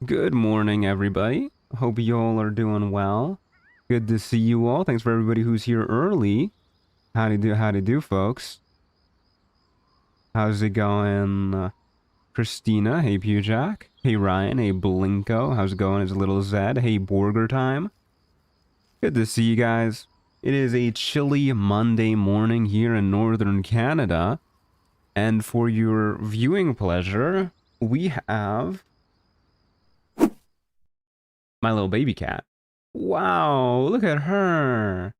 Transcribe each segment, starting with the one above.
Good morning, everybody. Hope you all are doing well. Good to see you all. Thanks for everybody who's here early. Howdy do, folks. How's it going, Christina? Hey, Pewjack. Hey, Ryan. Hey, Blinko. How's it going? It's Little Zed. Hey, Borger Time. Good to see you guys. It is a chilly Monday morning here in northern Canada. And for your viewing pleasure, we have my little baby cat. Wow, look at her.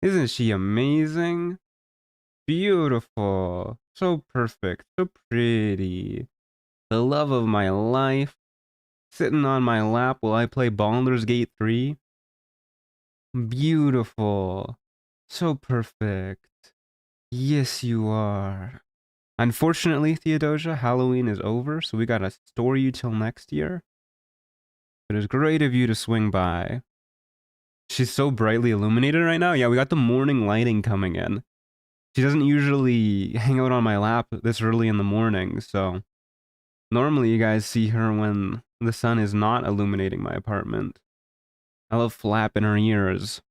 Isn't she amazing? Beautiful. So perfect. So pretty. The love of my life. Sitting on my lap while I play Baldur's Gate 3. Beautiful. So perfect. Yes, you are. Unfortunately, Theodosia, Halloween is over, so we gotta store you till next year. It is great of you to swing by. She's so brightly illuminated right now. Yeah, we got the morning lighting coming in. She doesn't usually hang out on my lap this early in the morning, so normally you guys see her when the sun is not illuminating my apartment. I love flapping her ears.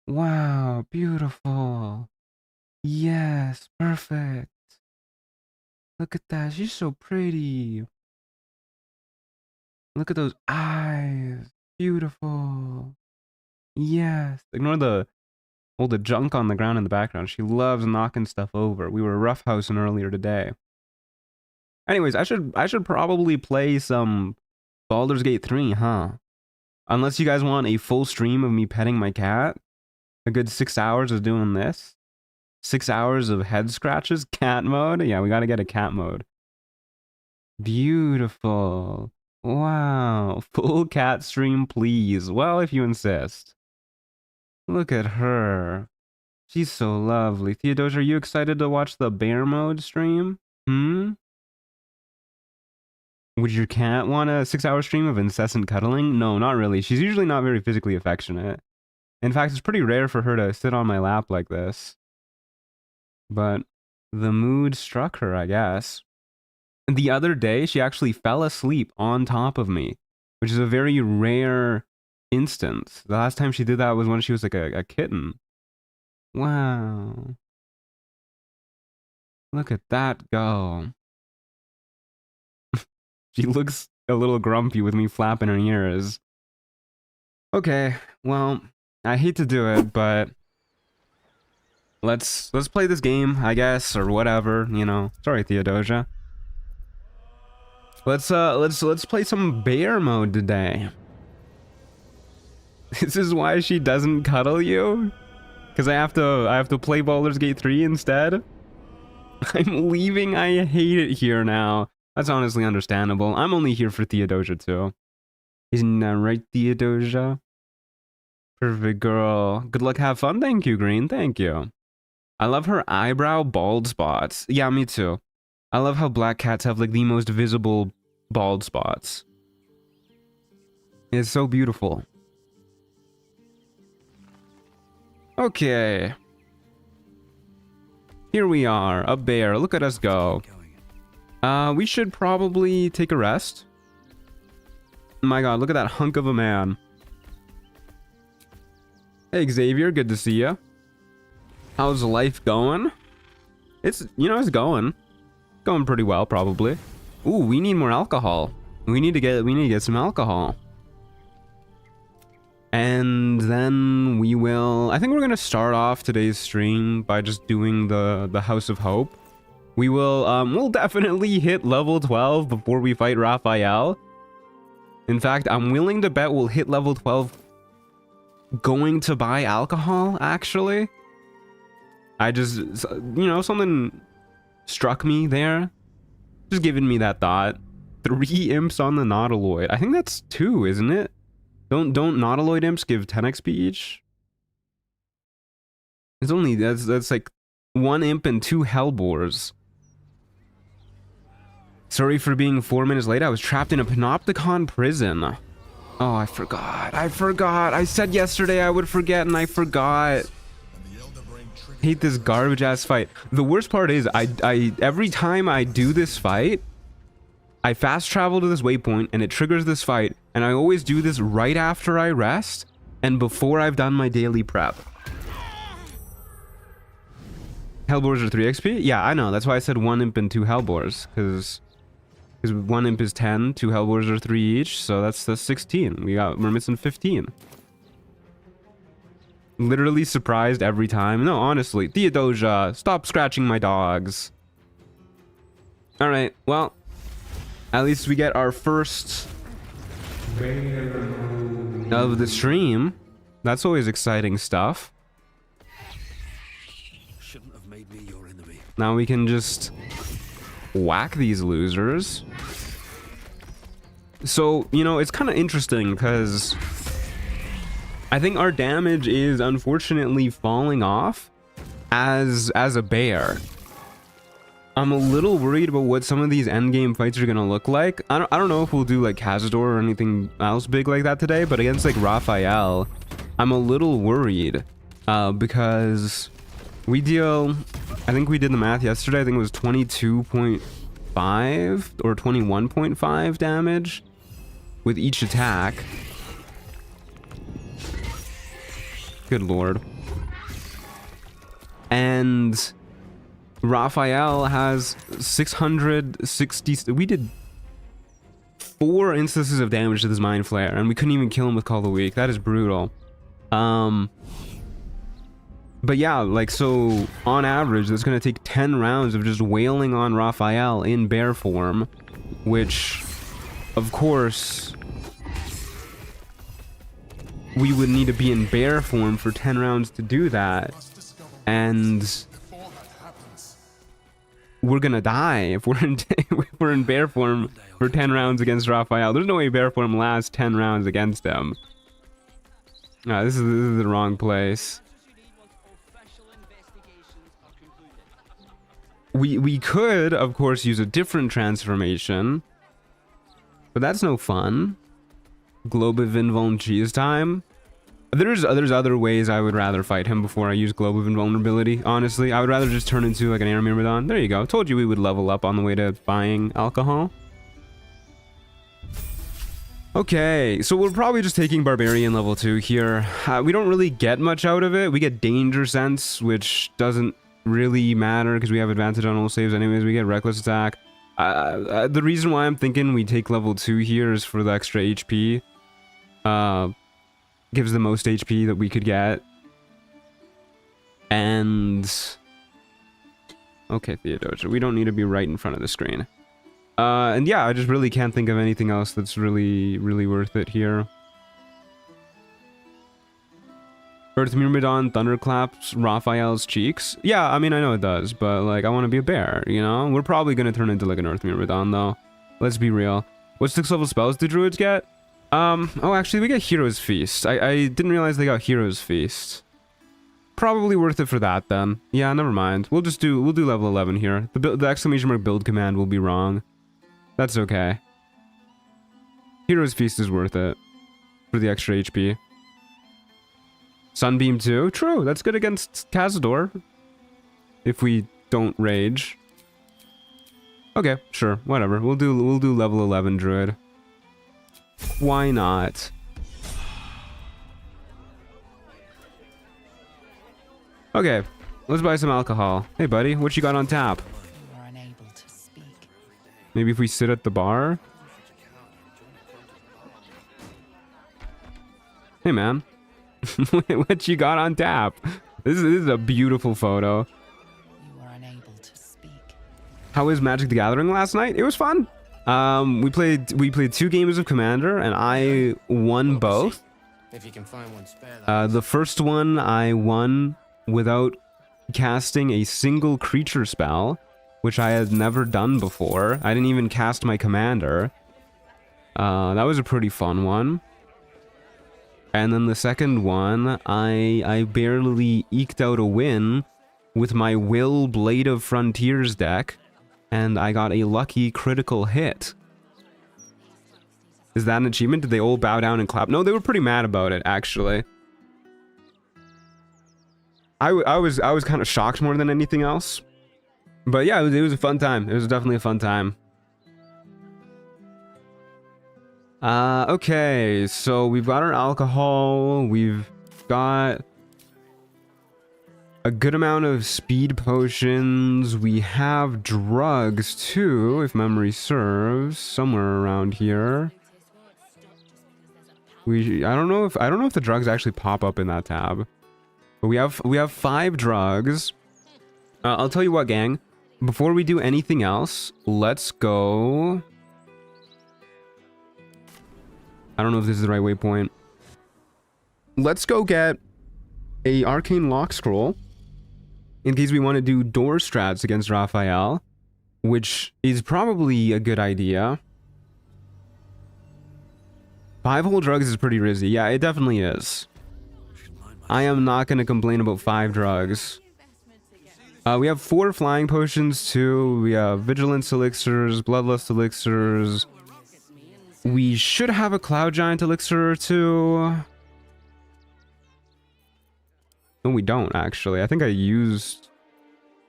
Wow, beautiful. Yes, perfect. Look at that. She's so pretty. Look at those eyes. Beautiful. Yes. Ignore all the junk on the ground in the background. She loves knocking stuff over. We were roughhousing earlier today. Anyways, I should probably play some Baldur's Gate 3, huh? Unless you guys want a full stream of me petting my cat. A good 6 hours of doing this. 6 hours of head scratches. Cat mode. Yeah, we gotta get a cat mode. Beautiful. Wow. Full cat stream, please. Well, if you insist. Look at her. She's so lovely. Theodosia, are you excited to watch the bear mode stream? Hmm? Would your cat want a 6-hour stream of incessant cuddling? No, not really. She's usually not very physically affectionate. In fact, it's pretty rare for her to sit on my lap like this. But the mood struck her, I guess. The other day, she actually fell asleep on top of me, which is a very rare instance. The last time she did that was when she was like a kitten. Wow. Look at that go. She looks a little grumpy with me flapping her ears. Okay, well, I hate to do it, but let's play this game, I guess, or whatever, you know. Sorry, Theodosia. Let's play some bear mode today. This is why she doesn't cuddle you? Because I have to play Baldur's Gate 3 instead? I'm leaving. I hate it here now. That's honestly understandable. I'm only here for Theodosia too. Isn't that right, Theodosia? Perfect girl. Good luck, have fun. Thank you, Green. Thank you. I love her eyebrow bald spots. Yeah, me too. I love how black cats have like the most visible bald spots. It's so beautiful. Okay. Here we are, a bear. Look at us go. We should probably take a rest. My god, look at that hunk of a man. Hey Xavier, good to see you. How's life going? It's going. Going pretty well, probably. Ooh, we need more alcohol. We need to get some alcohol. And then we will... I think we're going to start off today's stream by just doing the House of Hope. We will... we'll definitely hit level 12 before we fight Raphael. In fact, I'm willing to bet we'll hit level 12 going to buy alcohol, actually. I just... You know, something struck me there. Just giving me that thought. 3 imps on the Nautiloid. I think that's 2, isn't it? Don't Nautiloid imps give 10 XP each? It's only, that's like 1 imp and 2 hellbores. Sorry for being 4 minutes late. I was trapped in a Panopticon prison. Oh, I forgot. I said yesterday I would forget and I forgot. Hate this garbage ass fight. The worst part is I every time I do this fight, I fast travel to this waypoint and it triggers this fight, and I always do this right after I rest and before I've done my daily prep. Hellboars are 3 XP? Yeah, I know. That's why I said 1 imp and 2 Hellboars, because 1 imp is 10, 2 Hellboars are 3 each, so that's 16. We're missing 15. Literally surprised every time. No, honestly, Theodosia, stop scratching my dogs. All right, well, at least we get our first of the stream. That's always exciting stuff. Shouldn't have made me your enemy. Now we can just whack these losers. So, you know, it's kind of interesting because I think our damage is unfortunately falling off as a bear. I'm a little worried about what some of these endgame fights are gonna look like. I don't know if we'll do like Cazador or anything else big like that today, but against like Raphael, I'm a little worried because we deal, I think we did the math yesterday, I think it was 22.5 or 21.5 damage with each attack. Good lord. And Raphael has 660. We did 4 instances of damage to this Mind Flare, and we couldn't even kill him with Call of the Week. That is brutal. But yeah, like, so on average, it's gonna take 10 rounds of just wailing on Raphael in bear form, which, of course, we would need to be in bear form for 10 rounds to do that, and we're gonna die if we're in bear form for 10 rounds against Raphael. There's no way bear form lasts 10 rounds against him. This is the wrong place. We could, of course, use a different transformation, but that's no fun. Globe of Invuln cheese time. There's other ways I would rather fight him before I use Globe of Invulnerability, honestly. I would rather just turn into like an Air Myrmidon. There you go. Told you we would level up on the way to buying alcohol. Okay, so we're probably just taking Barbarian level 2 here. We don't really get much out of it. We get Danger Sense, which doesn't really matter because we have advantage on all saves anyways. We get Reckless Attack. The reason why I'm thinking we take level 2 here is for the extra HP. Gives the most HP that we could get. And okay, Theodosia, we don't need to be right in front of the screen. And yeah, I just really can't think of anything else that's really worth it here. Earth Myrmidon thunderclaps Raphael's cheeks. Yeah, I mean, I know it does, but like, I want to be a bear, you know? We're probably gonna turn into like an Earth Myrmidon though. Let's be real. What 6th level spells do druids get? Oh, actually, we get Hero's Feast. I didn't realize they got Hero's Feast. Probably worth it for that, then. Yeah, never mind. We'll do level 11 here. The exclamation mark build command will be wrong. That's okay. Hero's Feast is worth it. For the extra HP. Sunbeam too? True, that's good against Cazador. If we don't rage. Okay, sure, whatever. We'll do level 11 druid. Why not? Okay, let's buy some alcohol. Hey buddy, what you got on tap? Maybe if we sit at the bar? Hey man. What you got on tap? This is a beautiful photo. How was Magic the Gathering last night? It was fun. We played 2 games of Commander, and I won both. If you can find one spare. The first one I won without casting a single creature spell, which I had never done before. I didn't even cast my Commander. That was a pretty fun one. And then the second one, I barely eked out a win with my Will Blade of Frontiers deck. And I got a lucky critical hit. Is that an achievement? Did they all bow down and clap? No, they were pretty mad about it, actually. I was kind of shocked more than anything else. But yeah, it was a fun time. It was definitely a fun time. Okay, so we've got our alcohol, we've got a good amount of speed potions, we have drugs too, if memory serves, somewhere around here. I don't know if the drugs actually pop up in that tab. But we have 5 drugs. I'll tell you what, gang. Before we do anything else, let's go. I don't know if this is the right waypoint. Let's go get a arcane lock scroll in case we want to do door strats against Raphael, which is probably a good idea. 5 whole drugs is pretty risky. Yeah, it definitely is. I am not going to complain about 5 drugs. We have 4 flying potions too. We have vigilance elixirs, bloodlust elixirs. We should have a cloud giant elixir or 2. No, we don't actually. I think I used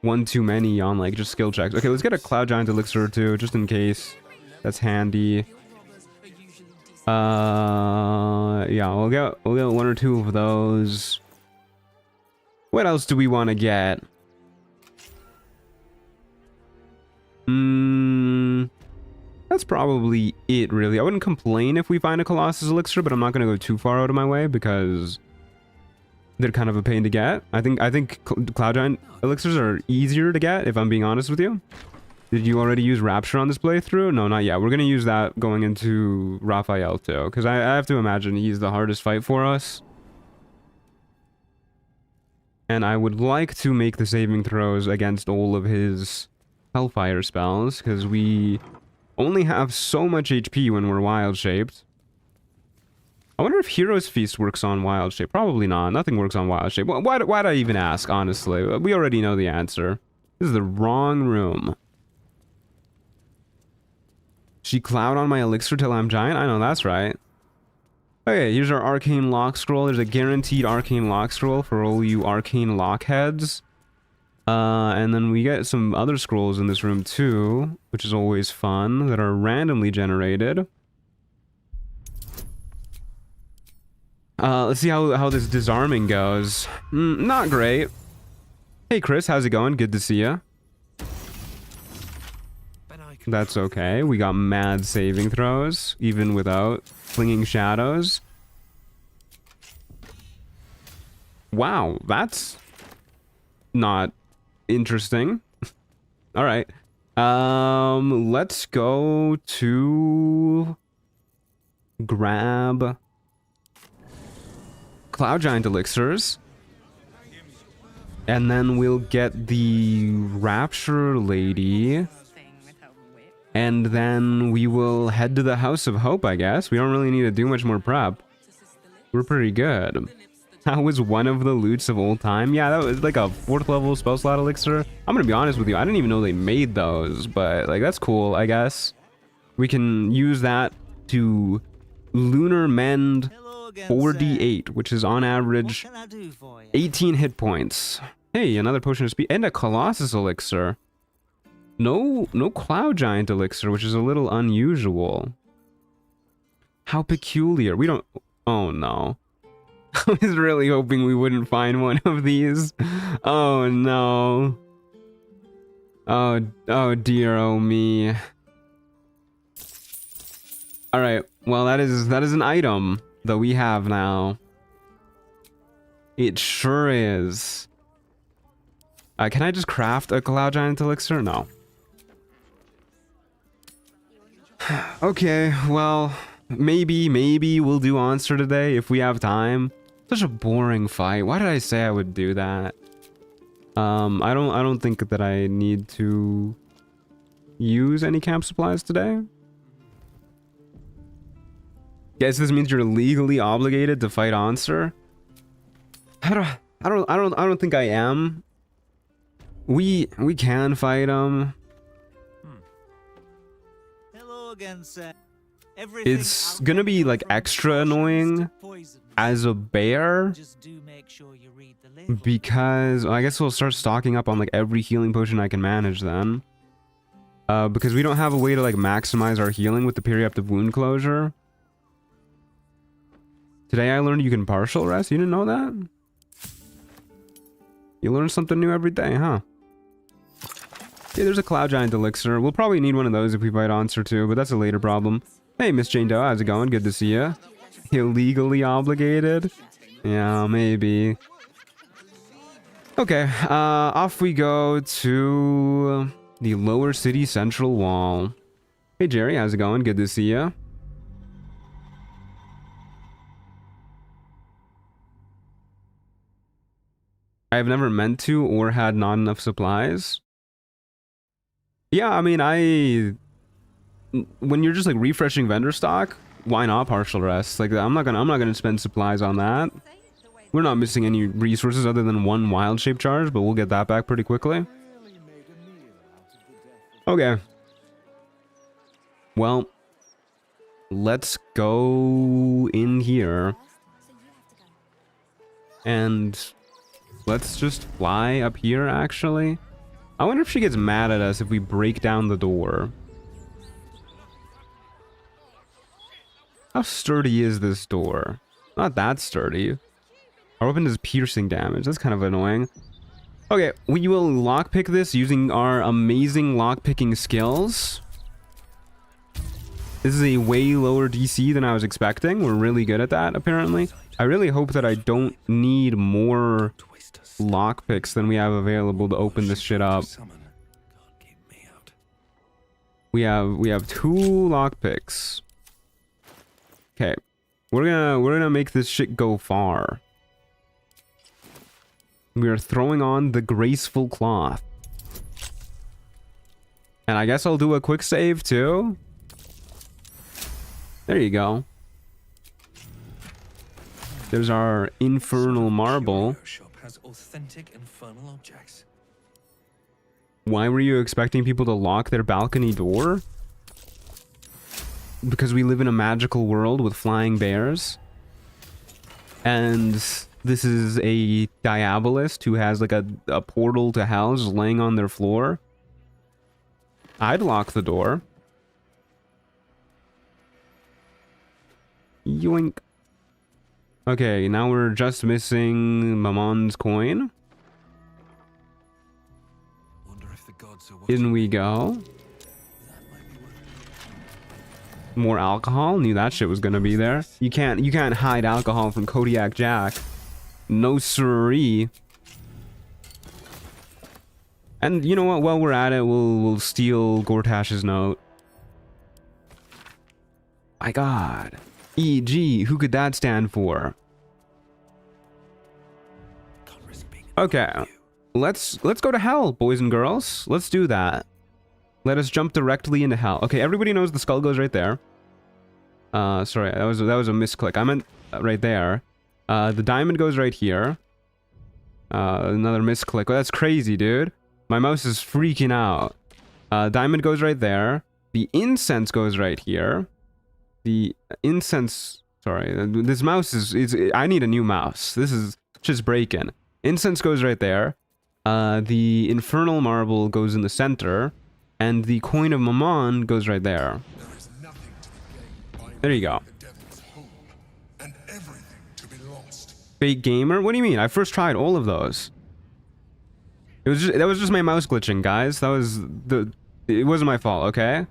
1 too many on like just skill checks. Okay, let's get a cloud giant elixir or 2 just in case. That's handy. Yeah, we'll get 1 or 2 of those. What else do we want to get? That's probably it, really. I wouldn't complain if we find a Colossus elixir, but I'm not going to go too far out of my way because they're kind of a pain to get. I think Cloud Giant elixirs are easier to get, if I'm being honest with you. Did you already use Rapture on this playthrough? No, not yet. We're going to use that going into Raphael too, because I have to imagine he's the hardest fight for us. And I would like to make the saving throws against all of his Hellfire spells, because we only have so much HP when we're wild-shaped. I wonder if Hero's Feast works on wild-shape. Probably not. Nothing works on wild-shape. Why'd I even ask, honestly? We already know the answer. This is the wrong room. She cloud on my elixir till I'm giant? I know, that's right. Okay, here's our arcane lock scroll. There's a guaranteed arcane lock scroll for all you arcane lock heads. And then we get some other scrolls in this room too, which is always fun, that are randomly generated. Let's see how this disarming goes. Not great. Hey Chris, how's it going? Good to see ya. That's okay. We got mad saving throws, even without flinging shadows. Wow, that's not interesting. All right. Let's go to grab Cloud Giant elixirs. And then we'll get the Rapture Lady. And then we will head to the House of Hope, I guess. We don't really need to do much more prep. We're pretty good. That was one of the loots of old time. Yeah, that was like a 4th level spell slot elixir. I'm gonna be honest with you, I didn't even know they made those, but like that's cool, I guess. We can use that to lunar mend 4d8, which is on average 18 hit points. Hey, another potion of speed and a Colossus elixir. No Cloud Giant elixir, which is a little unusual. How peculiar. We don't... Oh, no. I was really hoping we wouldn't find one of these. Oh, no. Oh, dear, oh, me. Alright, well, that is an item that we have now. It sure is. Can I just craft a Cloud Giant elixir? No. Okay, well, maybe we'll do Monster today if we have time. Such a boring fight. Why did I say I would do that? I don't think that I need to use any camp supplies today. Guess this means you're legally obligated to fight Monster. I don't think I am. We can fight him. It's gonna be like extra annoying as a bear because I guess we'll start stocking up on like every healing potion I can manage then. Because we don't have a way to like maximize our healing with the periaptive wound closure. Today I learned you can partial rest. You didn't know that? You learn something new every day, huh? Yeah, there's a Cloud Giant Elixir. We'll probably need one of those if we fight Onser too, but that's a later problem. Hey, Miss Jane Doe, how's it going? Good to see ya. Illegally obligated? Yeah, maybe. Okay, off we go to the Lower City Central Wall. Hey, Jerry, how's it going? Good to see ya. I've never meant to or had not enough supplies. Yeah, I mean, when you're just like refreshing vendor stock, why not partial rest? Like I'm not gonna spend supplies on that. We're not missing any resources other than one wild shape charge, but we'll get that back pretty quickly. Okay. Well, let's go in here and let's just fly up here, actually. I wonder if she gets mad at us if we break down the door. How sturdy is this door? Not that sturdy. Our weapon does piercing damage. That's kind of annoying. Okay, we will lockpick this using our amazing lockpicking skills. This is a way lower DC than I was expecting. We're really good at that, apparently. I really hope that I don't need more lockpicks than we have available to open this shit up. We have 2 lockpicks. Okay, we're gonna make this shit go far. We are throwing on the graceful cloth, and I guess I'll do a quick save too. There you go. There's our infernal marble. Why were you expecting people to lock their balcony door? Because we live in a magical world with flying bears. And this is a diabolist who has like a portal to hell just laying on their floor. I'd lock the door. Yoink. Okay, now we're just missing Mamon's coin. In we go. More alcohol? Knew that shit was gonna be there. You can't hide alcohol from Kodiak Jack. No siree. And you know what? While we're at it, we'll steal Gortash's note. My God. EG, who could that stand for? Okay, let's go to hell, boys and girls. Let's do that. Let us jump directly into hell. Okay, everybody knows the skull goes right there. Sorry, that was a misclick. I meant right there. The diamond goes right here. Another misclick. Oh, that's crazy, dude. My mouse is freaking out. Diamond goes right there. The incense goes right here. The incense... Sorry, this mouse is... I need a new mouse. This is just breaking. Incense goes right there. The infernal marble goes in the center. And the coin of Mammon goes right there. There you go. Fake gamer? What do you mean? I first tried all of those. That was just my mouse glitching, guys. It wasn't my fault, okay?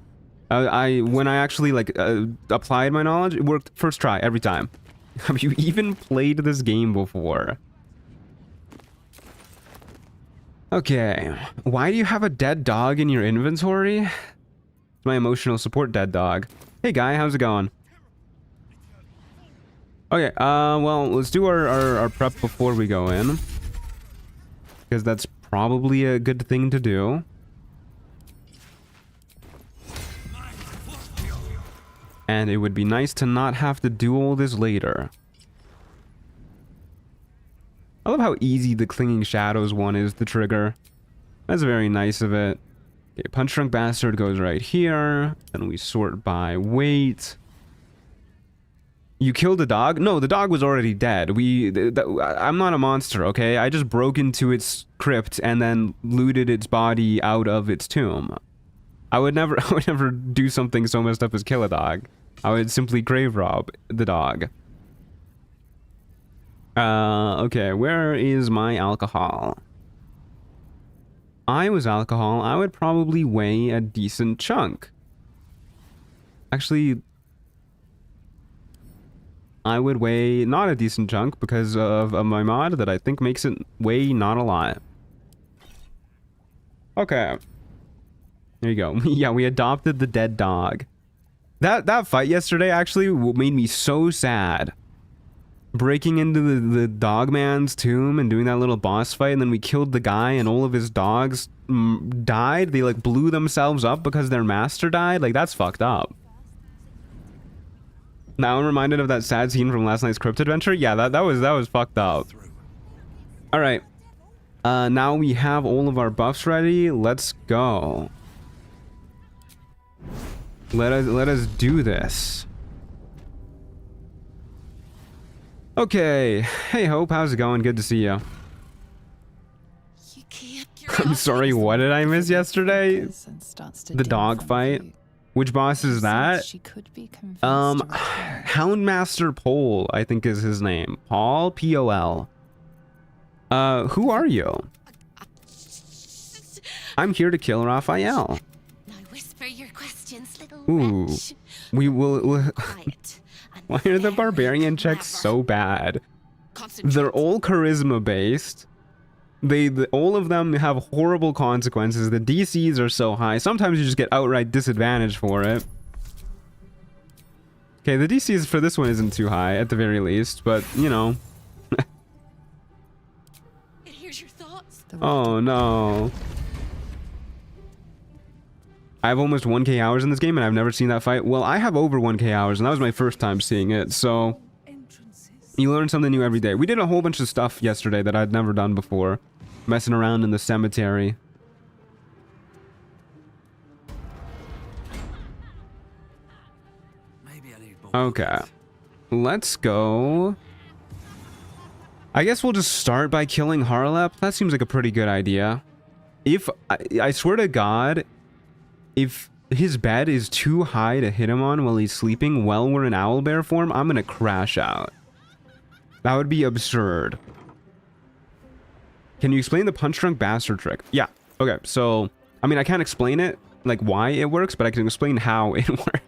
When I actually like applied my knowledge, it worked first try every time. Have you even played this game before? Okay, why do you have a dead dog in your inventory? It's my emotional support dead dog. Hey guy, how's it going? Okay, well, let's do our prep before we go in. Because that's probably a good thing to do. And it would be nice to not have to do all this later. I love how easy the Clinging Shadows one is to trigger. That's very nice of it. Okay, Punch Drunk Bastard goes right here. Then we sort by weight. You killed a dog? No, the dog was already dead. I'm not a monster, okay? I just broke into its crypt and then looted its body out of its tomb. I would never do something so messed up as kill a dog. I would simply grave rob the dog. Okay, where is my alcohol? I was alcohol, I would probably weigh a decent chunk. Actually, I would weigh not a decent chunk because of my mod that I think makes it weigh not a lot. Okay. There you go. Yeah, we adopted the dead dog. That fight yesterday actually made me so sad. Breaking into the dog man's tomb and doing that little boss fight, and then we killed the guy and all of his dogs died. They like blew themselves up because their master died. Like, that's fucked up. Now I'm reminded of that sad scene from last night's crypt adventure. Yeah, that was fucked up. All right. Now we have all of our buffs ready. Let's go. Let us do this. Okay. Hey Hope, how's it going? Good to see you. I'm sorry, what did I miss yesterday? The dog fight. Which boss is that? Houndmaster Pole, I think is his name. Paul, P-O-L. Who are you? I'm here to kill Raphael. Now whisper your questions, little Ooh. wretch. We'll Quiet. Why are the barbarian checks so bad? They're all charisma based. All of them have horrible consequences. The DCs are so high. Sometimes you just get outright disadvantage for it. Okay, the DCs for this one isn't too high at the very least, but you know. Here's your thoughts. Oh no. I have almost 1k hours in this game and I've never seen that fight. Well, I have over 1k hours and that was my first time seeing it, so you learn something new every day. We did a whole bunch of stuff yesterday that I'd never done before. Messing around in the cemetery. Maybe I need more. Okay. Let's go. I guess we'll just start by killing Harlep. That seems like a pretty good idea. If I swear to God, if his bed is too high to hit him on while he's sleeping while we're in owlbear form, I'm gonna crash out. That would be absurd. Can you explain the punch drunk bastard trick? Yeah. Okay, so I mean I can't explain it like why it works, but I can explain how it works.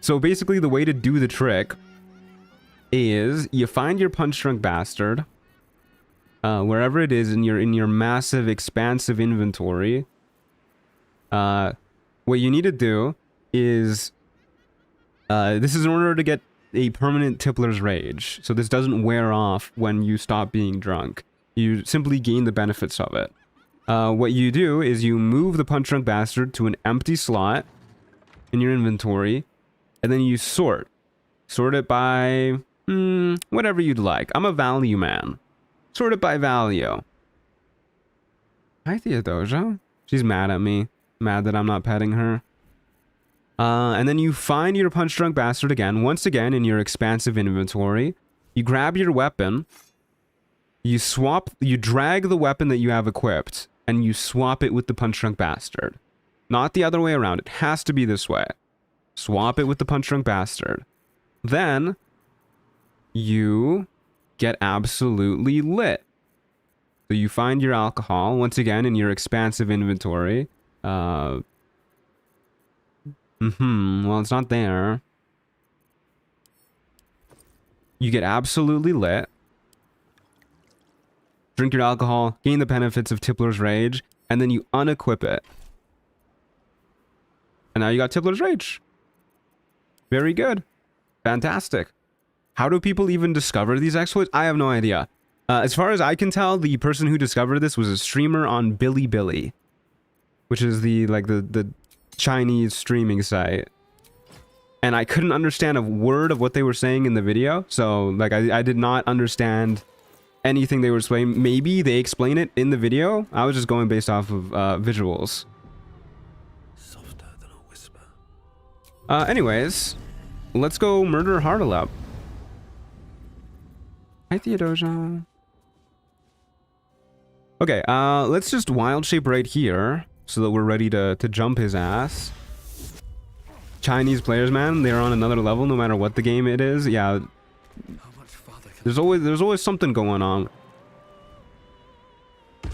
So basically the way to do the trick is you find your punch drunk bastard wherever it is in your massive expansive inventory. What you need to do is this is in order to get a permanent Tippler's Rage, so this doesn't wear off when you stop being drunk. You simply gain the benefits of it. What you do is you move the punch drunk bastard to an empty slot in your inventory, and then you sort it by whatever you'd like. I'm a value man. Sort it by value. Hi Theodosia. She's mad at me. Mad that I'm not petting her. And then you find your punch drunk bastard again, once again in your expansive inventory. You grab your weapon. You drag the weapon that you have equipped, and you swap it with the punch drunk bastard. Not the other way around. It has to be this way. Swap it with the punch drunk bastard. Then you get absolutely lit. So you find your alcohol, once again in your expansive inventory. Well, it's not there. You get absolutely lit. Drink your alcohol, gain the benefits of Tippler's Rage, and then you unequip it. And now you got Tippler's Rage. Very good. Fantastic. How do people even discover these exploits? I have no idea. As far as I can tell, the person who discovered this was a streamer on Bilibili, which is the Chinese streaming site. And I couldn't understand a word of what they were saying in the video, so like I did not understand anything they were saying. Maybe they explain it in the video. I was just going based off of visuals. Softer than a whisper. Anyways, let's go murder Harlep. Hi Theodosia. Okay, let's just wild shape right here so that we're ready to jump his ass. Chinese players, man, they're on another level no matter what the game it is. Yeah, much farther can There's always something going on. I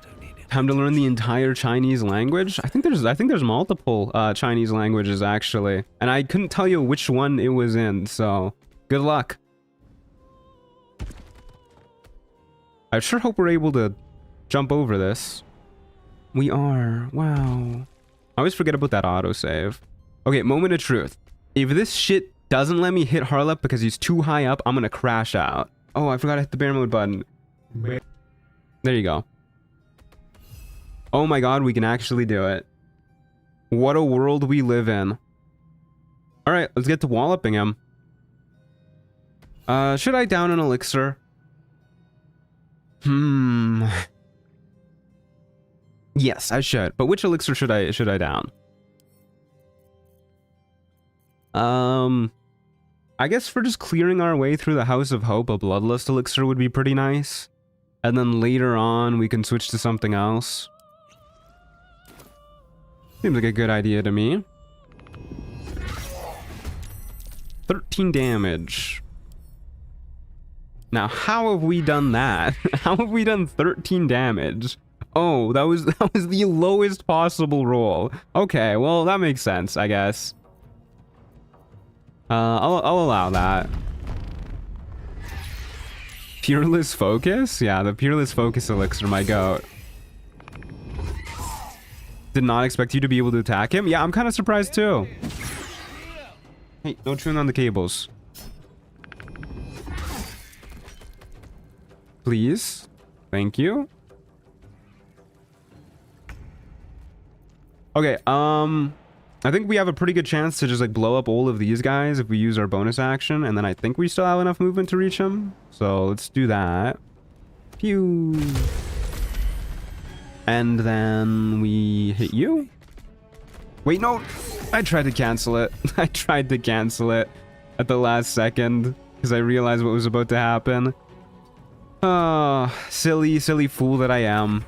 don't need it. Time to learn the entire Chinese language. I think there's multiple Chinese languages actually, and I couldn't tell you which one it was in. So good luck. I sure hope we're able to jump over this. We are. Wow. I always forget about that autosave. Okay, moment of truth. If this shit doesn't let me hit Harlep because he's too high up, I'm gonna crash out. Oh, I forgot to hit the bear mode button. There you go. Oh my god, we can actually do it. What a world we live in. Alright, let's get to walloping him. Should I down an elixir? Yes, I should. But which elixir should I down? I guess for just clearing our way through the House of Hope, a Bloodlust elixir would be pretty nice. And then later on, we can switch to something else. Seems like a good idea to me. 13 damage. Now, how have we done that? How have we done 13 damage? Oh, that was the lowest possible roll. Okay, well, that makes sense, I guess. I'll allow that. Peerless Focus? Yeah, the Peerless Focus elixir, my goat. Did not expect you to be able to attack him. Yeah, I'm kind of surprised too. Hey, no chewing on the cables. Please. Thank you. Okay, I think we have a pretty good chance to just like blow up all of these guys if we use our bonus action, and then I think we still have enough movement to reach him. So let's do that. Pew. And then we hit you. Wait, no. I tried to cancel it. I tried to cancel it at the last second because I realized what was about to happen. Oh, silly fool that I am.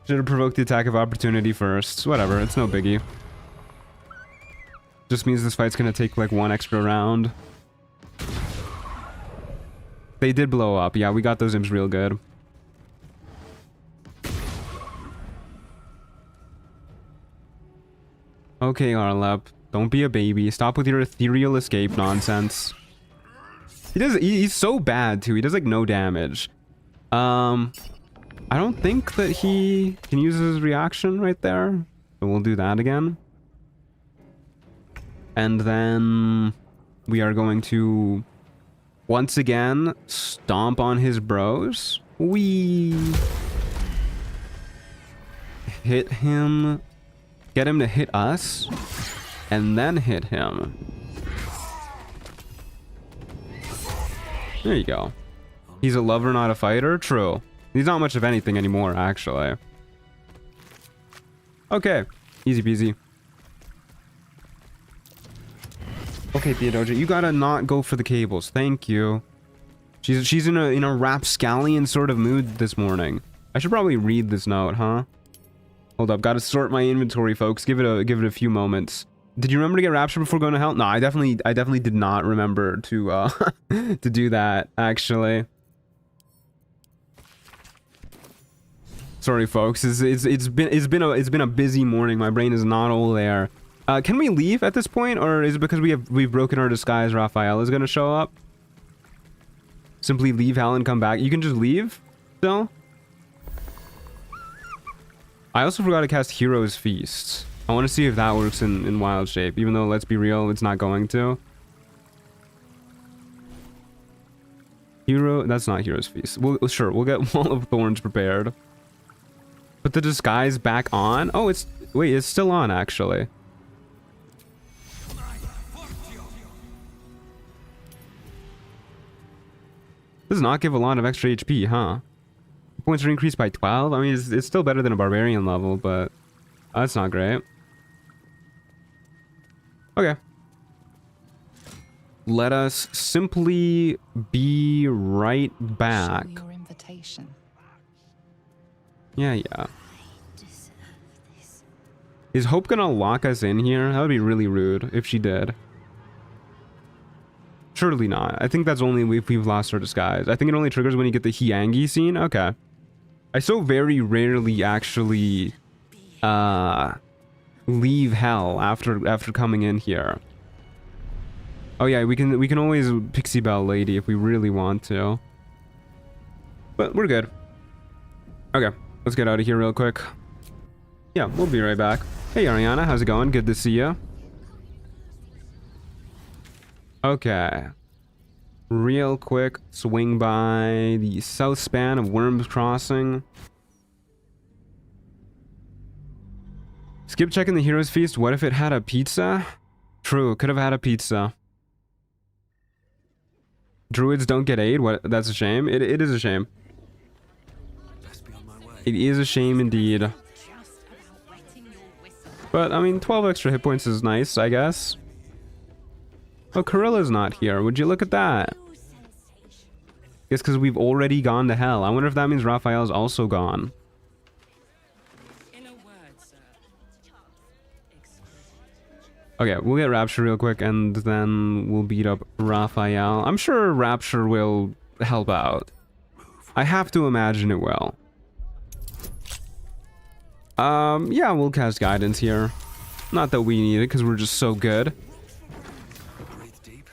Should have provoked the attack of opportunity first. Whatever, it's no biggie. Just means this fight's gonna take like one extra round. They did blow up. Yeah, we got those imps real good. Okay, Arlep. Don't be a baby. Stop with your ethereal escape nonsense. He's so bad too. He does like no damage. I don't think that he can use his reaction right there. So we'll do that again. And then we are going to once again stomp on his bros. We hit him. Get him to hit us. And then hit him. There you go. He's a lover, not a fighter. True. He's not much of anything anymore, actually. Okay. Easy peasy. Okay, Theodosia, you gotta not go for the cables. Thank you. She's in a rapscallion sort of mood this morning. I should probably read this note, huh? Hold up, gotta sort my inventory, folks. Give it a few moments. Did you remember to get rapture before going to hell? No, I definitely did not remember to to do that, actually. Sorry, folks. It's been a busy morning. My brain is not all there. Can we leave at this point, or is it because we've broken our disguise? Raphael is gonna show up. Simply leave hell and come back. You can just leave still. I also forgot to cast Hero's Feast. I want to see if that works in wild shape, even though, let's be real, it's not going to. That's not Hero's Feast. Sure, we'll get Wall of Thorns prepared. Put the disguise back on. Oh, it's still on, actually. Does not give a lot of extra HP, huh? Points are increased by 12. I mean, it's still better than a barbarian level, but that's not great. Okay. Let us simply be right back. Show your invitation. Yeah. Is Hope gonna lock us in here? That would be really rude if she did. Surely not. I think that's only if we've lost our disguise. I think it only triggers when you get the Hyanggi scene. Okay. I so very rarely actually leave hell after coming in here. Oh yeah, we can always Pixie Bell Lady if we really want to. But we're good. Okay, let's get out of here real quick. Yeah, we'll be right back. Hey Ariana, how's it going? Good to see you. Okay. Real quick, swing by the south span of Worms Crossing. Skip checking the Hero's Feast. What if it had a pizza? True, could have had a pizza. Druids don't get aid? What? That's a shame. It is a shame. It is a shame indeed. But, I mean, 12 extra hit points is nice, I guess. Oh, Carilla's not here. Would you look at that? Guess because we've already gone to hell. I wonder if that means Raphael's also gone. Okay, we'll get Rapture real quick, and then we'll beat up Raphael. I'm sure Rapture will help out. I have to imagine it will. Yeah, we'll cast Guidance here. Not that we need it, because we're just so good. Breathe deep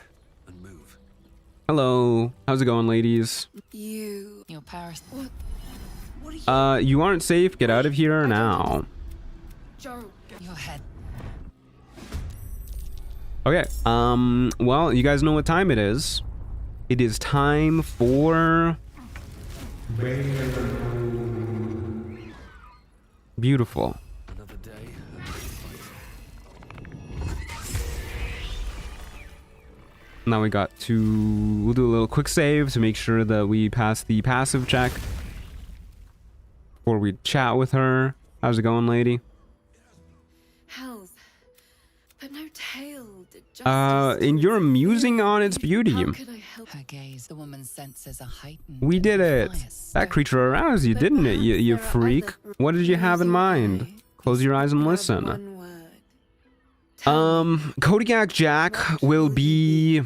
and move. Hello. How's it going, ladies? Your Paris. You aren't safe. Get out of here now. Your head. Okay, well, you guys know what time it is. It is time for... Beautiful. Another day. Now we got to... We'll do a little quick save to make sure that we pass the passive check. Before we chat with her. How's it going, lady? Health, but no tail. And you're musing on its beauty. How could I help? Her gaze, the woman's senses are heightened. We did it. Bias. That creature aroused you, didn't it, you freak? What did you have in mind? Close your eyes and listen. One word. Kodiak Jack will be...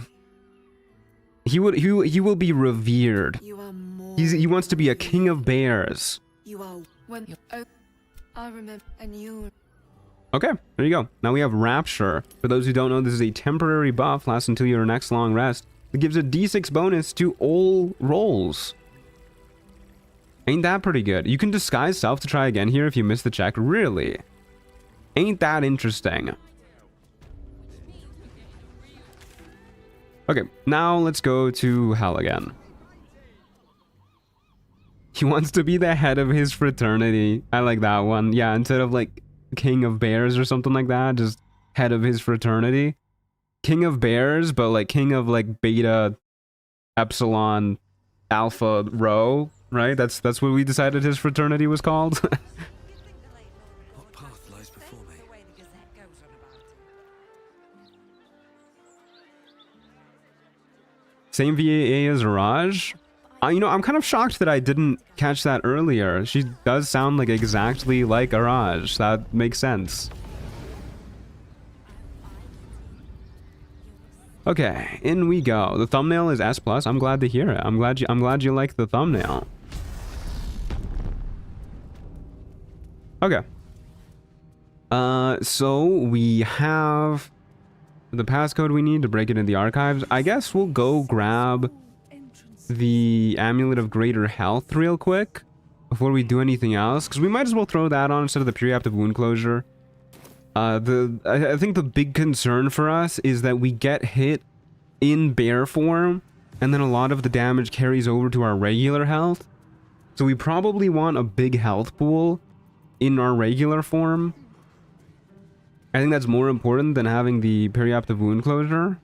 He will be revered. You are more. He wants to be a king of bears. You are when. Oh, I remember, and you. Okay, there you go. Now we have Rapture. For those who don't know, this is a temporary buff, lasts until your next long rest. It gives a d6 bonus to all rolls. Ain't that pretty good? You can disguise self to try again here if you miss the check. Really? Ain't that interesting? Okay, now let's go to hell again. He wants to be the head of his fraternity. I like that one. Yeah, instead of like king of bears or something like that, just head of his fraternity. King of bears, but like king of like beta, epsilon, alpha, rho, right? That's what we decided his fraternity was called. What path lies before me? Same VAA as Raj. You know, I'm kind of shocked that I didn't catch that earlier. She does sound like exactly like Araj. That makes sense. Okay, in we go. The thumbnail is S+. I'm glad to hear it. I'm glad you like the thumbnail. Okay. So we have the passcode we need to break it into the archives. I guess we'll go grab the Amulet of Greater Health real quick before we do anything else, because we might as well throw that on instead of the Preemptive Wound Closure. I think the big concern for us is that we get hit in bear form, and then a lot of the damage carries over to our regular health. So we probably want a big health pool in our regular form. I think that's more important than having the Periaptive Wound Closure.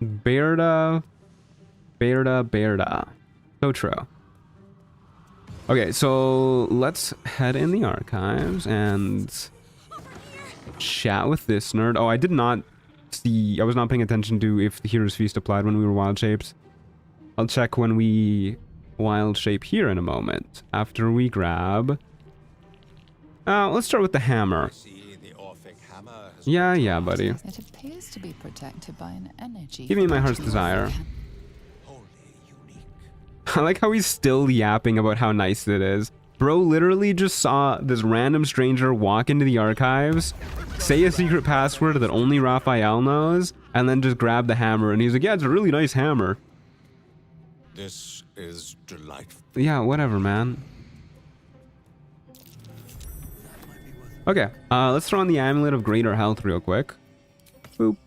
Berda. So true. Okay, so let's head in the archives and chat with this nerd. Oh, I did not see... I was not paying attention to if the Hero's Feast applied when we were Wild Shapes. I'll check when we Wild Shape here in a moment. After we grab... let's start with the hammer. See, the Orphic hammer Yeah, buddy. It appears to be protected by an energy. Give me my heart's desire. I like how he's still yapping about how nice it is. Bro literally just saw this random stranger walk into the archives, say a secret password that only Raphael knows, and then just grab the hammer. And he's like, yeah, it's a really nice hammer. This is delightful. Yeah, whatever, man. Okay, let's throw on the Amulet of Greater Health real quick. Boop.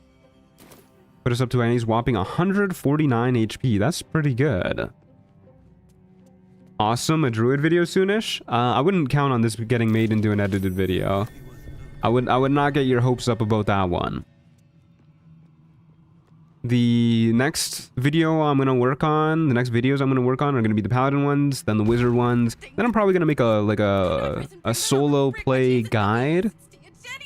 Put us up to a whopping 149 HP. That's pretty good. Awesome, a druid video soonish. I wouldn't count on this getting made into an edited video. I would not get your hopes up about that one. The next video I'm gonna work on, the next videos I'm gonna work on are gonna be the paladin ones, then the wizard ones. Then I'm probably gonna make a solo play guide.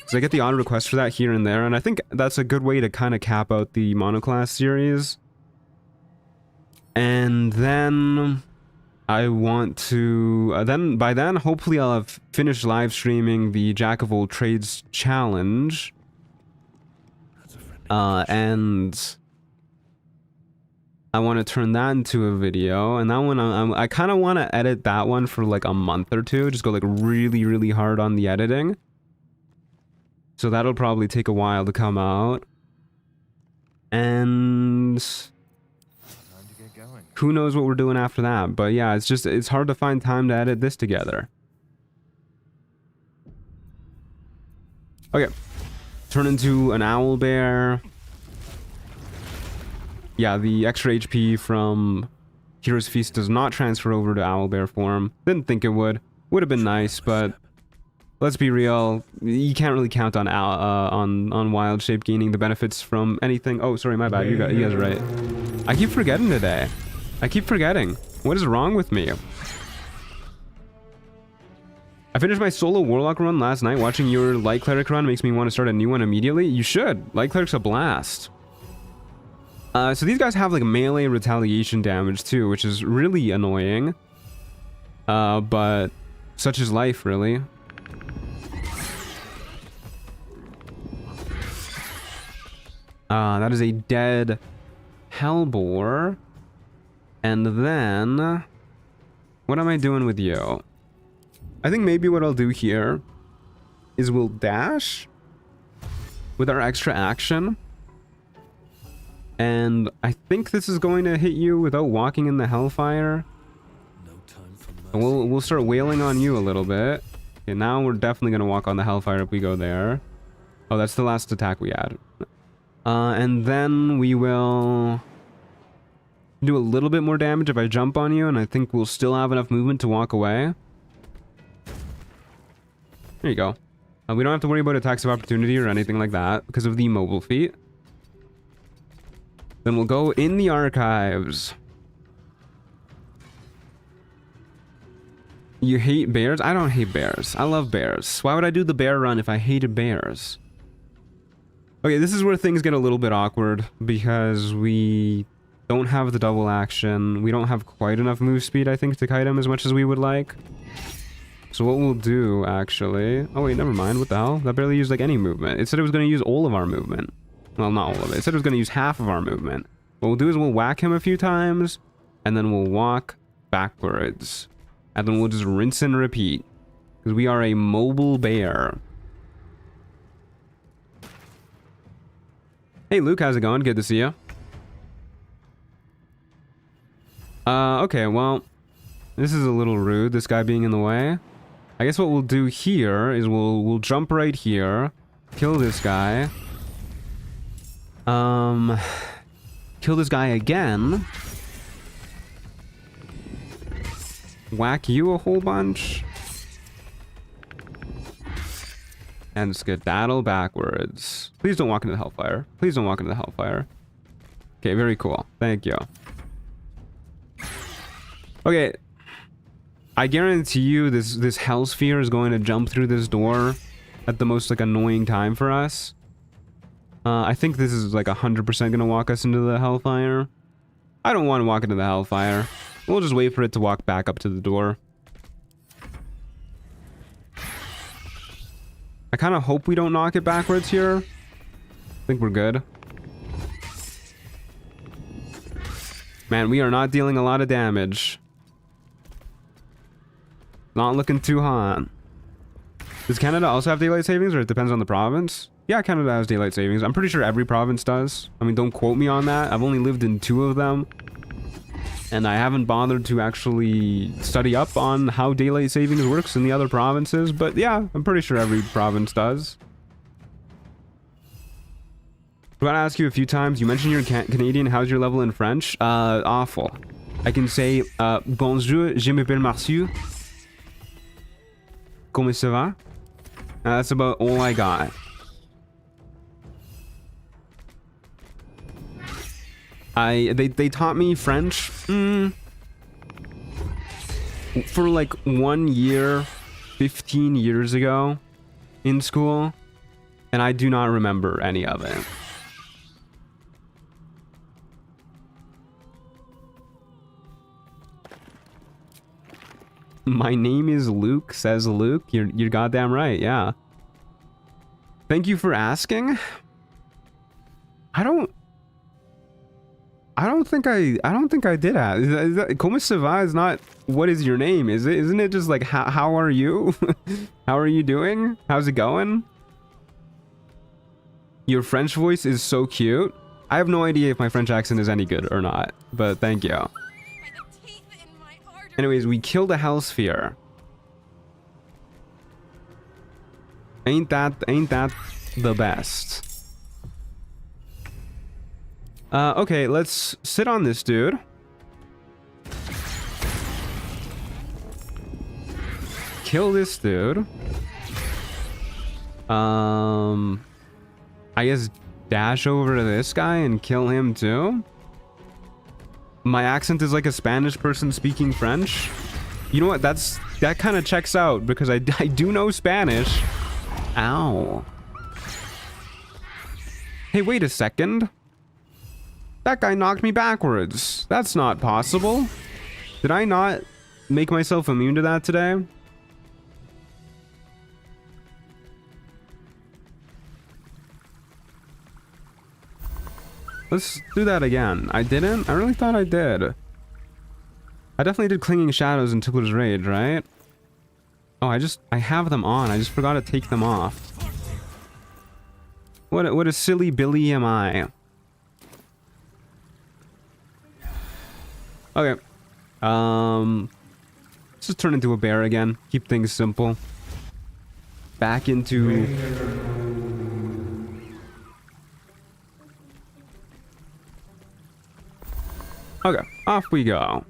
So I get the odd request for that here and there, and I think that's a good way to kind of cap out the monoclass series. And then I want to by then hopefully I'll have finished live streaming the Jack of All Trades challenge. And I want to turn that into a video, and that one I kind of want to edit that one for like a month or two, just go like really hard on the editing. So that'll probably take a while to come out. And who knows what we're doing after that, but yeah, it's hard to find time to edit this together. Okay, turn into an owlbear. Yeah, the extra HP from Hero's Feast does not transfer over to owlbear form. Didn't think it would. Would have been nice, but let's be real. You can't really count on wild shape gaining the benefits from anything. Oh, sorry, my bad. You guys are right. I keep forgetting today. I keep forgetting. What is wrong with me? I finished my solo warlock run last night. Watching your light cleric run makes me want to start a new one immediately. You should. Light cleric's a blast. So these guys have like melee retaliation damage too, which is really annoying. But such is life, really. That is a dead hellboar. And then what am I doing with you? I think maybe what I'll do here is we'll dash with our extra action. And I think this is going to hit you without walking in the hellfire. No time for And we'll start wailing on you a little bit. Okay, now we're definitely gonna walk on the hellfire if we go there. Oh, that's the last attack we had. And then we will do a little bit more damage if I jump on you, and I think we'll still have enough movement to walk away. There you go. We don't have to worry about attacks of opportunity or anything like that because of the mobile feat. Then we'll go in the archives. You hate bears? I don't hate bears. I love bears. Why would I do the bear run if I hated bears? Okay, this is where things get a little bit awkward because we don't have the double action. We don't have quite enough move speed, I think, to kite him as much as we would like. So what we'll do, actually... Oh, wait, never mind. What the hell? That barely used, like, any movement. It said it was going to use all of our movement. Well, not all of it. It said it was going to use half of our movement. What we'll do is we'll whack him a few times, and then we'll walk backwards. And then we'll just rinse and repeat. Because we are a mobile bear. Hey, Luke, how's it going? Good to see you. Okay, well... This is a little rude, this guy being in the way. I guess what we'll do here is we'll jump right here. Kill this guy. Kill this guy again. Whack you a whole bunch. And skedaddle backwards. Please don't walk into the hellfire. Please don't walk into the hellfire. Okay, very cool. Thank you. Okay. I guarantee you this hell sphere is going to jump through this door at the most like annoying time for us. I think this is like 100% going to walk us into the hellfire. I don't want to walk into the hellfire. We'll just wait for it to walk back up to the door. I kind of hope we don't knock it backwards here. I think we're good. Man, we are not dealing a lot of damage. Not looking too hot. Does Canada also have daylight savings, or it depends on the province? Yeah, Canada has daylight savings. I'm pretty sure every province does. I mean, don't quote me on that. I've only lived in 2 of them. And I haven't bothered to actually study up on how daylight savings works in the other provinces. But yeah, I'm pretty sure every province does. I'm going to ask you a few times. You mentioned you're Canadian. How's your level in French? Awful. I can say, bonjour, je m'appelle Marciu. Comment ça va? That's about all I got. They taught me French for like 1 year 15 years ago in school, and I do not remember any of it. My name is Luke, says Luke. You're goddamn right, yeah. Thank you for asking. I don't think I did ask. Is that, Comment ça va is not what is your name, is it? Isn't it just like how are you? How are you doing? How's it going? Your French voice is so cute. I have no idea if my French accent is any good or not, but thank you. Anyways, we killed a hell sphere. Ain't that the best? Okay, let's sit on this dude. Kill this dude. I guess dash over to this guy and kill him too. My accent is like a Spanish person speaking French. You know what? That kind of checks out because I do know Spanish. Ow. Hey, wait a second. That guy knocked me backwards. That's not possible. Did I not make myself immune to that today? Let's do that again. I didn't? I really thought I did. I definitely did Clinging Shadows and Tickler's Rage, right? Oh, I have them on. I just forgot to take them off. What a silly Billy am I. Okay. Let's just turn into a bear again. Keep things simple. Back into... Okay, off we go.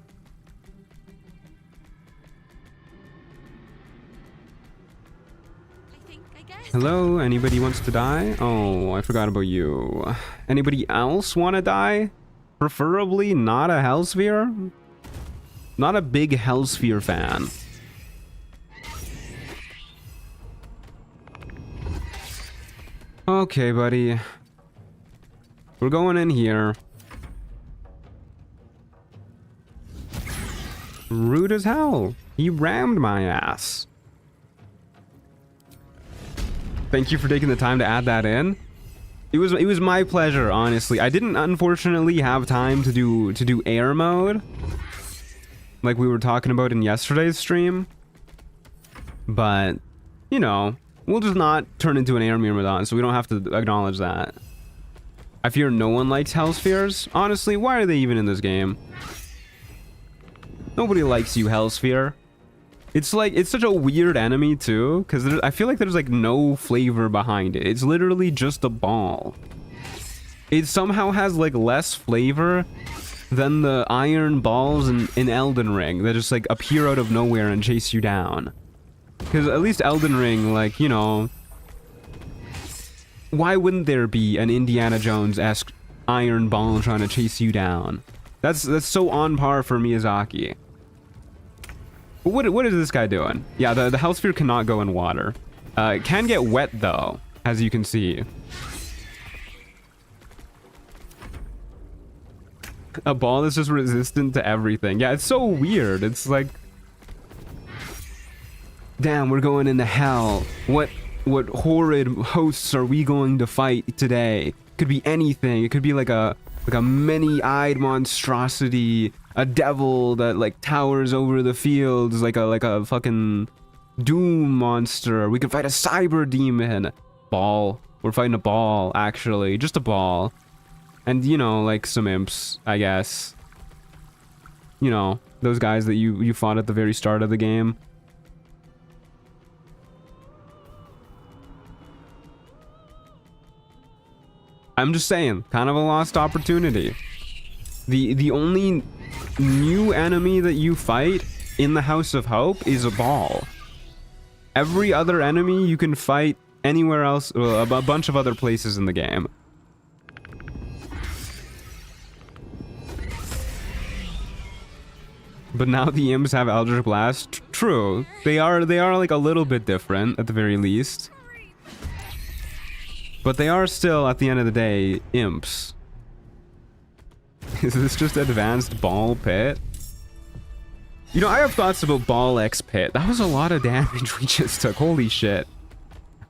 Hello, anybody wants to die? Oh, I forgot about you. Anybody else want to die? Preferably not a Hellsphere? Not a big Hellsphere fan. Okay, buddy. We're going in here. Rude as hell. He rammed my ass. Thank you for taking the time to add that in. It was my pleasure, honestly. I didn't unfortunately have time to do air mode, like we were talking about in yesterday's stream. But you know, we'll just not turn into an air myrmidon, so we don't have to acknowledge that. I fear no one likes Hellspheres. Honestly, why are they even in this game? Nobody likes you, Hellsphere. It's like, it's such a weird enemy too, because I feel like there's like no flavor behind it. It's literally just a ball. It somehow has like less flavor than the iron balls in Elden Ring that just like appear out of nowhere and chase you down. Because at least Elden Ring, like, you know, why wouldn't there be an Indiana Jones-esque iron ball trying to chase you down? That's so on par for Miyazaki. What is this guy doing? Yeah, the Hellsphere cannot go in water. It can get wet though, as you can see. A ball that's just resistant to everything. Yeah, it's so weird. It's like, damn, we're going into hell. What what horrid hosts are we going to fight today? Could be anything. It could be like a many-eyed monstrosity, a devil that like towers over the fields like a fucking doom monster. We could fight a cyber demon. Ball. We're fighting a ball, actually. Just a ball. And, you know, like some imps, I guess. You know, those guys that you fought at the very start of the game. I'm just saying, kind of a lost opportunity. The only new enemy that you fight in the House of Hope is a ball. Every other enemy you can fight anywhere else, a bunch of other places in the game. But now the imps have Eldritch Blast. True, they are like a little bit different at the very least. But they are still, at the end of the day, imps. Is this just advanced Ball Pit? You know, I have thoughts about Ball X Pit. That was a lot of damage we just took. Holy shit.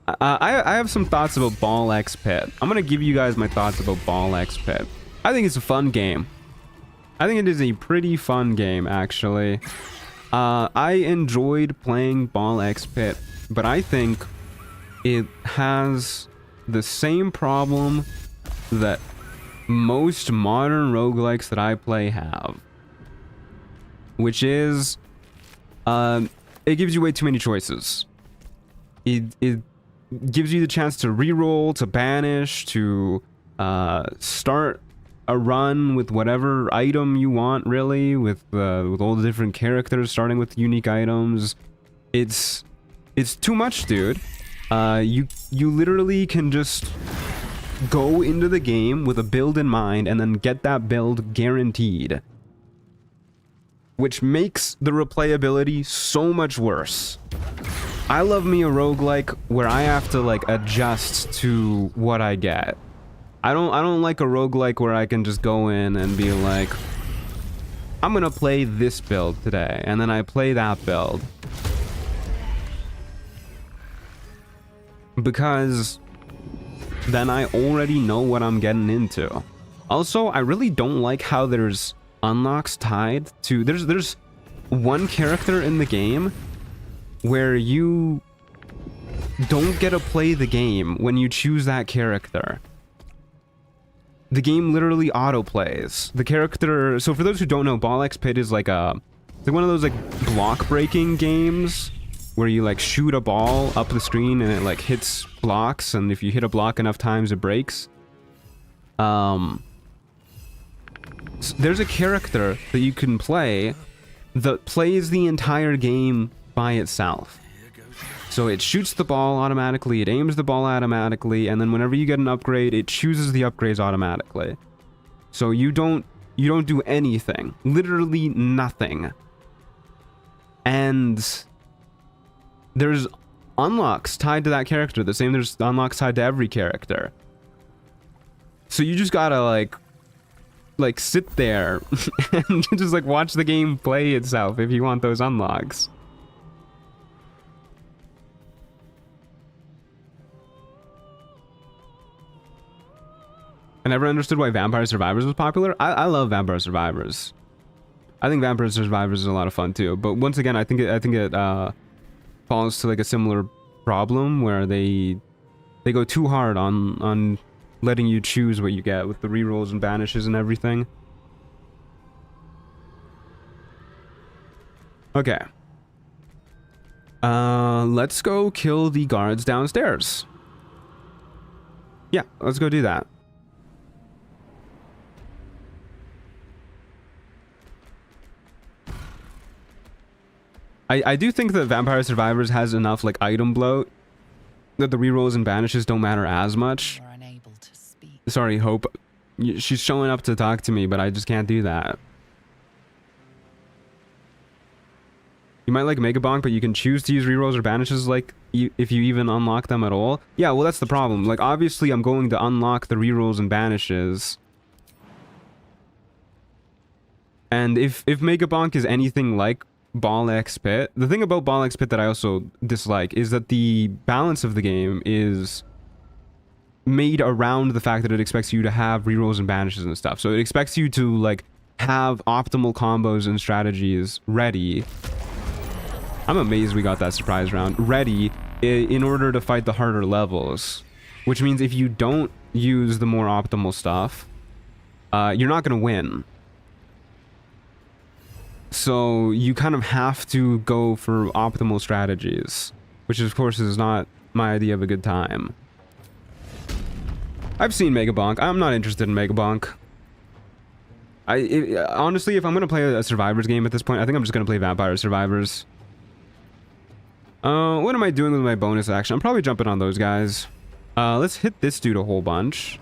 I have some thoughts about Ball X Pit. I'm gonna give you guys my thoughts about Ball X Pit. I think it's a fun game. I think it is a pretty fun game, actually. I enjoyed playing Ball X Pit, but I think it has the same problem that most modern roguelikes that I play have. Which is, it gives you way too many choices. It gives you the chance to reroll, to banish, to start a run with whatever item you want, really, with all the different characters, starting with unique items. It's too much, dude. You literally can just go into the game with a build in mind and then get that build guaranteed. Which makes the replayability so much worse. I love me a roguelike where I have to like adjust to what I get. I don't like a roguelike where I can just go in and be like, I'm gonna play this build today, and then I play that build. Because then I already know what I'm getting into. Also, I really don't like how there's unlocks tied to... There's one character in the game where you don't get to play the game when you choose that character. The game literally autoplays. The character... So for those who don't know, Ball X Pit is like one of those like block breaking games where you like shoot a ball up the screen and it like hits blocks, and if you hit a block enough times it breaks. So there's a character that you can play that plays the entire game by itself. So it shoots the ball automatically, it aims the ball automatically, and then whenever you get an upgrade, it chooses the upgrades automatically. So you don't do anything. Literally nothing. And there's unlocks tied to that character, the same there's unlocks tied to every character. So you just gotta like sit there and just like watch the game play itself if you want those unlocks. I never understood why Vampire Survivors was popular. I love Vampire Survivors. I think Vampire Survivors is a lot of fun too. But once again, I think it falls to like a similar problem where they go too hard on letting you choose what you get with the rerolls and banishes and everything. Okay. Let's go kill the guards downstairs. Yeah, let's go do that. I do think that Vampire Survivors has enough like item bloat that the rerolls and banishes don't matter as much. You're unable to speak. Sorry, Hope. She's showing up to talk to me, but I just can't do that. You might like Mega Bonk, but you can choose to use rerolls or banishes like if you even unlock them at all. Yeah, well that's the problem. Like obviously I'm going to unlock the rerolls and banishes. And if Mega Bonk is anything like Ball X Pit. The thing about Ball X Pit that I also dislike is that the balance of the game is made around the fact that it expects you to have rerolls and banishes and stuff. So it expects you to like have optimal combos and strategies ready. I'm amazed we got that surprise round ready in order to fight the harder levels, which means if you don't use the more optimal stuff, you're not going to win. So you kind of have to go for optimal strategies, which of course is not my idea of a good time. I've seen Mega Bonk. I'm not interested in Mega Bonk. Honestly, if I'm going to play a Survivors game at this point, I think I'm just going to play Vampire Survivors. What am I doing with my bonus action? I'm probably jumping on those guys. Let's hit this dude a whole bunch.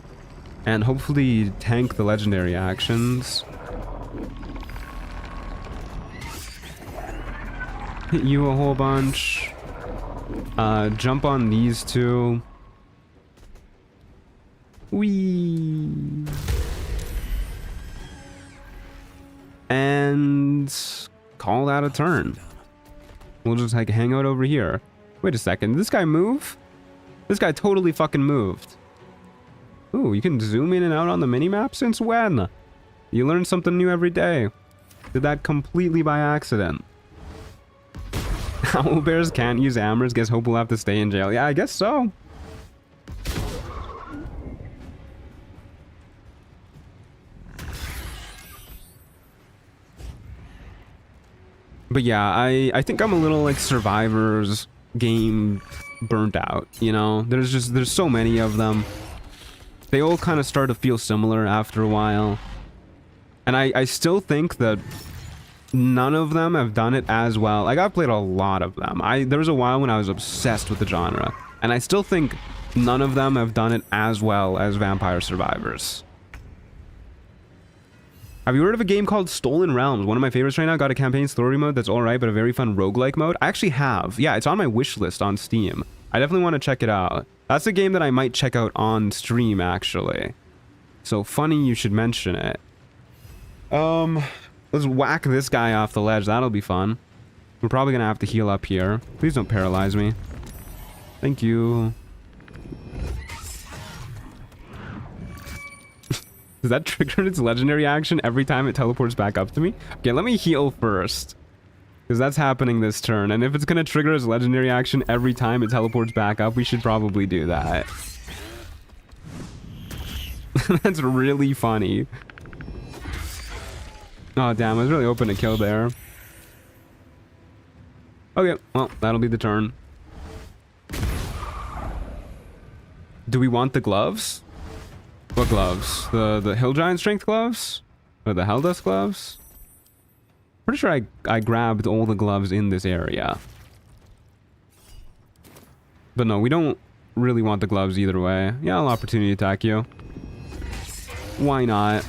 And hopefully tank the legendary actions. Hit you a whole bunch. Jump on these two. Whee! And call that a turn. We'll just like hang out over here. Wait a second, did this guy move? This guy totally fucking moved. Ooh, you can zoom in and out on the minimap? Since when? You learn something new every day. Did that completely by accident. Owlbears can't use hammers. Guess Hope will have to stay in jail. Yeah, I guess so. But yeah, I think I'm a little like Survivors game burnt out, you know? There's so many of them. They all kind of start to feel similar after a while. And I still think that none of them have done it as well. Like, I've played a lot of them. There was a while when I was obsessed with the genre. And I still think none of them have done it as well as Vampire Survivors. Have you heard of a game called Stolen Realms? One of my favorites right now. Got a campaign story mode that's alright, but a very fun roguelike mode. I actually have. Yeah, it's on my wish list on Steam. I definitely want to check it out. That's a game that I might check out on stream, actually. So funny you should mention it. Let's whack this guy off the ledge. That'll be fun. We're probably gonna have to heal up here. Please don't paralyze me. Thank you. Does that trigger its legendary action every time it teleports back up to me? Okay, let me heal first. Because that's happening this turn. And if it's going to trigger its legendary action every time it teleports back up, we should probably do that. That's really funny. Oh, damn. I was really hoping to kill there. Okay, well, that'll be the turn. Do we want the gloves? What gloves? The Hill Giant Strength gloves? Or the Helldust gloves? Pretty sure I grabbed all the gloves in this area. But no, we don't really want the gloves either way. Yeah, I'll opportunity attack you. Why not?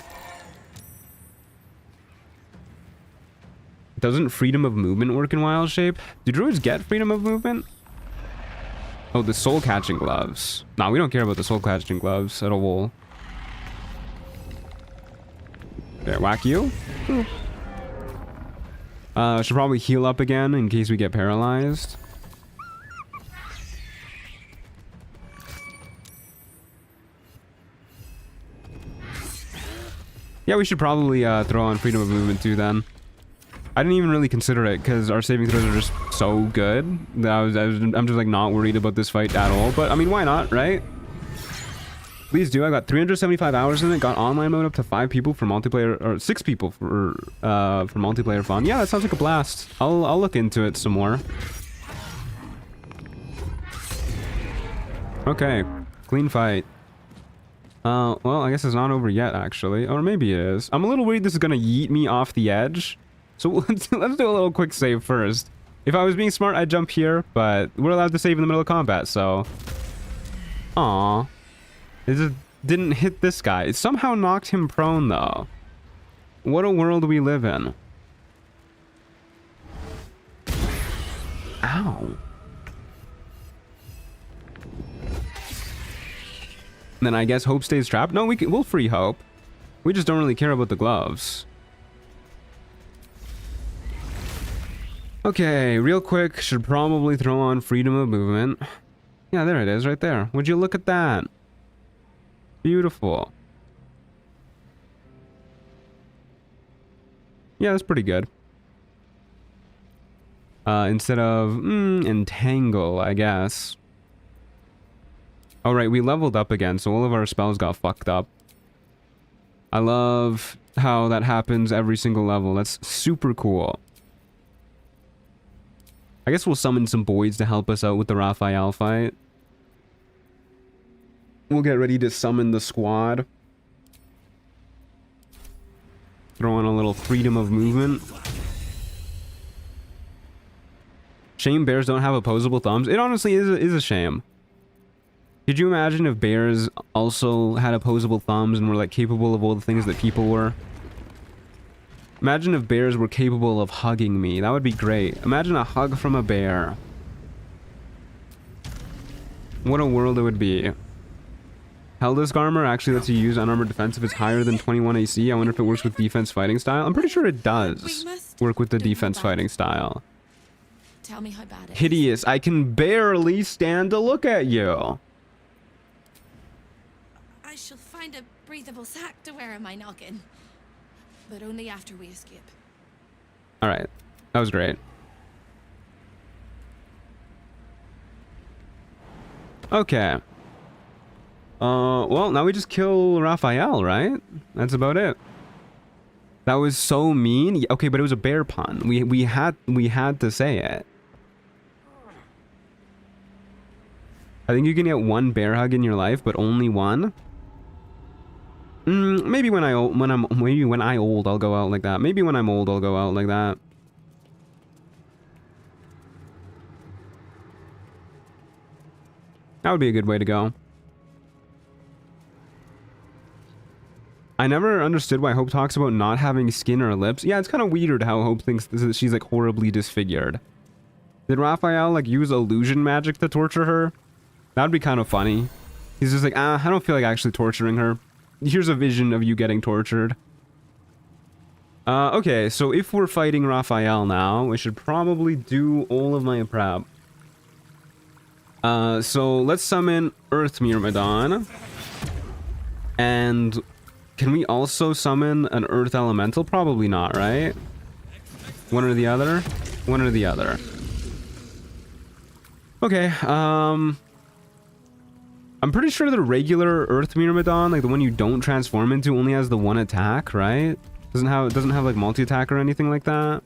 Doesn't freedom of movement work in wild shape? Do druids get freedom of movement? Oh, the soul catching gloves. Nah, we don't care about the soul catching gloves at all. There, whack you. Should probably heal up again in case we get paralyzed. Yeah, we should probably throw on freedom of movement too then. I didn't even really consider it because our saving throws are just so good that I'm just like not worried about this fight at all. But I mean, why not, right? Please do. I got 375 hours in it. Got online mode up to 5 people for multiplayer, or 6 people for multiplayer fun. Yeah, that sounds like a blast. I'll look into it some more. Okay, clean fight. Well, I guess it's not over yet actually, or maybe it is. I'm a little worried this is gonna yeet me off the edge. So let's do a little quick save first. If I was being smart, I'd jump here, but we're allowed to save in the middle of combat, so. Aww. It just didn't hit this guy. It somehow knocked him prone, though. What a world we live in. Ow. Then I guess Hope stays trapped. No, we'll free Hope. We just don't really care about the gloves. Okay, real quick, should probably throw on freedom of movement. Yeah, there it is, right there. Would you look at that? Beautiful. Yeah, that's pretty good. Instead of entangle, I guess. All right, we leveled up again, so all of our spells got fucked up. I love how that happens every single level. That's super cool. I guess we'll summon some boys to help us out with the Raphael fight. We'll get ready to summon the squad. Throw on a little freedom of movement. Shame bears don't have opposable thumbs. It honestly is a shame. Could you imagine if bears also had opposable thumbs and were like capable of all the things that people were? Imagine if bears were capable of hugging me. That would be great. Imagine a hug from a bear. What a world it would be. Helldisc armor actually lets you use unarmored defense if it's higher than 21 AC. I wonder if it works with defense fighting style. I'm pretty sure it does work with the defense fighting style. Tell me how bad it is. Hideous. I can barely stand to look at you. I shall find a breathable sack to wear on my noggin. But only after we escape. Alright. That was great. Okay. Well, now we just kill Raphael, right? That's about it. That was so mean. Okay, but it was a bear pun. We had to say it. I think you can get one bear hug in your life, but only one. Maybe when I old, I'll go out like that. Maybe when I'm old, I'll go out like that. That would be a good way to go. I never understood why Hope talks about not having skin or lips. Yeah, it's kind of weird how Hope thinks that she's like horribly disfigured. Did Raphael like use illusion magic to torture her? That'd be kind of funny. He's just like, I don't feel like actually torturing her. Here's a vision of you getting tortured. Okay, so if we're fighting Raphael now, we should probably do all of my prep. So let's summon Earth Myrmidon. And can we also summon an Earth Elemental? Probably not, right? One or the other? One or the other. Okay, I'm pretty sure the regular Earth Myrmidon, like the one you don't transform into, only has the one attack, right? Doesn't have like multi-attack or anything like that.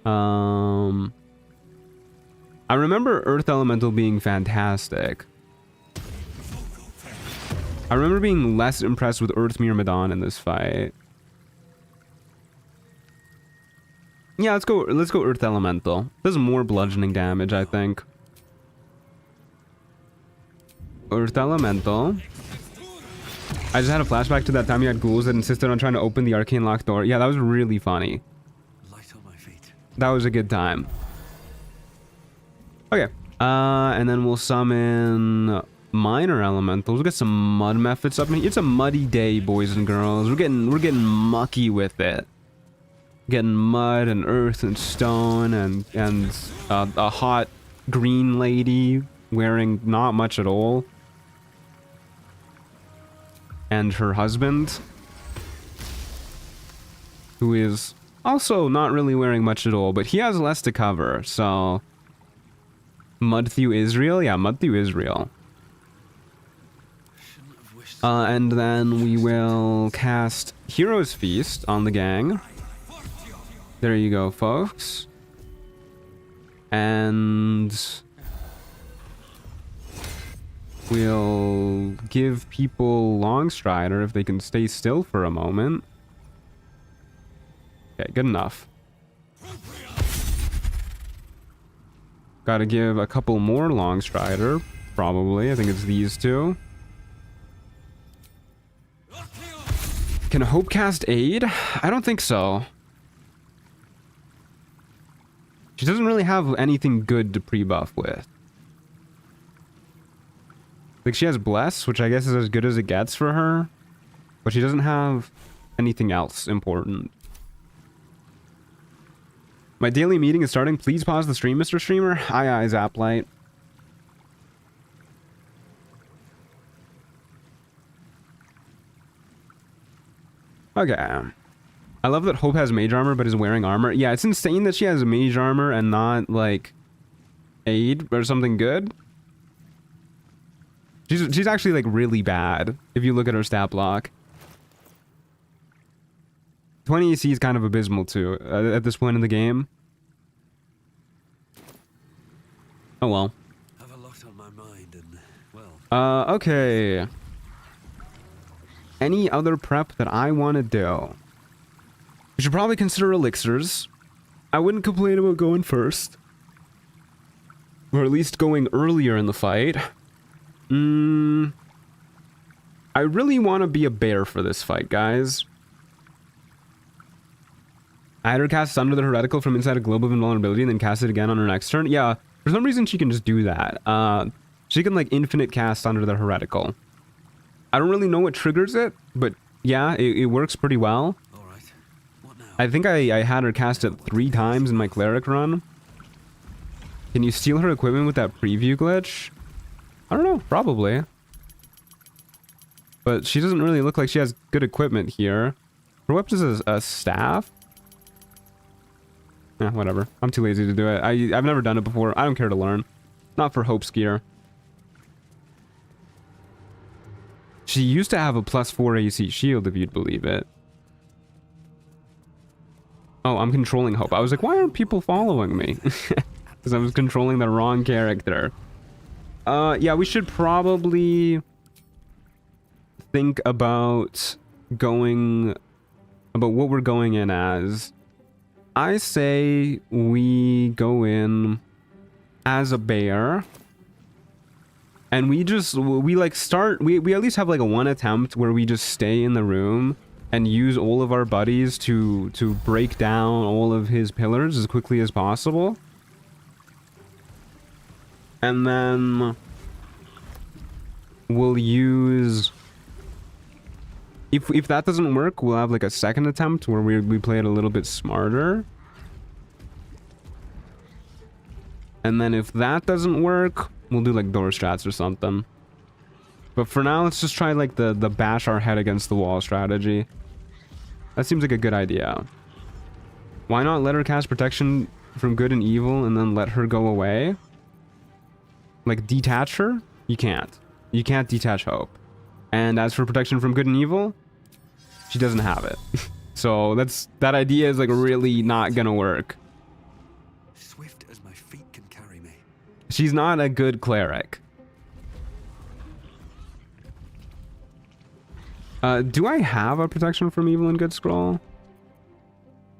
I remember Earth Elemental being fantastic. I remember being less impressed with Earth Myrmidon in this fight. Yeah, let's go Earth Elemental. Does more bludgeoning damage, I think. Earth Elemental. I just had a flashback to that time you had ghouls that insisted on trying to open the arcane locked door. Yeah, that was really funny. Light on my feet. That was a good time. Okay. And then we'll summon minor elementals. We'll get some mud methods up. It's a muddy day, boys and girls. We're getting mucky with it. Getting mud and earth and stone and a hot green lady wearing not much at all. And her husband, who is also not really wearing much at all, but he has less to cover, so... Mudthew Israel? Yeah, Mudthew Israel. And then we will cast Hero's Feast on the gang. There you go, folks. And... we'll give people Longstrider if they can stay still for a moment. Okay, good enough. Gotta give a couple more Longstrider, probably. I think it's these two. Can Hope cast Aid? I don't think so. She doesn't really have anything good to pre-buff with. Like, she has Bless, which I guess is as good as it gets for her. But she doesn't have anything else important. My daily meeting is starting. Please pause the stream, Mr. Streamer. Aye, aye, Zaplight. Okay. I love that Hope has mage armor but is wearing armor. Yeah, it's insane that she has mage armor and not, like, aid or something good. She's actually, like, really bad if you look at her stat block. 20 AC is kind of abysmal, too, at this point in the game. Oh, well. Have a lot on my mind and, well... Okay. Any other prep that I want to do? We should probably consider elixirs. I wouldn't complain about going first. Or at least going earlier in the fight. I really want to be a bear for this fight, guys. I had her cast Under the Heretical from inside a globe of invulnerability and then cast it again on her next turn. Yeah, for some reason she can just do that. She can, like, infinite cast Under the Heretical. I don't really know what triggers it, but yeah, it works pretty well. Alright. What now? I think I had her cast it 3 times in my cleric run. Can you steal her equipment with that preview glitch? I don't know, probably. But she doesn't really look like she has good equipment here. Her weapon is a staff? Yeah, whatever. I'm too lazy to do it. I've never done it before. I don't care to learn. Not for Hope's gear. She used to have a +4 AC shield, if you'd believe it. Oh, I'm controlling Hope. I was like, why aren't people following me? Because I was controlling the wrong character. Yeah, we should probably think about what we're going in as. I say we go in as a bear. And we at least have like a 1 attempt where we just stay in the room and use all of our buddies to break down all of his pillars as quickly as possible. And then we'll use... If that doesn't work, we'll have like a 2nd attempt where we play it a little bit smarter. And then if that doesn't work, we'll do like door strats or something. But for now, let's just try like the bash our head against the wall strategy. That seems like a good idea. Why not let her cast protection from good and evil and then let her go away? Like detach her? You can't. You can't detach Hope. And as for protection from good and evil, she doesn't have it. So that idea is like really not gonna work. Swift as my feet can carry me. She's not a good cleric. Do I have a protection from evil and good scroll?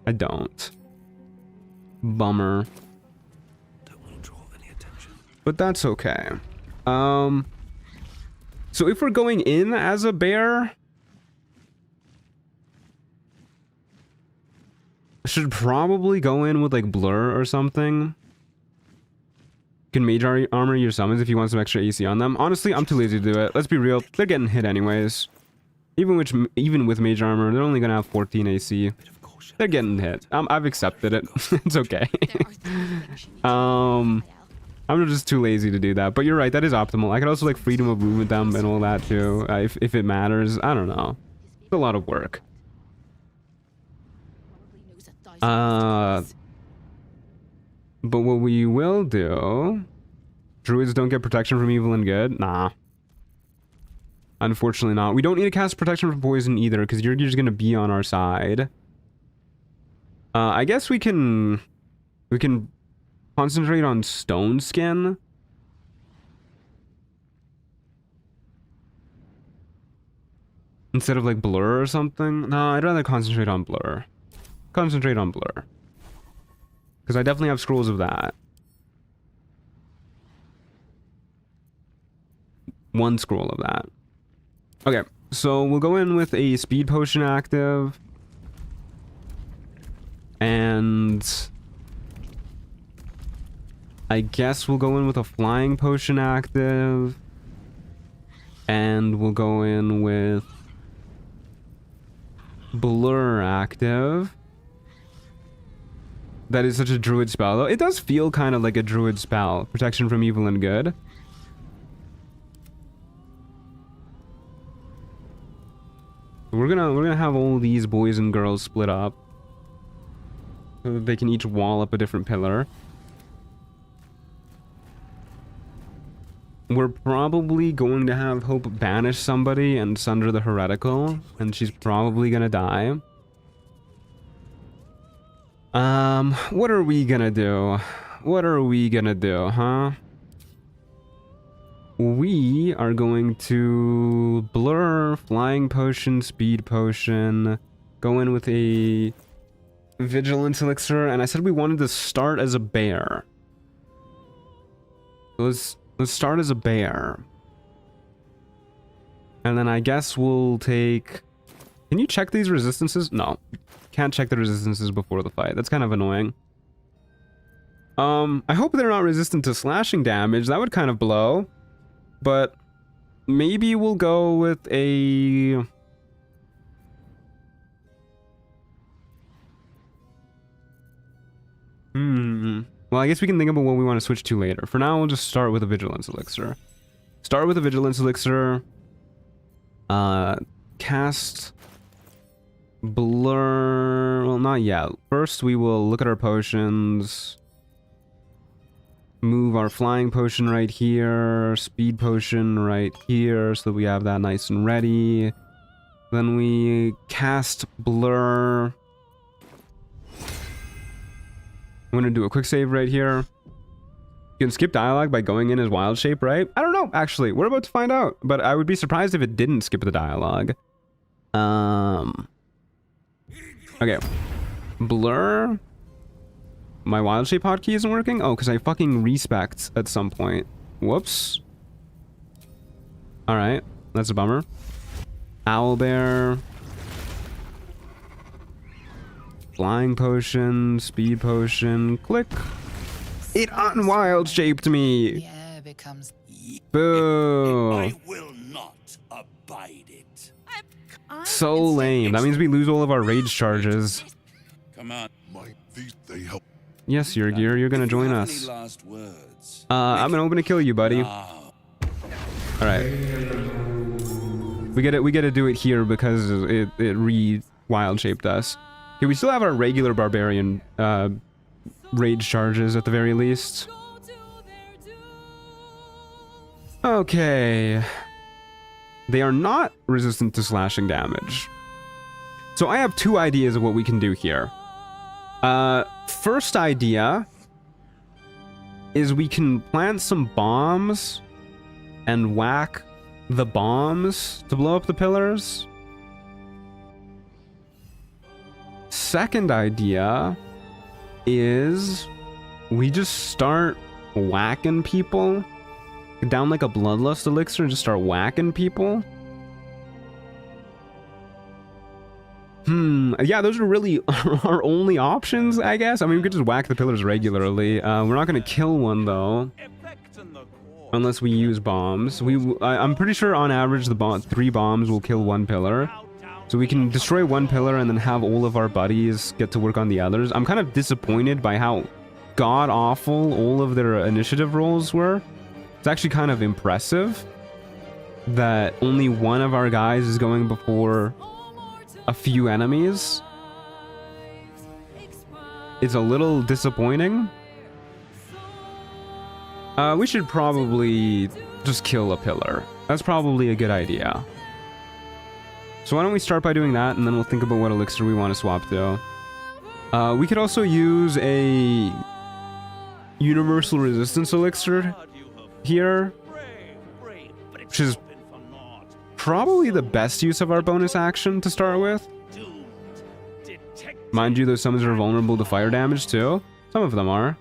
I don't. Bummer. Don't want to draw any attention. But that's okay. So if we're going in as a bear, should probably go in with like blur or something. You can mage armor your summons if you want some extra AC on them. Honestly, I'm too lazy to do it. Let's be real, they're getting hit anyways. Even with mage armor, they're only gonna have 14 AC. They're getting hit. I've accepted it. It's okay. I'm just too lazy to do that. But you're right, that is optimal. I could also like freedom of movement them and all that too, if it matters. I don't know. It's a lot of work. But what we will do... Druids don't get protection from evil and good? Nah. Unfortunately not. We don't need to cast protection from poison either, because you're just going to be on our side. I guess we can concentrate on stone skin. Instead of like blur or something. No, I'd rather concentrate on blur. Concentrate on blur. Because I definitely have scrolls of that. 1 scroll of that. Okay, so we'll go in with a speed potion active. And I guess we'll go in with a flying potion active. And we'll go in with blur active. That is such a druid spell, though. It does feel kind of like a druid spell. Protection from evil and good. We're gonna have all these boys and girls split up so that they can each wall up a different pillar. We're probably going to have Hope banish somebody and sunder the heretical, and she's probably gonna die. What are we gonna do? What are we gonna do, huh? We are going to blur, flying potion, speed potion, go in with a vigilance elixir, and I said we wanted to start as a bear. Let's start as a bear. And then I guess we'll take... Can you check these resistances? No. Can't check the resistances before the fight. That's kind of annoying. I hope they're not resistant to slashing damage. That would kind of blow. But maybe we'll go with a... Well, I guess we can think about what we want to switch to later. For now, we'll just start with a vigilance elixir. Start with a vigilance elixir. Cast... Blur... Well, not yet. First, we will look at our potions. Move our flying potion right here. Speed potion right here, so that we have that nice and ready. Then we cast Blur. I'm gonna do a quick save right here. You can skip dialogue by going in as wild shape, right? I don't know, actually. We're about to find out. But I would be surprised if it didn't skip the dialogue. Okay. Blur. My wild shape hotkey isn't working? Oh, because I fucking respect at some point. Whoops. Alright. That's a bummer. Owlbear. Flying potion. Speed potion. Click. It unwild shaped me. The air becomes... Boo. I will not abide it. So lame. That means we lose all of our rage charges. Come on. They help. Yes, Yurgir, you're gonna join us. Last words. I'm gonna open to kill you, buddy. Now. Alright. We gotta do it here because it wild shaped us. Okay, we still have our regular barbarian rage charges at the very least. Okay. They are not resistant to slashing damage. So I have two ideas of what we can do here. First idea is we can plant some bombs and whack the bombs to blow up the pillars. Second idea is we just start whacking people down like a bloodlust elixir and just start whacking people. Yeah, those are really our only options, I guess. I mean, we could just whack the pillars regularly. We're not gonna kill one though, unless we use bombs. I'm pretty sure on average the 3 bombs will kill 1 pillar. So we can destroy 1 pillar and then have all of our buddies get to work on the others. I'm kind of disappointed by how god-awful all of their initiative rolls were. It's actually kind of impressive that only one of our guys is going before a few enemies. It's a little disappointing. We should probably just kill a pillar. That's probably a good idea. So why don't we start by doing that, and then we'll think about what elixir we want to swap to. We could also use a universal resistance elixir here, which is probably the best use of our bonus action to start with. Mind you, those summons are vulnerable to fire damage too. Some of them are.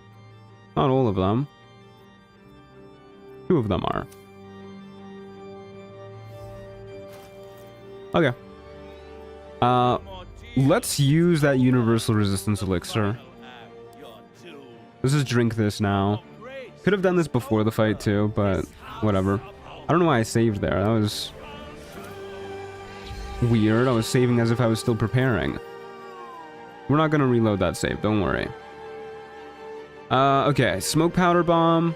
Not all of them. 2 of them are. Okay. Let's use that universal resistance elixir. Let's just drink this now. Could have done this before the fight too, but whatever. I don't know why I saved there. That was weird. I was saving as if I was still preparing. We're not gonna reload that save, don't worry. Okay, smoke powder bomb.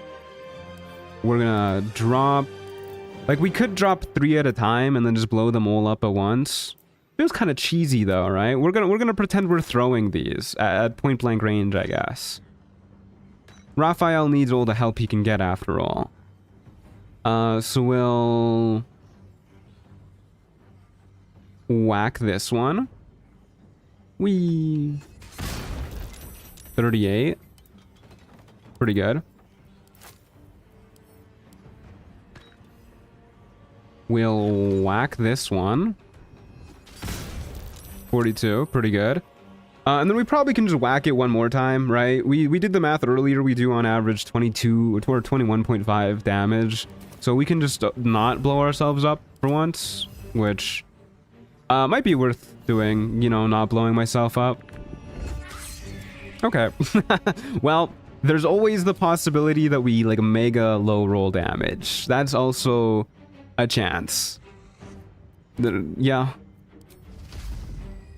We're gonna drop... Like, we could drop 3 at a time and then just blow them all up at once. Feels kind of cheesy though, right? We're gonna pretend we're throwing these at point blank range, I guess. Raphael needs all the help he can get after all. So we'll whack this one. Whee! 38. Pretty good. We'll whack this one. 42, pretty good. And then we probably can just whack it one more time, right? We did the math earlier. We do on average 22 or 21.5 damage. So we can just not blow ourselves up for once, which might be worth doing, you know, not blowing myself up. Okay. Well, there's always the possibility that we like mega low roll damage. That's also a chance. Yeah.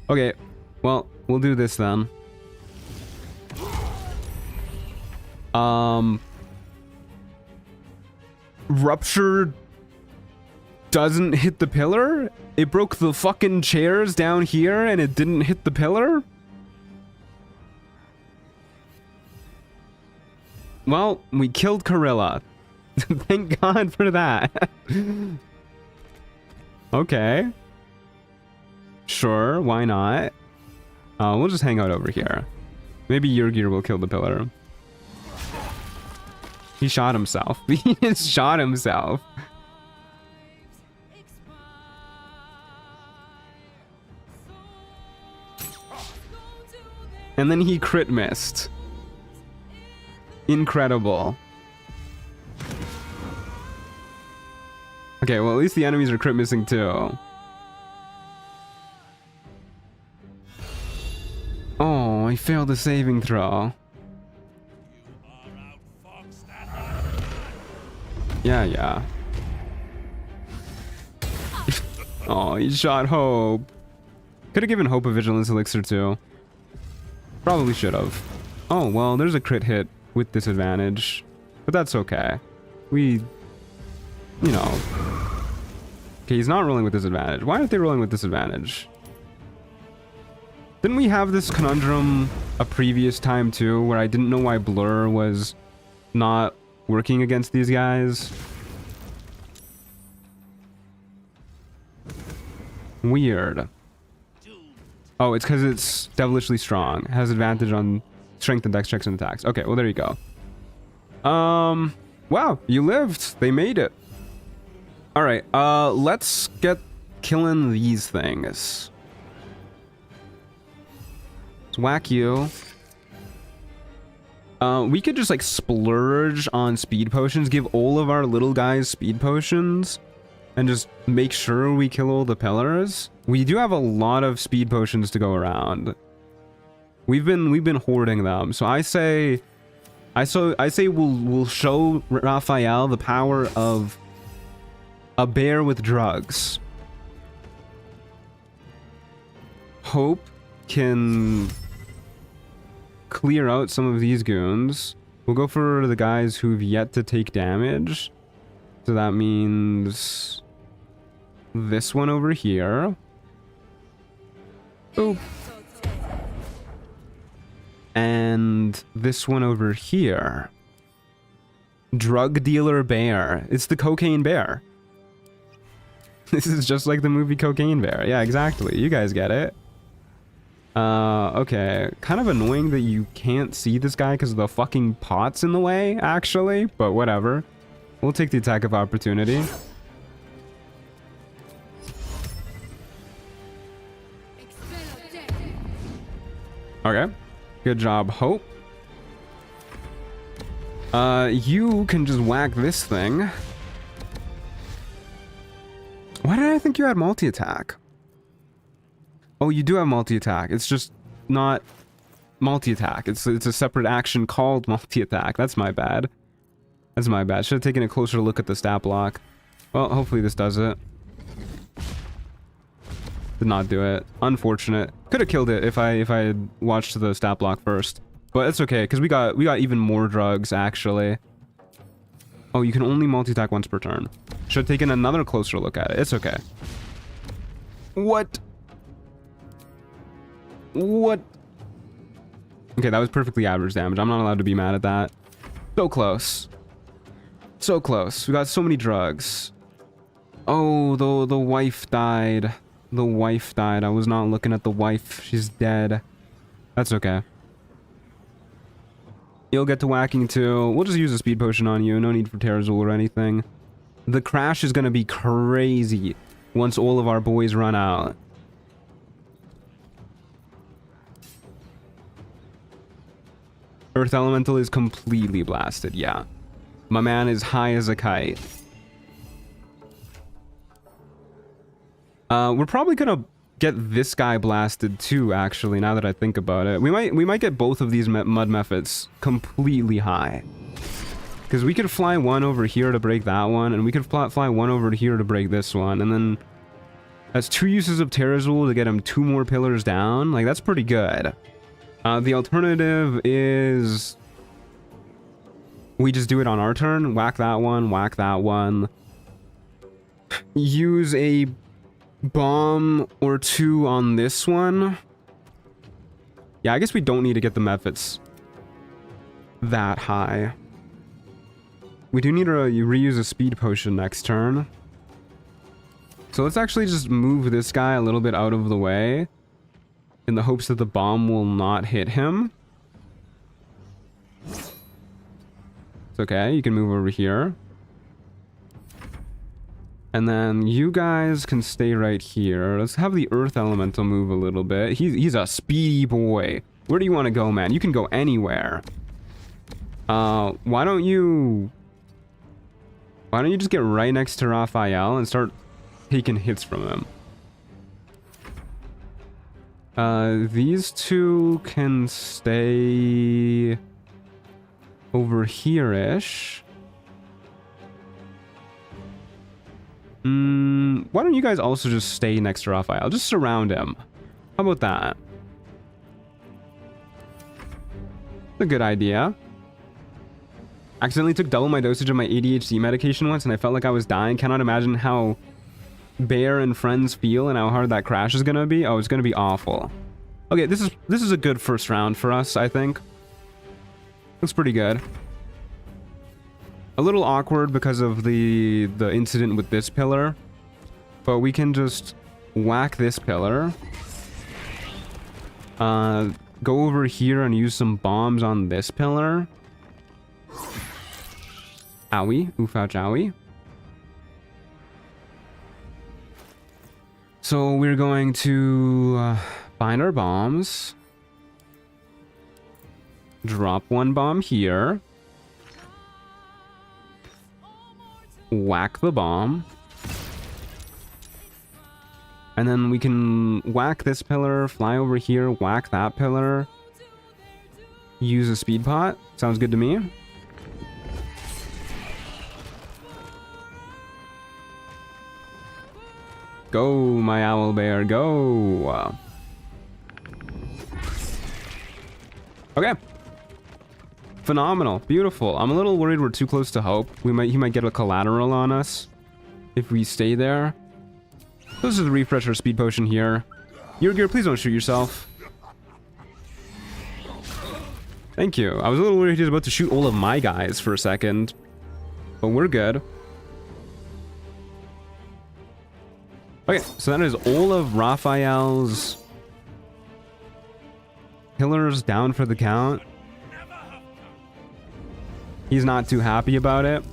Okay, well, we'll do this then. Rupture doesn't hit the pillar? It broke the fucking chairs down here and it didn't hit the pillar? Well, we killed Corilla. Thank God for that. Okay. Sure, why not? We'll just hang out over here. Maybe your gear will kill the pillar. He shot himself. He just shot himself. And then he crit missed. Incredible. Okay, well at least the enemies are crit missing too. Oh, I failed a saving throw. Yeah. Oh, he shot Hope. Could have given Hope a vigilance elixir too. Probably should have. Oh, well, there's a crit hit with disadvantage. But that's okay. You know. Okay, he's not rolling with disadvantage. Why aren't they rolling with disadvantage? Didn't we have this conundrum a previous time too, where I didn't know why Blur was not working against these guys? Weird. Oh, it's because it's devilishly strong. It has advantage on strength and dex checks and attacks. Okay, well there you go. Wow, you lived. They made it. Alright, let's get killing these things. Let's whack you. We could just like splurge on speed potions, give all of our little guys speed potions, and just make sure we kill all the pillars. We do have a lot of speed potions to go around. We've been hoarding them, so I say we'll show Raphael the power of a bear with drugs. Hope can clear out some of these goons. We'll go for the guys who've yet to take damage. So that means this one over here. Boop. And this one over here. Drug dealer bear. It's the cocaine bear. This is just like the movie Cocaine Bear. Yeah, exactly. You guys get it. Okay. Kind of annoying that you can't see this guy because the fucking pot's in the way, actually. But whatever. We'll take the attack of opportunity. Okay. Good job, Hope. You can just whack this thing. Why did I think you had multi-attack? Oh, you do have multi-attack. It's just not multi-attack. It's a separate action called multi-attack. That's my bad. That's my bad. Should have taken a closer look at the stat block. Well, hopefully this does it. Did not do it. Unfortunate. Could have killed it if I had watched the stat block first. But it's okay, because we got even more drugs, actually. Oh, you can only multi-attack once per turn. Should have taken another closer look at it. It's okay. What? What? Okay, that was perfectly average damage. I'm not allowed to be mad at that. So close. So close. We got so many drugs. Oh, the wife died. The wife died. I was not looking at the wife. She's dead. That's okay. You'll get to whacking too. We'll just use a speed potion on you. No need for Terrazul or anything. The crash is gonna be crazy once all of our boys run out. Earth Elemental is completely blasted, yeah. My man is high as a kite. We're probably gonna get this guy blasted too, actually, now that I think about it. We might get both of these mud methods completely high. Because we could fly one over here to break that one, and we could fly one over here to break this one, and then that's 2 uses of Terrazul to get him 2 more pillars down. Like, that's pretty good. The alternative is we just do it on our turn. Whack that one, whack that one. Use a bomb or 2 on this one. Yeah, I guess we don't need to get the methods that high. We do need to reuse a speed potion next turn. So let's actually just move this guy a little bit out of the way in the hopes that the bomb will not hit him. It's okay, you can move over here. And then you guys can stay right here. Let's have the Earth Elemental move a little bit. He's a speedy boy. Where do you want to go, man? You can go anywhere. Why don't you just get right next to Raphael and start taking hits from him? These 2 can stay over here-ish. Why don't you guys also just stay next to Raphael? Just surround him. How about that? A good idea. Accidentally took double my dosage of my ADHD medication once and I felt like I was dying. Cannot imagine how Bear and friends feel and how hard that crash is gonna be. Oh, it's gonna be awful. Okay, this is a good first round for us, I think. That's pretty good. A little awkward because of the incident with this pillar, but we can just whack this pillar. Go over here and use some bombs on this pillar. Owie, oof, ouch, owie. So we're going to find our bombs. Drop one bomb here. Whack the bomb. And then we can whack this pillar, fly over here, whack that pillar. Use a speed pot. Sounds good to me. Go, my Owlbear, go. Okay. Phenomenal. Beautiful. I'm a little worried we're too close to Hope. He might get a collateral on us if we stay there. This is the refresher speed potion here. Yurgir, please don't shoot yourself. Thank you. I was a little worried he was about to shoot all of my guys for a second. But we're good. Okay, so that is all of Raphael's pillars down for the count. He's not too happy about it.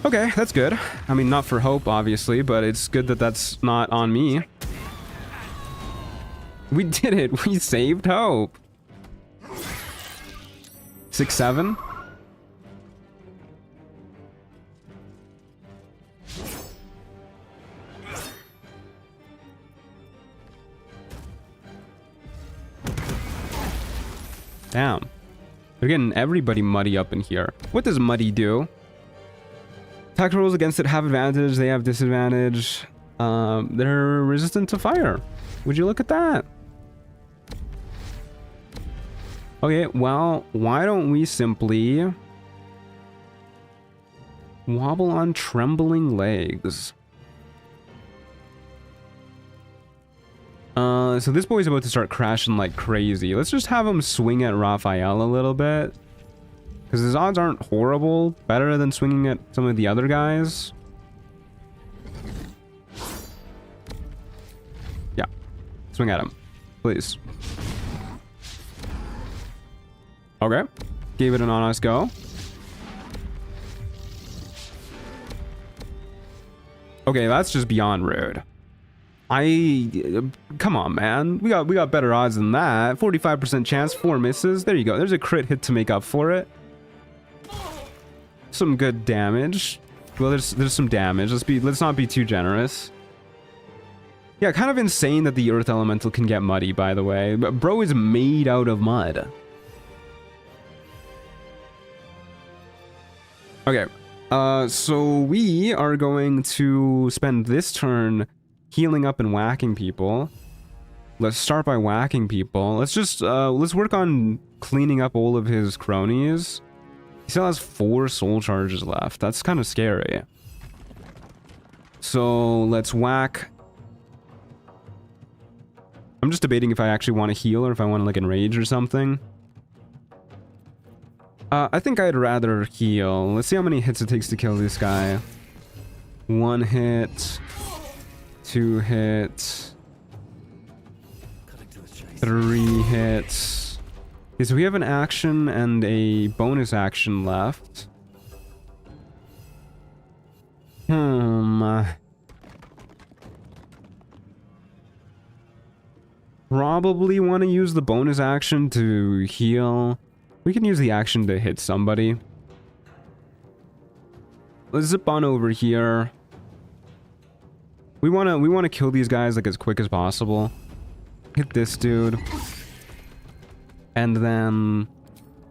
Okay, that's good. I mean, not for Hope, obviously, but it's good that that's not on me. We did it. We saved Hope. 6-7. Damn. They're getting everybody muddy up in here. What does muddy do? Attack rolls against it have advantage. They have disadvantage. They're resistant to fire. Would you look at that? Okay, well, why don't we simply wobble on trembling legs? So this boy's about to start crashing like crazy. Let's just have him swing at Raphael a little bit. Because his odds aren't horrible. Better than swinging at some of the other guys. Yeah. Swing at him. Please. Okay. Gave it an honest go. Okay, that's just beyond rude. Come on, man. We got better odds than that. 45% chance, 4 misses. There you go. There's a crit hit to make up for it. Some good damage. Well, there's some damage. Let's not be too generous. Yeah, kind of insane that the Earth Elemental can get muddy, by the way. But bro is made out of mud. Okay. So we are going to spend this turn healing up and whacking people. Let's start by whacking people. Let's just, let's work on cleaning up all of his cronies. He still has 4 soul charges left. That's kind of scary. So let's whack. I'm just debating if I actually want to heal or if I want to like enrage or something. I think I'd rather heal. Let's see how many hits it takes to kill this guy. 1 hit. 2 hits. 3 hits. Okay, so we have an action and a bonus action left. Probably want to use the bonus action to heal. We can use the action to hit somebody. Let's zip on over here. We wanna kill these guys like as quick as possible. Hit this dude. And then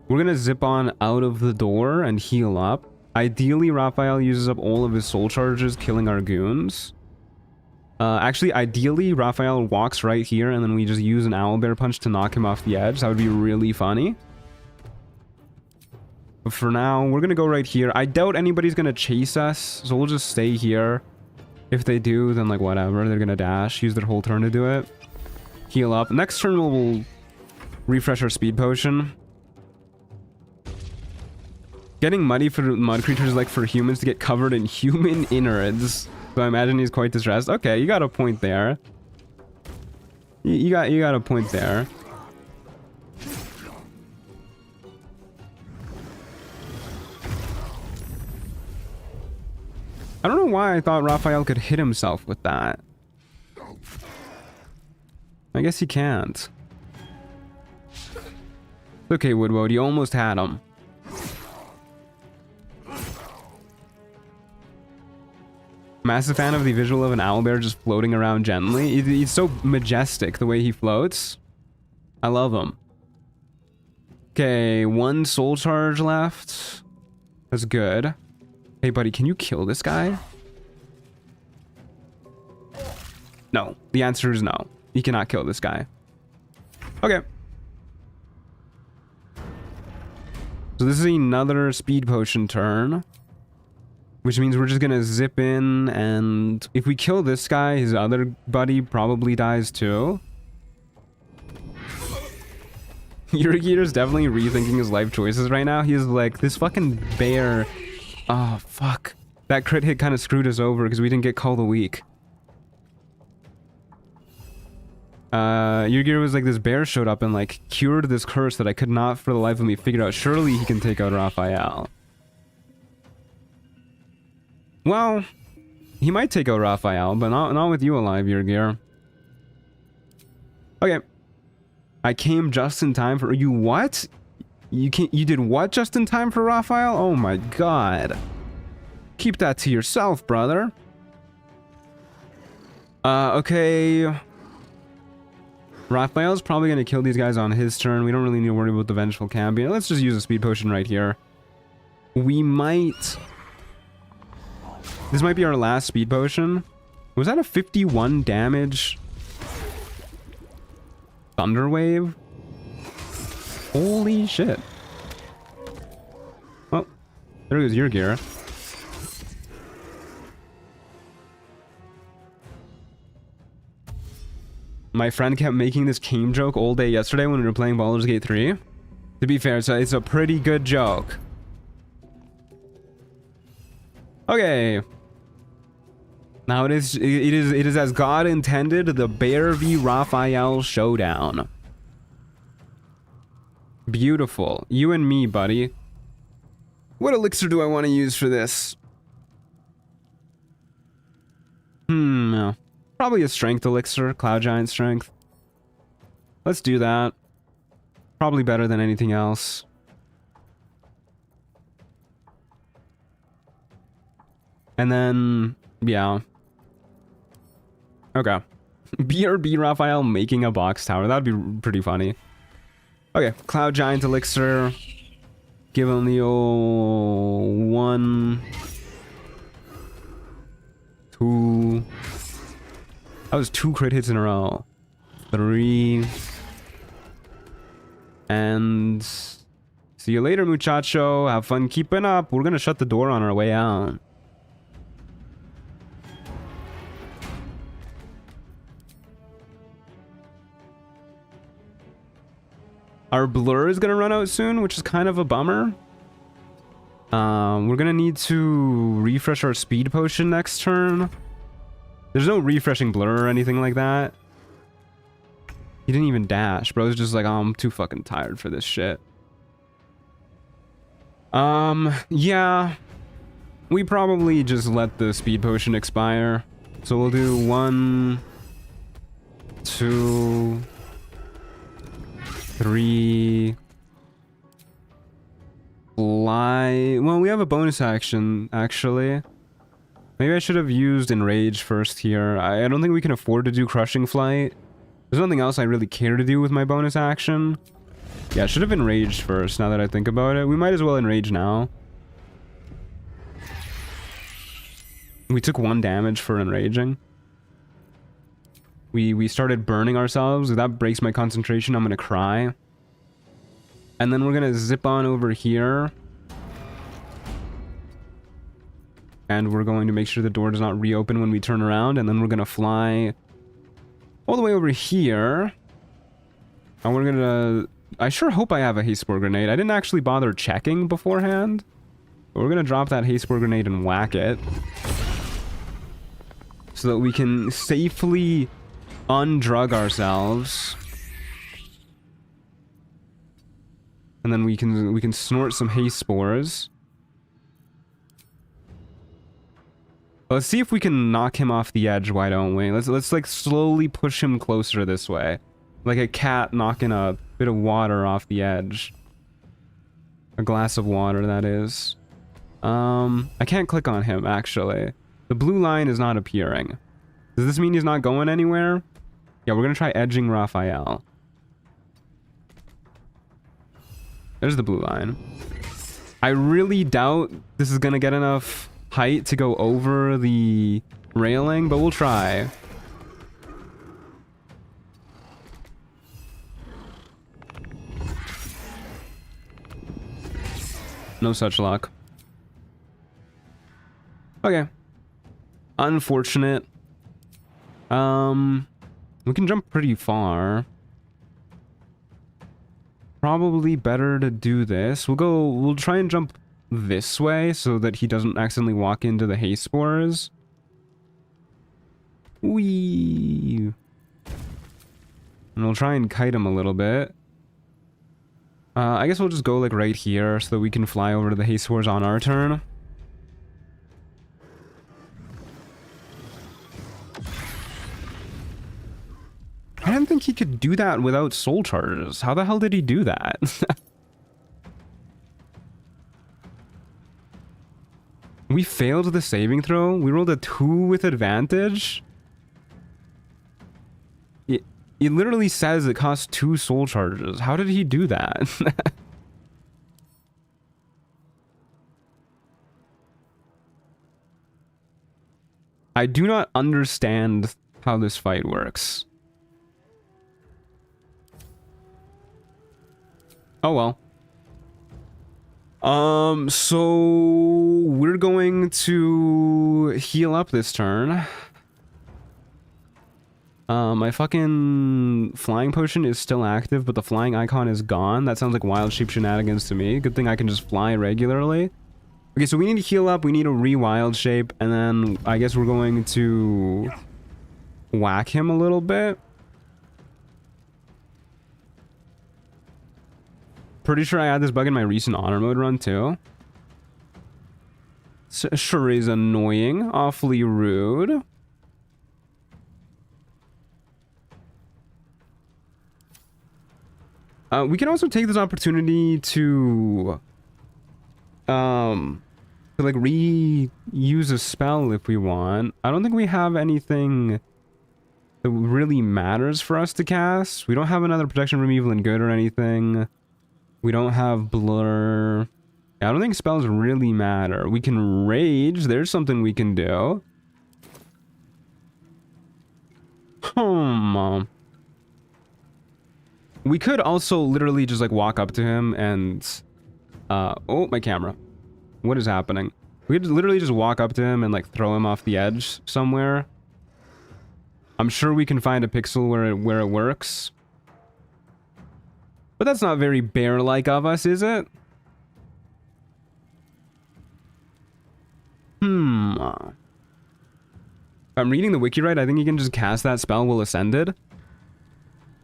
we're gonna zip on out of the door and heal up. Ideally, Raphael uses up all of his soul charges, killing our goons. Actually, ideally, Raphael walks right here and then we just use an owlbear punch to knock him off the edge. That would be really funny. But for now, we're gonna go right here. I doubt anybody's gonna chase us, so we'll just stay here. If they do, then like whatever. They're gonna dash, use their whole turn to do it. Heal up. Next turn, we'll refresh our speed potion. Getting muddy for mud creatures is like for humans to get covered in human innards. So I imagine he's quite distressed. Okay, you got a point there. You got a point there. I don't know why I thought Raphael could hit himself with that. I guess he can't. Okay, Woodwode, you almost had him. Massive fan of the visual of an owlbear just floating around gently. He's so majestic the way he floats. I love him. Okay, 1 soul charge left. That's good. Hey, buddy, can you kill this guy? No. The answer is no. You cannot kill this guy. Okay. So this is another speed potion turn. Which means we're just gonna zip in, and if we kill this guy, his other buddy probably dies too. Yurigi's definitely rethinking his life choices right now. He's like, this fucking bear... Oh, fuck. That crit hit kind of screwed us over because we didn't get Call the Weak. Yurigir was like, this bear showed up and like cured this curse that I could not for the life of me figure out. Surely he can take out Raphael. Well, he might take out Raphael, but not with you alive, Yurigir. Okay. I came just in time for you. What? You did what just in time for Raphael? Oh my god. Keep that to yourself, brother. Okay. Raphael's probably gonna kill these guys on his turn. We don't really need to worry about the Vengeful Cambion. Let's just use a speed potion right here. We might... This might be our last speed potion. Was that a 51 damage Thunder Wave. Holy shit. Well, there goes your gear. My friend kept making this game joke all day yesterday when we were playing Baldur's Gate 3. To be fair, so it's a pretty good joke. Okay. Now it is as God intended, the Bear v Raphael showdown. Beautiful. You and me, buddy. What elixir do I want to use for this? Probably a strength elixir, Cloud Giant strength. Let's do that. Probably better than anything else. And then, yeah. Okay. BRB Raphael making a box tower. That'd be pretty funny. Okay, Cloud Giant elixir. Give him the old 1, 2. That was 2 crit hits in a row. 3. And see you later, muchacho. Have fun keeping up. We're gonna shut the door on our way out. Our blur is gonna run out soon, which is kind of a bummer. We're gonna need to refresh our speed potion next turn. There's no refreshing blur or anything like that. He didn't even dash, bro. It's just like, oh, I'm too fucking tired for this shit. Yeah. We probably just let the speed potion expire. So we'll do 1, 2, 3. Fly. Well, we have a bonus action, actually. Maybe I should have used Enrage first here. I don't think we can afford to do Crushing Flight. There's nothing else I really care to do with my bonus action. Yeah, I should have Enraged first, now that I think about it. We might as well Enrage now. We took 1 damage for Enraging. We started burning ourselves. If that breaks my concentration, I'm gonna cry. And then we're gonna zip on over here. And we're going to make sure the door does not reopen when we turn around. And then we're gonna fly all the way over here. And we're gonna... I sure hope I have a haste spore grenade. I didn't actually bother checking beforehand. But we're gonna drop that haste spore grenade and whack it. So that we can safely undrug ourselves. And then we can snort some haste spores. Let's see if we can knock him off the edge, why don't we? Let's like slowly push him closer this way. Like a cat knocking a bit of water off the edge. A glass of water, that is. I can't click on him, actually. The blue line is not appearing. Does this mean he's not going anywhere? Yeah, we're gonna try edging Raphael. There's the blue line. I really doubt this is gonna get enough height to go over the railing, but we'll try. No such luck. Okay. Unfortunate. We can jump pretty far. Probably better to do this. We'll try and jump this way so that he doesn't accidentally walk into the haste spores. Whee! And we'll try and kite him a little bit. I guess we'll just go like right here so that we can fly over to the haste spores on our turn. I didn't think he could do that without soul charges. How the hell did he do that? We failed the saving throw. We rolled a 2 with advantage. It literally says it costs 2 soul charges. How did he do that? I do not understand how this fight works. Oh well. So we're going to heal up this turn. My fucking flying potion is still active, but the flying icon is gone. That sounds like wild shape shenanigans to me. Good thing I can just fly regularly. Okay, so we need to heal up, we need to re-wild shape, and then I guess we're going to whack him a little bit. Pretty sure I had this bug in my recent honor mode run too. Sure is annoying, awfully rude. We can also take this opportunity to like reuse a spell if we want. I don't think we have anything that really matters for us to cast. We don't have another protection from evil and good or anything. We don't have blur. Yeah, I don't think spells really matter. We can rage. There's something we can do. We could also literally just like walk up to him and oh, my camera. What is happening? We could literally just walk up to him and like throw him off the edge somewhere. I'm sure we can find a pixel where it works. But that's not very bear-like of us, is it? If I'm reading the wiki right, I think you can just cast that spell while ascended.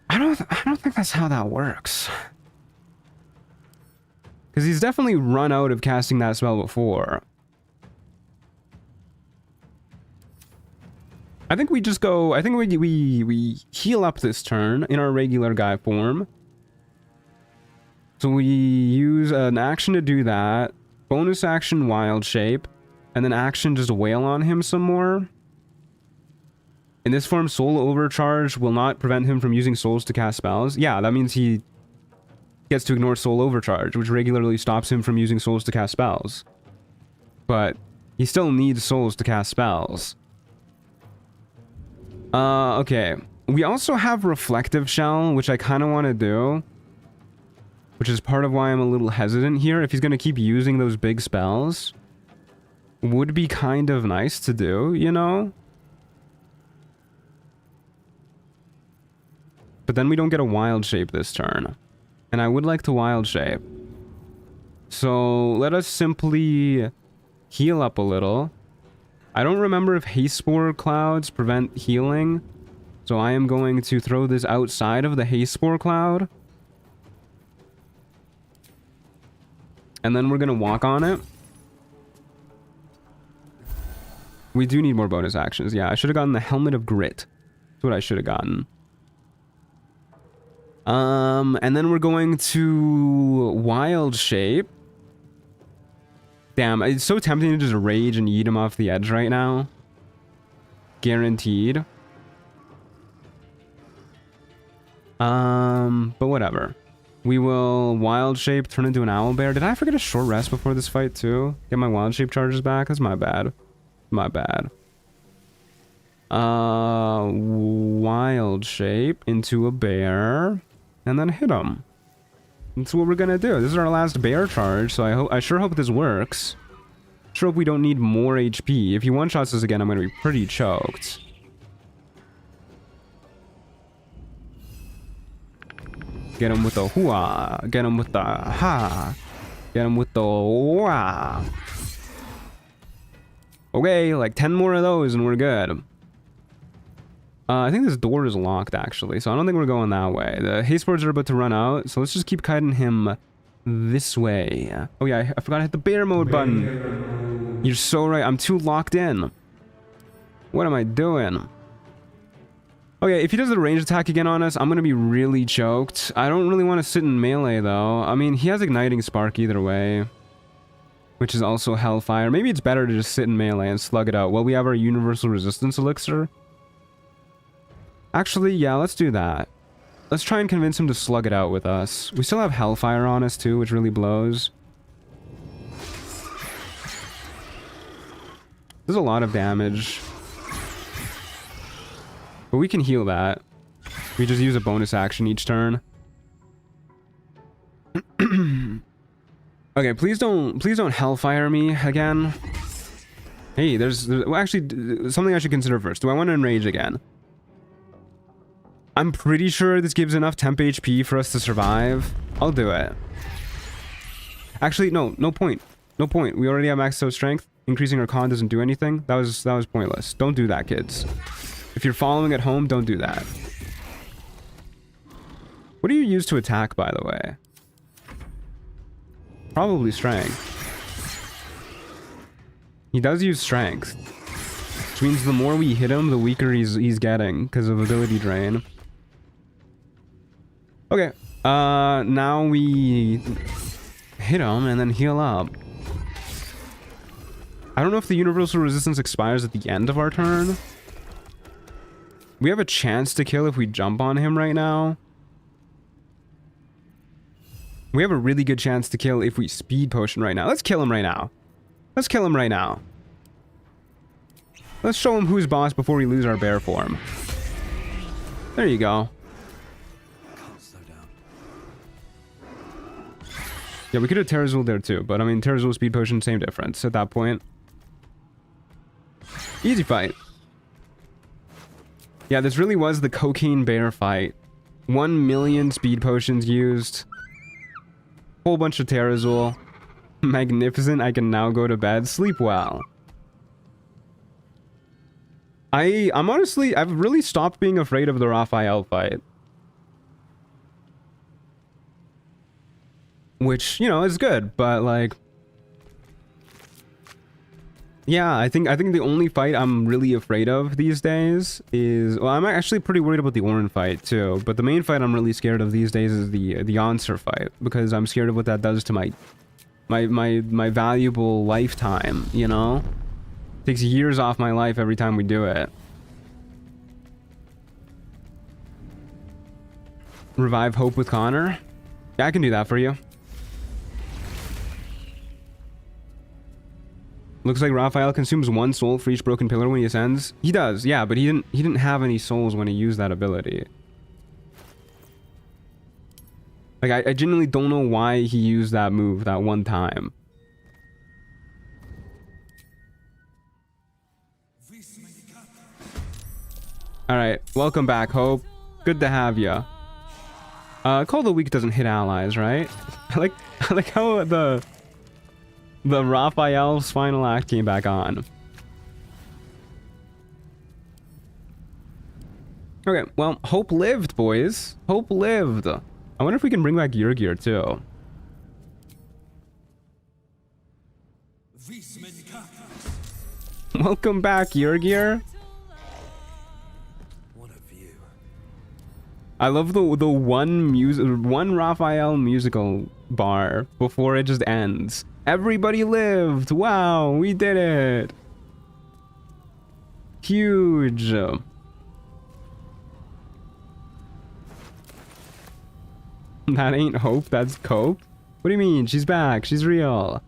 I don't think that's how that works. Because he's definitely run out of casting that spell before. I think we just go... I think we heal up this turn in our regular guy form. So we use an action to do that. Bonus action, wild shape. And then action, just wail on him some more. In this form, soul overcharge will not prevent him from using souls to cast spells. Yeah, that means he gets to ignore soul overcharge, which regularly stops him from using souls to cast spells. But he still needs souls to cast spells. Okay. We also have Reflective Shell, which I kind of want to do. Which is part of why I'm a little hesitant here. If he's going to keep using those big spells, would be kind of nice to do, you know? But then we don't get a wild shape this turn. And I would like to wild shape. So let us simply heal up a little. I don't remember if haste spore clouds prevent healing. So I am going to throw this outside of the haste spore cloud. And then we're going to walk on it. We do need more bonus actions. Yeah, I should have gotten the Helmet of Grit. That's what I should have gotten. And then we're going to wild shape. Damn, it's so tempting to just rage and eat him off the edge right now. Guaranteed. But whatever. We will wild shape, turn into an owlbear. Did I forget a short rest before this fight too? Get my wild shape charges back? That's my bad. My bad. Wild shape into a bear. And then hit him. That's what we're gonna do. This is our last bear charge, so I sure hope this works. Sure hope we don't need more HP. If he one-shots us again, I'm gonna be pretty choked. Get him with the hoo-ah. Get him with the ha. Get him with the wah. Okay, like 10 more of those and we're good. I think this door is locked, actually, so I don't think we're going that way. The haste boards are about to run out, so let's just keep kiting him this way. Oh yeah, I forgot to hit the bear mode button. You're so right, I'm too locked in. What am I doing? Okay, if he does the range attack again on us, I'm gonna be really choked. I don't really want to sit in melee, though. I mean, he has Igniting Spark either way, which is also Hellfire. Maybe it's better to just sit in melee and slug it out while we have our Universal Resistance Elixir. Actually, yeah, let's do that. Let's try and convince him to slug it out with us. We still have Hellfire on us, too, which really blows. There's a lot of damage. But we can heal that. We just use a bonus action each turn. Okay, please don't hellfire me again. Hey, there's well, actually something I should consider first. Do I want to enrage again? I'm pretty sure this gives enough temp HP for us to survive. I'll do it. Actually, no point. No point. We already have maxed out strength. Increasing our con doesn't do anything. That was pointless. Don't do that, kids. If you're following at home, don't do that. What do you use to attack, by the way? Probably strength. He does use strength, which means the more we hit him, the weaker he's getting because of ability drain. Okay, now we hit him and then heal up. I don't know if the universal resistance expires at the end of our turn. We have a chance to kill if we jump on him right now. We have a really good chance to kill if we speed potion right now. Let's kill him right now. Let's kill him right now. Let's show him who's boss before we lose our bear form. There you go. Can't slow down. Yeah, we could have Terrazul there too, but I mean, Terrazul, speed potion, same difference at that point. Easy fight. Yeah, this really was the cocaine bear fight. 1 million speed potions used. Whole bunch of Terrazul. Magnificent. I can now go to bed. Sleep well. I'm honestly, I've really stopped being afraid of the Raphael fight. Which, you know, is good, but like... Yeah, I think the only fight I'm really afraid of these days is... Well, I'm actually pretty worried about the Orin fight, too. But the main fight I'm really scared of these days is the Answer fight. Because I'm scared of what that does to my valuable lifetime, you know? Takes years off my life every time we do it. Revive Hope with Connor? Yeah, I can do that for you. Looks like Raphael consumes 1 soul for each broken pillar when he ascends. He does, yeah, but he didn't have any souls when he used that ability. Like, I genuinely don't know why he used that move that one time. Alright, welcome back, Hope. Good to have ya. Call the Weak doesn't hit allies, right? I like how the Raphael's final act came back on. Okay, well, Hope lived, boys. Hope lived. I wonder if we can bring back Yurgir, too. Welcome back, Yurgir. What a view. I love the one Raphael musical bar before it just ends. Everybody lived! Wow, we did it! Huge! That ain't Hope, that's Cope? What do you mean? She's back, she's real.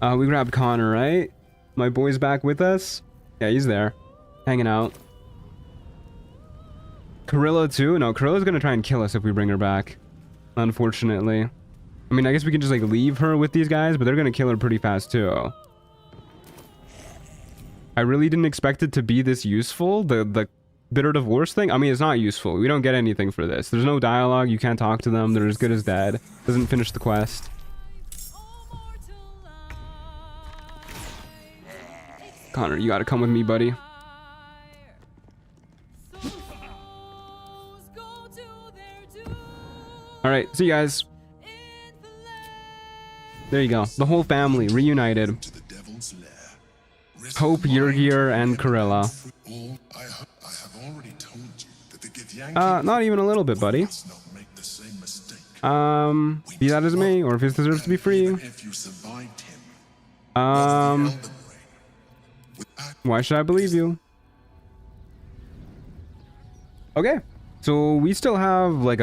We grabbed Connor, right? My boy's back with us? Yeah, he's there. Hanging out. Corilla too? No, Corilla's gonna try and kill us if we bring her back. Unfortunately. I mean, I guess we can just like leave her with these guys, but they're gonna kill her pretty fast too. I really didn't expect it to be this useful, the bitter divorce thing. I mean, it's not useful. We don't get anything for this. There's no dialogue, you can't talk to them, they're as good as dead. Doesn't finish the quest. Connor, you gotta come with me, buddy. Alright, see you guys. There you go. The whole family reunited. Hope, Yurgir, and Corilla. Not even a little bit, buddy. Be that as it may, or if it deserves to be free. Why should I believe you? Okay. So we still have like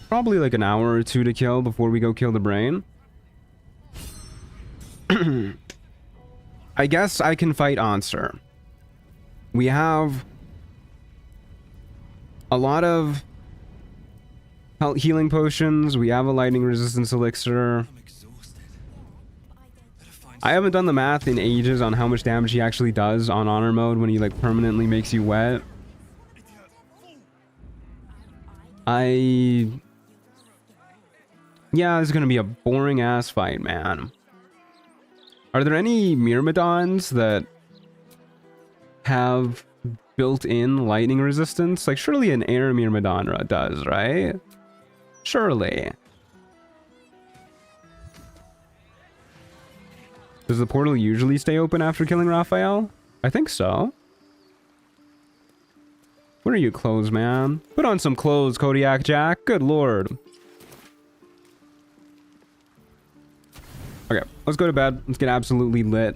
probably like an hour or two to kill before we go kill the brain. I guess I can fight Answer. We have a lot of Healing potions. We have a lightning resistance elixir. I'm exhausted. Better find I haven't done the math in ages on how much damage he actually does on honor mode when he like permanently makes you wet. Yeah, this is gonna be a boring ass fight, man. Are there any Myrmidons that have built-in lightning resistance? Like, surely an air Myrmidon does, right? Surely. Does the portal usually stay open after killing Raphael? I think so. What are you clothes, man? Put on some clothes, Kodiak Jack. Good lord. Okay, let's go to bed. Let's get absolutely lit.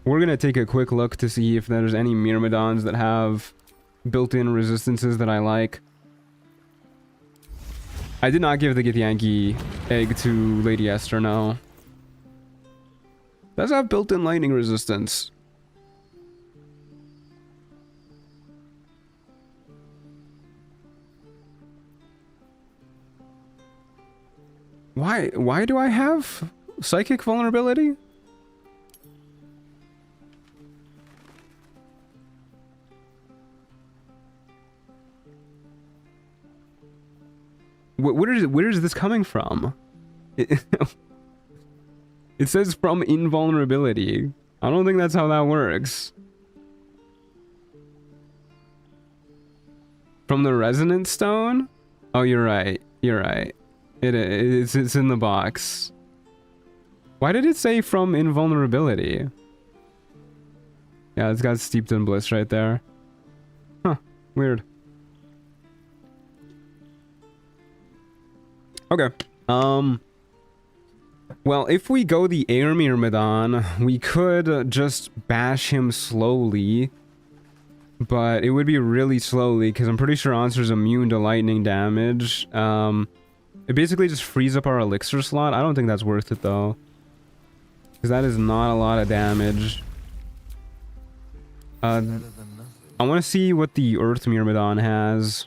We're gonna take a quick look to see if there's any Myrmidons that have built-in resistances that I like. I did not give the Githyanki egg to Lady Esther, no. Does have built-in lightning resistance. Why do I have psychic vulnerability? Where is this coming from? It says from invulnerability. I don't think that's how that works. From the resonance stone? Oh, you're right. You're right. It's in the box. Why did it say from invulnerability? Yeah, it's got steeped in bliss right there. Huh, weird. Okay. Well, if we go the Air Myrmidon, we could just bash him slowly. But it would be really slowly, because I'm pretty sure Answer's immune to lightning damage. It basically just frees up our elixir slot. I don't think that's worth it, though. Because that is not a lot of damage. I want to see what the Earth Myrmidon has.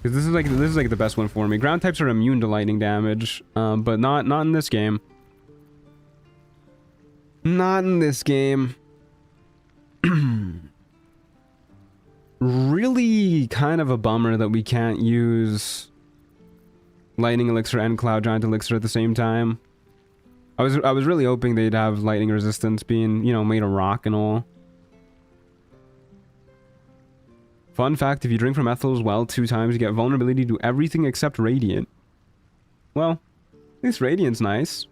Because this is like the best one for me. Ground types are immune to lightning damage, but not in this game. Not in this game. Really kind of a bummer that we can't use lightning elixir and cloud giant elixir at the same time. I was really hoping they'd have lightning resistance being, you know, made of rock and all. Fun fact, if you drink from Ethel's well 2 times, you get vulnerability to everything except Radiant. Well, at least Radiant's nice.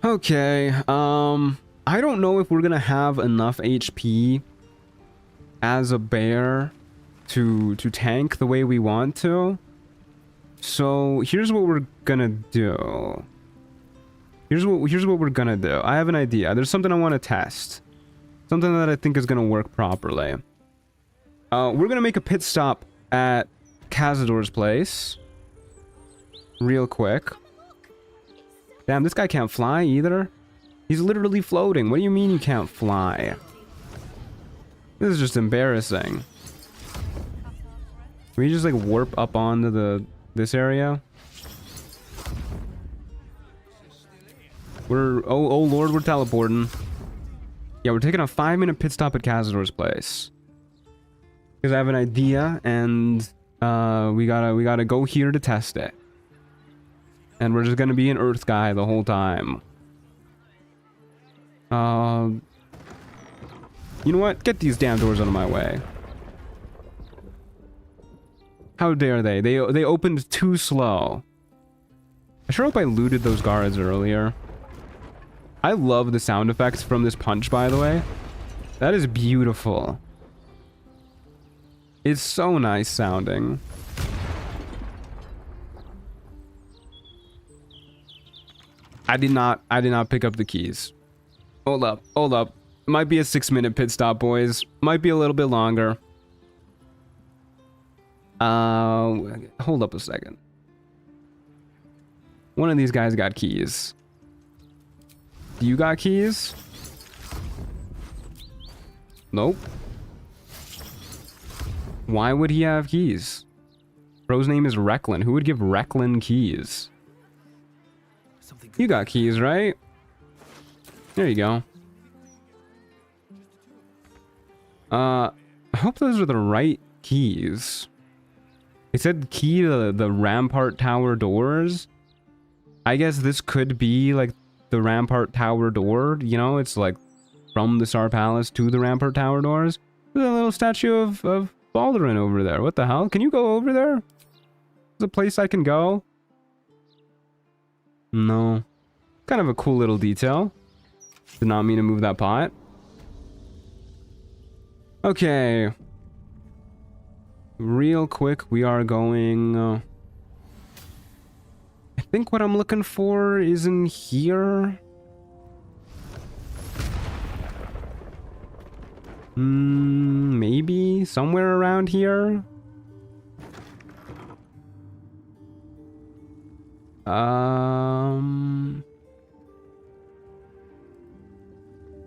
Okay, I don't know if we're gonna have enough HP as a bear to tank the way we want to. So here's what we're gonna do. Here's what we're gonna do. I have an idea. There's something I want to test. Something that I think is gonna work properly. We're gonna make a pit stop at Cazador's place. Real quick. Damn, this guy can't fly either. He's literally floating. What do you mean you can't fly? This is just embarrassing. Can we just like warp up onto this area? Oh lord, we're teleporting. Yeah, we're taking a 5-minute pit stop at Cazador's place. Because I have an idea, and we gotta go here to test it. And we're just gonna be an Earth guy the whole time. You know what? Get these damn doors out of my way. How dare they? They opened too slow. I sure hope I looted those guards earlier. I love the sound effects from this punch, by the way. That is beautiful. It's so nice sounding. I did not pick up the keys. Hold up. Might be a 6-minute pit stop, boys. Might be a little bit longer. Hold up a second. One of these guys got keys. Do you got keys? Nope. Why would he have keys? Bro's name is Recklin. Who would give Recklin keys? You got keys, right? There you go. I hope those are the right keys. It said key to the Rampart Tower doors. I guess this could be like the Rampart Tower door. You know, it's like from the Star Palace to the Rampart Tower doors. There's a little statue of Baldur over there. What the hell? Can you go over there? There's a place I can go? No. Kind of a cool little detail. Did not mean to move that pot. Okay. Real quick, we are going... I think what I'm looking for is in here. Maybe somewhere around here.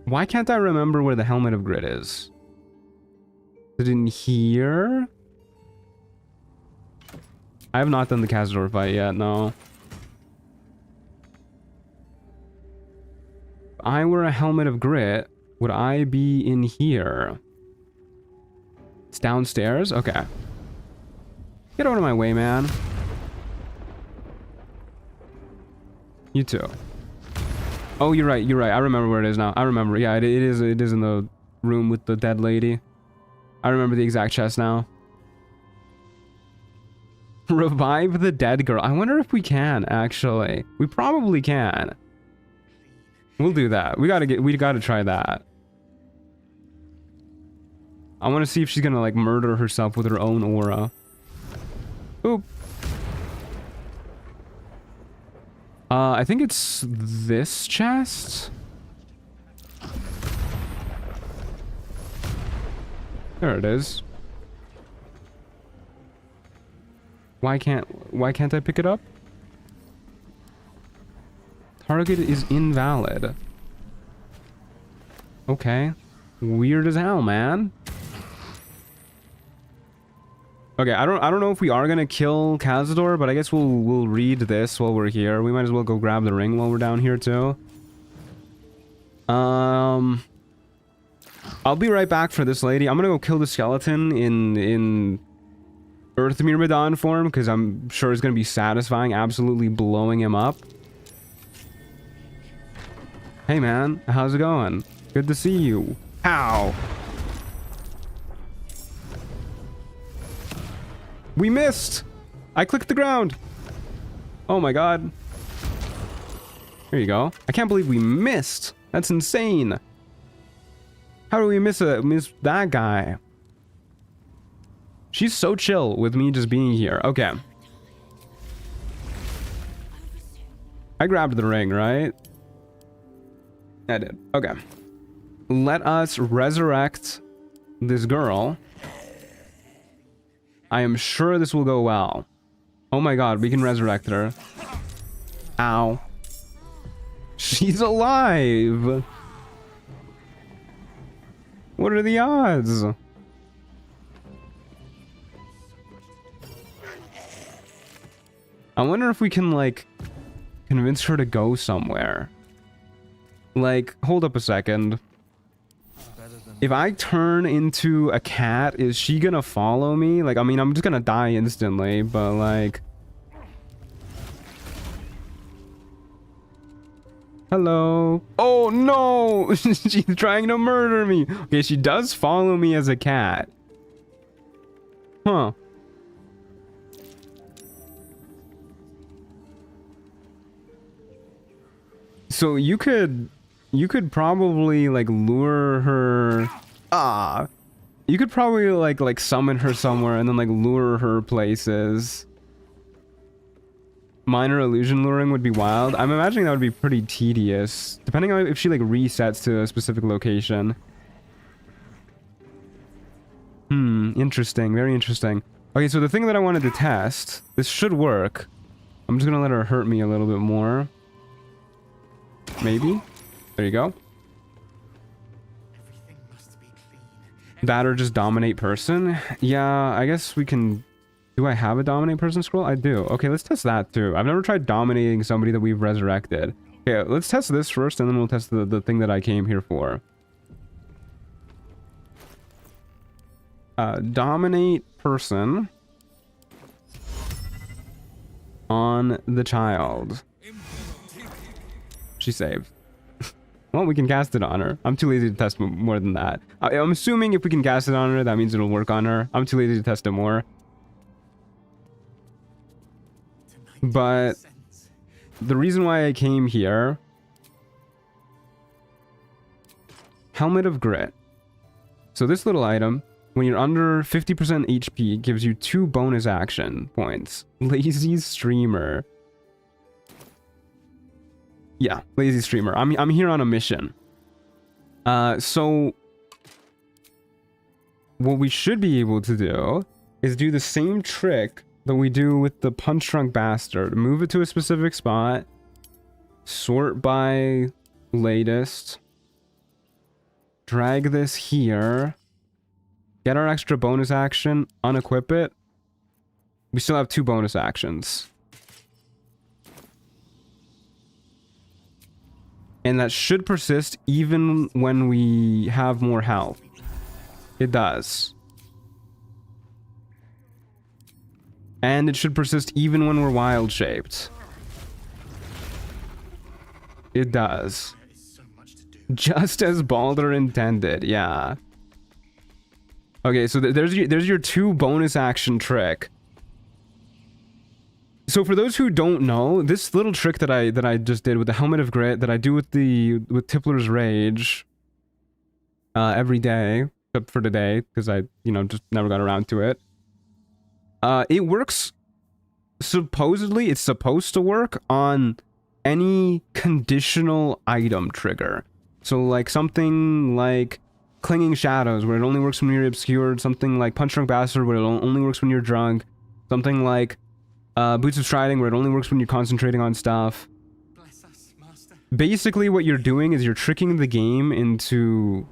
Why can't I remember where the Helmet of Grit is? Is it in here? I have not done the Cazador fight yet, no. If I were a Helmet of Grit, would I be in here? It's downstairs? Okay. Get out of my way, man. You too. Oh, you're right, you're right. I remember where it is now. I remember. Yeah, it is in the room with the dead lady. I remember the exact chest now. Revive the dead girl. I wonder if we can, actually. We probably can. We'll do that. We gotta try that. I want to see if she's gonna like murder herself with her own aura. Oop. I think it's this chest. There it is. Why can't I pick it up? Target is invalid. Okay. Weird as hell, man. Okay, I don't know if we are gonna kill Cazador, but I guess we'll read this while we're here. We might as well go grab the ring while we're down here too. I'll be right back for this lady. I'm gonna go kill the skeleton in Earth Myrmidon form, because I'm sure it's gonna be satisfying absolutely blowing him up. Hey man, how's it going? Good to see you. Ow! We missed! I clicked the ground! Oh my god. There you go. I can't believe we missed! That's insane! How do we miss that guy? She's so chill with me just being here. Okay. I grabbed the ring, right? I did. Okay. Let us resurrect this girl. I am sure this will go well. Oh my god, we can resurrect her. Ow. She's alive! What are the odds? I wonder if we can, like, convince her to go somewhere. Like, hold up a second. If I turn into a cat, is she gonna follow me? Like, I mean, I'm just gonna die instantly, but like... Hello? Oh no! She's trying to murder me! Okay, she does follow me as a cat. Huh. So you could probably like lure her. You could probably like summon her somewhere and then like lure her places. Minor illusion luring would be wild. I'm imagining that would be pretty tedious, depending on if she like resets to a specific location. Interesting, very interesting. Okay, so the thing that I wanted to test, this should work. I'm just gonna let her hurt me a little bit more. Maybe? There you go. That or just dominate person. Yeah, I guess we can... Do I have a dominate person scroll? I do. Okay, let's test that too. I've never tried dominating somebody that we've resurrected. Okay, let's test this first, and then we'll test the thing that I came here for. Dominate person on the child. She saved. Well, we can cast it on her. I'm too lazy to test more than that. I'm assuming if we can cast it on her, that means it'll work on her. I'm too lazy to test it more. But the reason why I came here... Helmet of Grit. So this little item, when you're under 50% HP, gives you 2 bonus action points. Lazy Streamer. Yeah, Lazy Streamer. I'm here on a mission. So what we should be able to do is do the same trick that we do with the Punch Drunk Bastard. Move it to a specific spot. Sort by latest. Drag this here. Get our extra bonus action. Unequip it. We still have 2 bonus actions. And that should persist even when we have more health. It does. And it should persist even when we're wild shaped. It does. Just as Baldur intended, yeah. Okay, so there's your 2 bonus action trick. So for those who don't know, this little trick that I just did with the Helmet of Grit, that I do with Tippler's Rage every day, except for today, because I, just never got around to it. It works, supposedly, it's supposed to work on any conditional item trigger. So like something like Clinging Shadows, where it only works when you're obscured, something like Punch Drunk Bastard, where it only works when you're drunk, something like Boots of Striding, where it only works when you're concentrating on stuff. Basically what you're doing is you're tricking the game into,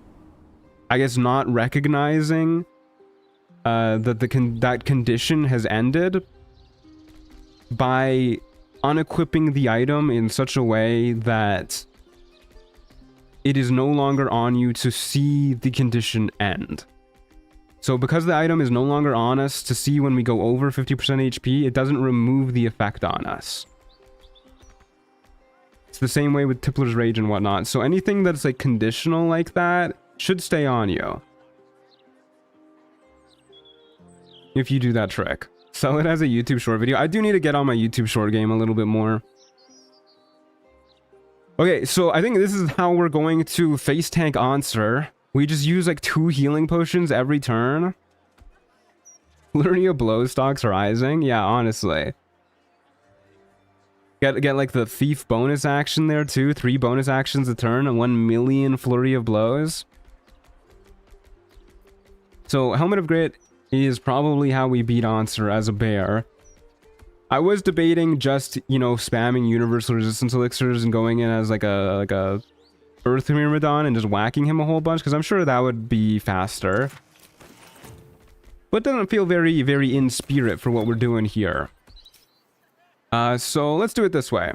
I guess, not recognizing that condition has ended by unequipping the item in such a way that it is no longer on you to see the condition end. So because the item is no longer on us to see when we go over 50% HP, it doesn't remove the effect on us. It's the same way with Tippler's Rage and whatnot. So anything that's like conditional like that should stay on you. If you do that trick. Sell it as a YouTube short video. I do need to get on my YouTube short game a little bit more. Okay, so I think this is how we're going to face tank Answer. We just use like 2 healing potions every turn. Flurry of Blows stocks rising. Yeah, honestly. Get like the Thief bonus action there too. 3 bonus actions a turn and 1 million Flurry of Blows. So Helmet of Grit is probably how we beat Answer as a bear. I was debating just, spamming universal resistance elixirs and going in as like a Earth Myrmidon and just whacking him a whole bunch, because I'm sure that would be faster. But doesn't feel very, very in spirit for what we're doing here. So let's do it this way.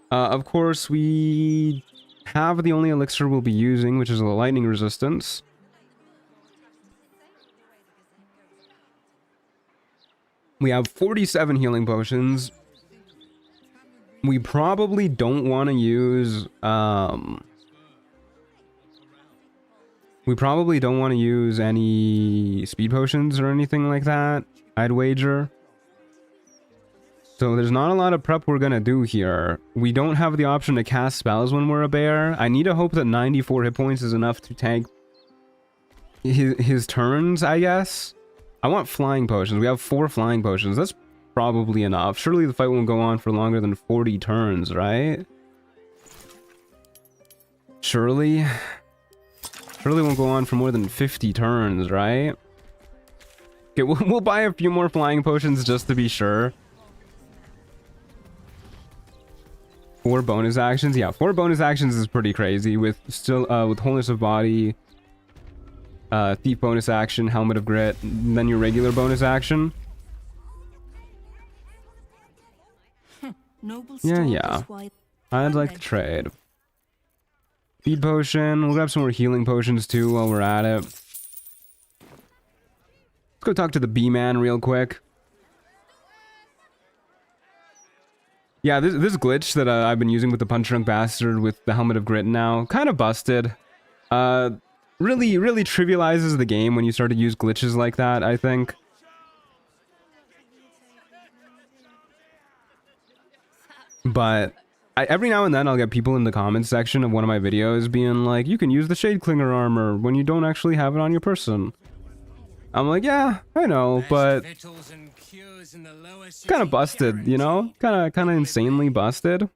Of course, we have the only elixir we'll be using, which is the lightning resistance. We have 47 healing potions. We probably don't want to use, any speed potions or anything like that, I'd wager. So there's not a lot of prep we're gonna do here. We don't have the option to cast spells when we're a bear. I need to hope that 94 hit points is enough to tank his turns, I guess. I want flying potions. We have 4 flying potions. That's probably enough. Surely the fight won't go on for longer than 40 turns, right? Surely won't go on for more than 50 turns, right? Okay, we'll buy a few more flying potions just to be sure. 4 bonus actions. Yeah, 4 bonus actions is pretty crazy. With with wholeness of body, thief bonus action, helmet of grit, and then your regular bonus action. Yeah. I'd like to trade. Speed potion. We'll grab some more healing potions too while we're at it. Let's go talk to the B-man real quick. Yeah, this glitch that I've been using with the Punch Drunk Bastard with the Helmet of Grit now, kind of busted. Really trivializes the game when you start to use glitches like that, I think. But every now and then I'll get people in the comments section of one of my videos being like, you can use the Shade Clinger armor when you don't actually have it on your person. I'm like, yeah, I know, but kind of busted, you know? Kind of insanely busted.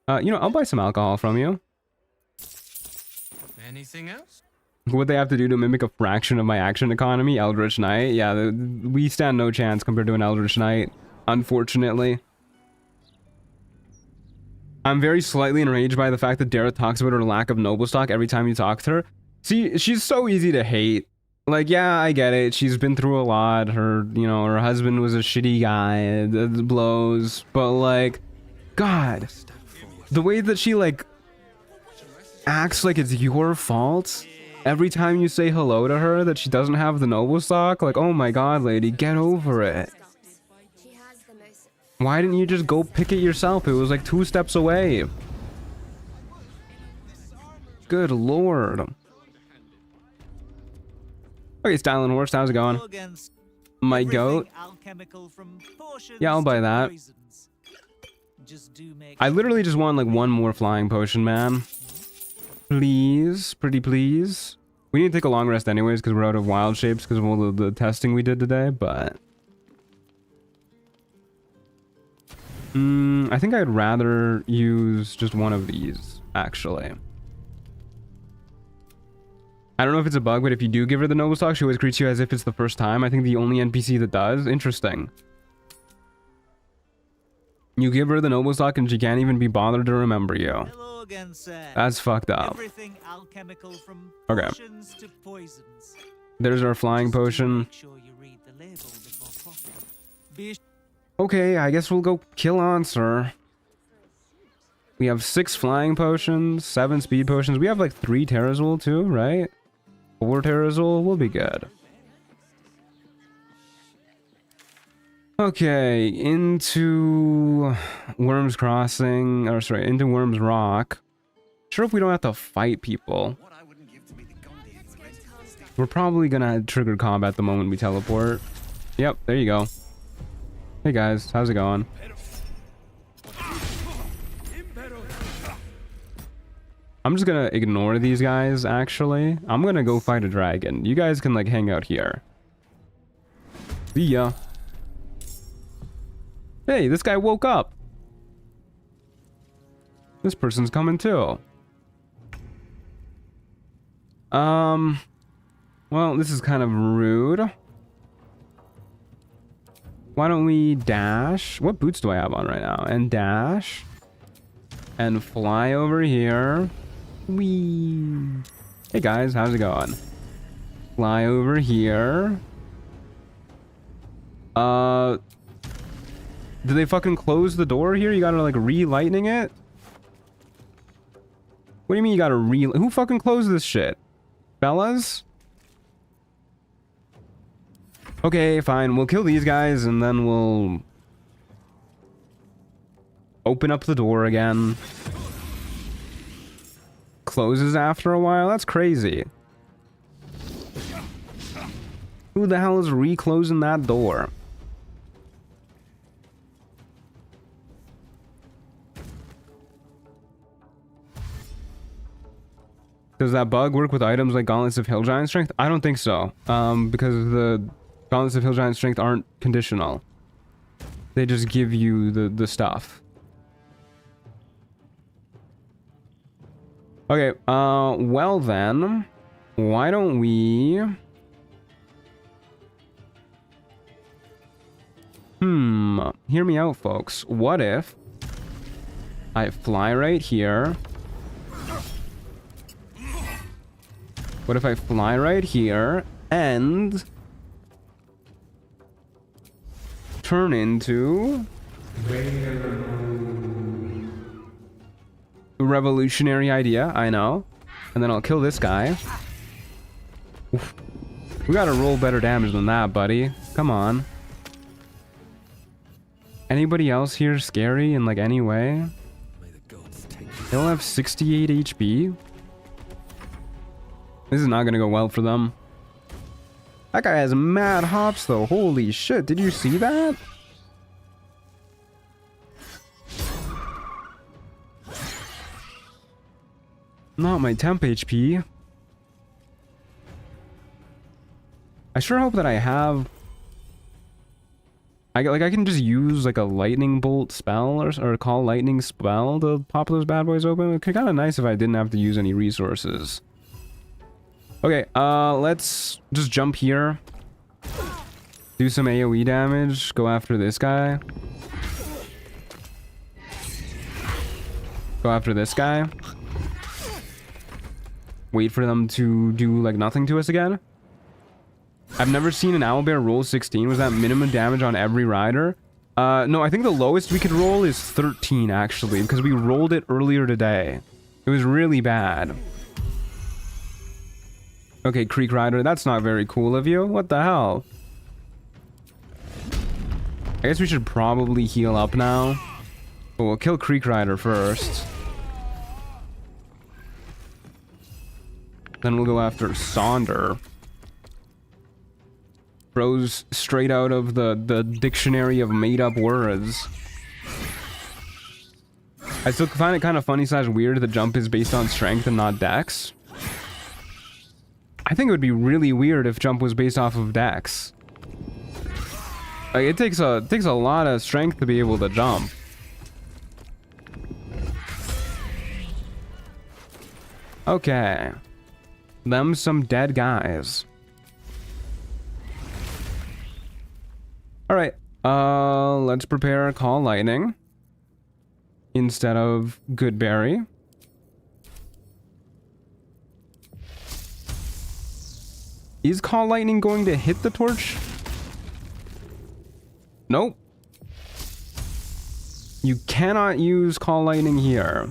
You know, I'll buy some alcohol from you. Anything else? What they have to do to mimic a fraction of my action economy, Eldritch Knight. Yeah, we stand no chance compared to an Eldritch Knight, unfortunately. I'm very slightly enraged by the fact that Dara talks about her lack of noble stock every time you talk to her. See, she's so easy to hate. Like, yeah, I get it. She's been through a lot. Her, you know, her husband was a shitty guy. The blows. But, like, God. The way that she, like, acts like it's your fault every time you say hello to her, that she doesn't have the noble stock. Like, oh my God, lady, get over it. Why didn't you just go pick it yourself? It was, like, 2 steps away. Good Lord. Okay, Styling Horse, how's it going? My goat? Yeah, I'll buy that. I literally just want like 1 more flying potion, man. Please, pretty please. We need to take a long rest anyways because we're out of wild shapes because of all the testing we did today, but... I think I'd rather use just one of these, actually. I don't know if it's a bug, but if you do give her the noble stock, she always greets you as if it's the first time. I think the only NPC that does. Interesting. You give her the noble stock and she can't even be bothered to remember you. Hello again, sir. That's fucked up. Everything alchemical from Okay. potions to poisons. There's our flying potion. Make sure you read the label before popping. Okay, I guess we'll go kill on, sir. We have 6 flying potions, 7 speed potions. We have like 3 Terrazul too, right? 4 Terrazul, we'll be good. Okay, into Worms Crossing, or sorry, into Worms Rock. Sure, if we don't have to fight people. We're probably gonna trigger combat the moment we teleport. Yep, there you go. Hey guys, how's it going? I'm just gonna ignore these guys, actually. I'm gonna go fight a dragon. You guys can, like, hang out here. See ya. Hey, this guy woke up. This person's coming too. Well, this is kind of rude. Why don't we dash? What boots do I have on right now? And dash. And fly over here. Whee! Hey guys, how's it going? Fly over here. Did they fucking close the door here? You gotta like re-lightning it? What do you mean you gotta who fucking closed this shit? Fellas? Okay, fine. We'll kill these guys and then we'll open up the door again. Closes after a while? That's crazy. Who the hell is re-closing that door? Does that bug work with items like Gauntlets of Hill Giant Strength? I don't think so. Because the Gauntlets of Hill Giant Strength aren't conditional. They just give you the stuff. Okay, well then, why don't we... Hear me out, folks. What if I fly right here? What if I fly right here and turn into a revolutionary idea, I know. And then I'll kill this guy. Oof. We gotta roll better damage than that, buddy. Come on. Anybody else here scary in like any way? May the gods take you. They'll have 68 HP. This is not gonna go well for them. That guy has mad hops though. Holy shit, did you see that? Not my temp HP. I sure hope that I have... I can just use like a lightning bolt spell or call lightning spell to pop those bad boys open. It'd be kind of nice if I didn't have to use any resources. Okay, let's just jump here. Do some AoE damage. Go after this guy. Go after this guy. Wait for them to do like nothing to us again. I've never seen an owlbear roll 16. Was that minimum damage on every rider? No, I think the lowest we could roll is 13 actually, because we rolled it earlier today. It was really bad. Okay, Creek Rider, that's not very cool of you. What the hell? I guess we should probably heal up now. But we'll kill Creek Rider first. Then we'll go after Sonder. Bros straight out of the dictionary of made-up words. I still find it kind of funny / weird that jump is based on strength and not dex. I think it would be really weird if jump was based off of dex. Like, it takes a lot of strength to be able to jump. Okay. Them some dead guys. Alright, let's prepare Call Lightning instead of Goodberry. Is Call Lightning going to hit the torch? Nope. You cannot use Call Lightning here.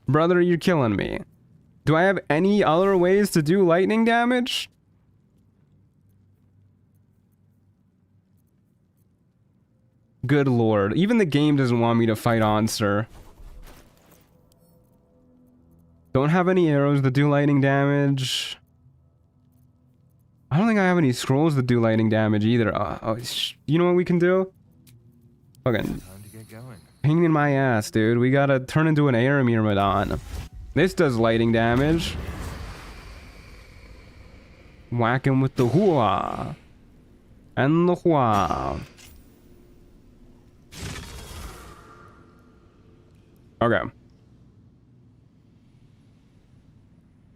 Brother, you're killing me. Do I have any other ways to do lightning damage? Good lord. Even the game doesn't want me to fight on, sir. Don't have any arrows that do lightning damage. I don't think I have any scrolls that do lightning damage either. You know what we can do? Okay. Time to get going. Pain in my ass, dude. We gotta turn into an Aramir. This does lightning damage. Whack him with the hua. And the hua. Okay.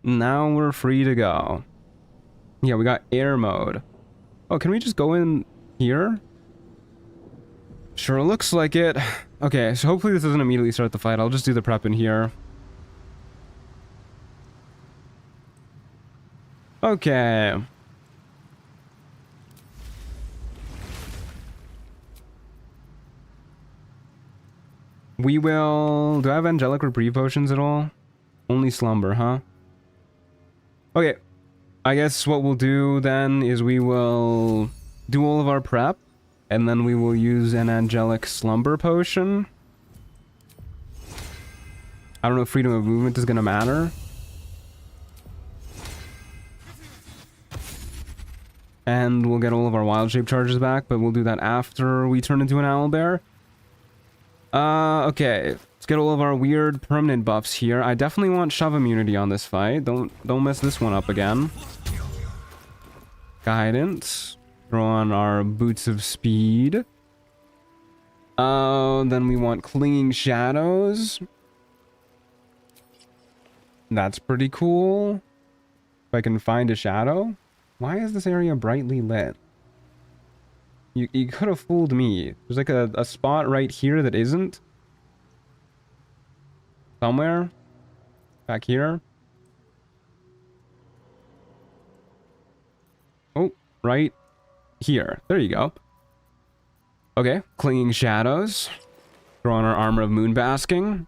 Now we're free to go. Yeah, we got air mode. Oh, can we just go in here? Sure looks like it. Okay, so hopefully this doesn't immediately start the fight. I'll just do the prep in here. Okay. We will... Do I have angelic reprieve potions at all? Only slumber, huh? Okay. I guess what we'll do then is we will do all of our prep. And then we will use an angelic slumber potion. I don't know if freedom of movement is going to matter. And we'll get all of our wild shape charges back, but we'll do that after we turn into an owlbear. Okay. Let's get all of our weird permanent buffs here. I definitely want shove immunity on this fight. Don't mess this one up again. Guidance. Throw on our boots of speed. Then we want clinging shadows. That's pretty cool. If I can find a shadow. Why is this area brightly lit? You could have fooled me. There's like a spot right here that isn't. Somewhere. Back here. Oh, right here. There you go. Okay, Clinging Shadows. Throw on our Armor of Moonbasking.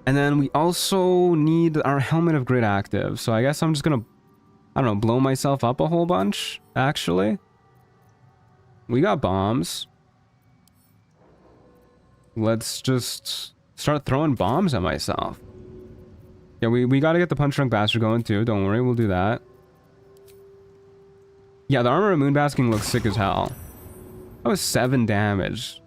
And then we also need our Helmet of Grit active. So I guess I'm just gonna, I don't know, blow myself up a whole bunch, actually. We got bombs. Let's just start throwing bombs at myself. Yeah, we gotta get the Punch Drunk Bastard going too. Don't worry, we'll do that. Yeah, the Armor of Moonbasking looks sick as hell. That was 7 damage.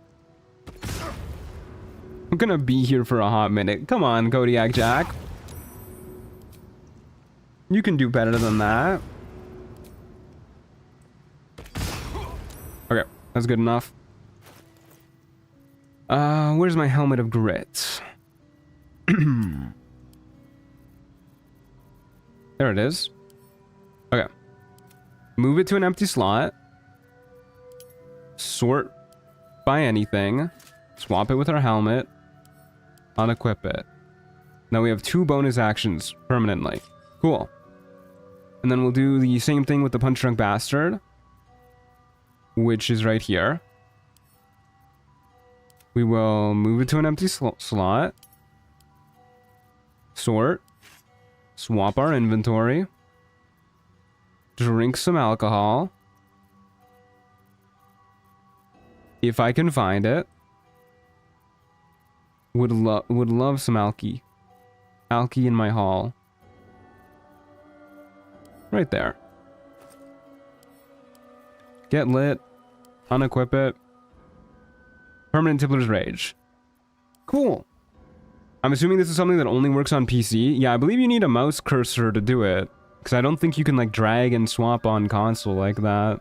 I'm gonna be here for a hot minute. Come on, Kodiak Jack. You can do better than that. Okay, that's good enough. Where's my Helmet of Grit? There it is. Okay. Move it to an empty slot. Sort by anything. Swap it with our helmet. Unequip it. Now we have 2 bonus actions permanently. Cool. And then we'll do the same thing with the Punch Drunk Bastard, which is right here. We will move it to an empty slot. Sort. Swap our inventory. Drink some alcohol. If I can find it. Would love some alky. Alky in my haul. Right there. Get lit. Unequip it. Permanent Tippler's Rage. Cool. I'm assuming this is something that only works on PC. Yeah, I believe you need a mouse cursor to do it. Because I don't think you can like drag and swap on console like that.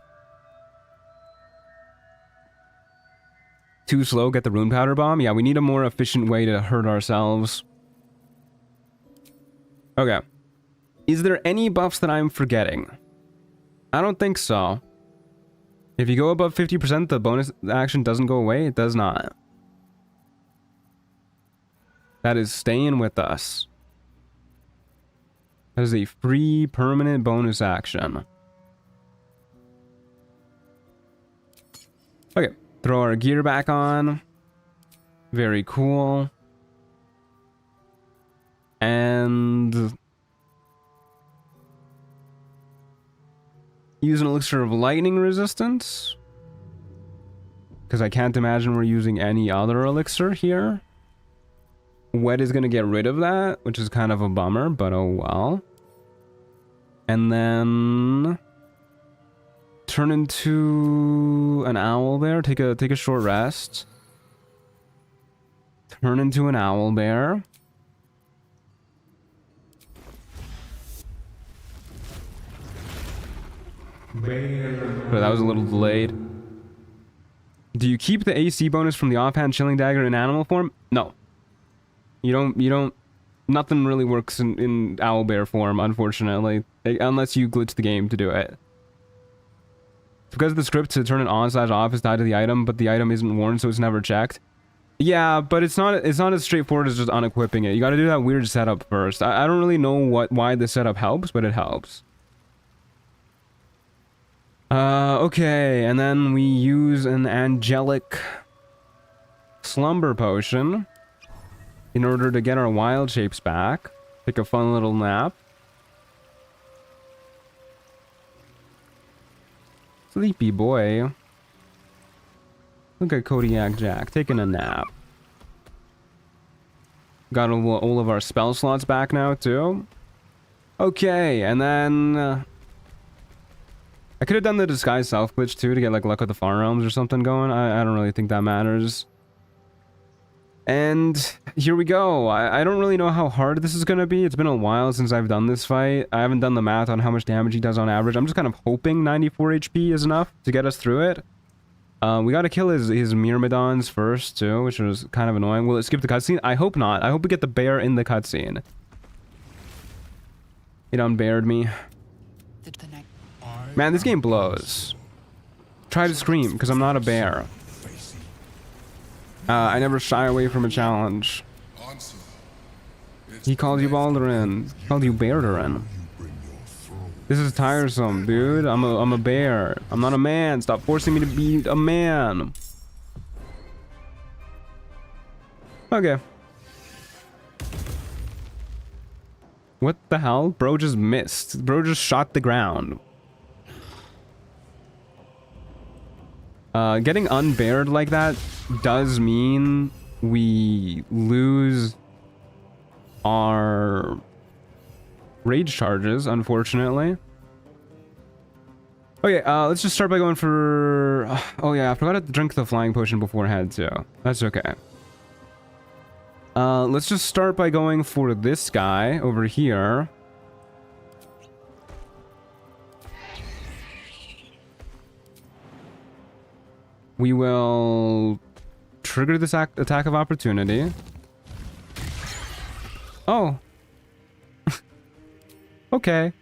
Too slow, get the Rune Powder Bomb? Yeah, we need a more efficient way to hurt ourselves. Okay. Is there any buffs that I'm forgetting? I don't think so. If you go above 50%, the bonus action doesn't go away? It does not. That is staying with us. That is a free permanent bonus action. Okay. Throw our gear back on. Very cool. And use an elixir of lightning resistance. Because I can't imagine we're using any other elixir here. Wet is going to get rid of that, which is kind of a bummer, but oh well. And then turn into an owlbear. Take a short rest. Turn into an owlbear. But that was a little delayed. Do you keep the AC bonus from the offhand chilling dagger in animal form? No. You don't nothing really works in owlbear form, unfortunately. Unless you glitch the game to do it. Because the script to turn it on/off is tied to the item, but the item isn't worn, so it's never checked. Yeah, but it's not as straightforward as just unequipping it. You gotta do that weird setup first. I don't really know why the setup helps, but it helps. Okay, and then we use an angelic slumber potion in order to get our wild shapes back. Take a fun little nap. Sleepy boy. Look at Kodiak Jack taking a nap. Got all of our spell slots back now too. Okay, and then I could have done the disguise self glitch too to get like luck with the Far Realms or something going. I don't really think that matters. And here we go. I don't really know how hard this is going to be. It's been a while since I've done this fight. I haven't done the math on how much damage he does on average. I'm just kind of hoping 94 HP is enough to get us through it. We got to kill his Myrmidons first too, which was kind of annoying. Will it skip the cutscene? I hope not. I hope we get the bear in the cutscene. It unbared me. Man, this game blows. try to scream, because I'm not a bear. I never shy away from a challenge. He called you Baldurin. He called you Baldurin. This is tiresome, dude. I'm a bear. I'm not a man. Stop forcing me to be a man. Okay. What the hell? Bro just missed. Bro just shot the ground. Getting unbared like that does mean we lose our rage charges, unfortunately. Okay, let's just start by going for... Oh yeah, I forgot to drink the flying potion beforehand too. That's okay. Let's just start by going for this guy over here. We will trigger this attack of opportunity. Oh. Okay.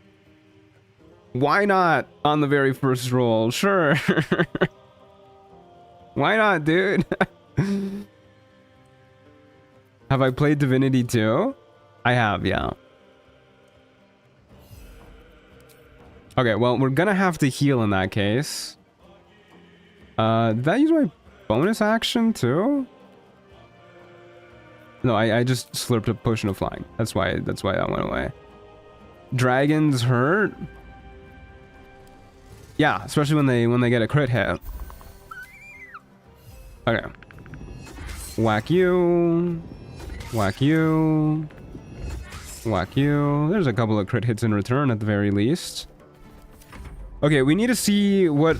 Why not on the very first roll? Sure. Why not, dude? Have I played Divinity 2? I have, yeah. Okay, well, we're gonna have to heal in that case. Did I use my bonus action too? No, I just slurped a potion of flying. That's why that went away. Dragons hurt. Yeah, especially when they get a crit hit. Okay. Whack you. Whack you. Whack you. There's a couple of crit hits in return at the very least. Okay, we need to see what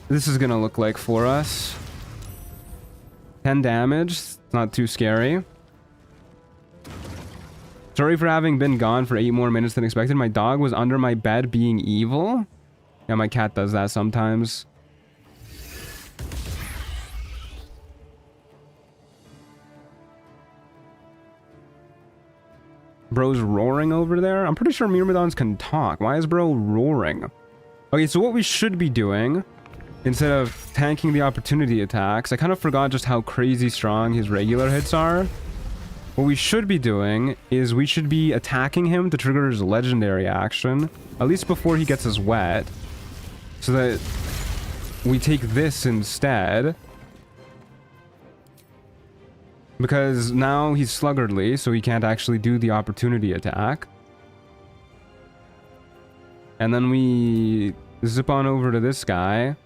this is gonna look like for us. 10 damage. Not too scary. Sorry for having been gone for 8 more minutes than expected. My dog was under my bed being evil. Yeah, my cat does that sometimes. Bro's roaring over there? I'm pretty sure Myrmidons can talk. Why is bro roaring? Okay, so what we should be doing, instead of tanking the opportunity attacks, I kind of forgot just how crazy strong his regular hits are. What we should be doing is we should be attacking him to trigger his legendary action, at least before he gets us wet, so that we take this instead. Because now he's sluggardly, so he can't actually do the opportunity attack. And then we zip on over to this guy.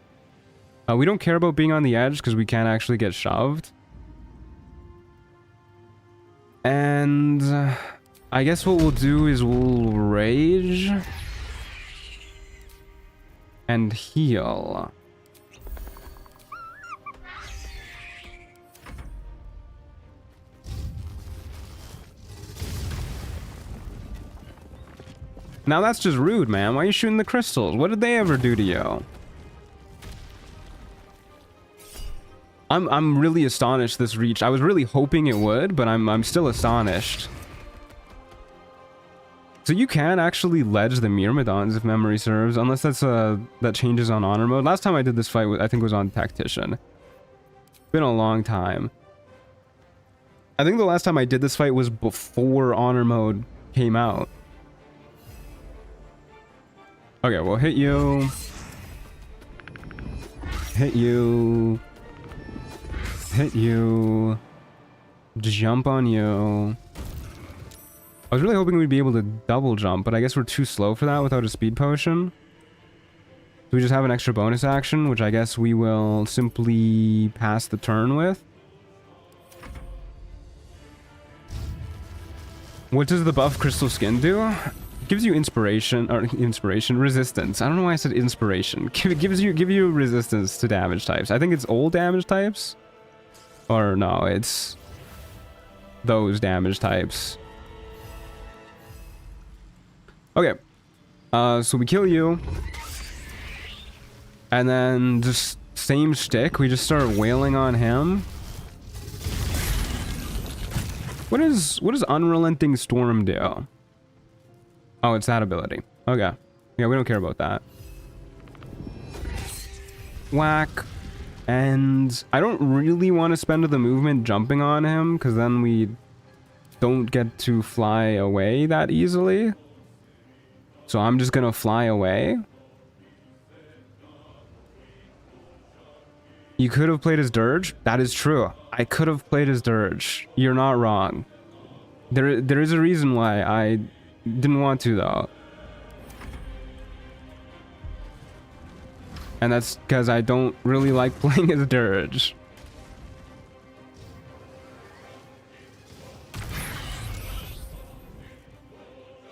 We don't care about being on the edge because we can't actually get shoved. And I guess what we'll do is we'll rage and heal. Now that's just rude, man. Why are you shooting the crystals? What did they ever do to you? I'm really astonished this reached. I was really hoping it would, but I'm still astonished. So you can actually ledge the Myrmidons if memory serves, unless that's that changes on honor mode. Last time I did this fight, I think was on Tactician. It's been a long time. I think the last time I did this fight was before honor mode came out. Okay, we'll hit you. Hit you. Hit you. Jump on you. I was really hoping we'd be able to double jump, but I guess we're too slow for that without a speed potion. So we just have an extra bonus action, which I guess we will simply pass the turn with. What does the buff Crystal Skin do? It gives you inspiration, resistance. I don't know why I said inspiration. It gives you resistance to damage types. I think it's all damage types. Or no, it's those damage types. Okay. So we kill you. And then just same shtick. We just start wailing on him. What does Unrelenting Storm do? Oh, it's that ability. Okay. Yeah, we don't care about that. Whack. And I don't really want to spend the movement jumping on him, because then we don't get to fly away that easily. So I'm just gonna fly away. You could have played as Dirge. That is true. I could have played as Dirge. You're not wrong. There is a reason why I didn't want to, though. And that's because I don't really like playing as Dirge.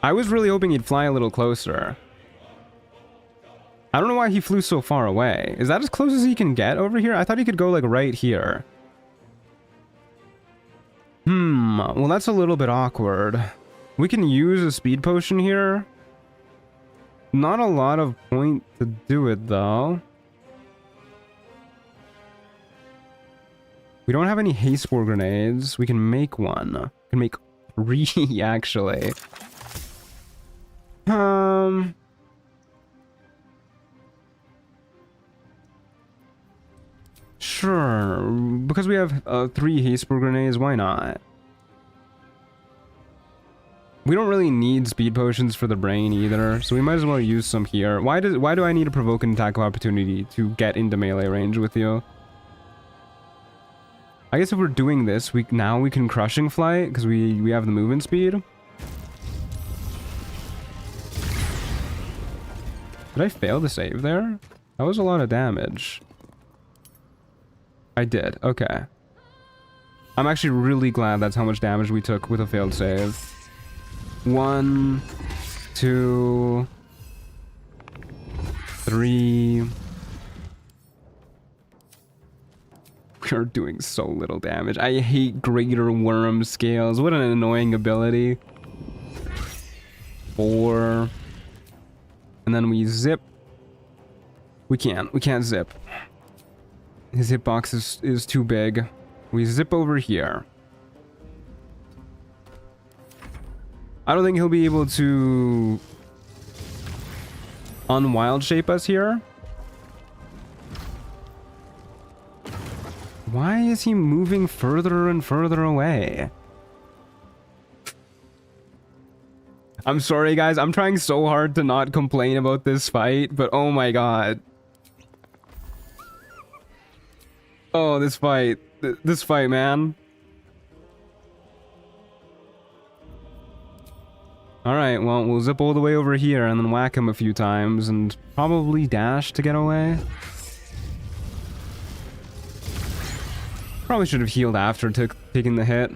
I was really hoping he'd fly a little closer. I don't know why he flew so far away. Is that as close as he can get over here? I thought he could go like right here. Well that's a little bit awkward. We can use a speed potion here. Not a lot of point to do it though. We don't have any haste spore grenades. We can make one. We can make 3 actually. Sure, because we have 3 haste spore grenades, why not? We don't really need speed potions for the brain either, so we might as well use some here. Why do I need a provoke an attack of opportunity to get into melee range with you? I guess if we're doing this, we can crushing flight because we have the movement speed. Did I fail to save there? That was a lot of damage. I did. Okay. I'm actually really glad that's how much damage we took with a failed save. 1, 2, 3. We are doing so little damage. I hate greater worm scales. What an annoying ability. 4. And then we zip. We can't zip. His hitbox is too big. We zip over here. I don't think he'll be able to unwild shape us here. Why is he moving further and further away? I'm sorry guys, I'm trying so hard to not complain about this fight, but oh my god. Oh, this fight. This fight, man. Alright, well, we'll zip all the way over here and then whack him a few times and probably dash to get away. Probably should have healed after taking the hit.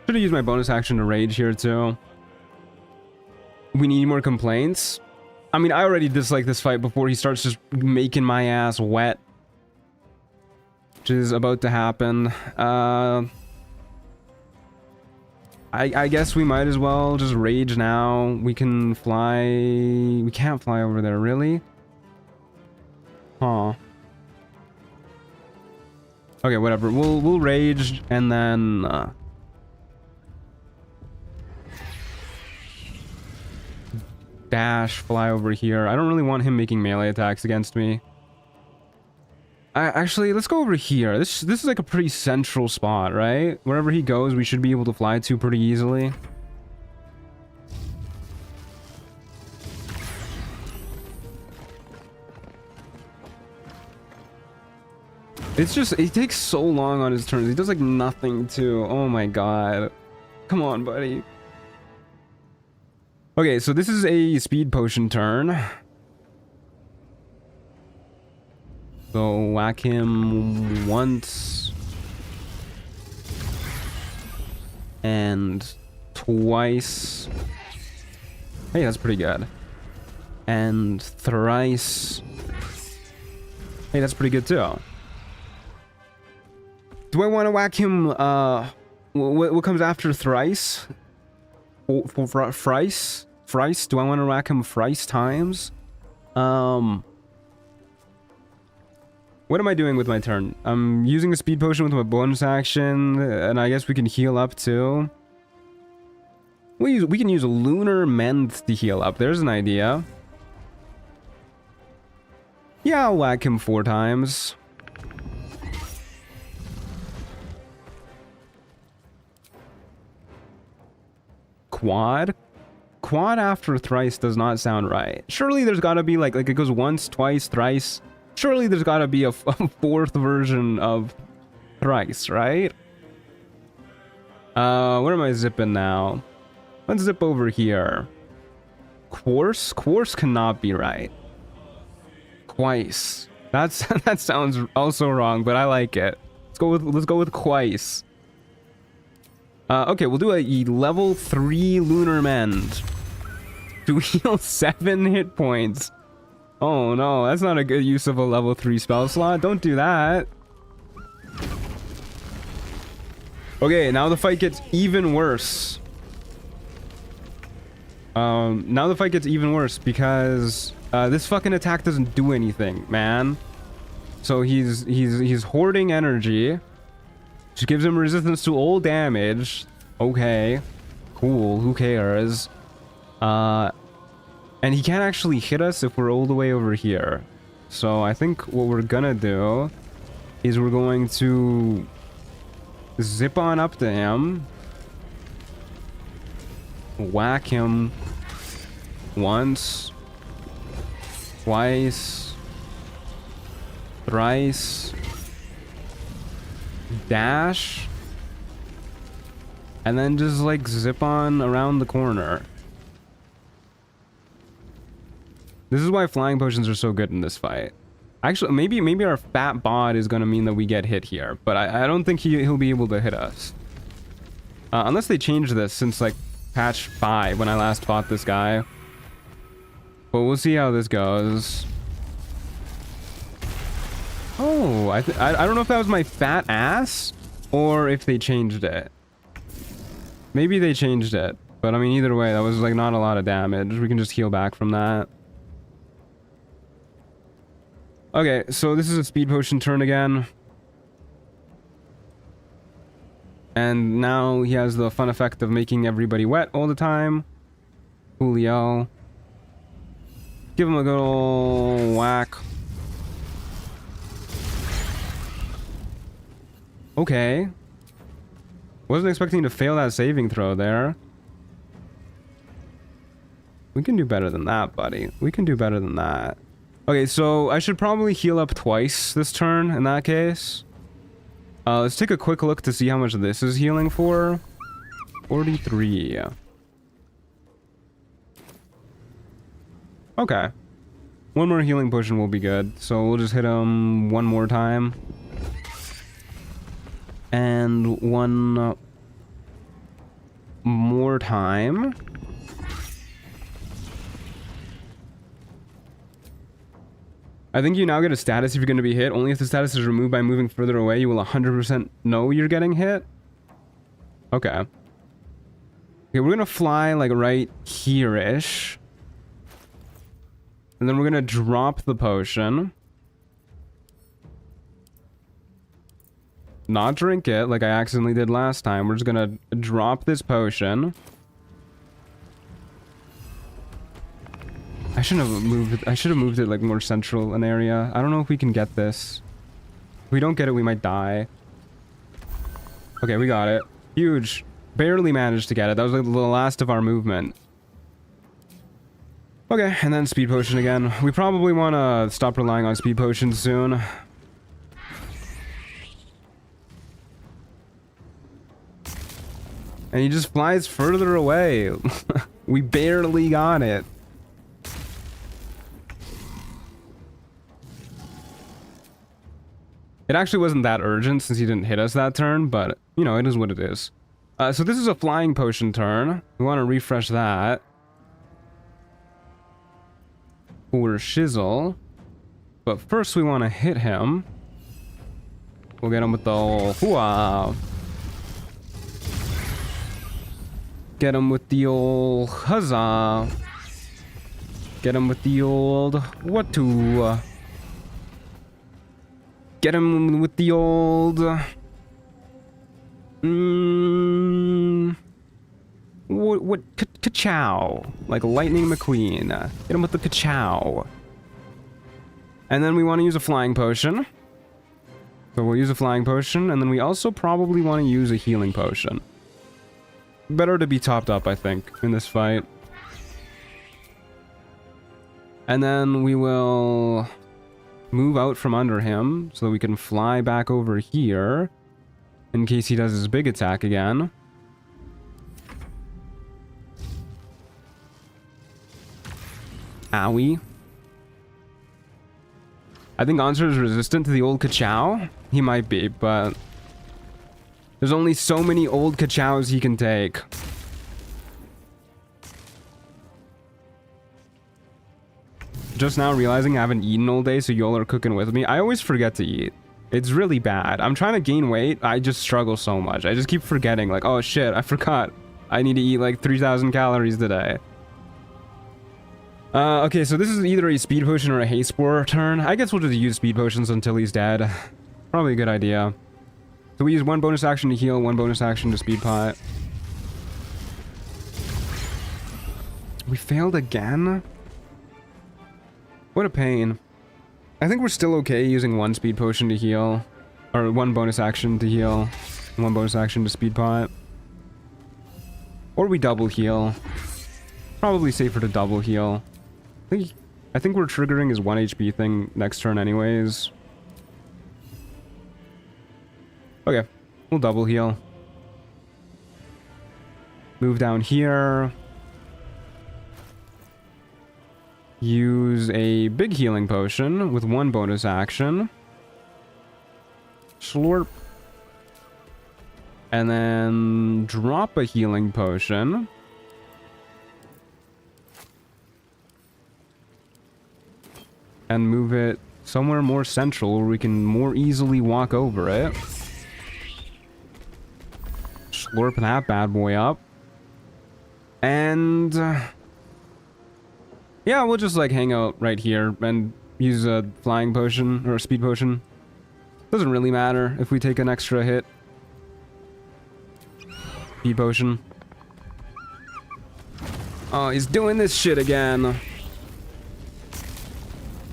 Should have used my bonus action to rage here too. We need more complaints. I mean, I already dislike this fight before he starts just making my ass wet. Which is about to happen. I guess we might as well just rage now. We can fly... We can't fly over there, really? Huh. Okay, whatever. We'll rage and then... dash, fly over here. I don't really want him making melee attacks against me. Actually, let's go over here. This is like a pretty central spot, right? Wherever he goes, we should be able to fly to pretty easily. It's just, it takes so long on his turns. He does like nothing too. Oh my god. Come on, buddy. Okay, so this is a speed potion turn. So whack him once. And twice. Hey, that's pretty good. And thrice. Hey, that's pretty good too. Do I want to whack him, what comes after thrice? For thrice? Thrice? Do I want to whack him thrice times? What am I doing with my turn? I'm using the speed potion with my bonus action, and I guess we can heal up too. We can use Lunar Mend to heal up. There's an idea. Yeah, I'll whack him 4 times. Quad? Quad after thrice does not sound right. Surely there's gotta be like it goes once, twice, thrice. Surely there's gotta be a 4th version of thrice, right? Where am I zipping now? Let's zip over here. Quartz? Quartz cannot be right. Twice. That's that sounds also wrong, but I like it. Let's go with twice. Okay, we'll do a level 3 Lunar Mend to heal 7 hit points. Oh no, that's not a good use of a level 3 spell slot. Don't do that. Okay, now the fight gets even worse. Now the fight gets even worse because this fucking attack doesn't do anything, man. So he's hoarding energy, which gives him resistance to all damage. Okay, cool. Who cares? And he can't actually hit us if we're all the way over here. So I think what we're gonna do is we're going to zip on up to him, whack him once, twice, thrice, dash, and then just like zip on around the corner. This is why flying potions are so good in this fight. Actually, maybe our fat bod is gonna mean that we get hit here, but I don't think he'll be able to hit us. Unless they changed this since like patch 5 when I last fought this guy. But we'll see how this goes. Oh, I don't know if that was my fat ass or if they changed it. Maybe they changed it, but I mean either way, that was like not a lot of damage. We can just heal back from that. Okay, so this is a speed potion turn again. And now he has the fun effect of making everybody wet all the time. Julio. Give him a good ol' whack. Okay. Wasn't expecting to fail that saving throw there. We can do better than that, buddy. We can do better than that. Okay, so I should probably heal up twice this turn in that case. Let's take a quick look to see how much this is healing for. 43. Okay. One more healing potion will be good. So we'll just hit him one more time. And one more time. I think you now get a status if you're going to be hit. Only if the status is removed by moving further away, you will 100% know you're getting hit. Okay. Okay, we're going to fly like right here-ish. And then we're going to drop the potion. Not drink it like I accidentally did last time. We're just going to drop this potion. I shouldn't have moved it. I should have moved it like more central an area. I don't know if we can get this. If we don't get it, we might die. Okay, we got it. Huge. Barely managed to get it. That was like the last of our movement. Okay, and then speed potion again. We probably want to stop relying on speed potions soon. And he just flies further away. We barely got it. It actually wasn't that urgent since he didn't hit us that turn, but, you know, it is what it is. So this is a flying potion turn. We want to refresh that. For shizzle. But first we want to hit him. We'll get him with the old hooah. Get him with the old huzzah. Get him with the old watu. Get him with the old... what ka-chow. Like Lightning McQueen. Hit him with the ka-chow. And then we want to use a flying potion. So we'll use a flying potion, and then we also probably want to use a healing potion. Better to be topped up, I think, in this fight. And then we will move out from under him so that we can fly back over here in case he does his big attack again. Owie. I think Onser is resistant to the old ka-chow. He might be, but there's only so many old ka-chows he can take. Just now realizing I haven't eaten all day, so y'all are cooking with me. I always forget to eat. It's really bad. I'm trying to gain weight. I just struggle so much. I just keep forgetting, like, oh shit, I forgot. I need to eat like 3,000 calories today. Okay, so this is either a speed potion or a haste spore turn. I guess we'll just use speed potions until he's dead. Probably a good idea. So we use one bonus action to heal, one bonus action to speed pot. We failed again? What a pain. I think we're still okay using one speed potion to heal. Or one bonus action to heal. And one bonus action to speed pot. Or we double heal. Probably safer to double heal. I think we're triggering his 1 HP thing next turn anyways. Okay, we'll double heal. Move down here. Use a big healing potion with one bonus action. Slurp. And then drop a healing potion. And move it somewhere more central where we can more easily walk over it. Slurp that bad boy up. And yeah, we'll just like hang out right here and use a flying potion or a speed potion. Doesn't really matter if we take an extra hit. Speed potion. Oh, he's doing this shit again.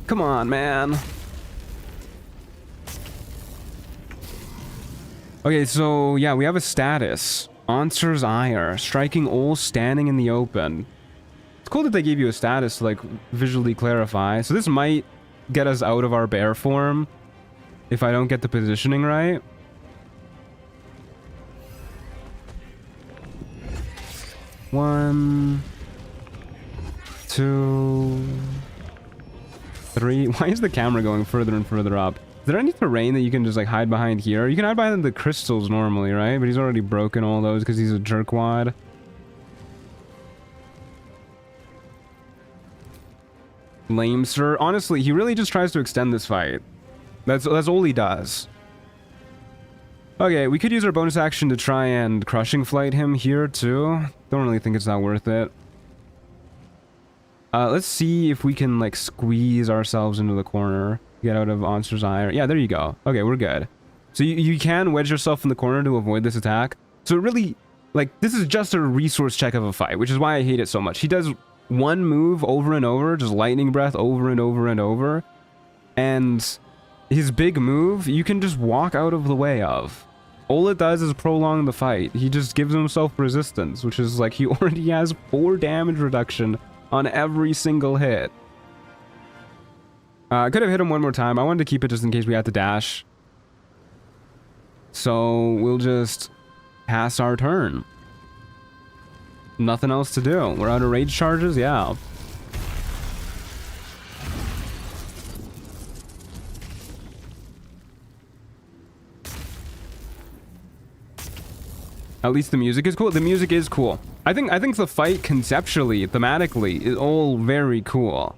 Come on, man. Okay, so yeah, we have a status. Onser's Ire. Striking all standing in the open. It's cool that they gave you a status to like visually clarify. So this might get us out of our bear form if I don't get the positioning right. One, two, three. Why is the camera going further and further up? Is there any terrain that you can just like hide behind here? You can hide behind the crystals normally, right? But he's already broken all those because he's a jerkwad. Lame, sir. Honestly, he really just tries to extend this fight. That's all he does. Okay, we could use our bonus action to try and crushing flight him here too. Don't really think it's that worth it. Let's see if we can like squeeze ourselves into the corner. Get out of Onser's Ire. Yeah, there you go. Okay, we're good. So you can wedge yourself in the corner to avoid this attack. So it really, like, this is just a resource check of a fight, which is why I hate it so much. He does one move over and over, just lightning breath over and over and over. And his big move, you can just walk out of the way of. All it does is prolong the fight. He just gives himself resistance, which is like he already has 4 damage reduction on every single hit. I could have hit him one more time. I wanted to keep it just in case we had to dash. So we'll just pass our turn. Nothing else to do. We're out of rage charges? Yeah. At least the music is cool. The music is cool. I think the fight conceptually, thematically, is all very cool.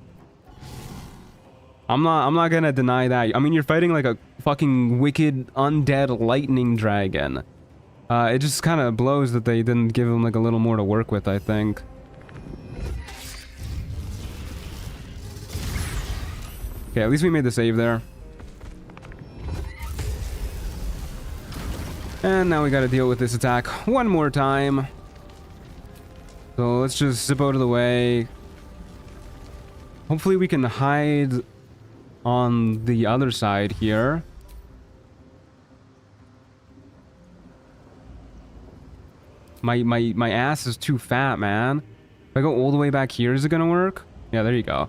I'm not gonna deny that. I mean, you're fighting like a fucking wicked undead lightning dragon. It just kind of blows that they didn't give him like a little more to work with, I think. Okay, at least we made the save there. And now we gotta deal with this attack one more time. So let's just zip out of the way. Hopefully we can hide on the other side here. My ass is too fat, man. If I go all the way back here, is it gonna work? Yeah, there you go.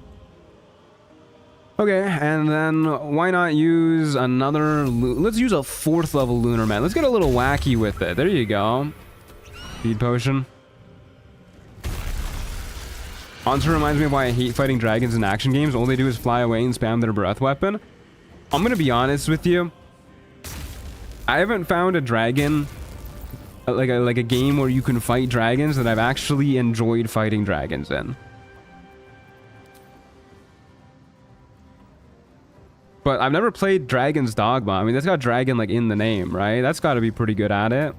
Okay, and then why not use another... Let's use a 4th level lunar man. Let's get a little wacky with it. There you go. Speed potion. Honestly reminds me of why I hate fighting dragons in action games. All they do is fly away and spam their breath weapon. I'm gonna be honest with you. I haven't found a dragon... like a game where you can fight dragons that I've actually enjoyed fighting dragons in. But I've never played Dragon's Dogma. I mean, that's got dragon like in the name, right? That's got to be pretty good at it.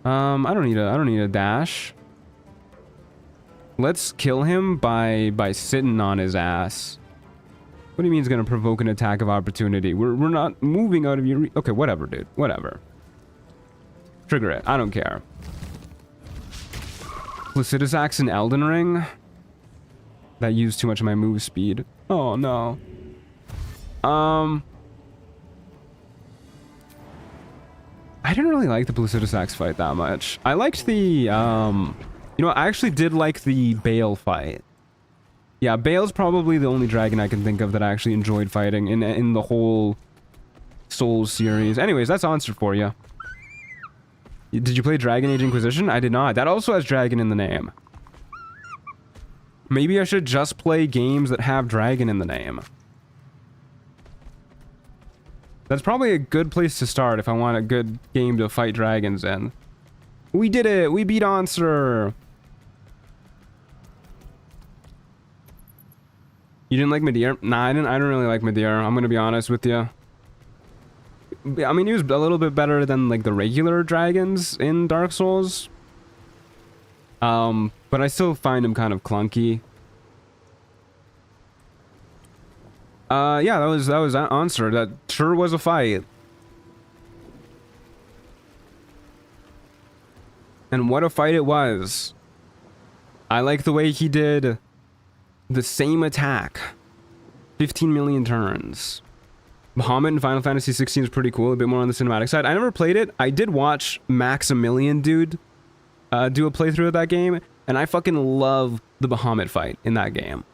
I don't need a dash. Let's kill him by sitting on his ass. What do you mean it's gonna provoke an attack of opportunity? We're not moving out of your... Okay, whatever, dude. Whatever. Trigger it. I don't care. Placidus Axe and Elden Ring. That used too much of my move speed. Oh, no. I didn't really like the Placidus Axe fight that much. I liked the, you know, I actually did like the Bale fight. Yeah, Bale's probably the only dragon I can think of that I actually enjoyed fighting in the whole Souls series. Anyways, that's answered for you. Did you play Dragon Age Inquisition? I did not. That also has dragon in the name. Maybe I should just play games that have dragon in the name. That's probably a good place to start if I want a good game to fight dragons in. We did it! We beat Answer! You didn't like Midir? Nah, I don't really like Midir. I'm gonna be honest with you. I mean, he was a little bit better than like the regular dragons in Dark Souls. But I still find him kind of clunky. Yeah, that was Answer. That sure was a fight. And what a fight it was. I like the way he did the same attack. 15 million turns. Bahamut in Final Fantasy 16 is pretty cool. A bit more on the cinematic side. I never played it. I did watch Maximilian dude do a playthrough of that game. And I fucking love the Bahamut fight in that game.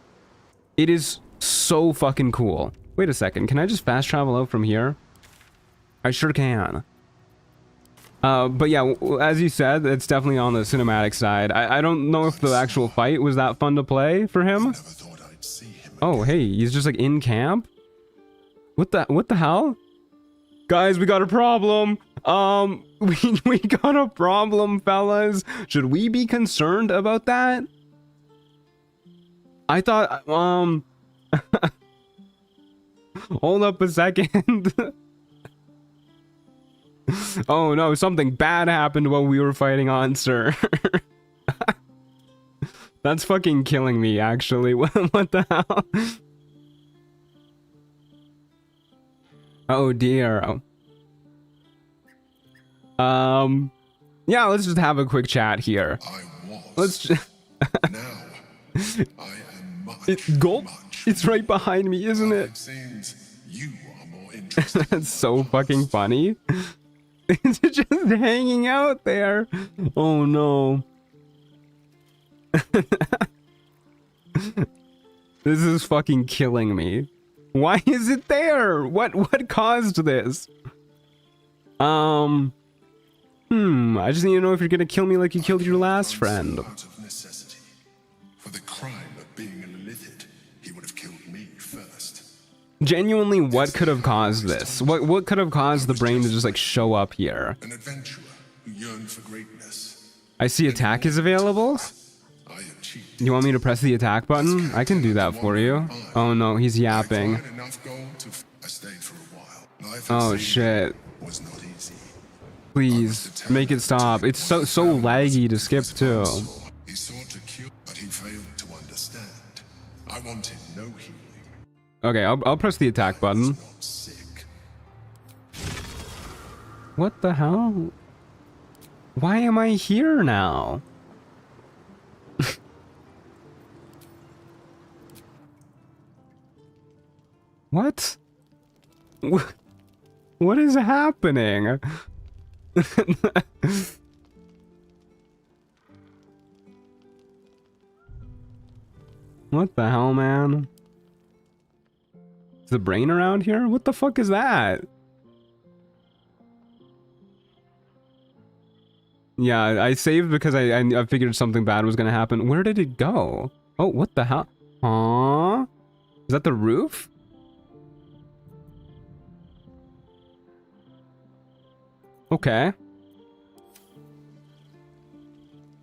It is so fucking cool. Wait a second. Can I just fast travel out from here? I sure can. But yeah, as you said, it's definitely on the cinematic side. I don't know if the actual fight was that fun to play for him. Oh, hey, he's just like in camp? What the hell? Guys, we got a problem. We got a problem, fellas. Should we be concerned about that? I thought, hold up a second. Oh no, something bad happened while we were fighting Answer. That's fucking killing me, actually. What the hell? Oh dear. Yeah, let's just have a quick chat here. Let's just... Now, I am much, Gulp? It's right behind me, isn't it? It seems you are more interested. That's so fucking funny. It's just hanging out there. Oh no. This is fucking killing me. Why is it there? What caused this? I just need to know if you're gonna kill me like you killed your last friend. Out of necessity. For the crime of being an illithid, he would have killed me first. Genuinely, what could have caused this? What could have caused the brain to just like show up here? An adventurer who yearned for greatness. I see attack is available. I achieved. You want me to press the attack button? I can do that for you. Oh no, he's yapping. I stayed for a while. Life Oh at sea shit. was not easy. Please, make it stop. It's so laggy to skip too. He sought to cure, but he failed to understand. I wanted no healing. Okay, I'll press the attack button. Not sick. What the hell? Why am I here now? What? What is happening? What the hell, man? Is the brain around here? What the fuck is that? Yeah, I saved because I figured something bad was gonna happen. Where did it go? Oh, what the hell? Huh? Is that the roof? Okay.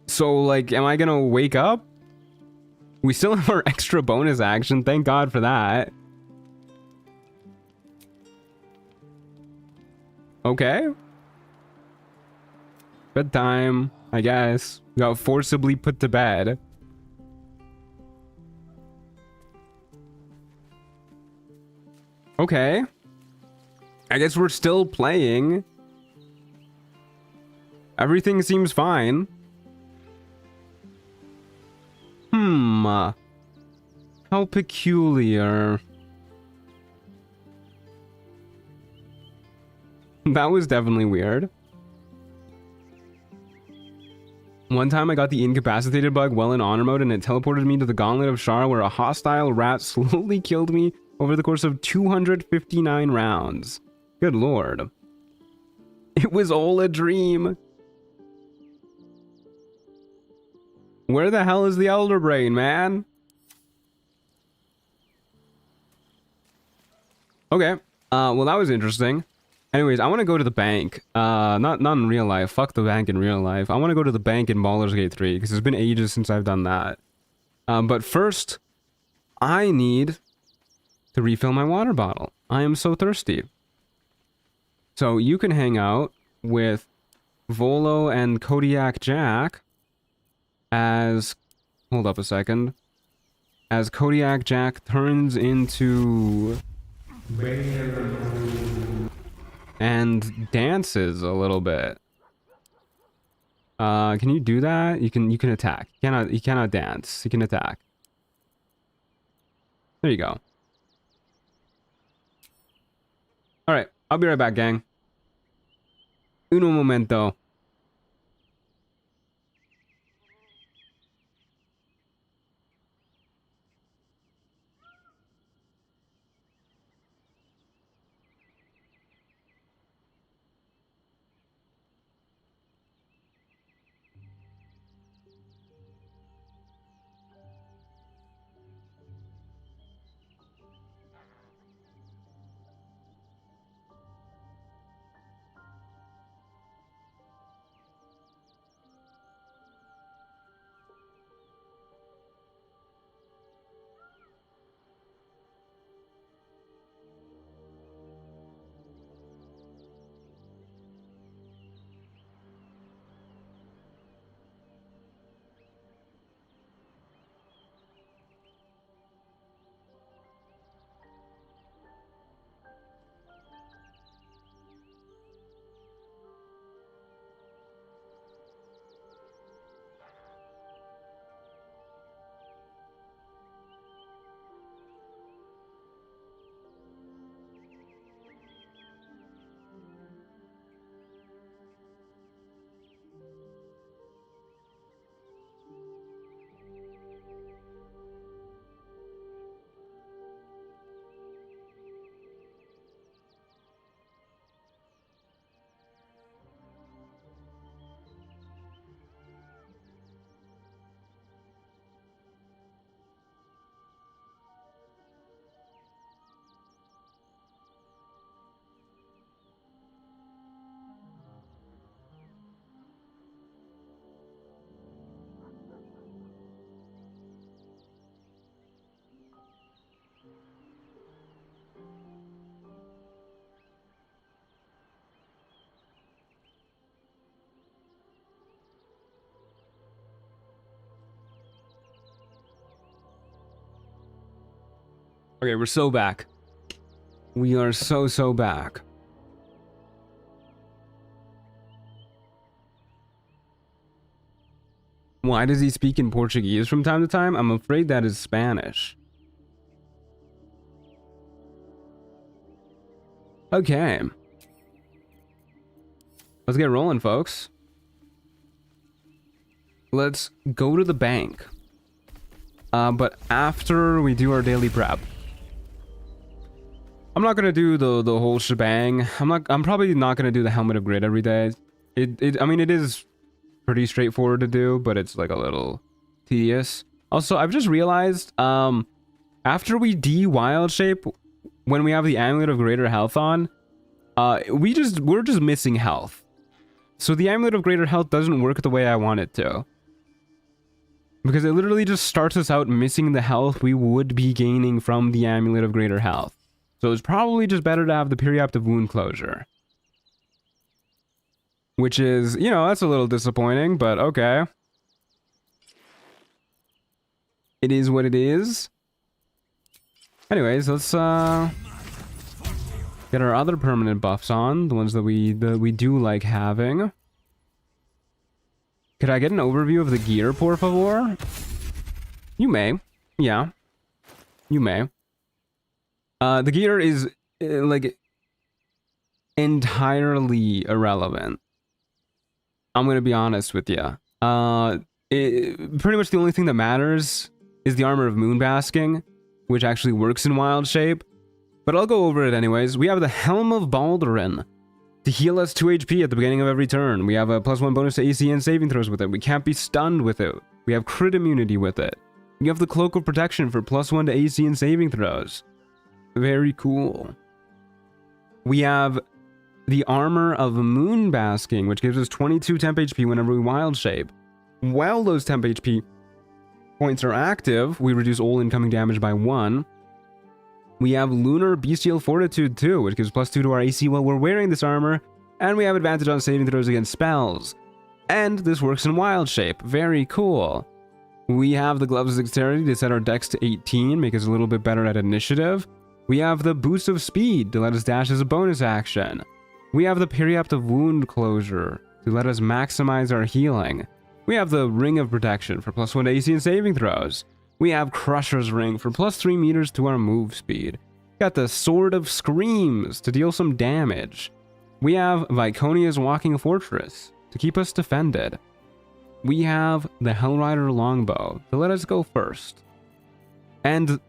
So, like, am I gonna wake up? We still have our extra bonus action. Thank God for that. Okay. Bedtime, I guess. We got forcibly put to bed. Okay. I guess we're still playing. Everything seems fine. How peculiar. That was definitely weird. One time I got the incapacitated bug well in honor mode and it teleported me to the Gauntlet of Shar where a hostile rat slowly killed me over the course of 259 rounds. Good lord. It was all a dream. Where the hell is the Elder Brain, man? Okay. Well, that was interesting. Anyways, I want to go to the bank. Not in real life. Fuck the bank in real life. I want to go to the bank in Baldur's Gate 3 because it's been ages since I've done that. But first, I need to refill my water bottle. I am so thirsty. So you can hang out with Volo and Kodiak Jack as... Hold up a second. As Kodiak Jack turns into... and dances a little bit. Can you do that? You can attack. You cannot dance. You can attack. There you go. Alright, I'll be right back, gang. Uno momento. Okay, we're so back. We are so back. Why does he speak in Portuguese from time to time? I'm afraid that is Spanish. Okay. Let's get rolling, folks. Let's go to the bank. But after we do our daily prep. I'm not gonna do the whole shebang. I'm probably not gonna do the Helmet of Grit every day. I mean, it is pretty straightforward to do, but it's like a little tedious. Also, I've just realized, after we de-wild shape, when we have the Amulet of Greater Health on, we're just missing health. So the Amulet of Greater Health doesn't work the way I want it to. Because it literally just starts us out missing the health we would be gaining from the Amulet of Greater Health. So it's probably just better to have the Periaptive Wound Closure. Which is, you know, that's a little disappointing, but okay. It is what it is. Anyways, let's get our other permanent buffs on, the ones that we do like having. Could I get an overview of the gear, por favor? You may. Yeah. You may. The gear is, like, entirely irrelevant. I'm gonna be honest with you. Pretty much the only thing that matters is the Armor of Moonbasking, which actually works in wild shape. But I'll go over it anyways. We have the Helm of Baldur to heal us 2 HP at the beginning of every turn. We have a +1 bonus to AC and saving throws with it. We can't be stunned with it. We have crit immunity with it. You have the Cloak of Protection for +1 to AC and saving throws. Very cool. We have the Armor of Moonbasking, which gives us 22 temp HP whenever we wild shape. While those temp HP points are active, we reduce all incoming damage by 1. We have Lunar Bestial Fortitude 2, which gives +2 to our AC while we're wearing this armor, and we have advantage on saving throws against spells. And this works in wild shape. Very cool. We have the Gloves of Dexterity to set our dex to 18, make us a little bit better at initiative. We have the Boost of Speed to let us dash as a bonus action. We have the Periaptive Wound Closure to let us maximize our healing. We have the Ring of Protection for +1 to AC and saving throws. We have Crusher's Ring for +3 meters to our move speed. Got the Sword of Screams to deal some damage. We have Viconia's Walking Fortress to keep us defended. We have the Hellrider Longbow to let us go first. And,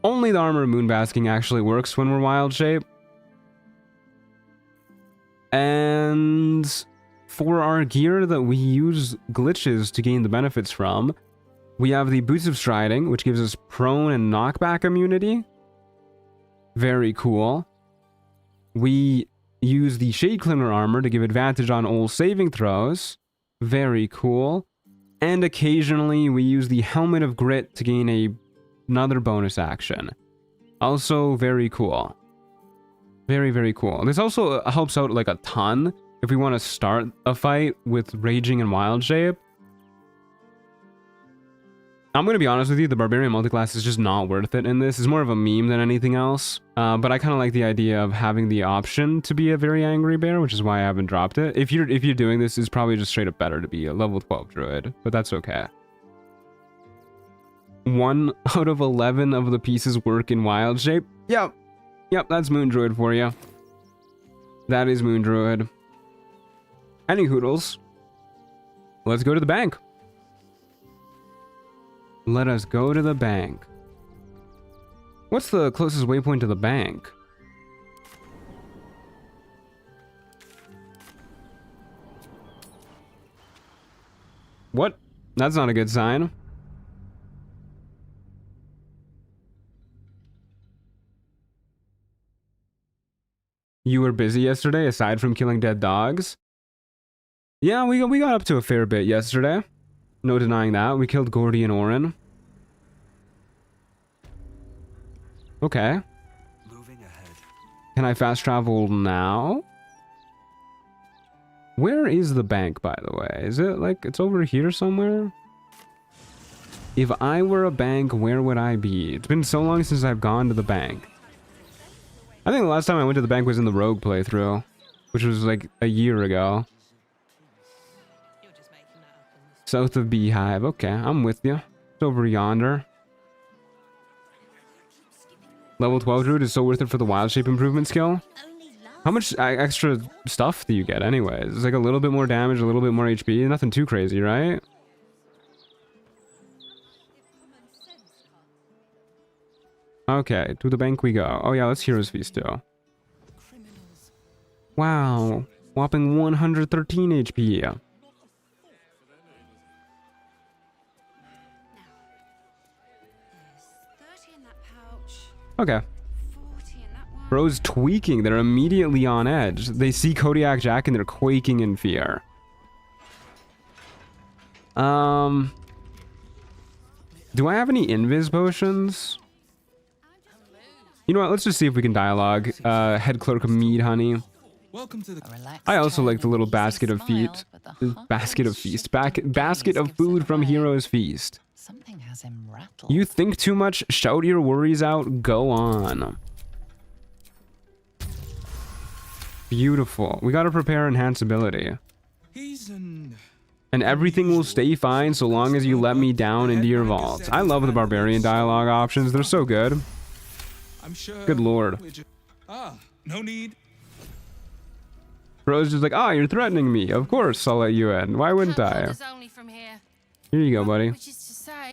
only the Armor of Moonbasking actually works when we're wild shape. And for our gear that we use glitches to gain the benefits from, we have the Boots of Striding, which gives us prone and knockback immunity. Very cool. We use the Shadeclinger armor to give advantage on all saving throws. Very cool. And occasionally we use the Helmet of Grit to gain another bonus action. Also very cool. Very, very cool. This also helps out like a ton if we want to start a fight with Raging and Wild Shape. I'm going to be honest with you, the Barbarian multiclass is just not worth it in this. It's more of a meme than anything else. But I kind of like the idea of having the option to be a very angry bear, which is why I haven't dropped it. If you're doing this, it's probably just straight up better to be a level 12 druid, but that's okay. 1 out of 11 of the pieces work in wild shape. Yep, that's Moon Druid for you. That is Moon Druid. Any hoodles. Let's go to the bank. Let us go to the bank. What's the closest waypoint to the bank? What? That's not a good sign. You were busy yesterday, aside from killing dead dogs? Yeah, we got up to a fair bit yesterday. No denying that. We killed Gordy and Orin. Okay. Moving ahead. Can I fast travel now? Where is the bank, by the way? Is it like it's over here somewhere? If I were a bank, where would I be? It's been so long since I've gone to the bank. I think the last time I went to the bank was in the Rogue playthrough, which was like a year ago. South of Beehive. Okay, I'm with you. It's over yonder. Level 12 druid is so worth it for the wild shape improvement skill. How much extra stuff do you get anyways? It's like a little bit more damage, a little bit more HP. Nothing too crazy, right? Okay, to the bank we go. Oh yeah, let's Hero's Feast too. Wow, whopping 113 HP. Okay. Bro's tweaking. They're immediately on edge. They see Kodiak Jack and they're quaking in fear. Do I have any invis potions? You know what? Let's just see if we can dialogue. Head clerk of mead, honey. Welcome to the I also like the little basket of feet. Basket of feast. Basket of food from Hero's Feast. Something has him rattled. You think too much? Shout your worries out. Go on. Beautiful. We gotta prepare enhance ability. And everything will stay fine so long as you let me down into your vault. I love the barbarian dialogue options. They're so good. I'm sure. Good lord. No need. Bro's just like, ah, you're threatening me. Of course I'll let you in. Why wouldn't I? Only from here. Here you go, buddy. Which is to say,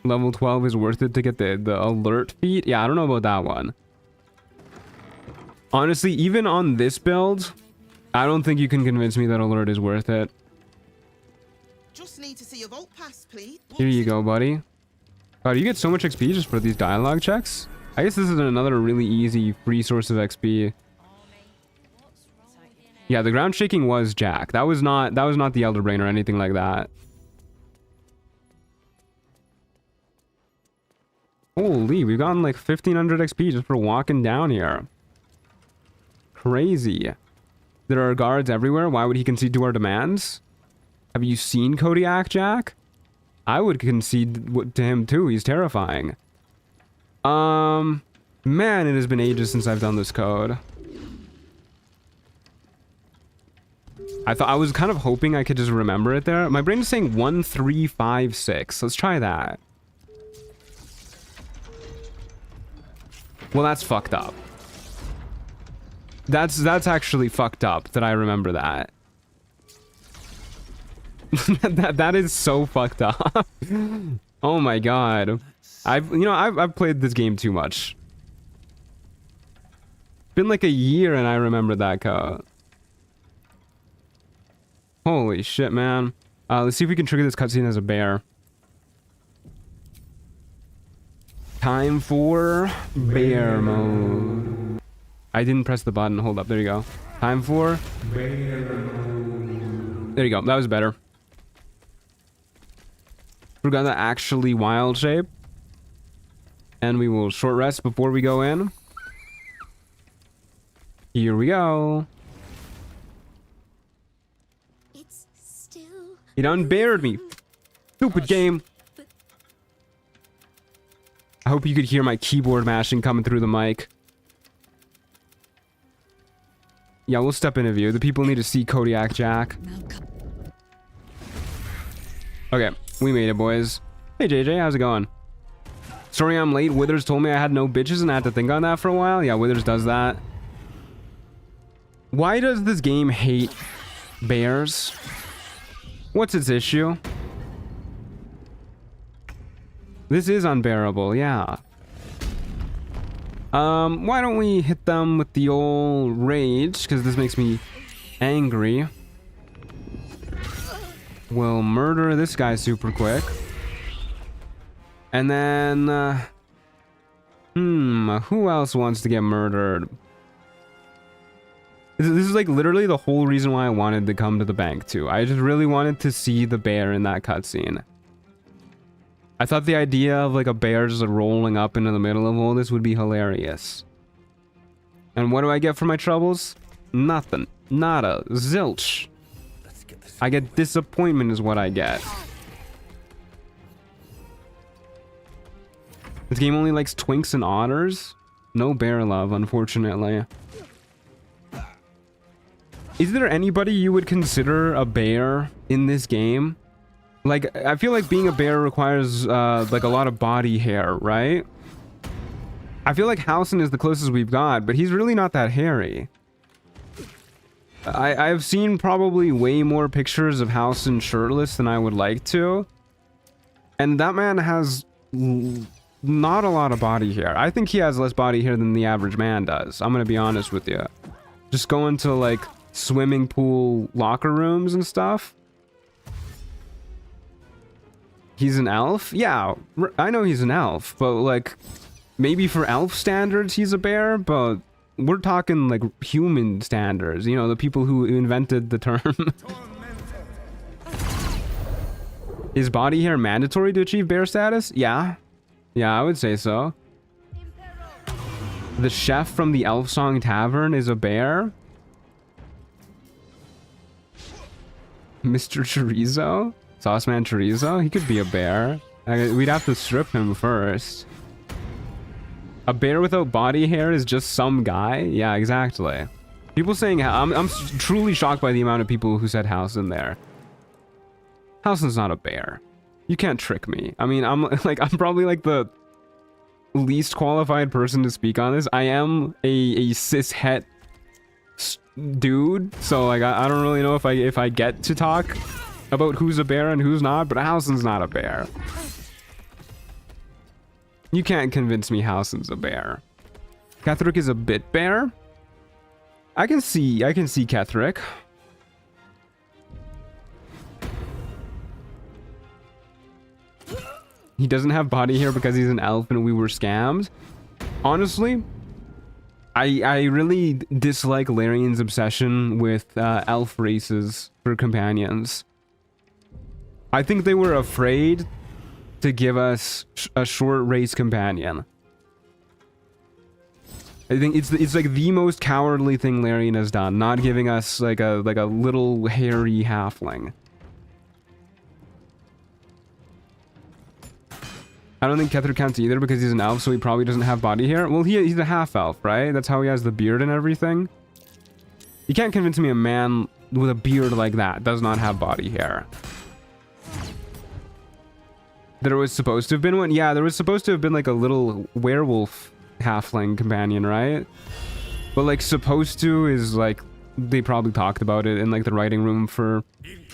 Level 12 is worth it to get the alert feat? Yeah, I don't know about that one. Honestly, even on this build, I don't think you can convince me that alert is worth it. Just need to see your vault pass, please. Here you go, buddy. God, you get so much XP just for these dialogue checks. I guess this is another really easy free source of XP. Yeah, the ground shaking was Jack. That was not the Elder Brain or anything like that. Holy, we've gotten like 1500 XP just for walking down here. Crazy. There are guards everywhere. Why would he concede to our demands? Have you seen Kodiak Jack? I would concede to him too. He's terrifying. Man, it has been ages since I've done this code. I was kind of hoping I could just remember it there. My brain is saying 1356. Let's try that. Well, that's fucked up. That's actually fucked up that I remember that. that is so fucked up. Oh my god. I've played this game too much. Been like a year and I remember that code. Holy shit, man. Let's see if we can trigger this cutscene as a bear. Time for bear mode. I didn't press the button. Hold up. There you go. Time for bear mode. There you go. That was better. We're gonna actually wild shape. And we will short rest before we go in. Here we go. it's still. It unbared me. Stupid game. I hope you could hear my keyboard mashing coming through the mic. Yeah, we'll step into view. The people need to see Kodiak Jack. Okay, we made it, boys. Hey, JJ, how's it going? Sorry I'm late. Withers told me I had no bitches and I had to think on that for a while. Yeah, Withers does that. Why does this game hate bears? What's its issue? This is unbearable, yeah. Why don't we hit them with the old rage? Because this makes me angry. We'll murder this guy super quick. And then... who else wants to get murdered? This is like literally the whole reason why I wanted to come to the bank too. I just really wanted to see the bear in that cutscene. I thought the idea of like a bear just rolling up into the middle of all this would be hilarious. And what do I get for my troubles? Nothing. Nada. Zilch. I get disappointment is what I get. This game only likes twinks and otters? No bear love, unfortunately. Is there anybody you would consider a bear in this game? Like, I feel like being a bear requires, like, a lot of body hair, right? I feel like Halsin is the closest we've got, but he's really not that hairy. I've seen probably way more pictures of Halsin shirtless than I would like to. And that man has not a lot of body hair. I think he has less body hair than the average man does. I'm gonna be honest with you. Just going to, like, swimming pool locker rooms and stuff. He's an elf? Yeah, I know he's an elf, but, like, maybe for elf standards he's a bear, but we're talking, like, human standards. You know, the people who invented the term. Is body hair mandatory to achieve bear status? Yeah. Yeah, I would say so. The chef from the Elf Song Tavern is a bear? Mr. Chorizo? Sauceman Chorizo? He could be a bear. We'd have to strip him first. A bear without body hair is just some guy? Yeah, exactly. People saying... I'm truly shocked by the amount of people who said house in there. Halsin's not a bear. You can't trick me. I mean, I'm probably like the least qualified person to speak on this. I am a cis het dude, so like I don't really know if I get to talk about who's a bear and who's not, but Halsin's not a bear. You can't convince me Halsin's a bear. Ketherick is a bit bear. I can see Ketherick. He doesn't have body hair because he's an elf and we were scammed. Honestly, I really dislike Larian's obsession with elf races for companions. I think they were afraid to give us a short race companion. I think it's like the most cowardly thing Larian has done, not giving us like a little hairy halfling. I don't think Ketherick counts either because he's an elf, so he probably doesn't have body hair. Well, he's a half-elf, right? That's how he has the beard and everything. You can't convince me a man with a beard like that does not have body hair. There was supposed to have been one? Yeah, there was supposed to have been like a little werewolf halfling companion, right? But like supposed to is like, they probably talked about it in like the writing room for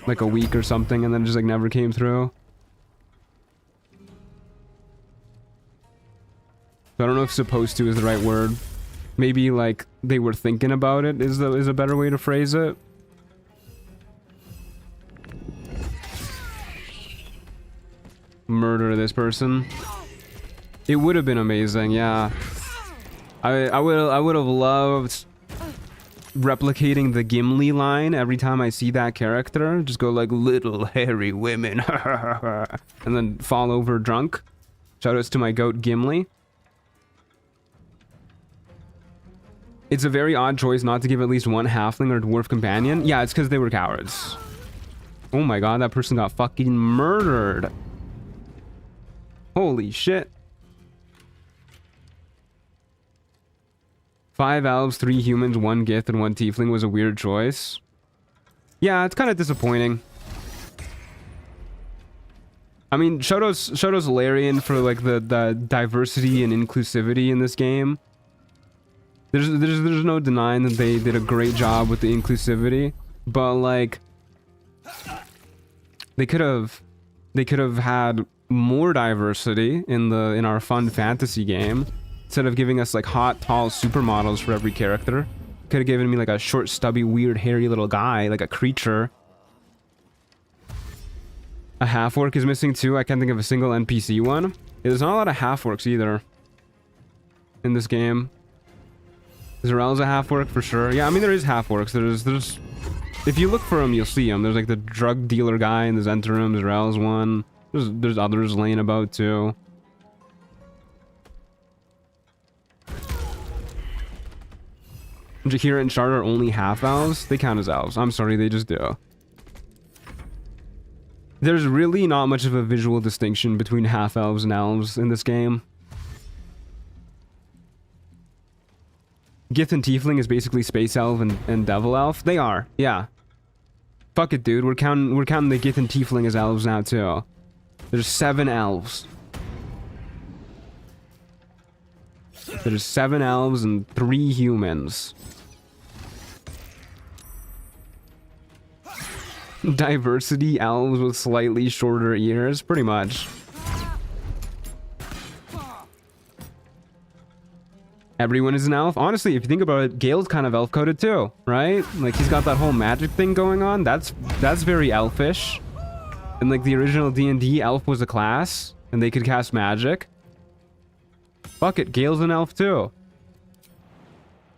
like a week or something and then just like never came through. I don't know if supposed to is the right word. Maybe like they were thinking about it is a better way to phrase it. Murder this person. It would have been amazing, yeah. I would have loved replicating the Gimli line every time I see that character. Just go like, little hairy women. And then fall over drunk. Shoutouts to my goat Gimli. It's a very odd choice not to give at least one halfling or dwarf companion. Yeah, it's because they were cowards. Oh my god, that person got fucking murdered. Holy shit. 5 elves, 3 humans, 1 gith, and 1 tiefling was a weird choice. Yeah, it's kind of disappointing. I mean, shoutouts Larian for like the diversity and inclusivity in this game. There's no denying that they did a great job with the inclusivity, but like they could have had more diversity in our fun fantasy game instead of giving us like hot, tall supermodels for every character. Could have given me like a short, stubby, weird, hairy little guy, like a creature. A half-orc is missing too. I can't think of a single NPC one. Yeah, there's not a lot of half-orcs either in this game. Zarel's a half-orc for sure. Yeah, I mean there is half-orcs. There's if you look for them, you'll see them. There's like the drug dealer guy in the Zentarum. Zarel's one. There's others laying about too. Jahira and Shard are only half-elves. They count as elves. I'm sorry, they just do. There's really not much of a visual distinction between half-elves and elves in this game. Gith and Tiefling is basically Space Elf and Devil Elf. They are, yeah. Fuck it, dude. We're counting the Gith and Tiefling as elves now too. There's 7 elves. There's 7 elves and 3 humans. Diversity elves with slightly shorter ears, pretty much. Everyone is an elf. Honestly, if you think about it, Gale's kind of elf-coded too, right? Like, he's got that whole magic thing going on. That's very elfish. And like the original D&D, elf was a class, and they could cast magic. Fuck it, Gale's an elf too.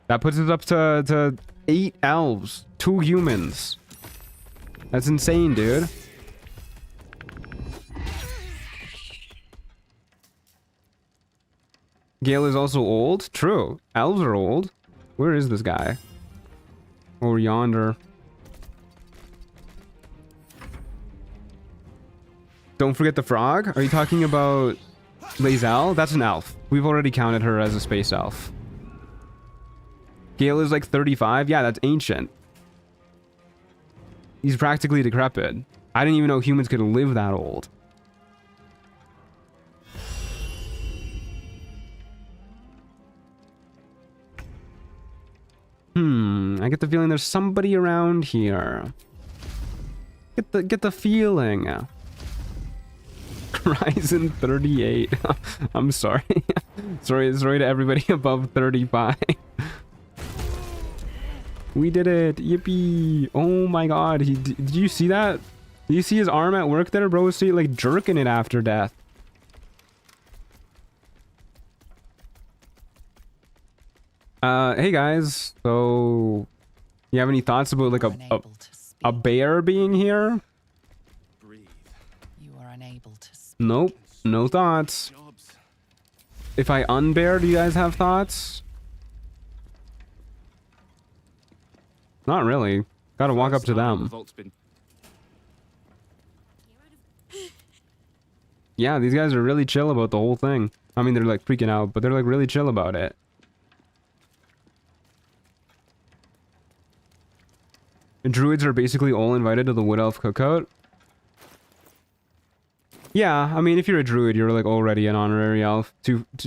That puts us up to 8 elves, 2 humans. That's insane, dude. Gale is also old. True. Elves are old. Where is this guy? Over yonder. Don't forget the frog. Are you talking about Lae'zel? That's an elf. We've already counted her as a space elf. Gale is like 35. Yeah, that's ancient. He's practically decrepit. I didn't even know humans could live that old. I get the feeling there's somebody around here. Get the feeling. Horizon 38. I'm sorry. sorry to everybody above 35. We did it. Yippee. Oh my god. Did you see that? Did you see his arm at work there? Bro was like jerking it after death. Hey guys. So, you have any thoughts about like a bear being here? You are unable to speak. Nope. No thoughts. If I unbear, do you guys have thoughts? Not really. Gotta walk up to them. Yeah, these guys are really chill about the whole thing. I mean, they're like freaking out, but they're like really chill about it. And druids are basically all invited to the Wood Elf cookout. Yeah, I mean, if you're a druid, you're like already an honorary elf,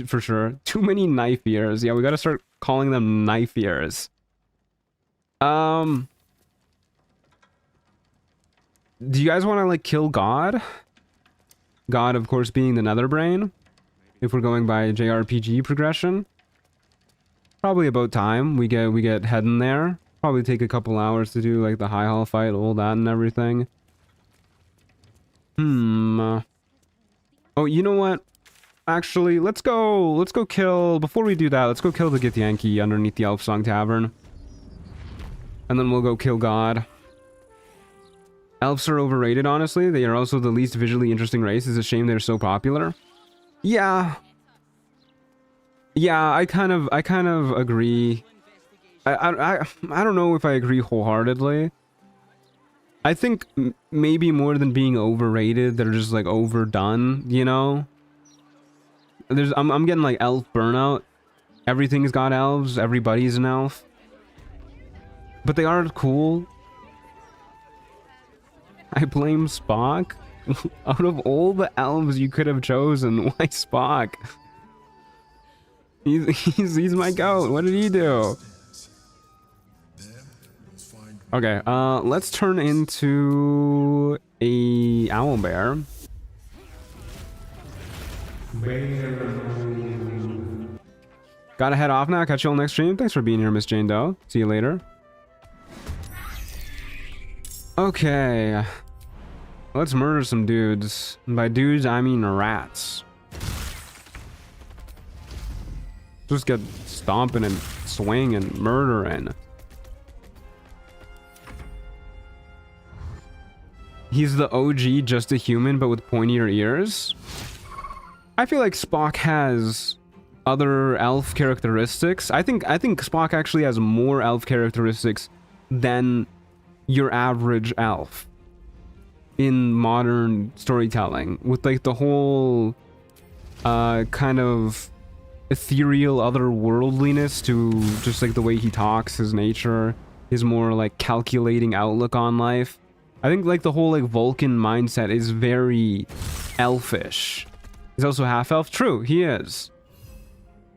for sure. Too many knife ears. Yeah, we gotta start calling them knife ears. Do you guys want to like kill God? God, of course, being the Nether Brain. If we're going by JRPG progression, probably about time we get heading there. Probably take a couple hours to do like the high hall fight, all that and everything. Oh, you know what? Actually, let's go kill. Before we do that, let's go kill the Githyanki underneath the Elf Song Tavern. And then we'll go kill God. Elves are overrated, honestly. They are also the least visually interesting race. It's a shame they're so popular. Yeah. Yeah, I kind of agree. I don't know if I agree wholeheartedly. I think maybe more than being overrated, they're just like overdone, you know? I'm getting like elf burnout. Everything's got elves, everybody's an elf. But they are cool. I blame Spock. Out of all the elves you could have chosen, why Spock? He's my goat. What did he do? Okay, let's turn into a owlbear. Gotta head off now. Catch you all next stream. Thanks for being here, Miss Jane Doe. See you later. Okay. Let's murder some dudes. And by dudes, I mean rats. Just get stomping and swinging and murdering. He's the OG, just a human, but with pointier ears. I feel like Spock has other elf characteristics. I think Spock actually has more elf characteristics than your average elf in modern storytelling, with like the whole kind of ethereal otherworldliness to just like the way he talks, his nature, his more like calculating outlook on life. I think like the whole like Vulcan mindset is very elfish. He's also half elf. True, he is.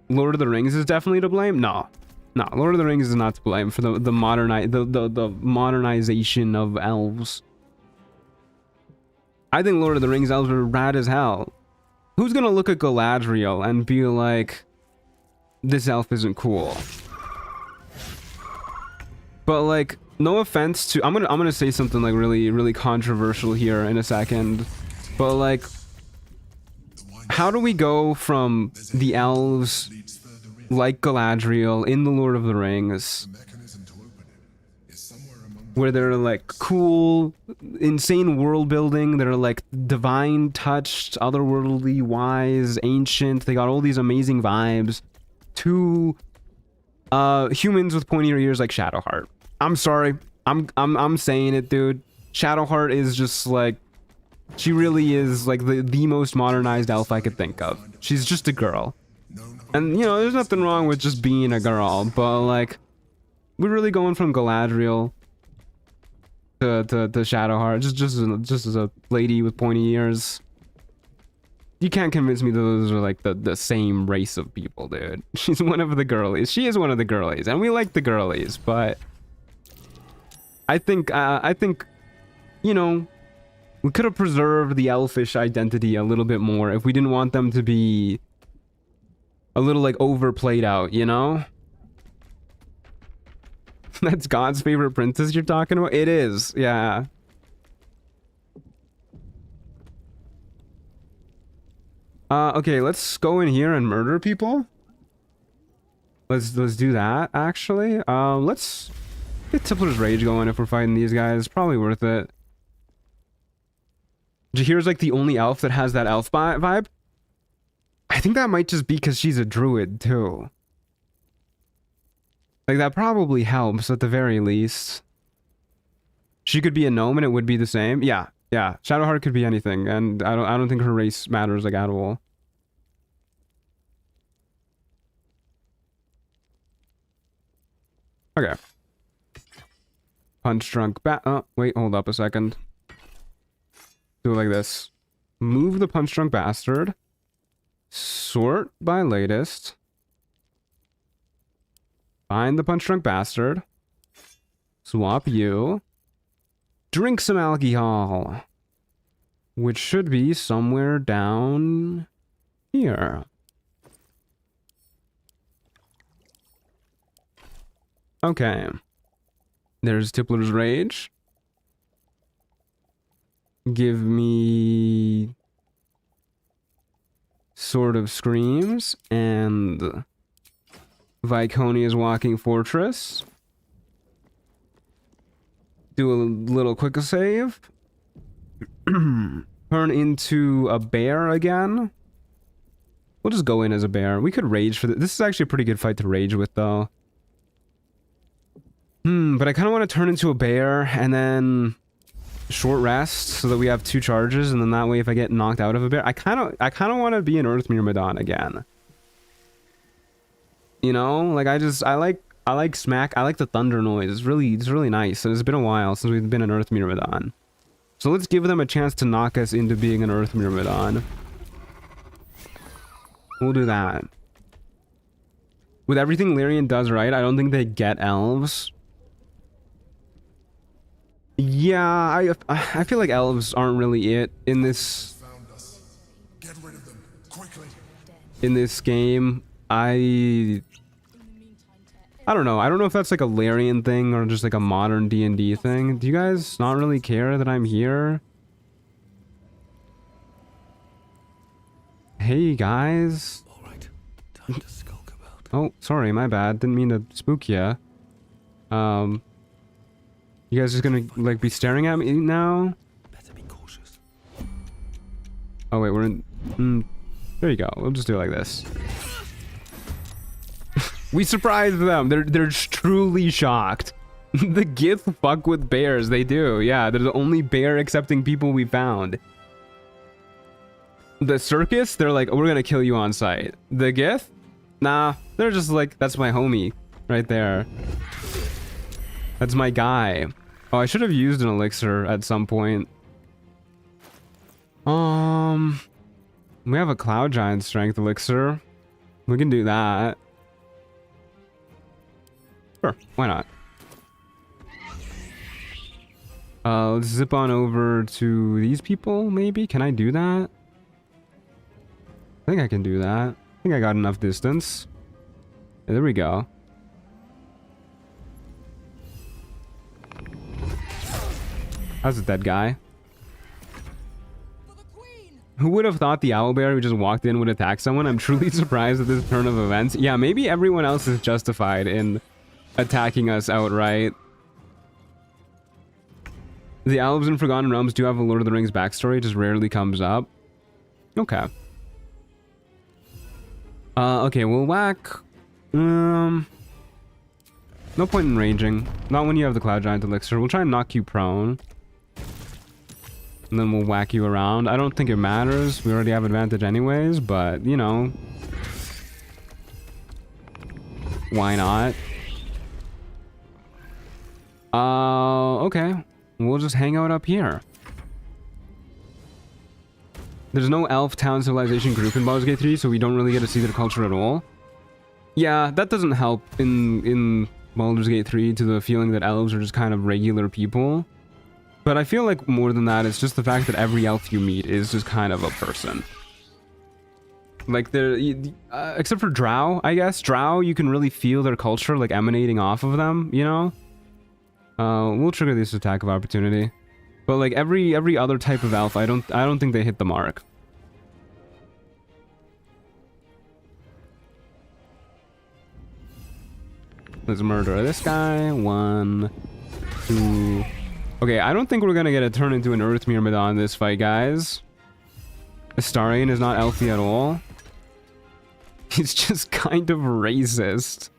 Lord of the Rings is definitely to blame. No, Lord of the Rings is not to blame for the modernization of elves. I think Lord of the Rings elves are rad as hell. Who's gonna look at Galadriel and be like, this elf isn't cool? But like, no offense to, I'm gonna say something like really controversial here in a second, but like, how do we go from the elves like Galadriel in the Lord of the Rings, where they're like cool, insane world building, they're like divine touched, otherworldly, wise, ancient, they got all these amazing vibes, to humans with pointier ears like Shadowheart? I'm sorry, I'm saying it, dude. Shadowheart is just like, she really is like the most modernized elf I could think of. She's just a girl. And you know, there's nothing wrong with just being a girl, but like, we're really going from Galadriel to Shadowheart, just as a lady with pointy ears. You can't convince me that those are like the same race of people, dude. She's one of the girlies. She is one of the girlies, and we like the girlies, but I think you know, we could have preserved the elfish identity a little bit more if we didn't want them to be a little like overplayed out, you know? That's God's favorite princess you're talking about? It is, yeah. Okay, let's go in here and murder people. Let's do that, actually. Let's get Tippler's Rage going if we're fighting these guys. Probably worth it. Jahir's like the only elf that has that elf vibe. I think that might just be because she's a druid, too. Like, that probably helps, at the very least. She could be a gnome and it would be the same. Yeah. Shadowheart could be anything, and I don't think her race matters, like, at all. Okay. Punch drunk oh, wait, hold up a second. Do it like this. Move the punch drunk bastard. Sort by latest. Find the punch drunk bastard. Swap you. Drink some alcohol. Which should be somewhere down here. Okay. There's Tippler's Rage. Give me Sword of Screams and Viconia's Walking Fortress. Do a little quick save. Turn into a bear again. We'll just go in as a bear. We could rage for this. This is actually a pretty good fight to rage with, though. But I kind of want to turn into a bear and then short rest so that we have 2 charges, and then that way if I get knocked out of a bear, I kind of want to be an Earth Myrmidon again. You know, like I like smack. I like the thunder noise. It's really nice. And it's been a while since we've been an Earth Myrmidon. So let's give them a chance to knock us into being an Earth Myrmidon. We'll do that. With everything Lyrian does right, I don't think they get elves. Yeah, I feel like elves aren't really it in this game. I don't know. I don't know if that's like a Larian thing or just like a modern D&D thing. Do you guys not really care that I'm here? Hey guys. All right, time to skulk about. Oh, sorry, my bad. Didn't mean to spook ya. You guys just gonna like be staring at me now? Better be cautious. Oh wait, we're in. There you go. We'll just do it like this. We surprised them. They're truly shocked. The Gith fuck with bears. They do. Yeah, they're the only bear accepting people we found. The circus, they're like, we're gonna kill you on sight. The Gith, Nah, they're just like, that's my homie right there. That's my guy. Oh, I should have used an elixir at some point. We have a Cloud Giant Strength elixir. We can do that. Sure, why not? Let's zip on over to these people, maybe? Can I do that? I think I can do that. I think I got enough distance. Yeah, there we go. How's a dead guy? Who would have thought the owlbear who just walked in would attack someone? I'm truly surprised at this turn of events. Yeah, maybe everyone else is justified in attacking us outright. The elves in Forgotten Realms do have a Lord of the Rings backstory, it just rarely comes up. Okay. Okay, we'll whack... No point in ranging. Not when you have the Cloud Giant Elixir. We'll try and knock you prone. And then we'll whack you around. I don't think it matters. We already have advantage anyways, but, you know. Why not? Okay. We'll just hang out up here. There's no elf town civilization group in Baldur's Gate 3, so we don't really get to see their culture at all. Yeah, that doesn't help in Baldur's Gate 3 to the feeling that elves are just kind of regular people. But I feel like more than that, it's just the fact that every elf you meet is just kind of a person. Like, except for Drow, I guess. Drow, you can really feel their culture, like, emanating off of them, you know? We'll trigger this attack of opportunity. But, like, every other type of elf, I don't think they hit the mark. Let's murder this guy. 1, 2... Okay, I don't think we're gonna get a turn into an Earth Myrmidon in this fight, guys. Astarion is not elfy at all. He's just kind of racist.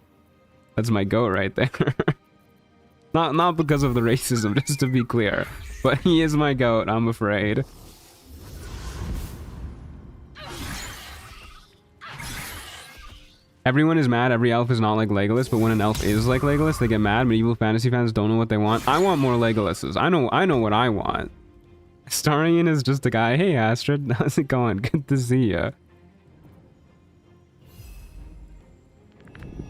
That's my goat right there. Not because of the racism, just to be clear. But he is my goat, I'm afraid. Everyone is mad every elf is not like Legolas, but when an elf is like Legolas, they get mad. Medieval fantasy fans don't know what they want. I want more Legolases. I know what I want. Astarion is just a guy. Hey Astrid, how's it going? Good to see ya.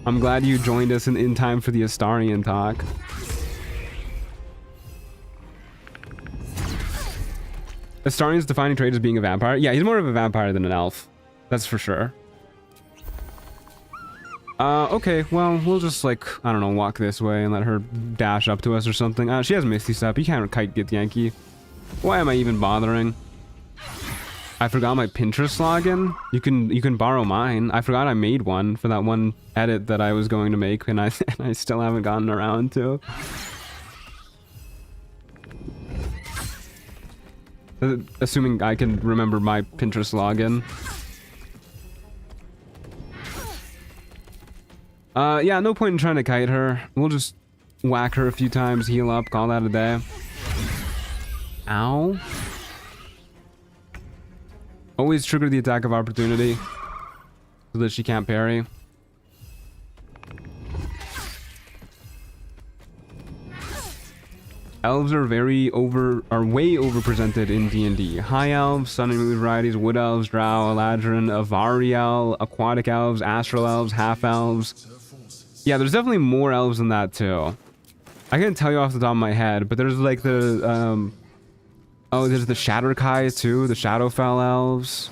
I'm glad you joined us in time for the Astarion talk. Astarion's defining trait is being a vampire. Yeah, he's more of a vampire than an elf. That's for sure. Okay, well, we'll just, like, I don't know, walk this way and let her dash up to us or something. She has Misty Step. You can't kite get Yankee. Why am I even bothering? I forgot my Pinterest login. You can borrow mine. I forgot I made one for that one edit that I was going to make, and I still haven't gotten around to. Assuming I can remember my Pinterest login. Yeah, no point in trying to kite her. We'll just whack her a few times, heal up, call that a day. Ow. Always trigger the attack of opportunity so that she can't parry. Elves are way overrepresented in D&D. High elves, sun and moon varieties, wood elves, drow, eladrin, avariel, aquatic elves, astral elves, half elves. Yeah, there's definitely more elves than that too. I can't tell you off the top of my head, but there's like the oh, there's the Shatterkai too, the Shadowfell elves.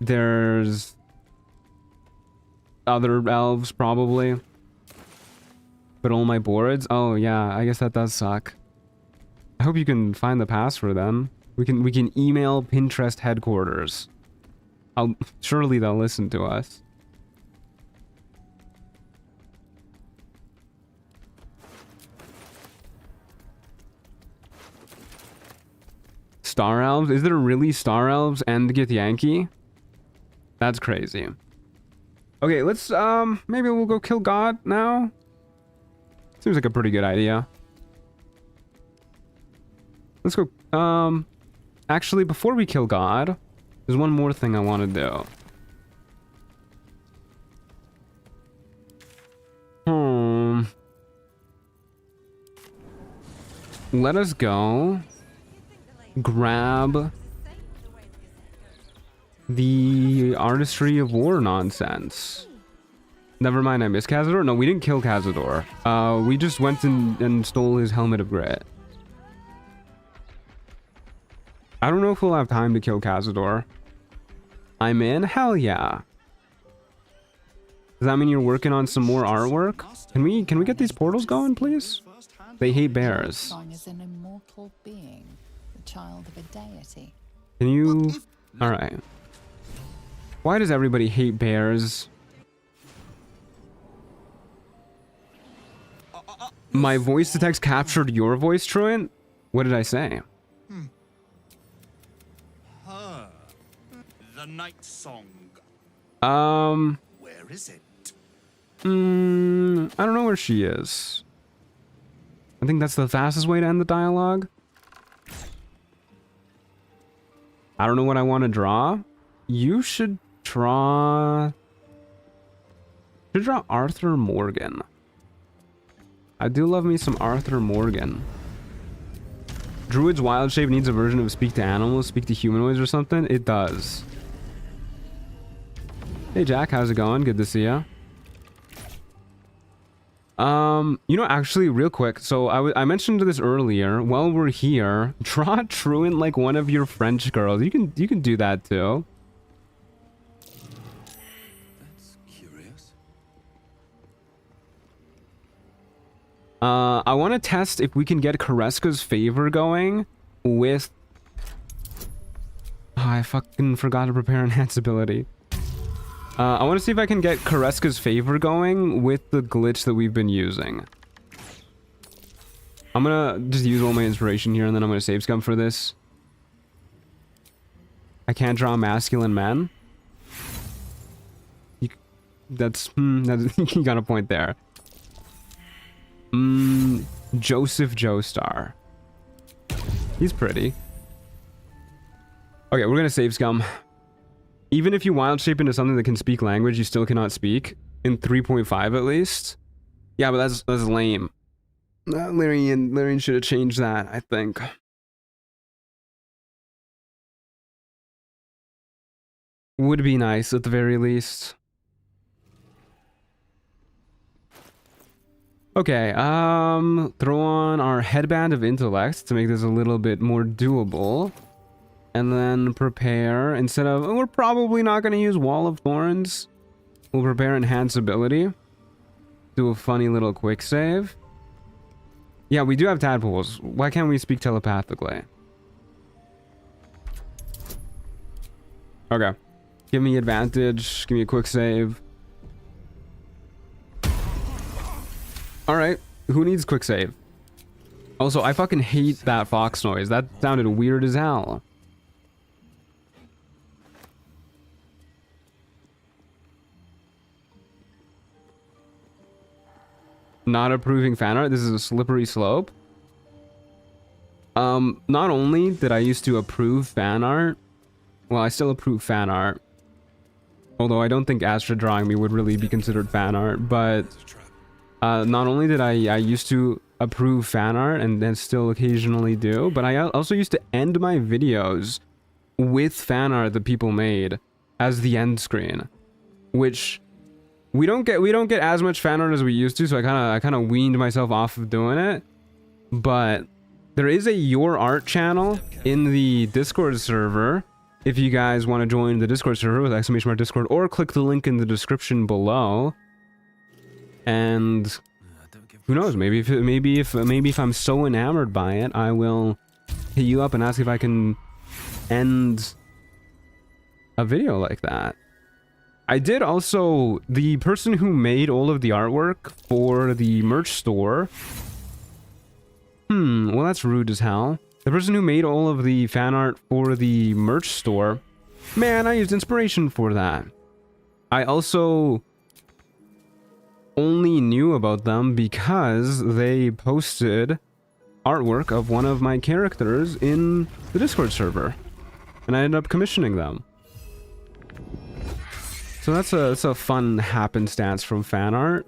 There's other elves probably. But all my boards? Oh yeah, I guess that does suck. I hope you can find the password then. We can email Pinterest headquarters. Surely they'll listen to us. Star elves? Is there really star elves and Githyanki? That's crazy. Okay, let's maybe we'll go kill God now. Seems like a pretty good idea. Let's go. Actually, before we kill God, there's one more thing I want to do. Let us go. Grab the Artistry of War nonsense. Never mind, I missed Cazador. No, we didn't kill Cazador. We just went and stole his Helmet of Grit. I don't know if we'll have time to kill Cazador. I'm in? Hell yeah. Does that mean you're working on some more artwork? Can we get these portals going, please? They hate bears. Song is an immortal being, the child of a deity. Can you... Alright. Why does everybody hate bears? My voice to text captured your voice, Truant? What did I say? Her. The night song. Where is it? I don't know where she is. I think that's the fastest way to end the dialogue. I don't know what I want to draw. You should draw... Arthur Morgan. I do love me some Arthur Morgan. Druid's wild shape needs a version of speak to animals, speak to humanoids or something? It does. Hey Jack, how's it going? Good to see ya. You know, actually, real quick, so I mentioned this earlier. While we're here, draw Truant like one of your French girls. You can do that too. That's curious. I want to test if we can get Kareska's favor going with... Oh, I fucking forgot to prepare enhance ability. I want to see if I can get Kareska's favor going with the glitch that we've been using. I'm gonna just use all my inspiration here, and then I'm gonna save scum for this. I can't draw masculine men. That's you got a point there. Joseph Joestar. He's pretty. Okay, we're gonna save scum. Even if you wild shape into something that can speak language, you still cannot speak. In 3.5 at least. Yeah, but that's lame. Lyrian should have changed that, I think. Would be nice at the very least. Okay, throw on our Headband of Intellect to make this a little bit more doable. And then prepare, instead of... We're probably not going to use Wall of Thorns. We'll prepare Enhance Ability. Do a funny little quick save. Yeah, we do have tadpoles. Why can't we speak telepathically? Okay. Give me advantage. Give me a quick save. Alright. Who needs quick save? Also, I fucking hate that fox noise. That sounded weird as hell. Not approving fan art. This is a slippery slope. Not only did I used to approve fan art, well, I still approve fan art. Although I don't think Astra drawing me would really be considered fan art, but not only did I used to approve fan art and then still occasionally do, but I also used to end my videos with fan art that people made as the end screen, which we don't get as much fan art as we used to, so I kind of weaned myself off of doing it. But there is a Your Art channel in the Discord server if you guys want to join the Discord server with !Discord, or click the link in the description below. And who knows, maybe if I'm so enamored by it, I will hit you up and ask if I can end a video like that. I did also, the person who made all of the artwork for the merch store. Well, that's rude as hell. The person who made all of the fan art for the merch store, man, I used inspiration for that. I also only knew about them because they posted artwork of one of my characters in the Discord server, and I ended up commissioning them. So that's a fun happenstance from fan art.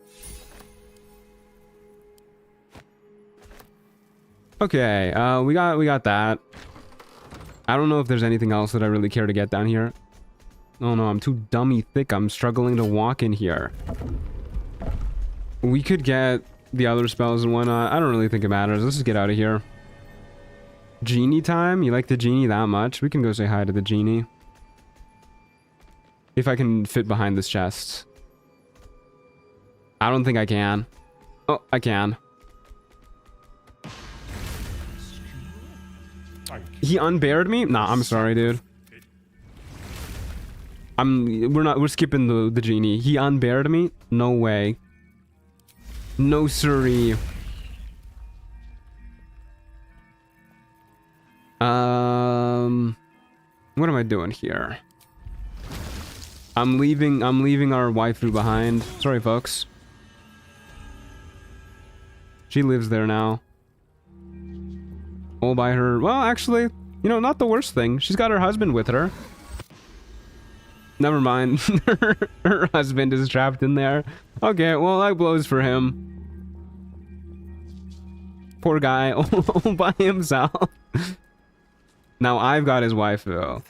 Okay, we got that. I don't know if there's anything else that I really care to get down here. Oh no, I'm too dummy thick. I'm struggling to walk in here. We could get the other spells and whatnot. I don't really think it matters. Let's just get out of here. Genie time? You like the genie that much? We can go say hi to the genie. If I can fit behind this chest. I don't think I can. Oh, I can. He unbared me? Nah, I'm sorry, dude. We're skipping the genie. He unbared me? No way. No siree. What am I doing here? I'm leaving our waifu behind. Sorry, folks. She lives there now. All by her. Well, actually, you know, not the worst thing. She's got her husband with her. Never mind. Her husband is trapped in there. Okay, well, that blows for him. Poor guy, all by himself. Now I've got his waifu.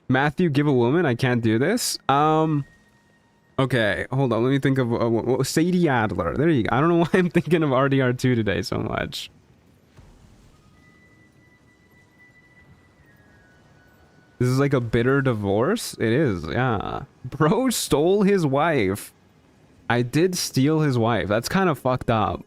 Matthew, give a woman. I can't do this. Okay, hold on. Let me think of Sadie Adler. There you go. I don't know why I'm thinking of RDR2 today so much. This is like a bitter divorce? It is, yeah. Bro stole his wife. I did steal his wife. That's kind of fucked up.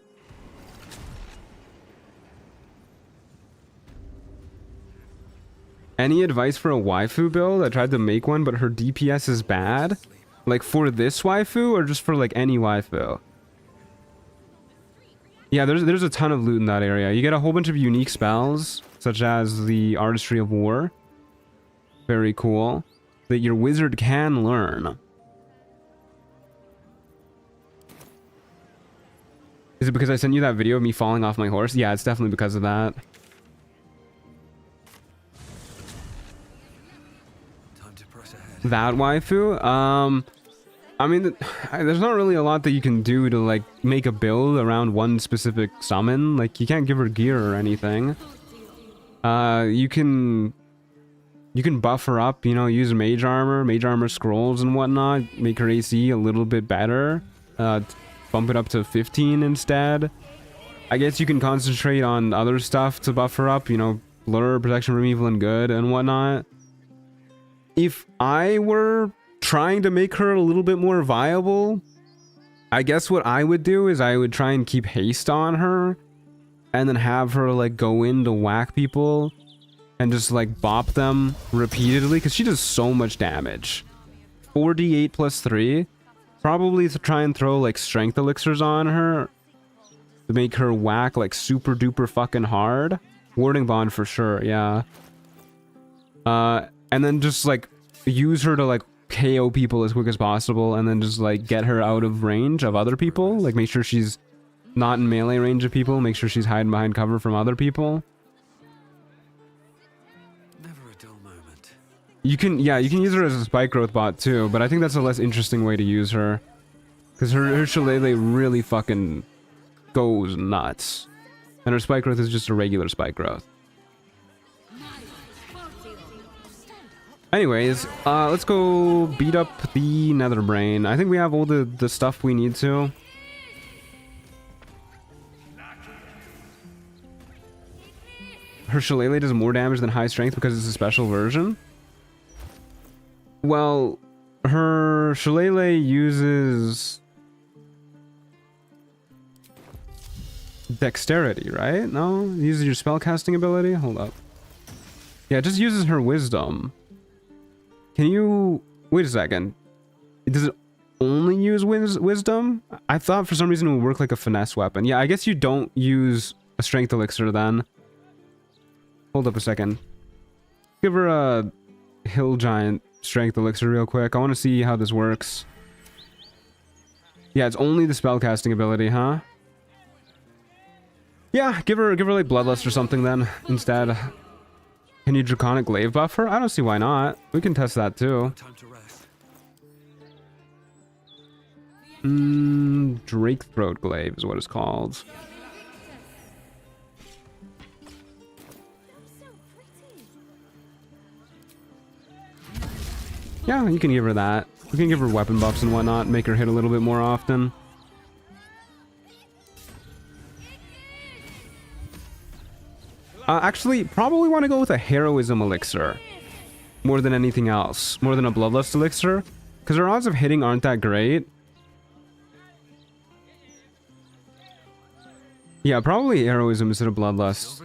Any advice for a waifu build? I tried to make one, but her DPS is bad. Like for this waifu or just for like any waifu? Yeah, there's a ton of loot in that area. You get a whole bunch of unique spells, such as the Artistry of War. Very cool. That your wizard can learn. Is it because I sent you that video of me falling off my horse? Yeah, it's definitely because of that. Time to press ahead. That waifu? I mean, there's not really a lot that you can do to, like, make a build around one specific summon. Like, you can't give her gear or anything. You can buff her up, you know, use mage armor scrolls and whatnot, make her AC a little bit better, bump it up to 15 instead. I guess you can concentrate on other stuff to buff her up, you know, blur, protection from evil and good and whatnot. If I were trying to make her a little bit more viable, I guess what I would do is I would try and keep haste on her and then have her like go in to whack people and just like bop them repeatedly because she does so much damage. 4d8 plus 3. Probably to try and throw like strength elixirs on her to make her whack like super duper fucking hard. Warding bond for sure, yeah. And then just like use her to like KO people as quick as possible and then just like get her out of range of other people. Like make sure she's not in melee range of people. Make sure she's hiding behind cover from other people. You can use her as a spike growth bot too, but I think that's a less interesting way to use her. Because her shillelagh really fucking goes nuts. And her spike growth is just a regular spike growth. Anyways, let's go beat up the Netherbrain. I think we have all the stuff we need to. Her shillelagh does more damage than high strength because it's a special version. Well, her shillelagh uses dexterity, right? No? It uses your spellcasting ability? Hold up. Yeah, it just uses her wisdom. Can you... Wait a second. Does it only use wisdom? I thought for some reason it would work like a finesse weapon. Yeah, I guess you don't use a strength elixir then. Hold up a second. Give her a hill giant strength elixir real quick. I want to see how this works. Yeah, it's only the spellcasting ability, huh? Yeah, give her like bloodlust or something then instead. Can you draconic glaive buff her? I don't see why not. We can test that too. Time to rest. Drake throat glaive is what it's called. Yeah, you can give her that. You can give her weapon buffs and whatnot, make her hit a little bit more often. Actually, probably want to go with a heroism elixir more than anything else, more than a bloodlust elixir, because her odds of hitting aren't that great. Yeah, probably heroism instead of bloodlust,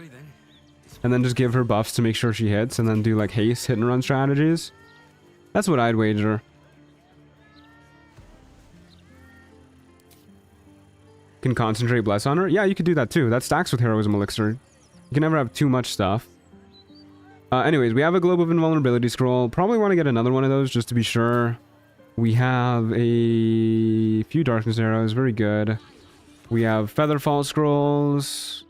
and then just give her buffs to make sure she hits, and then do like haste hit and run strategies. That's what I'd wager. Can concentrate bless on her? Yeah, you could do that too. That stacks with heroism elixir. You can never have too much stuff. Anyways, we have a Globe of Invulnerability scroll. Probably want to get another one of those just to be sure. We have a few darkness arrows. Very good. We have Featherfall scrolls.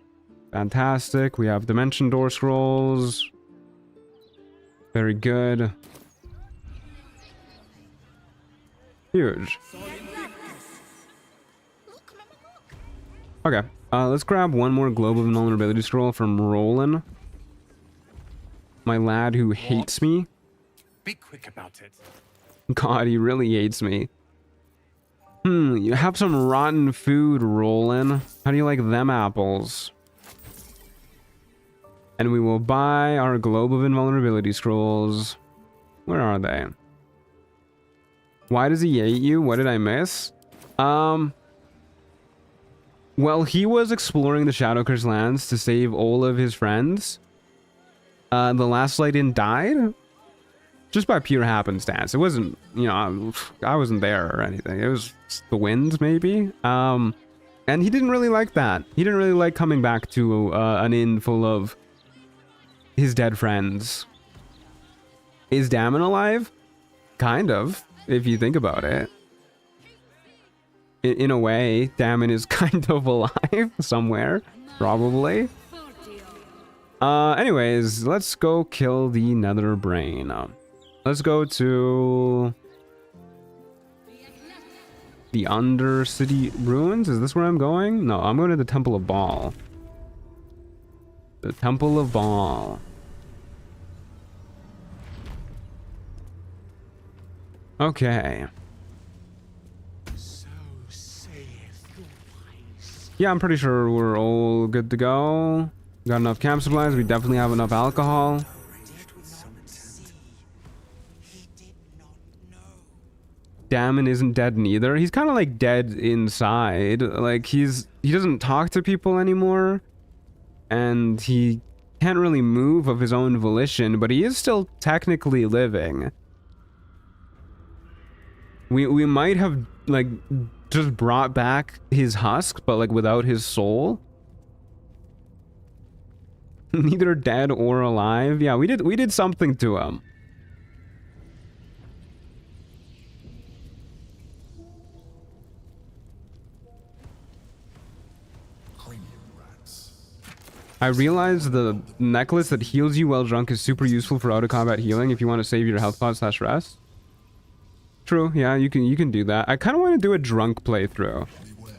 Fantastic. We have Dimension Door scrolls. Very good. Huge. Okay. Let's grab one more Globe of Invulnerability scroll from Roland. My lad who hates me. Be quick about it. God, he really hates me. You have some rotten food, Roland. How do you like them apples? And we will buy our Globe of Invulnerability scrolls. Where are they? Why does he hate you? What did I miss? Well, he was exploring the Shadowcurse lands to save all of his friends. The last Light-In died? Just by pure happenstance. It wasn't, you know, I wasn't there or anything. It was the winds, maybe. And he didn't really like that. He didn't really like coming back to an inn full of his dead friends. Is Damon alive? Kind of, if you think about it. In a way, Damon is kind of alive somewhere, probably. Anyways, let's go kill the Nether Brain. Let's go to the Undercity Ruins. Is this where I'm going? No, I'm going to the Temple of Baal. The Temple of Baal. Okay. Yeah, I'm pretty sure we're all good to go. Got enough camp supplies. We definitely have enough alcohol. Damon isn't dead neither. He's kind of like dead inside. Like he doesn't talk to people anymore. And he can't really move of his own volition, but he is still technically living. We might have like just brought back his husk, but like without his soul. Neither dead or alive. Yeah, we did something to him. I realized the necklace that heals you while drunk is super useful for out-of-combat healing if you want to save your health pod / rest. True, yeah, you can do that. I kind of want to do a drunk playthrough.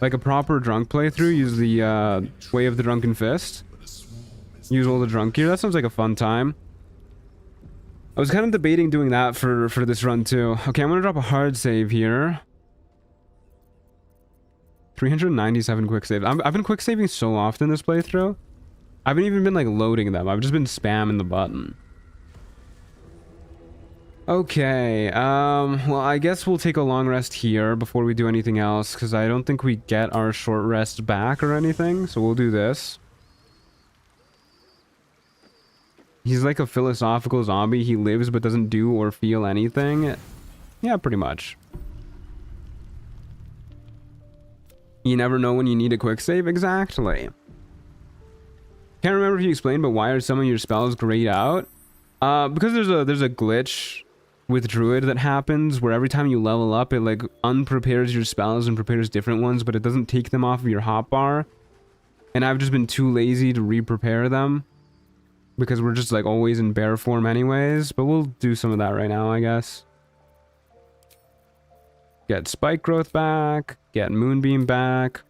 Like a proper drunk playthrough, use the Way of the Drunken Fist. Use all the drunk gear. That sounds like a fun time. I was kind of debating doing that for this run too. Okay, I'm going to drop a hard save here. 397 quick saves. I've been quick saving so often this playthrough. I haven't even been like loading them. I've just been spamming the button. Okay, well, I guess we'll take a long rest here before we do anything else, because I don't think we get our short rest back or anything, so we'll do this. He's like a philosophical zombie. He lives but doesn't do or feel anything. Yeah, pretty much. You never know when you need a quick save. Exactly. Can't remember if you explained, but why are some of your spells grayed out? Because there's a glitch with Druid that happens where every time you level up, it like unprepares your spells and prepares different ones, but it doesn't take them off of your hotbar. And I've just been too lazy to re-prepare them because we're just like always in bear form anyways. But we'll do some of that right now, I guess. Get Spike Growth back. Get Moonbeam back.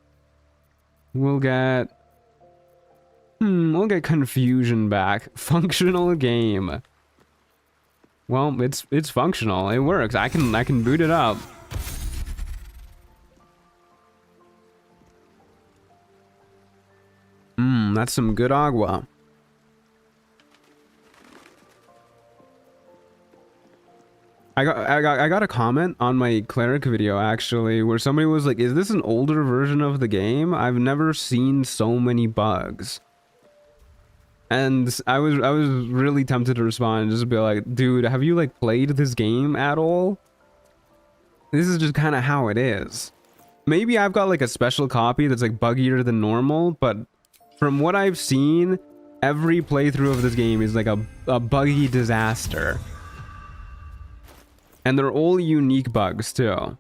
We'll get Confusion back. Functional game. Well, it's functional. It works. I can boot it up. That's some good agua. I got a comment on my cleric video actually where somebody was like, "Is this an older version of the game? I've never seen so many bugs." And I was really tempted to respond and just be like, "Dude, have you like played this game at all? This is just kind of how it is. Maybe I've got like a special copy that's like buggier than normal, but from what I've seen, every playthrough of this game is like a buggy disaster. And they're all unique bugs too.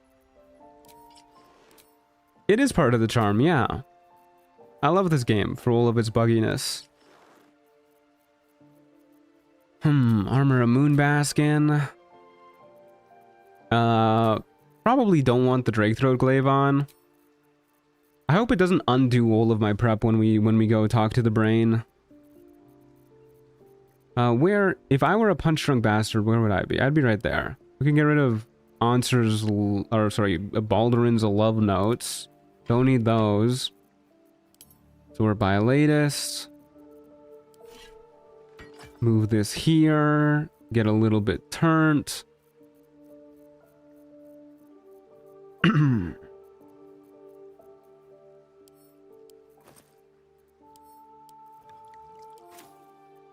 It is part of the charm, yeah. I love this game for all of its bugginess. Armor a Moonbaskin. Probably don't want the Drakethroat Glaive on. I hope it doesn't undo all of my prep when we go talk to the brain. If I were a punch-drunk bastard, where would I be? I'd be right there. We can get rid of Baldurin's love notes. Don't need those. So we're by latest. Move this here. Get a little bit turned.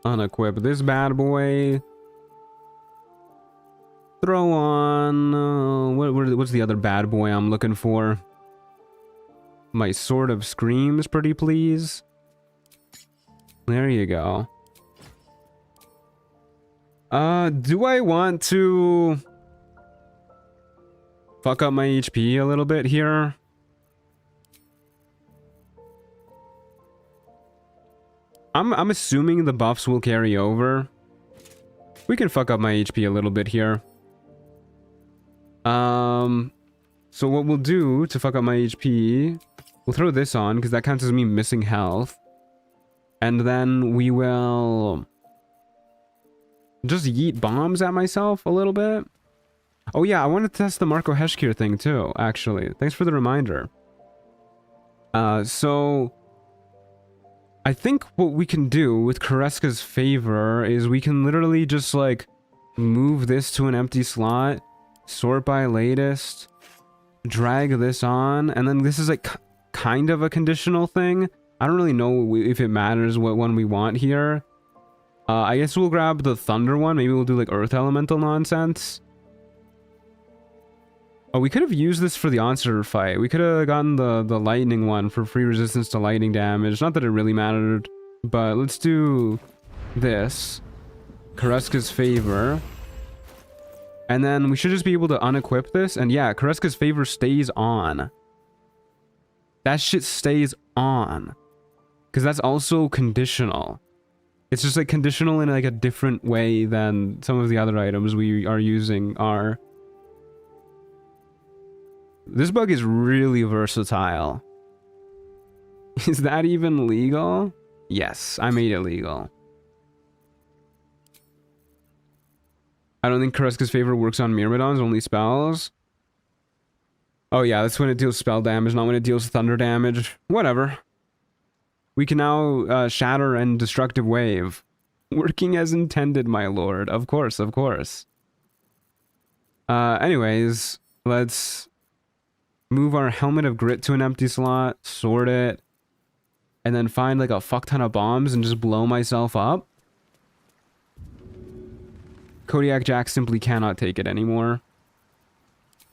Unequip this bad boy. Throw on... what's the other bad boy I'm looking for? My Sword of Screams, pretty please. There you go. Do I want to... fuck up my HP a little bit here? I'm assuming the buffs will carry over. We can fuck up my HP a little bit here. So what we'll do to fuck up my HP, we'll throw this on because that counts as me missing health. And then we will just yeet bombs at myself a little bit. Oh yeah, I want to test the Marco Heshkir thing too, actually. Thanks for the reminder. So I think what we can do with Kareska's favor is we can literally just like move this to an empty slot, sort by latest, drag this on, and then this is like kind of a conditional thing. I don't really know if it matters what one we want here. I guess we'll grab the thunder one. Maybe we'll do like earth elemental nonsense. Oh, we could have used this for the Onser fight. We could have gotten the lightning one for free resistance to lightning damage. Not that it really mattered, but let's do this. Kareska's favor. And then we should just be able to unequip this. And yeah, Kareska's favor stays on. That shit stays on. Because that's also conditional. It's just like conditional in like a different way than some of the other items we are using are. This bug is really versatile. Is that even legal? Yes, I made it legal. I don't think Kareska's favor works on Myrmidons, only spells. Oh yeah, that's when it deals spell damage, not when it deals thunder damage. Whatever. We can now shatter and destructive wave. Working as intended, my lord. Of course, of course. Anyways, let's move our Helmet of Grit to an empty slot, sort it, and then find like a fuck ton of bombs and just blow myself up. Kodiak Jack simply cannot take it anymore.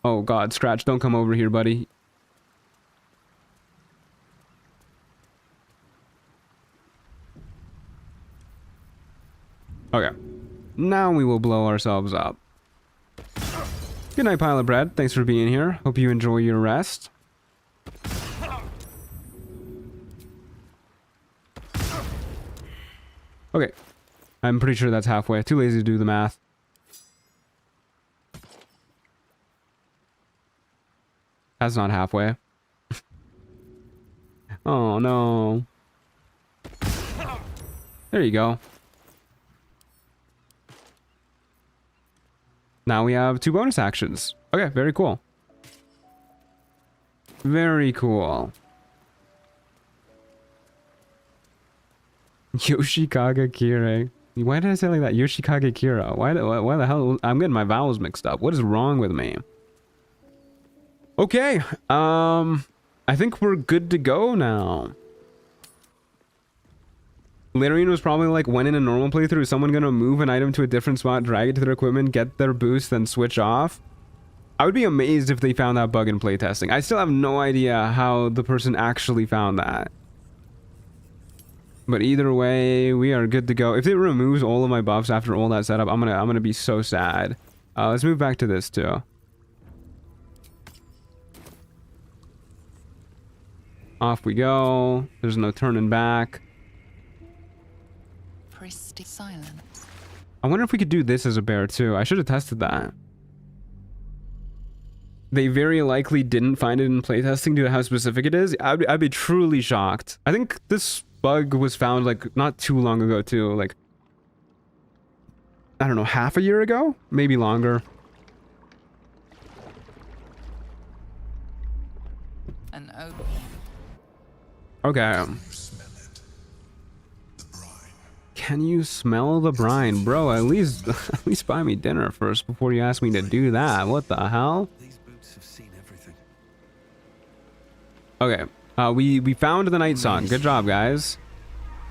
Oh god, Scratch, don't come over here, buddy. Okay. Now we will blow ourselves up. Good night, Pile of Bread. Thanks for being here. Hope you enjoy your rest. Okay. I'm pretty sure that's halfway. Too lazy to do the math. That's not halfway. Oh, no. There you go. Now we have 2 bonus actions. Okay, very cool. Very cool. Yoshikage Kira. Why did I say it like that? Yoshikage Kira. Why the hell? I'm getting my vowels mixed up. What is wrong with me? Okay. I think we're good to go now. Larian was probably like, when in a normal playthrough, is someone gonna move an item to a different spot, drag it to their equipment, get their boost, then switch off? I would be amazed if they found that bug in playtesting. I still have no idea how the person actually found that. But either way, we are good to go. If it removes all of my buffs after all that setup, I'm gonna be so sad. Let's move back to this too. Off we go. There's no turning back. Pristine silence. I wonder if we could do this as a bear too. I should have tested that. They very likely didn't find it in playtesting due to how specific it is. I'd be truly shocked. I think this bug was found like not too long ago too. Like, I don't know, half a year ago? Maybe longer. An Okay. Can you smell the brine? Bro, at least buy me dinner first before you ask me to do that. What the hell? These boots have seen everything. Okay. We found the night song. Good job, guys.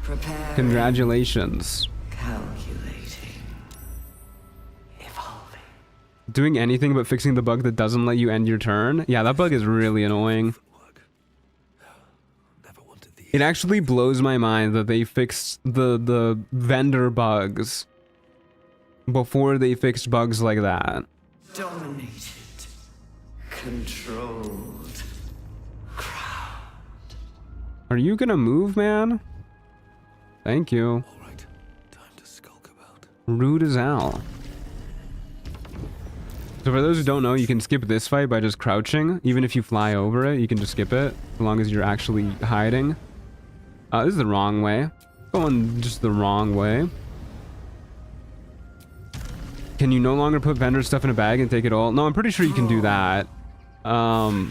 Prepare. Congratulations. Calculating. Evolving. Doing anything but fixing the bug that doesn't let you end your turn? Yeah, that bug is really annoying. It actually blows my mind that they fixed the vendor bugs before they fixed bugs like that. Dominated. Controlled. Are you gonna move, man? Thank you. All right, time to skulk about. Rude as hell. So for those who don't know, you can skip this fight by just crouching. Even if you fly over it, you can just skip it, as long as you're actually hiding. This is the wrong way. Going just the wrong way. Can you no longer put vendor stuff in a bag and take it all? No, I'm pretty sure you can do that. Oh,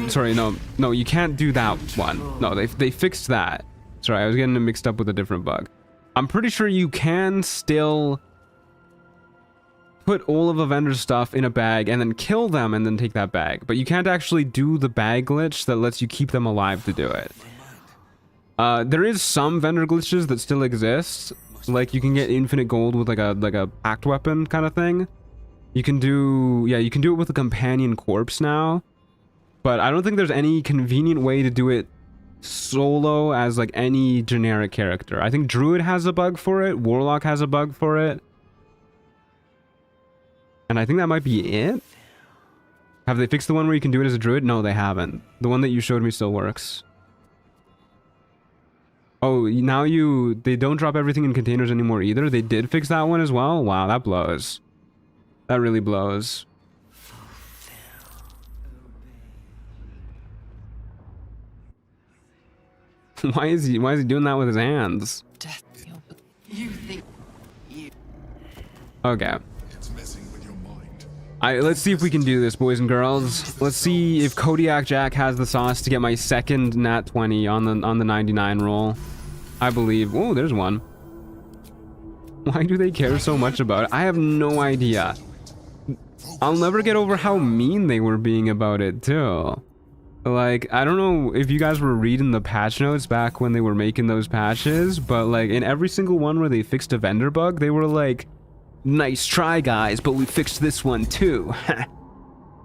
sorry, no, you can't do that one. No, they fixed that. Sorry, I was getting it mixed up with a different bug. I'm pretty sure you can still put all of a vendor's stuff in a bag and then kill them and then take that bag. But you can't actually do the bag glitch that lets you keep them alive to do it. There is some vendor glitches that still exist. Like you can get infinite gold with like a packed weapon kind of thing. You can do, yeah, you can do it with a companion corpse now. But I don't think there's any convenient way to do it solo as like any generic character. I think Druid has a bug for it. Warlock has a bug for it. And I think that might be it. Have they fixed the one where you can do it as a Druid? No, they haven't. The one that you showed me still works. Oh, now they don't drop everything in containers anymore either. They did fix that one as well. Wow, that blows. That really blows. Why is he doing that with his hands? You think you... Okay. It's messing with your mind. Let's see if we can do this, boys and girls. Let's see if Kodiak Jack has the sauce to get my second nat 20 on the 99 roll. I believe. Oh, there's one. Why do they care so much about it? I have no idea. I'll never get over how mean they were being about it too. Like, I don't know if you guys were reading the patch notes back when they were making those patches, but like in every single one where they fixed a vendor bug, they were like, nice try guys, but we fixed this one too.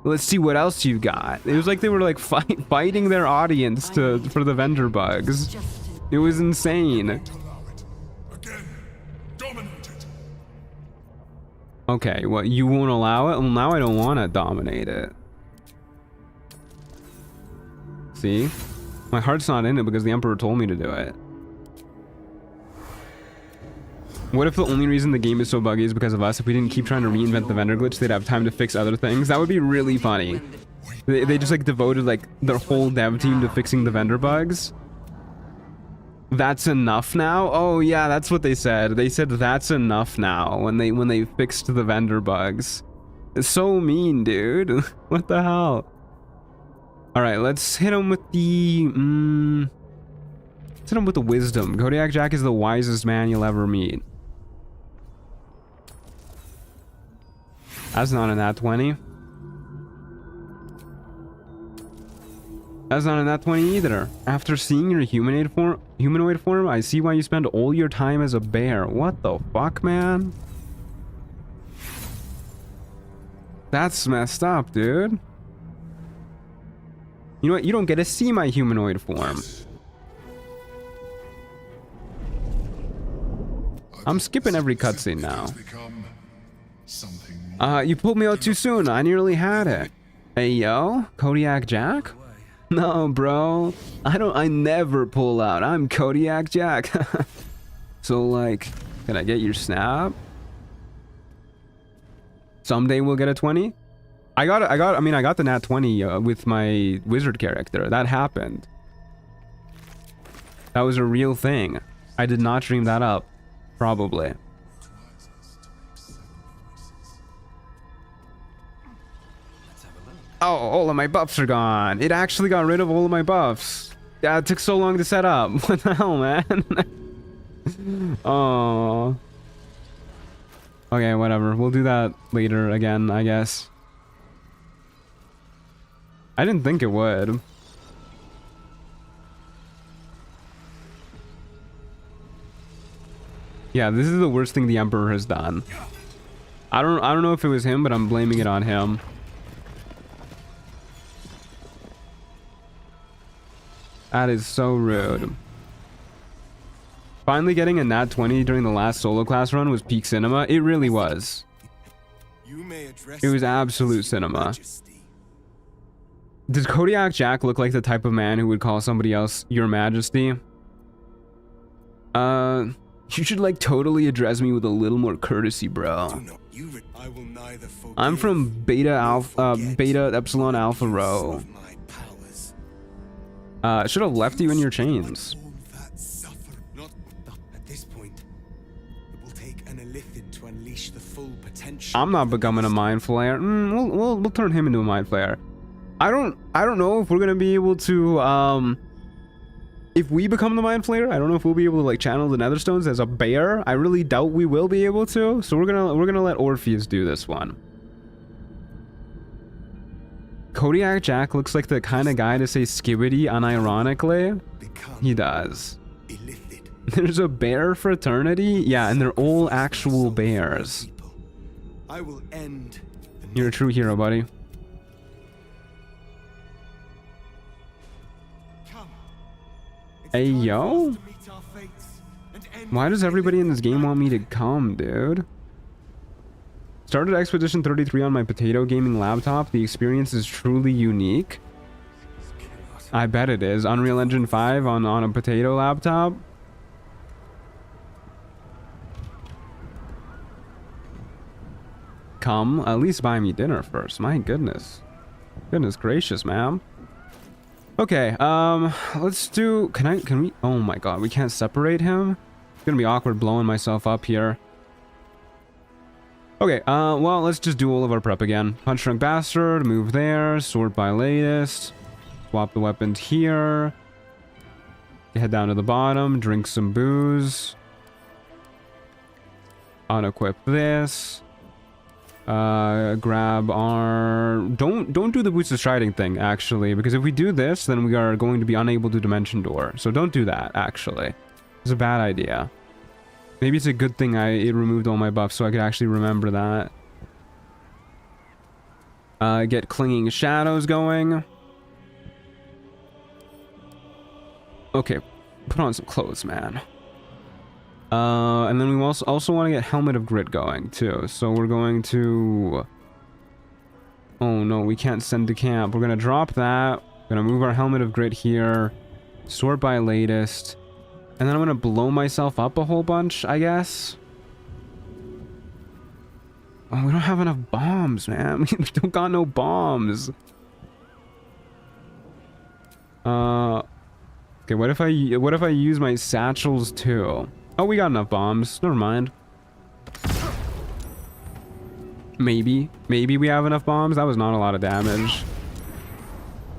Let's see what else you got. It was like they were like fighting their audience for the vendor bugs. It was insane. Okay, well, you won't allow it? Well, now I don't want to dominate it. See? My heart's not in it because the Emperor told me to do it. What if the only reason the game is so buggy is because of us? If we didn't keep trying to reinvent the vendor glitch, they'd have time to fix other things. That would be really funny. They just like devoted like their whole dev team to fixing the vendor bugs. That's enough now? Oh yeah, that's what they said. They said that's enough now when they fixed the vendor bugs. It's so mean, dude. What the hell? All right, let's hit him with the let's hit him with the wisdom. Kodiak Jack is the wisest man you'll ever meet. That's not a nat 20. That's not a nat 20 either. After seeing your humanoid form, I see why you spend all your time as a bear. What the fuck, man? That's messed up, dude. You know what? You don't get to see my humanoid form. I'm skipping every cutscene now. You pulled me out too soon. I nearly had it. Hey, yo, Kodiak Jack? No, bro. I never pull out. I'm Kodiak Jack. So, like, can I get your snap? Someday we'll get a 20? I got the nat 20 with my wizard character. That happened. That was a real thing. I did not dream that up. Probably. Oh, all of my buffs are gone. It actually got rid of all of my buffs. Yeah, it took so long to set up. What the hell, man? Oh. Okay, whatever. We'll do that later again, I guess. I didn't think it would. Yeah, this is the worst thing the Emperor has done. I don't know if it was him, but I'm blaming it on him. That is so rude. Finally getting a nat 20 during the last solo class run was peak cinema. It really was. It was absolute cinema. Does Kodiak Jack look like the type of man who would call somebody else Your Majesty? You should like totally address me with a little more courtesy, bro. I'm from Beta Epsilon Alpha Rho. Should have left you in your chains. I'm not becoming a mind flayer. We'll turn him into a mind flayer. I don't know if we're gonna be able to if we become the mind flayer. I don't know if we'll be able to like channel the Netherstones as a bear. I really doubt we will be able to. So we're gonna let Orpheus do this one. Kodiak Jack looks like the kind of guy to say skibbity unironically. He does. There's a bear fraternity? Yeah, and they're all actual bears. I will end. You're a true hero, buddy. Hey, yo? Why does everybody in this game want me to come, dude? Started Expedition 33 on my potato gaming laptop. The experience is truly unique. I bet it is. Unreal Engine 5 on a potato laptop. Come, at least buy me dinner first. My goodness. Goodness gracious, ma'am. Okay, let's do... Can we... Oh my god, we can't separate him? It's gonna be awkward blowing myself up here. Okay, well, let's just do all of our prep again. Punch Drunk Bastard, move there, sort by latest. Swap the weapons here. Head down to the bottom, drink some booze. Unequip this. Grab our... Don't do the Boots of Striding thing, actually, because if we do this, then we are going to be unable to Dimension Door. So don't do that, actually. It's a bad idea. Maybe it's a good thing it removed all my buffs so I could actually remember that. Get Clinging Shadows going. Okay, put on some clothes, man. And then we also want to get Helmet of Grit going, too. So we're going to... Oh, no, we can't send to camp. We're going to drop that. We're going to move our Helmet of Grit here. Sort by latest. And then I'm going to blow myself up a whole bunch, I guess. Oh, we don't have enough bombs, man. We don't got no bombs. Okay, what if I use my satchels too? Oh, we got enough bombs. Never mind. Maybe we have enough bombs. That was not a lot of damage.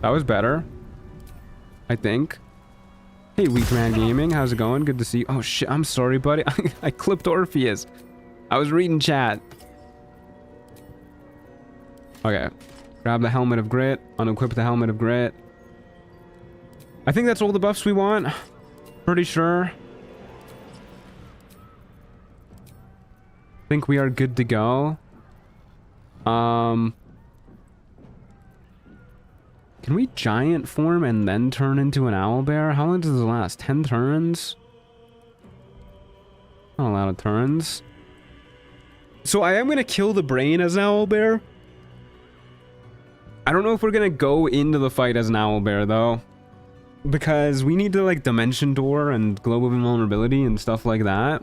That was better, I think. Hey, Weak Man Gaming, how's it going? Good to see you. Oh shit, I'm sorry, buddy. I clipped Orpheus. I was reading chat. Okay, grab the Helmet of Grit. Unequip the Helmet of Grit. I think that's all the buffs we want. Pretty sure. Think we are good to go. Can we giant form and then turn into an owlbear? How long does this last? 10 turns? Not a lot of turns. So I am gonna kill the brain as an owlbear. I don't know if we're gonna go into the fight as an owlbear though, because we need to like dimension door and globe of invulnerability and stuff like that.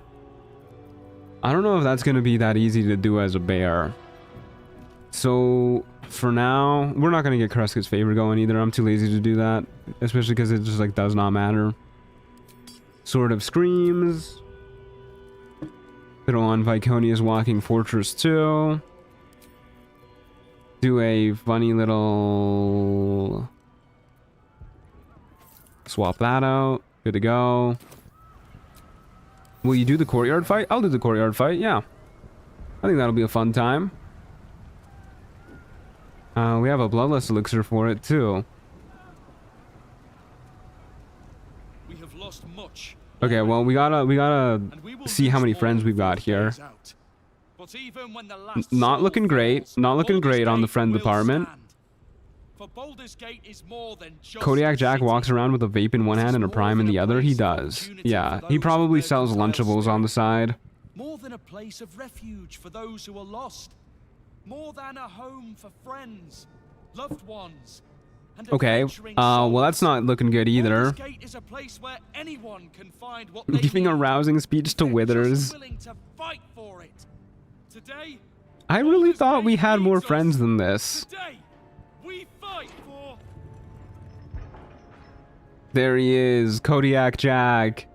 I don't know if that's gonna be that easy to do as a bear. So for now, we're not gonna get Kreska's favor going either. I'm too lazy to do that, especially because it just like does not matter. Sword of Screams. Throw on Viconia's Walking Fortress 2. Do a funny little... Swap that out. Good to go. Will you do the courtyard fight? I'll do the courtyard fight, yeah. I think that'll be a fun time. We have a bloodlust elixir for it too. We have lost much. Okay, well we gotta see how many friends we've got here. Not looking great. Not looking great on the friend department. Kodiak Jack walks around with a vape in one hand and a prime in the other. He does. Yeah, he probably sells Lunchables on the side. More than a place of refuge for those who are lost. More than a home for friends, loved ones. Okay, well that's not looking good either. Is a place where anyone can find what Giving a rousing speech to Withers. Today, I really thought we had more friends than this. today, we fight for... There he is, Kodiak Jack.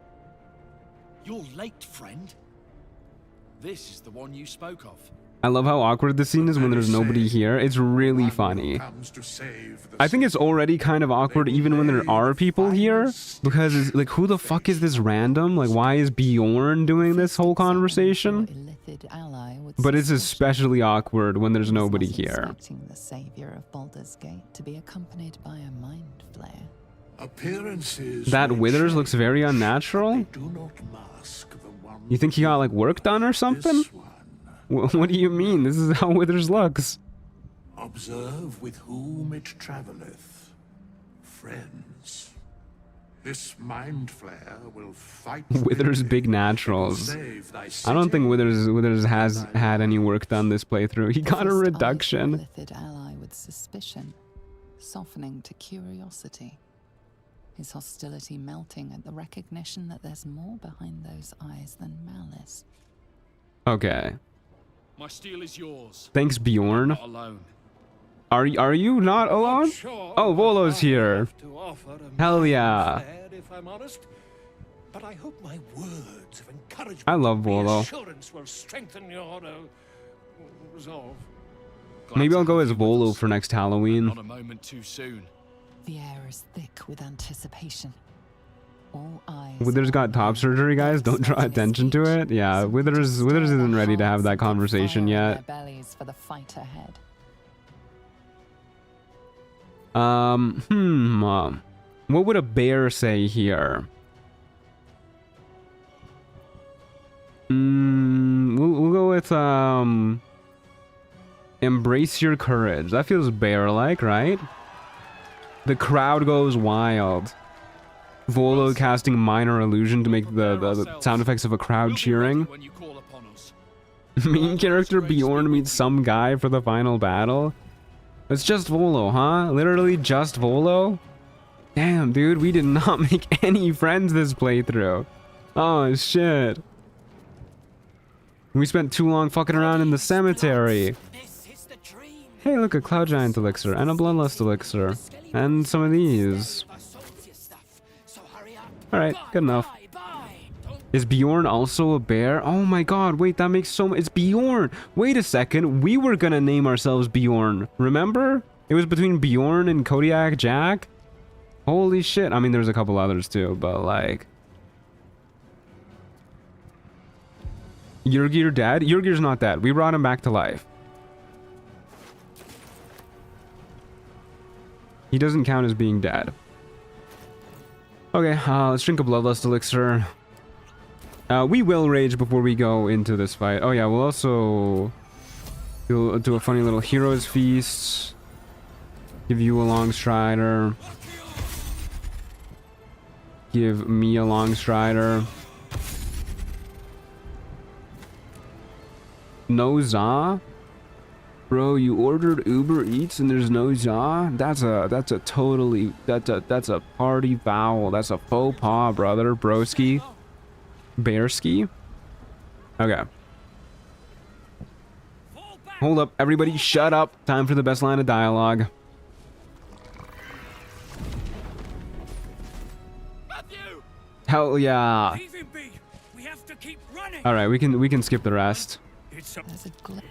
You're late, friend. This is the one you spoke of. I love how awkward this scene is when there's nobody here. It's really funny. I think it's already kind of awkward even when there are people here, because it's like, who the fuck is this random? Like, why is Bjorn doing this whole conversation? But it's especially awkward when there's nobody here. The savior of Baldur's Gate to be accompanied by a mind flare. Appearances That Withers looks very unnatural. You think he got like work done or something? What do you mean? This is how Withers looks. Observe with whom it traveleth. Friends. This mind flare will fight Withers big naturals. I don't think Withers has had any work done this playthrough. He got a reduction. Ally with suspicion, softening to curiosity. His hostility melting at the recognition that there's more behind those eyes than malice. Okay. My steel is yours. Thanks, Bjorn. Not alone. Are you not alone? Oh, Volo's here. Hell yeah. If I'm honest, but I hope my words of encouragement I love Volo. reassurance will strengthen your resolve. Maybe I'll go as Volo for next Halloween. Not a moment too soon. The air is thick with anticipation. All eyes. Withers got top surgery, guys. Don't draw attention to it. Yeah, Withers isn't ready to have that conversation yet. Bellies for the fight ahead. What would a bear say here? We'll go with embrace your courage. That feels bear-like, right? The crowd goes wild. Volo casting minor illusion to make the sound effects of a crowd cheering. Main character Bjorn meets some guy for the final battle. It's just Volo, huh? Literally just Volo? Damn, dude, we did not make any friends this playthrough. Oh, shit. We spent too long fucking around in the cemetery. Hey, look, a Cloud Giant elixir and a Bloodlust elixir. And some of these. Alright, good enough. Is Bjorn also a bear? Oh my god, wait, that makes so much... It's Bjorn! Wait a second, we were gonna name ourselves Bjorn, remember? It was between Bjorn and Kodiak Jack? Holy shit. I mean, there's a couple others too, but like... Yurgir dead? Yurgir's not dead. We brought him back to life. He doesn't count as being dead. Okay, let's drink a bloodlust elixir. We will rage before we go into this fight. Oh yeah, we'll also do a funny little hero's feast. Give you a long strider. Give me a long strider. No za? Bro, you ordered Uber Eats and there's no za? That's a party foul. That's a faux pas, brother. Broski. Bearski. Okay. Hold up, everybody shut up. Time for the best line of dialogue. Hell yeah. Alright, we can skip the rest. There's a glut.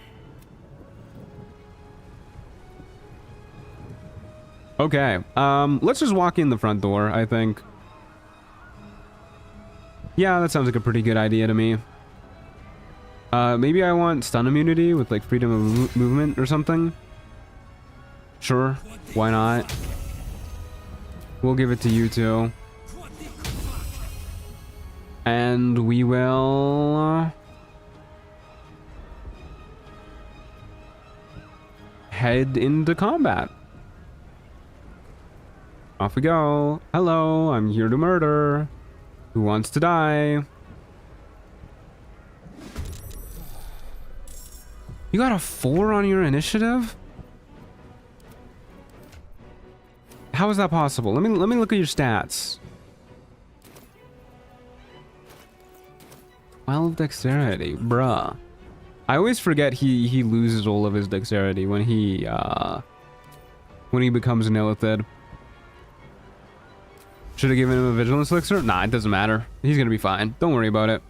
Okay, let's just walk in the front door, I think. Yeah, that sounds like a pretty good idea to me. Maybe I want stun immunity with like freedom of movement or something. Sure, why not? We'll give it to you too. And we will... head into combat. Off we go. Hello, I'm here to murder. Who wants to die? You got a 4 on your initiative? How is that possible? Let me look at your stats. 12 dexterity, bruh. I always forget he loses all of his dexterity when he becomes an illithid. Should have given him a vigilance elixir? Nah, it doesn't matter. He's gonna be fine. Don't worry about it.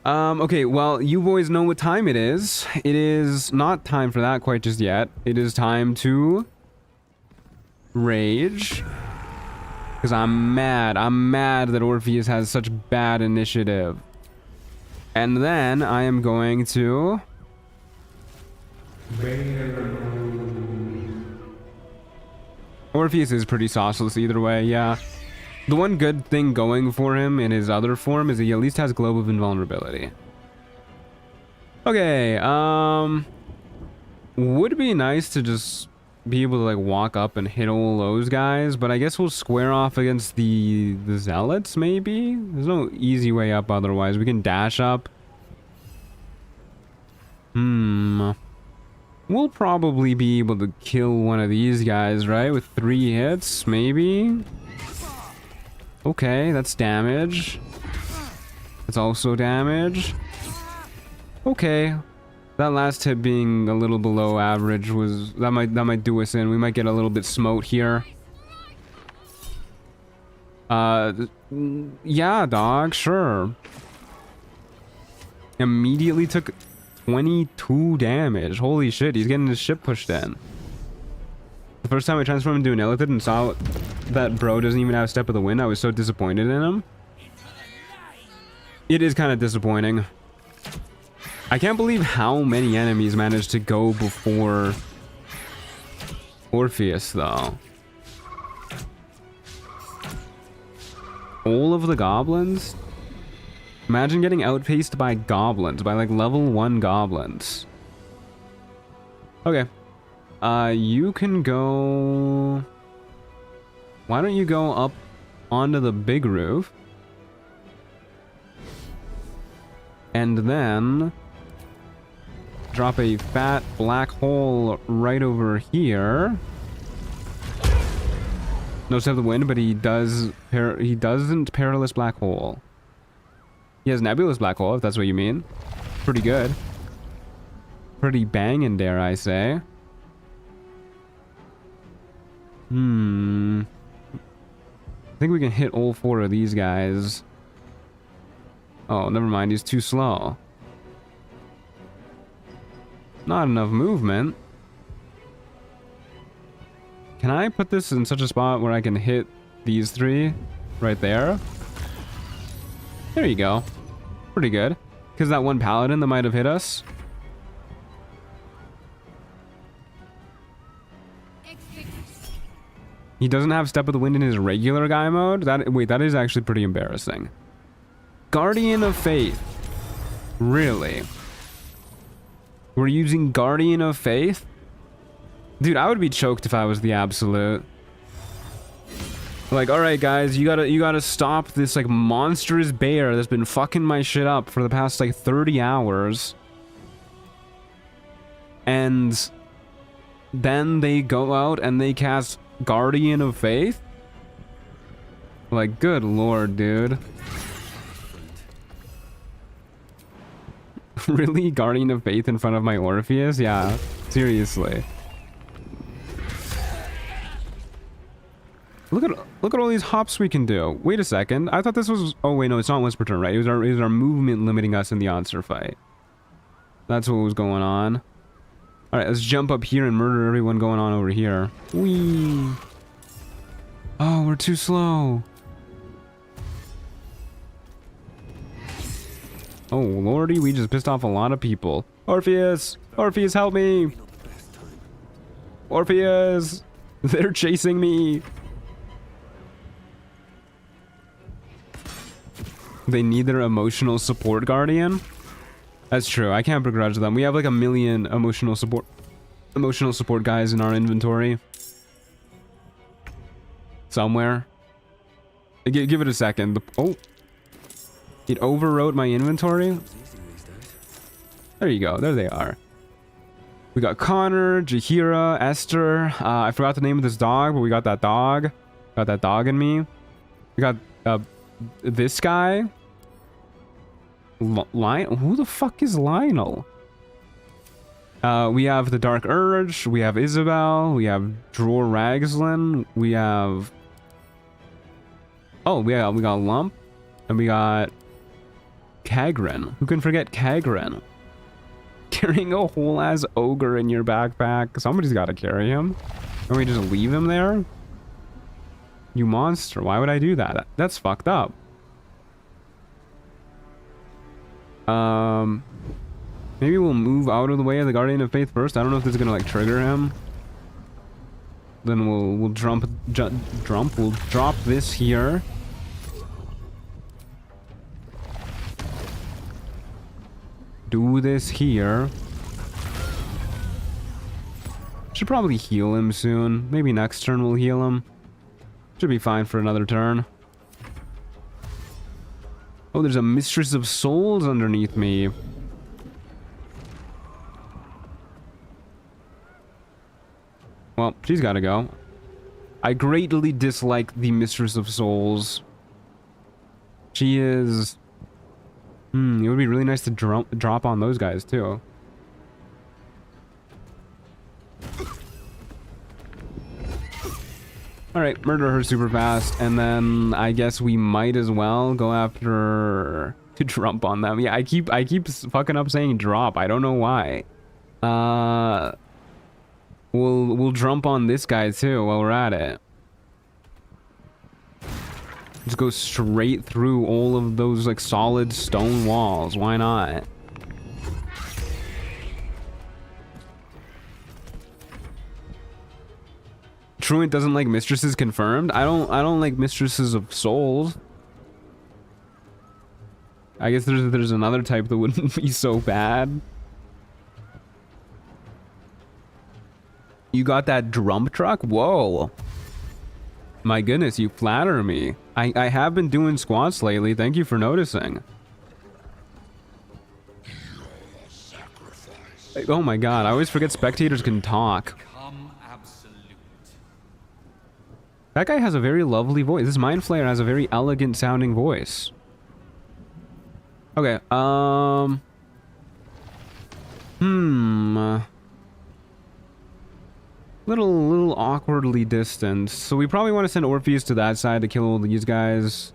Okay, well, you boys know what time it is. It is not time for that quite just yet. It is time to rage. Because I'm mad. I'm mad that Orpheus has such bad initiative. And then I am going to... Orpheus is pretty sauceless either way, yeah. The one good thing going for him in his other form is he at least has Globe of Invulnerability. Okay, would be nice to just be able to like walk up and hit all those guys, but I guess we'll square off against the zealots maybe? There's no easy way up otherwise. We can dash up. We'll probably be able to kill one of these guys, right? With 3 hits, maybe? Okay, that's damage. That's also damage. Okay. That last hit being a little below average was... That might do us in. We might get a little bit smote here. Yeah, dog, sure. Immediately took 22 damage. Holy shit, he's getting his ship pushed in. The first time I transformed into an illithid and saw that bro doesn't even have a Step of the Wind, I was so disappointed in him. It is kind of disappointing. I can't believe how many enemies managed to go before Orpheus, though. All of the goblins? Imagine getting outpaced by goblins, by like level 1 goblins. Okay. You can go... Why don't you go up onto the big roof? And then... drop a fat black hole right over here. No Step of the Wind, but he doesn't Perilous Black Hole. He has Nebulous Black Hole, if that's what you mean. Pretty good. Pretty banging, dare I say. I think we can hit all 4 of these guys. Oh, never mind. He's too slow. Not enough movement. Can I put this in such a spot where I can hit these 3 right there? There you go. Pretty good. Because that one paladin that might have hit us. He doesn't have Step of the Wind in his regular guy mode? Wait, that is actually pretty embarrassing. Guardian of Faith. Really? We're using Guardian of Faith? Dude, I would be choked if I was the Absolute. Like, alright guys, you gotta stop this like monstrous bear that's been fucking my shit up for the past like 30 hours. And then they go out and they cast Guardian of Faith? Like, good lord, dude. Really? Guardian of Faith in front of my Orpheus? Yeah, seriously. Look at all these hops we can do. Wait a second. I thought this was... Oh, wait, no, it's not Whisper Turn, right? It was our movement limiting us in the Answer fight. That's what was going on. Alright, let's jump up here and murder everyone going on over here. Whee! Oh, we're too slow. Oh, lordy, we just pissed off a lot of people. Orpheus! Orpheus, help me! Orpheus! They're chasing me! They need their emotional support guardian? That's true, I can't begrudge them. We have like 1 million emotional support guys in our inventory. Somewhere. Give it a second. Oh. It overwrote my inventory? There you go, there they are. We got Connor, Jahira, Esther. I forgot the name of this dog, but we got that dog. Got that dog in me. We got this guy. Who the fuck is Lionel? We have the Dark Urge. We have Isabel. We have Dror Ragslin. We have... Oh, we got Lump. And we got... Kagren. Who can forget Kagren? Carrying a whole ass ogre in your backpack. Somebody's got to carry him. Can we just leave him there? You monster. Why would I do that? That's fucked up. Maybe we'll move out of the way of the Guardian of Faith first. I don't know if this is gonna like trigger him. Then we'll we'll drop this here. Do this here. Should probably heal him soon. Maybe next turn we'll heal him. Should be fine for another turn. Oh, there's a Mistress of Souls underneath me. Well, she's gotta go. I greatly dislike the Mistress of Souls. She is... it would be really nice to drop on those guys, too. Alright, murder her super fast, and then I guess we might as well go after... to drop on them. Yeah, I keep fucking up saying drop. I don't know why. We'll jump on this guy, too, while we're at it. Just go straight through all of those, like, solid stone walls. Why not? Truant doesn't like mistresses confirmed. I don't like mistresses of souls. I guess there's another type that wouldn't be so bad. You got that drum truck? Whoa. My goodness, you flatter me. I have been doing squats lately. Thank you for noticing. Oh my god, I always forget spectators can talk. That guy has a very lovely voice. This Mind Flayer has a very elegant sounding voice. Okay, Little awkwardly distant. So we probably want to send Orpheus to that side to kill all these guys.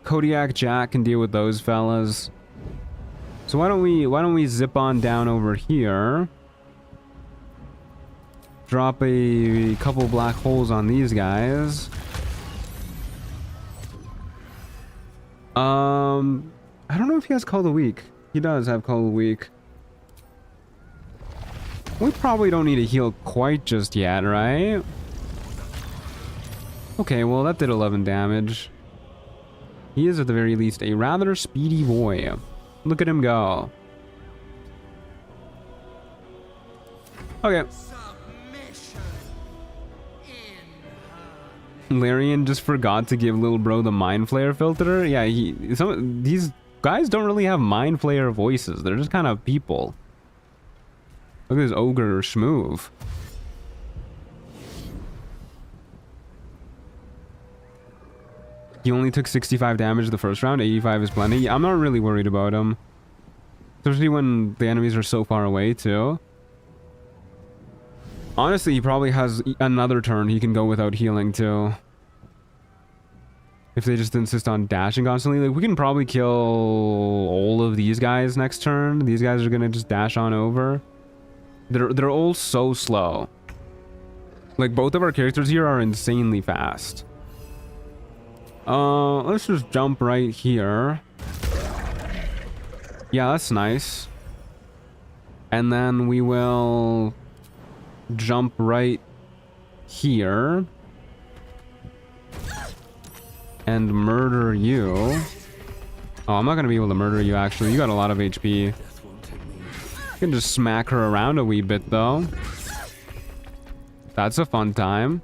Kodiak Jack can deal with those fellas. So why don't we zip on down over here? Drop a couple black holes on these guys. I don't know if he has Call of the Week. He does have Call of the Week. We probably don't need to heal quite just yet, right? Okay, well that did 11 damage. He is at the very least a rather speedy boy. Look at him go. Okay. Larian just forgot to give little bro the Mind Flayer filter. Yeah, these guys don't really have Mind Flayer voices. They're just kind of people. Look at this ogre schmoove. He only took 65 damage the first round. 85 is plenty. Yeah, I'm not really worried about him. Especially when the enemies are so far away, too. Honestly, he probably has another turn he can go without healing, too. If they just insist on dashing constantly. Like, we can probably kill all of these guys next turn. These guys are gonna just dash on over. They're all so slow. Like, both of our characters here are insanely fast. Let's just jump right here. Yeah, that's nice. And then we will jump right here and murder you. Oh, I'm not gonna be able to murder you, actually. You got a lot of HP. You can just smack her around a wee bit, though. That's a fun time.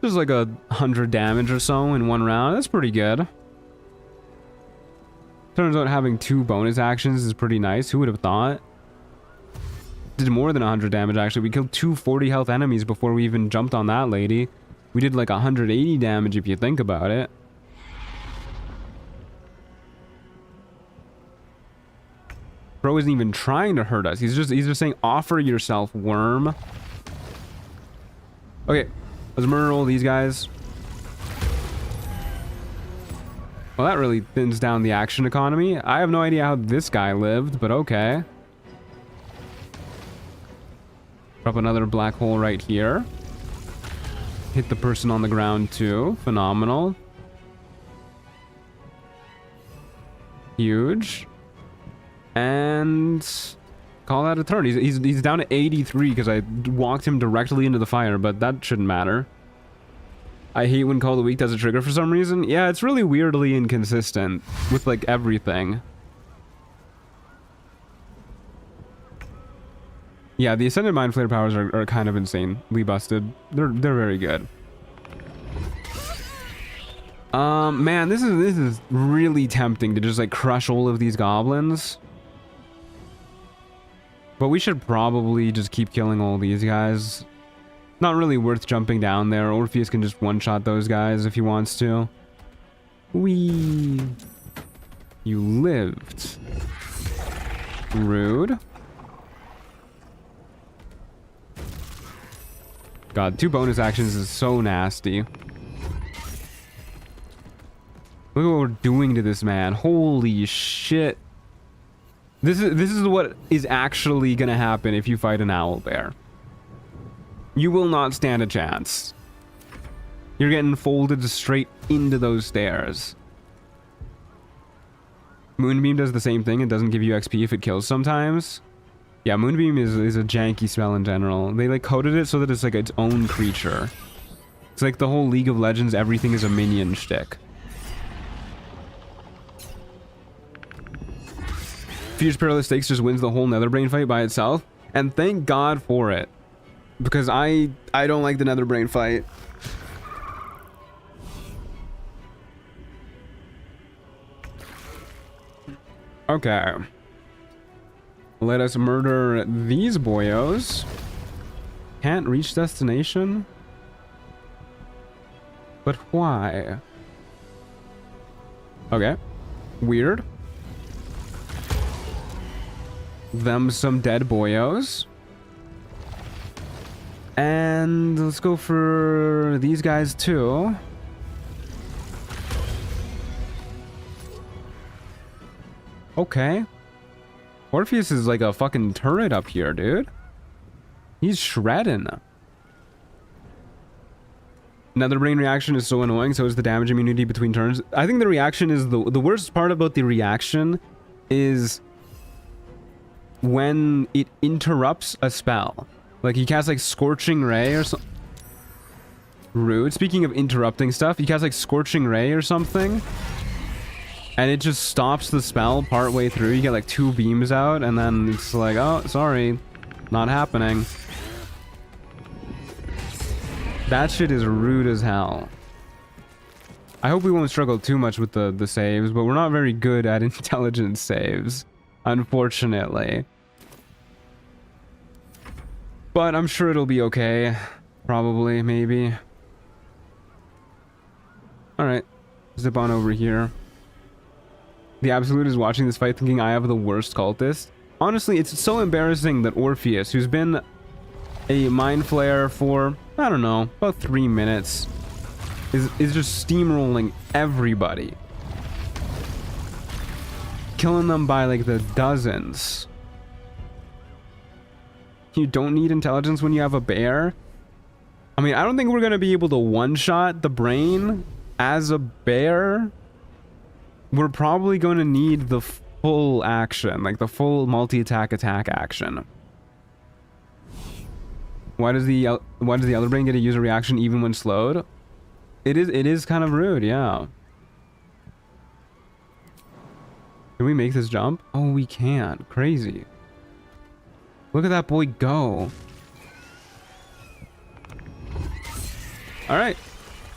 Just like 100 damage or so in one round. That's pretty good. Turns out having 2 bonus actions is pretty nice. Who would have thought? Did more than 100 damage, actually. We killed 2 40 health enemies before we even jumped on that lady. We did like 180 damage if you think about it. Bro isn't even trying to hurt us. He's just saying, offer yourself, worm. Okay, let's murder all these guys. Well, that really thins down the action economy. I have no idea how this guy lived, but okay. Drop another black hole right here. Hit the person on the ground too. Phenomenal. Huge. And call that a turn. He's down to 83 because I walked him directly into the fire, but that shouldn't matter. I hate when Call of the Week does a trigger for some reason. Yeah, it's really weirdly inconsistent with like everything. Yeah, the Ascended Mind Flayer powers are kind of insanely busted. They're very good. Man, this is really tempting to just like crush all of these goblins. But we should probably just keep killing all these guys. Not really worth jumping down there. Orpheus can just one-shot those guys if he wants to. Whee! You lived. Rude. God, 2 bonus actions is so nasty. Look at what we're doing to this man. Holy shit. This is what is actually gonna happen if you fight an owlbear. You will not stand a chance. You're getting folded straight into those stairs. Moonbeam does the same thing. It doesn't give you XP if it kills sometimes. Yeah, Moonbeam is a janky spell in general. They like coded it so that it's like its own creature. It's like the whole League of Legends, everything is a minion shtick. Fierce Perilous Stakes just wins the whole Netherbrain fight by itself. And thank God for it. Because I don't like the Netherbrain fight. Okay. Let us murder these boyos. Can't reach destination? But why? Okay. Weird. Them some dead boyos. And let's go for these guys too. Okay. Orpheus is like a fucking turret up here, dude. He's shredding. Another brain reaction is so annoying, so is the damage immunity between turns. I think the reaction is the worst part about the reaction is when it interrupts a spell. Like he casts like Scorching Ray or something. Rude. Speaking of interrupting stuff, he casts like Scorching Ray or something. And it just stops the spell partway through. You get like 2 beams out and then it's like, oh, sorry. Not happening. That shit is rude as hell. I hope we won't struggle too much with the saves, but we're not very good at intelligence saves, unfortunately. But I'm sure it'll be okay. Probably, maybe. Alright. Zip on over here. The Absolute is watching this fight thinking I have the worst cultist. Honestly, it's so embarrassing that Orpheus, who's been a Mind Flayer for, I don't know, about 3 minutes, is just steamrolling everybody. Killing them by like the dozens. You don't need intelligence when you have a bear? I mean, I don't think we're going to be able to one-shot the brain as a bear. We're probably going to need the full action, like the full multi-attack action. Why does the other brain get to use a reaction even when slowed? It is kind of rude, yeah. Can we make this jump? Oh, we can't. Crazy. Look at that boy go. All right.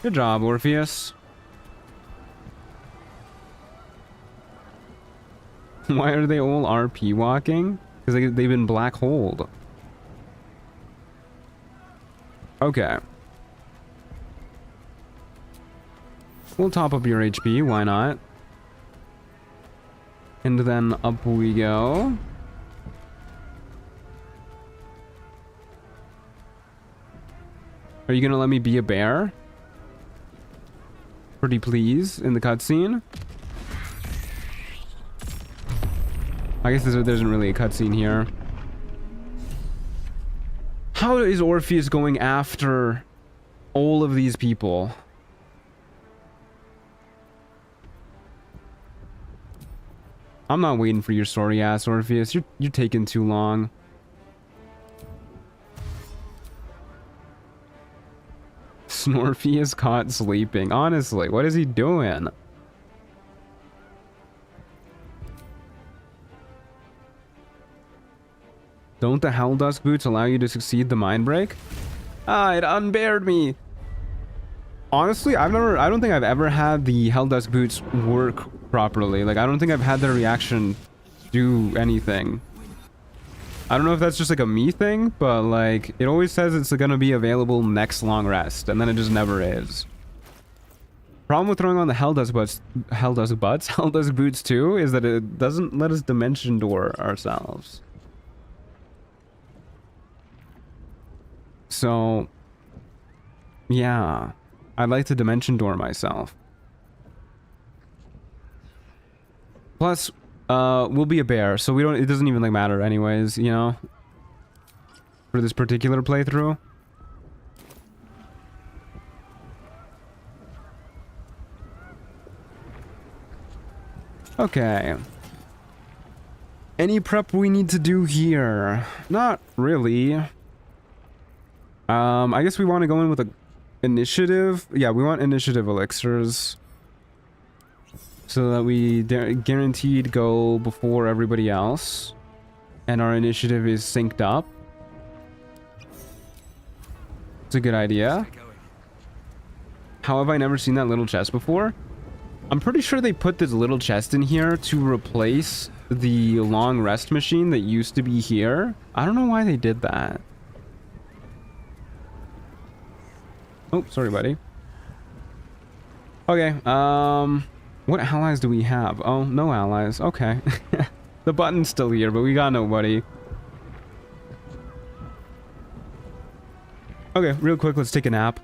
Good job, Orpheus. Why are they all RP walking? Because they've been black holed. Okay. We'll top up your HP, why not? And then up we go. Are you gonna let me be a bear? Pretty please, in the cutscene. I guess there isn't really a cutscene here. How is Orpheus going after all of these people? I'm not waiting for your sorry ass, Orpheus. You're taking too long. Snorphy is caught sleeping. Honestly, what is he doing? Don't the Helldusk boots allow you to succeed the mind break? Ah, it unbared me. Honestly, I don't think I've ever had the Helldusk boots work properly. Like, I don't think I've had their reaction do anything. I don't know if that's just like a me thing, but like, it always says it's gonna be available next long rest, and then it just never is. Problem with throwing on the Helldusk boots too, is that it doesn't let us dimension door ourselves. So, yeah, I'd like to dimension door myself. Plus, we'll be a bear, so it doesn't even like matter anyways, you know, for this particular playthrough. Okay. Any prep we need to do here? Not really. I guess we want to go in with a initiative. Yeah, we want initiative elixirs. So that we guaranteed go before everybody else. And our initiative is synced up. It's a good idea. How have I never seen that little chest before? I'm pretty sure they put this little chest in here to replace the long rest machine that used to be here. I don't know why they did that. Oh, sorry, buddy. Okay, what allies do we have? Oh, no allies. Okay. The button's still here, but we got nobody. Okay, real quick, let's take a nap.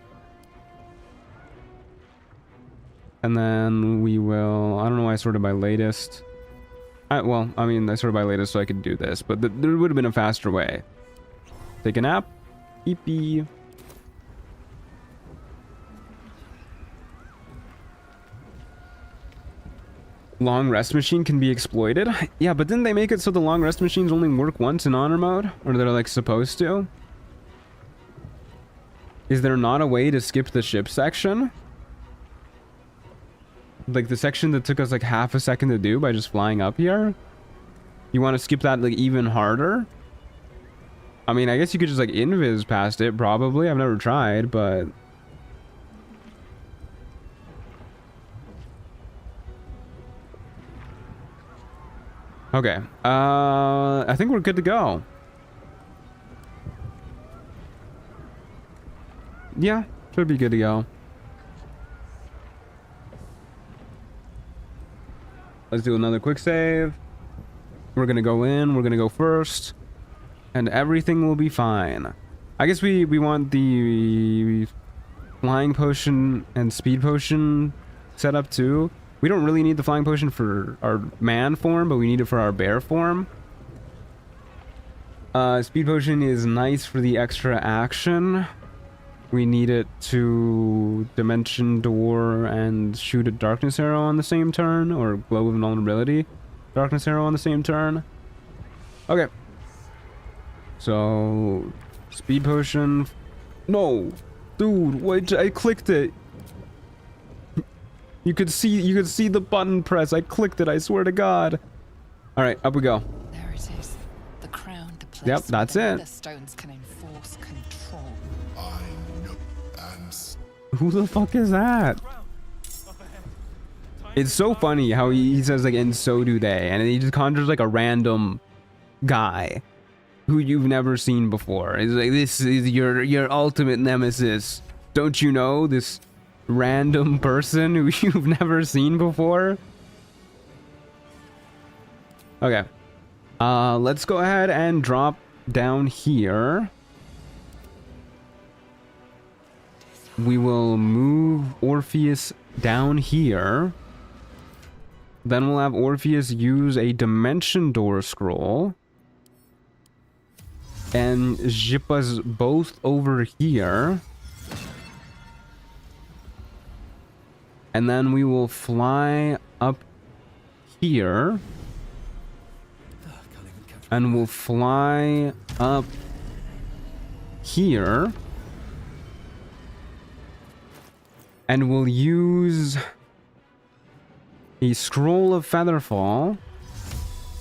And then we will... I don't know why I sorted by latest. Well, I mean, I sorted by latest so I could do this, but there would have been a faster way. Take a nap. Beep. Long rest machine can be exploited? Yeah, but didn't they make it so the long rest machines only work once in honor mode? Or they're like supposed to? Is there not a way to skip the ship section? Like the section that took us like half a second to do by just flying up here? You want to skip that like even harder? I mean, I guess you could just like invis past it, probably. I've never tried, but... Okay, I think we're good to go. Yeah, should be good to go. Let's do another quick save. We're gonna go in, we're gonna go first, and everything will be fine. I guess we want the flying potion and speed potion set up too. We don't really need the flying potion for our man form, but we need it for our bear form. Speed potion is nice for the extra action. We need it to dimension door and shoot a darkness arrow on the same turn, or glow of invulnerability darkness arrow on the same turn. Okay. So speed potion. No, dude, wait! I clicked it. You could see the button press. I clicked it. I swear to God. All right, up we go. There it is. The crowned place. Yep, that's where it. The stones can enforce control. I know. And Who the fuck is that? It's so funny how he says like, and so do they, and he just conjures like a random guy who you've never seen before. It's like, this is your ultimate nemesis. Don't you know this random person who you've never seen before? Okay. Let's go ahead and drop down here. We will move Orpheus down here. Then we'll have Orpheus use a dimension door scroll and zip us both over here. And then we will fly up here. And we'll fly up here. And we'll use a scroll of Featherfall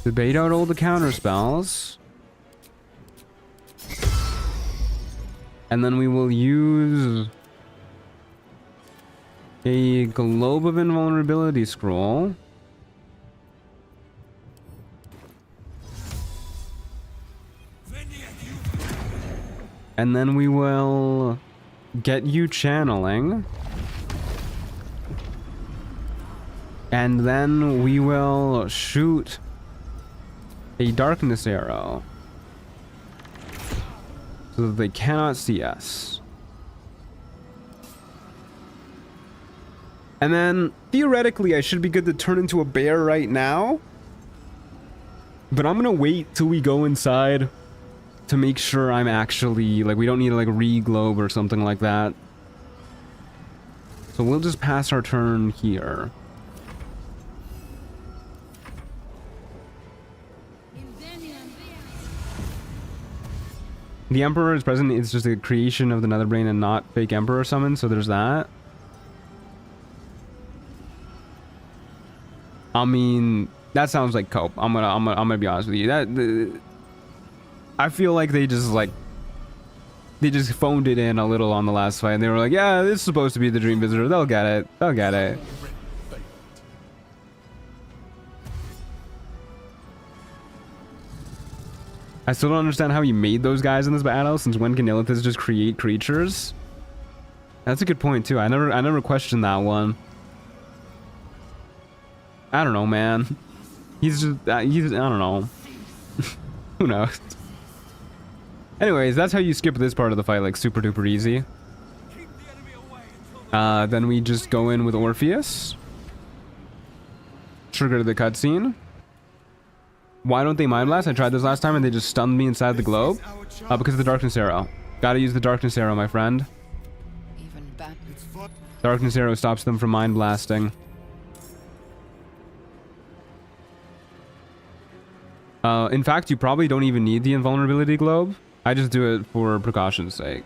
to bait out all the counter spells. And then we will use a globe of invulnerability scroll. And then we will get you channeling. And then we will shoot a darkness arrow so that they cannot see us. And then, theoretically, I should be good to turn into a bear right now. But I'm gonna wait till we go inside to make sure I'm actually, like, we don't need to, like, re-globe or something like that. So we'll just pass our turn here. The Emperor is present. It's just a creation of the Netherbrain and not fake Emperor summon, so there's that. I mean, that sounds like cope. I'm gonna be honest with you. I feel like they just phoned it in a little on the last fight, and they were like, yeah, this is supposed to be the Dream Visitor. They'll get it. They'll get it. I still don't understand how he made those guys in this battle, since when can Illithus just create creatures? That's a good point too. I never questioned that one. I don't know, man. He's I don't know. Who knows? Anyways, that's how you skip this part of the fight, like super duper easy. Then we just go in with Orpheus. Trigger the cutscene. Why don't they Mind Blast? I tried this last time and they just stunned me inside the globe. Because of the Darkness Arrow. Gotta use the Darkness Arrow, my friend. Even better. Darkness Arrow stops them from Mind Blasting. In fact, you probably don't even need the Invulnerability Globe. I just do it for precaution's sake.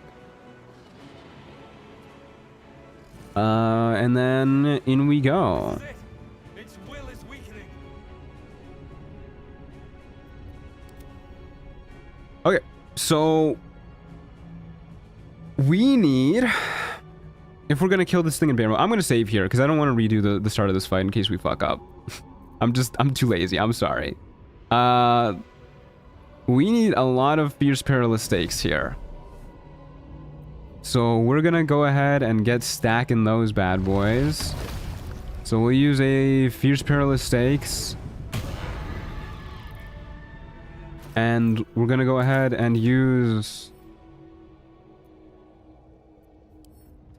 And then in we go. Its will is weakening. Okay, so we need, if we're gonna kill this thing in bear mode, I'm gonna save here because I don't want to redo the start of this fight in case we fuck up. I'm too lazy. I'm sorry. We need a lot of Fierce Perilous Stakes here. So we're gonna go ahead and get stacking those bad boys. So we'll use a Fierce Perilous Stakes. And we're gonna go ahead and use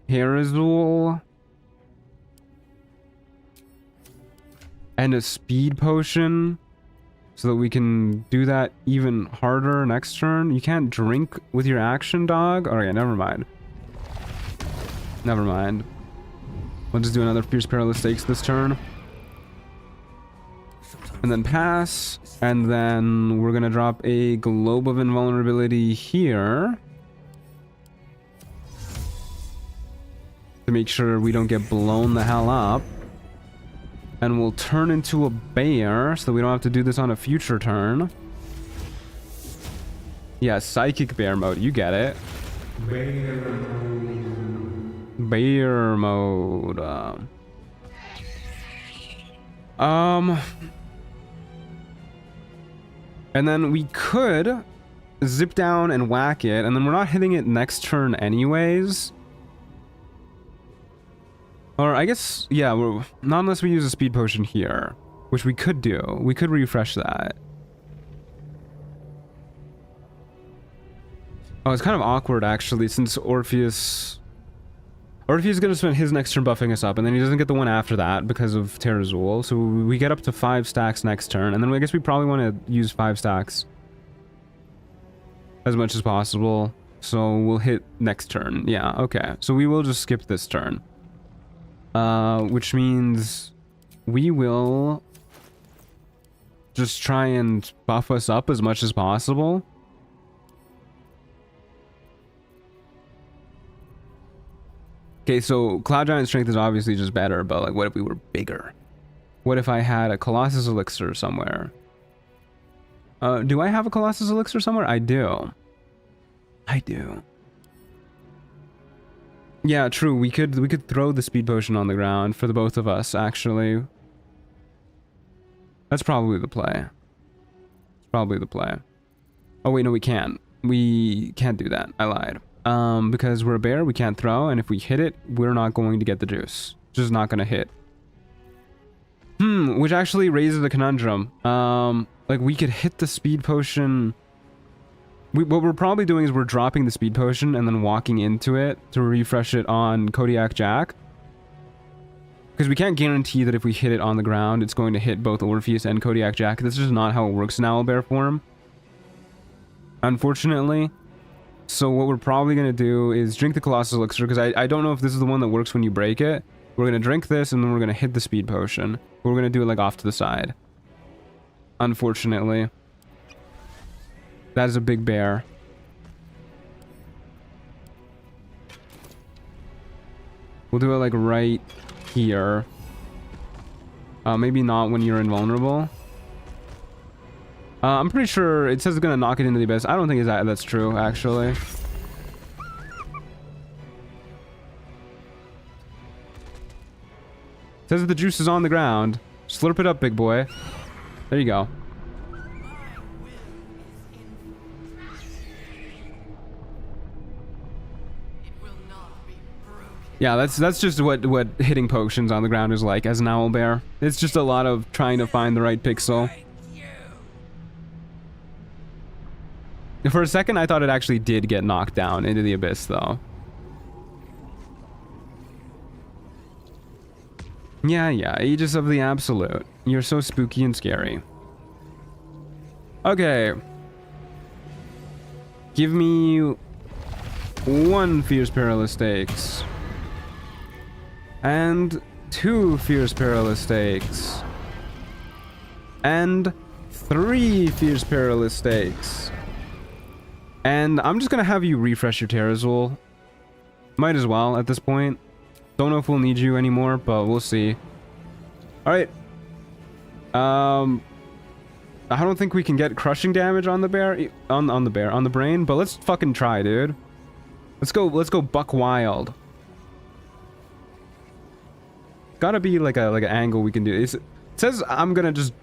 Herazul and a speed potion so that we can do that even harder next turn. You can't drink with your action, dog. Okay, never mind. Never mind. We'll just do another Fierce Perilous Stakes this turn. And then pass. And then we're gonna drop a Globe of Invulnerability here. To make sure we don't get blown the hell up. And we'll turn into a bear so that we don't have to do this on a future turn. Yeah, Psychic Bear mode, you get it. Bear mode. And then we could zip down and whack it, and then we're not hitting it next turn anyways. Or I guess, yeah, not unless we use a speed potion here, which we could do. We could refresh that. Oh, it's kind of awkward actually, since Orpheus is going to spend his next turn buffing us up, and then he doesn't get the one after that because of Terrazul. So we get up to 5 stacks next turn, and then I guess we probably want to use 5 stacks as much as possible. So we'll hit next turn. Yeah, okay. So we will just skip this turn. Which means we will just try and buff us up as much as possible. Okay, so Cloud Giant Strength is obviously just better, but like, what if we were bigger? What if I had a Colossus Elixir somewhere? Do I have a Colossus Elixir somewhere? I do. I do. Yeah, true. We could throw the speed potion on the ground for the both of us, actually. That's probably the play. It's probably the play. Oh wait, no, we can't. We can't do that. I lied. Because we're a bear, we can't throw, and if we hit it, we're not going to get the juice. Just not gonna hit. Which actually raises a conundrum. Like we could hit the speed potion. What we're probably doing is we're dropping the speed potion and then walking into it to refresh it on Kodiak Jack. Because we can't guarantee that if we hit it on the ground, it's going to hit both Orpheus and Kodiak Jack. This is just not how it works in Owlbear form, unfortunately. So what we're probably going to do is drink the Colossus Elixir, because I don't know if this is the one that works when you break it. We're going to drink this, and then we're going to hit the speed potion. We're going to do it like off to the side. Unfortunately. That is a big bear. We'll do it like right here. Maybe not when you're invulnerable. I'm pretty sure it says it's gonna knock it into the abyss. I don't think that's true, actually. It says that the juice is on the ground. Slurp it up, big boy. There you go. Yeah, that's just what hitting potions on the ground is like as an owlbear. It's just a lot of trying to find the right pixel. For a second, I thought it actually did get knocked down into the abyss, though. Yeah, Aegis of the Absolute. You're so spooky and scary. Okay. Give me 1 Fierce Perilous Stakes. And 2 Fierce Perilous Stakes. And 3 Fierce Perilous Stakes. And I'm just gonna have you refresh your Terrazul. Might as well at this point. Don't know if we'll need you anymore, but we'll see. Alright. I don't think we can get crushing damage on the bear, on the brain, but let's fucking try, dude. Let's go buck wild. Gotta be like an angle we can do. It says I'm gonna just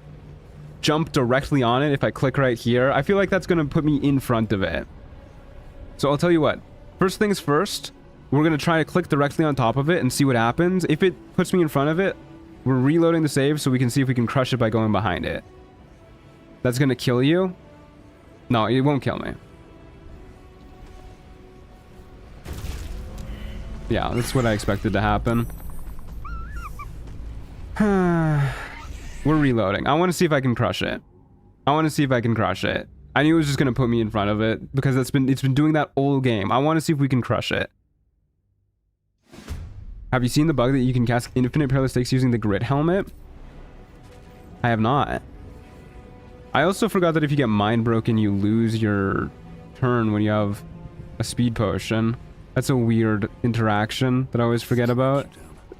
jump directly on it if I click right here. I feel like that's gonna put me in front of it. So I'll tell you what. First things first, we're gonna try to click directly on top of it and see what happens. If it puts me in front of it, we're reloading the save so we can see if we can crush it by going behind it. That's gonna kill you? No, it won't kill me. Yeah, that's what I expected to happen. We're reloading. I want to see if I can crush it. I knew it was just gonna put me in front of it because it's been doing that all game. I want to see if we can crush it. Have you seen the bug that you can cast infinite perilous stakes using the grit helmet? I have not. I also forgot that if you get mind broken, you lose your turn when you have a speed potion. That's a weird interaction that I always forget about.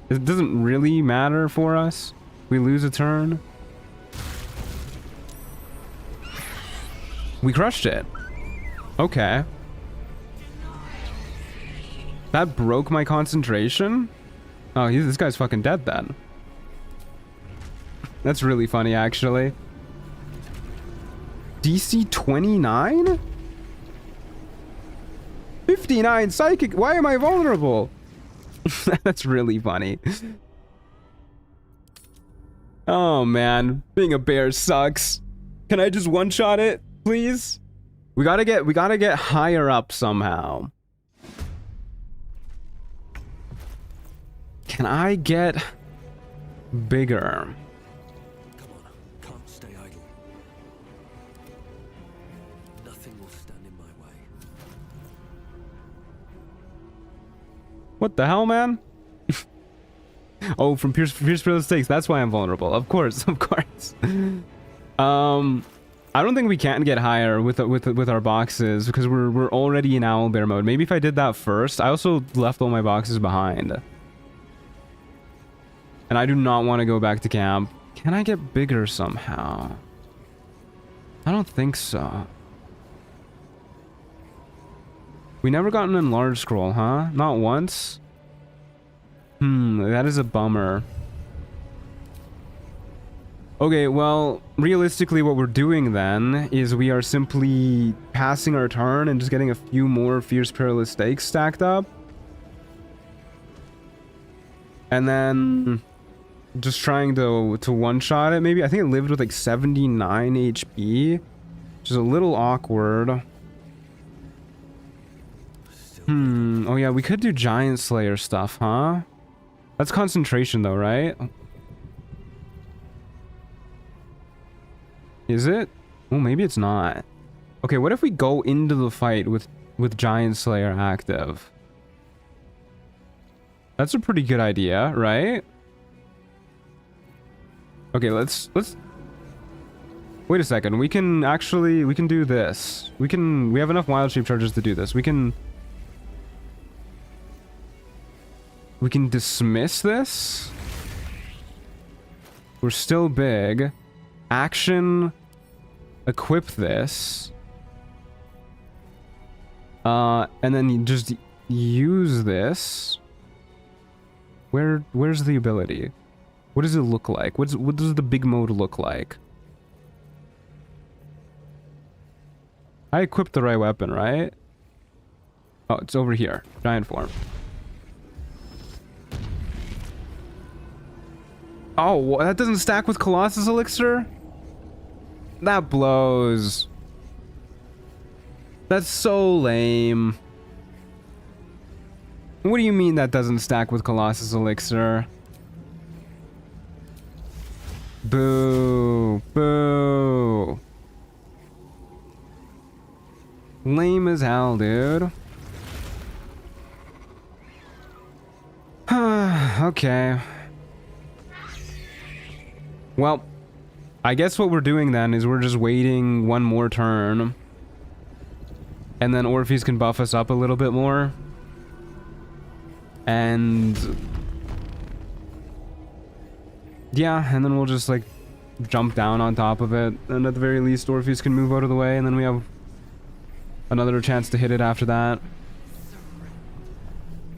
It doesn't really matter for us. We lose a turn. We crushed it. Okay. That broke my concentration? Oh, this guy's fucking dead then. That's really funny, actually. DC 29? 59 psychic. Why am I vulnerable? That's really funny. Oh man, being a bear sucks. Can I just one-shot it, please? We gotta get higher up somehow. Can I get bigger? Come on, can't stay idle. Nothing will stand in my way. What the hell, man? Oh, from Fierce Perilous Stakes. That's why I'm vulnerable. Of course, of course. I don't think we can get higher with our boxes because we're already in Owlbear mode. Maybe if I did that first. I also left all my boxes behind. And I do not want to go back to camp. Can I get bigger somehow? I don't think so. We never got an enlarged scroll, huh? Not once? That is a bummer. Okay, well, realistically what we're doing then is we are simply passing our turn and just getting a few more Fierce Perilous Stakes stacked up. And then just trying to one-shot it, maybe. I think it lived with like 79 HP, which is a little awkward. Oh yeah, we could do Giant Slayer stuff, huh? That's concentration though, right? Is it? Oh, maybe it's not. Okay, what if we go into the fight with Giant Slayer active? That's a pretty good idea, right? Okay, let's wait a second. We can do this. We have enough wild shape charges to do this. We can dismiss this. We're still big. Action, equip this. And then just use this. Where's the ability? What does it look like? What does the big mode look like? I equipped the right weapon, right? Oh, it's over here. Giant form. Oh, that doesn't stack with Colossus Elixir? That blows. That's so lame. What do you mean that doesn't stack with Colossus Elixir? Boo. Boo. Lame as hell, dude. Okay. Well, I guess what we're doing then is we're just waiting one more turn. And then Orpheus can buff us up a little bit more. And yeah, and then we'll just like jump down on top of it. And at the very least, Orpheus can move out of the way. And then we have another chance to hit it after that.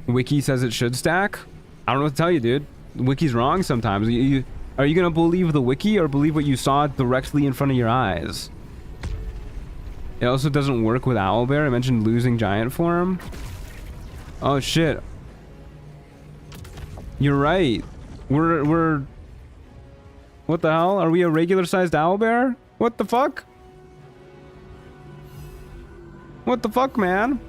Wiki says it should stack. I don't know what to tell you, dude. Wiki's wrong sometimes. Are you gonna believe the wiki or believe what you saw directly in front of your eyes? It also doesn't work with Owlbear. I mentioned losing giant form. Oh shit. You're right. We're what the hell? Are we a regular sized owlbear? What the fuck? What the fuck, man?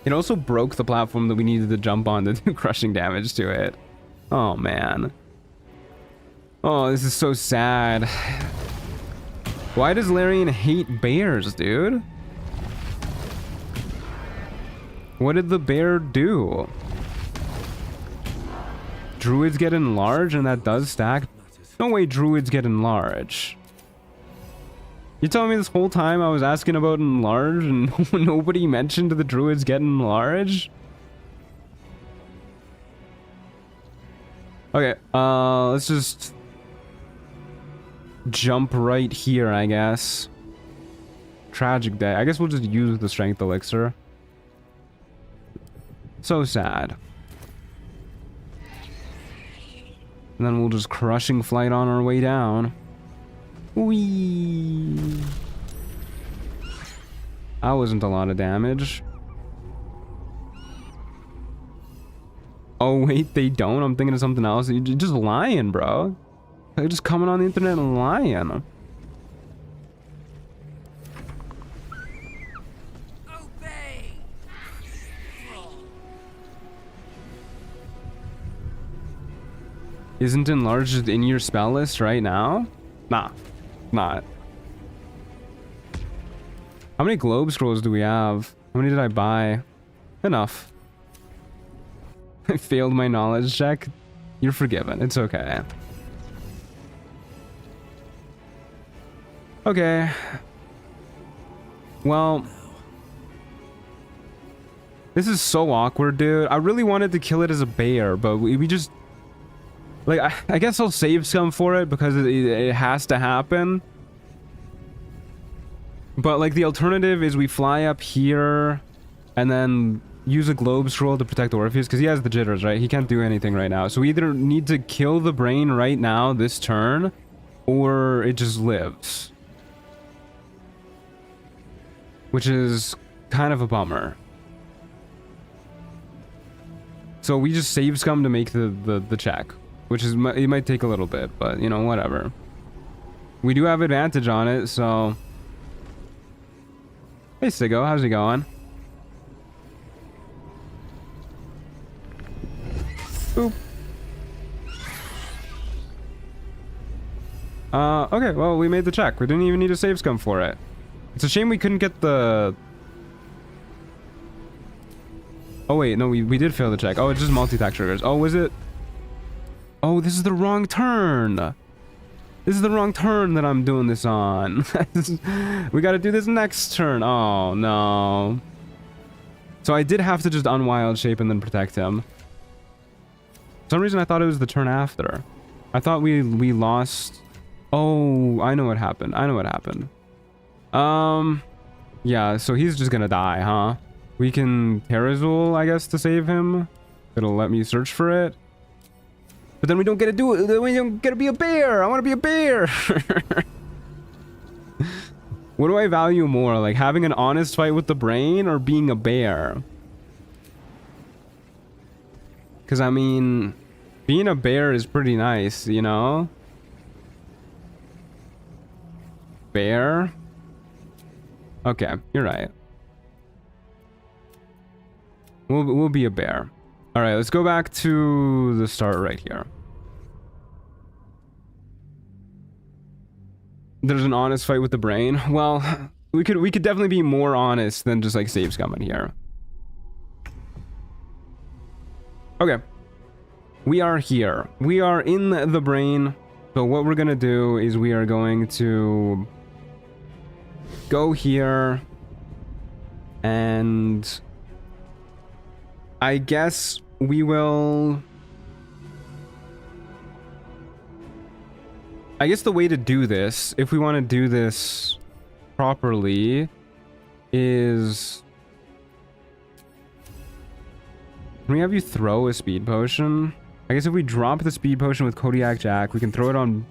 It also broke the platform that we needed to jump on to do crushing damage to it. Oh man. Oh, this is so sad. Why does Larian hate bears, dude? What did the bear do? Druids get enlarged and that does stack? No way druids get enlarged. You telling me this whole time I was asking about enlarge and nobody mentioned the druids get enlarged? Okay, let's just jump right here, I guess. Tragic day. I guess we'll just use the strength elixir. So sad. And then we'll just crushing flight on our way down. Whee! That wasn't a lot of damage. Oh wait, they don't? I'm thinking of something else. You're just lying, bro. They're just coming on the internet and lying. Isn't enlarged in your spell list right now? Nah, not. How many globe scrolls do we have? How many did I buy? Enough. I failed my knowledge check. You're forgiven. It's okay. Okay. Well, this is so awkward, dude. I really wanted to kill it as a bear, but we just... Like, I guess I'll save some for it because it has to happen. But, like, the alternative is we fly up here and then use a globe scroll to protect Orpheus because he has the jitters, right? He can't do anything right now. So we either need to kill the brain right now, this turn, or it just lives. Which is kind of a bummer. So we just save scum to make the check. Which is, it might take a little bit, but, you know, whatever. We do have advantage on it, so... Hey, Siggo, how's it going? Boop. Okay, well, we made the check. We didn't even need a save scum for it. It's a shame we couldn't get the... Oh, wait, no, we did fail the check. Oh, it's just multi-tack triggers. Oh, was it... Oh, this is the wrong turn. This is the wrong turn that I'm doing this on. We gotta do this next turn. Oh, no. So I did have to just unwild shape and then protect him. For some reason, I thought it was the turn after. I thought we lost... Oh, I know what happened. I know what happened. Yeah, so he's just gonna die, huh? We can Terrazul, I guess, to save him. It'll let me search for it. But then we don't get to do it. Then we don't get to be a bear. I want to be a bear. What do I value more? Like having an honest fight with the brain or being a bear? Because, I mean, being a bear is pretty nice, you know? Bear? Okay, you're right. We'll be a bear. All right, let's go back to the start right here. There's an honest fight with the brain. Well, we could definitely be more honest than just like save scumming here. Okay. We are here. We are in the brain. So what we're gonna do is we are going to go here and I guess we will... I guess the way to do this, if we want to do this properly, is... Can we have you throw a speed potion? I guess if we drop the speed potion with Kodiak Jack, we can throw it on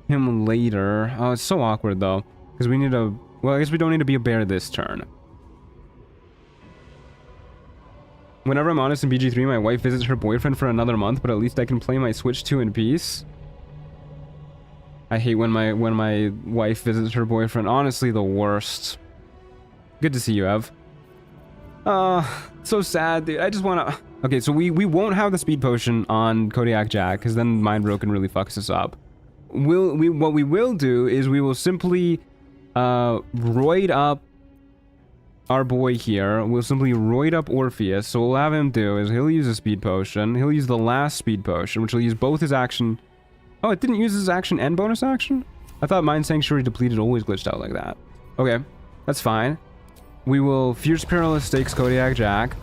him later. Oh, it's so awkward though. Because we need a... Well, I guess we don't need to be a bear this turn. Whenever I'm honest in BG3, my wife visits her boyfriend for another month, but at least I can play my Switch 2 in peace. I hate when my wife visits her boyfriend. Honestly, the worst. Good to see you, Ev. So sad, dude. I just want to... Okay, so we won't have the speed potion on Kodiak Jack, because then Mind Broken really fucks us up. What we will do is we will simply roid up our boy here. We'll simply roid up Orpheus. So what we'll have him do is he'll use a speed potion. He'll use the last speed potion, which will use both his action... Oh, it didn't use his action and bonus action? I thought Mind Sanctuary depleted always glitched out like that. Okay, that's fine. We will Fierce Perilous Stakes Kodiak Jack.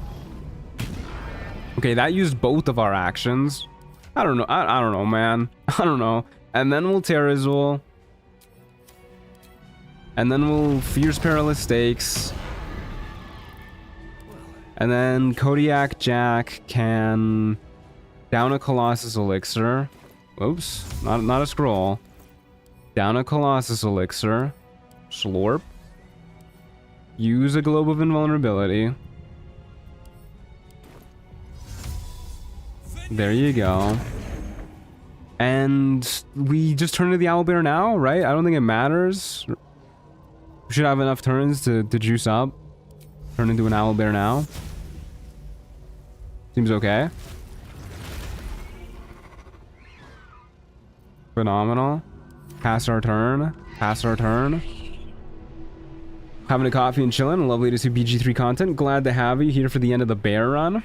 Okay, that used both of our actions. I don't know. I don't know, man. I don't know. And then we'll Terrazul. And then we'll Fierce Perilous Stakes. And then Kodiak Jack can down a Colossus Elixir. Oops, not a scroll. Down a Colossus Elixir. Slurp. Use a Globe of Invulnerability. There you go. And we just turn to the Owlbear now, right? I don't think it matters. We should have enough turns to juice up. Turn into an Owlbear now. Seems okay. Phenomenal. Pass our turn. Pass our turn. Having a coffee and chilling. Lovely to see BG3 content. Glad to have you here for the end of the bear run.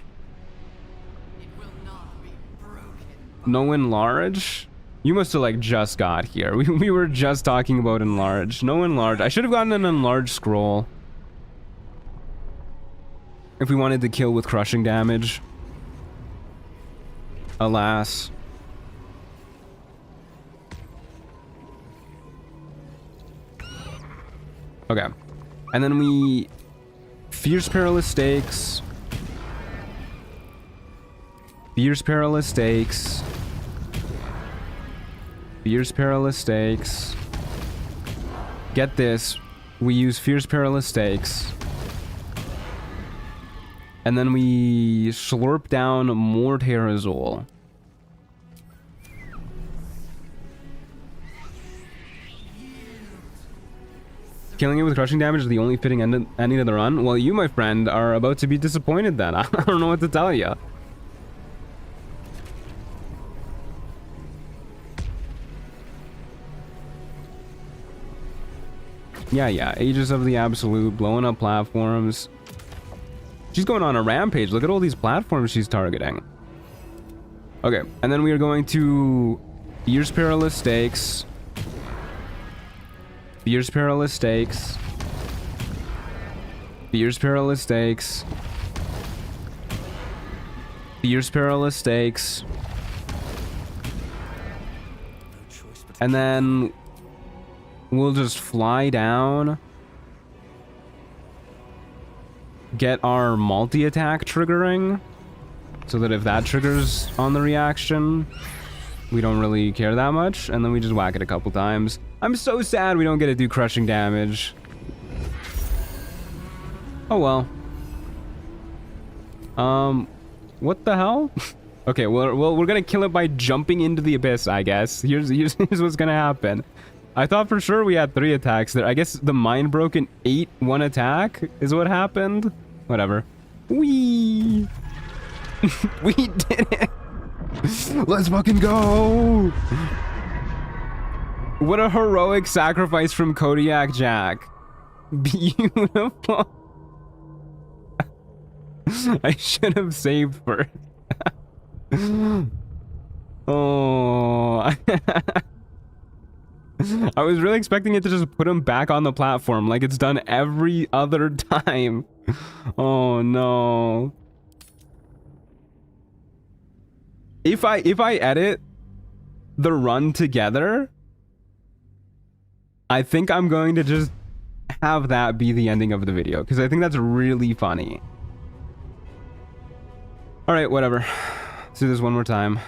No enlarge? You must have like just got here. We were just talking about enlarge. No enlarge. I should have gotten an enlarged scroll. If we wanted to kill with crushing damage. Alas. Okay. And then we Fierce Perilous Stakes. Fierce Perilous Stakes. Fierce Perilous Stakes. Get this. We use Fierce Perilous Stakes. And then we slurp down more Terrazul. Killing it with crushing damage is the only fitting ending to the run? Well, you, my friend, are about to be disappointed then. I don't know what to tell you. Yeah, Ages of the Absolute, blowing up platforms. She's going on a rampage. Look at all these platforms she's targeting. Okay, and then we are going to Fierce Perilous Stakes. Fierce Perilous Stakes. Fierce Perilous Stakes. Fierce Perilous Stakes. And then we'll just fly down. Get our multi-attack triggering. So that if that triggers on the reaction, we don't really care that much. And then we just whack it a couple times. I'm so sad we don't get to do crushing damage. Oh well. What the hell? Okay, well, we're gonna kill it by jumping into the abyss, I guess. Here's what's gonna happen. I thought for sure we had 3 attacks there. I guess the mind broken 8 1 attack is what happened. Whatever. We we did it. Let's fucking go. What a heroic sacrifice from Kodiak Jack. Beautiful. I should have saved first. Oh. I was really expecting it to just put him back on the platform like it's done every other time. Oh no. If I edit the run together, I think I'm going to just have that be the ending of the video because I think that's really funny. All right, whatever. Let's do this one more time.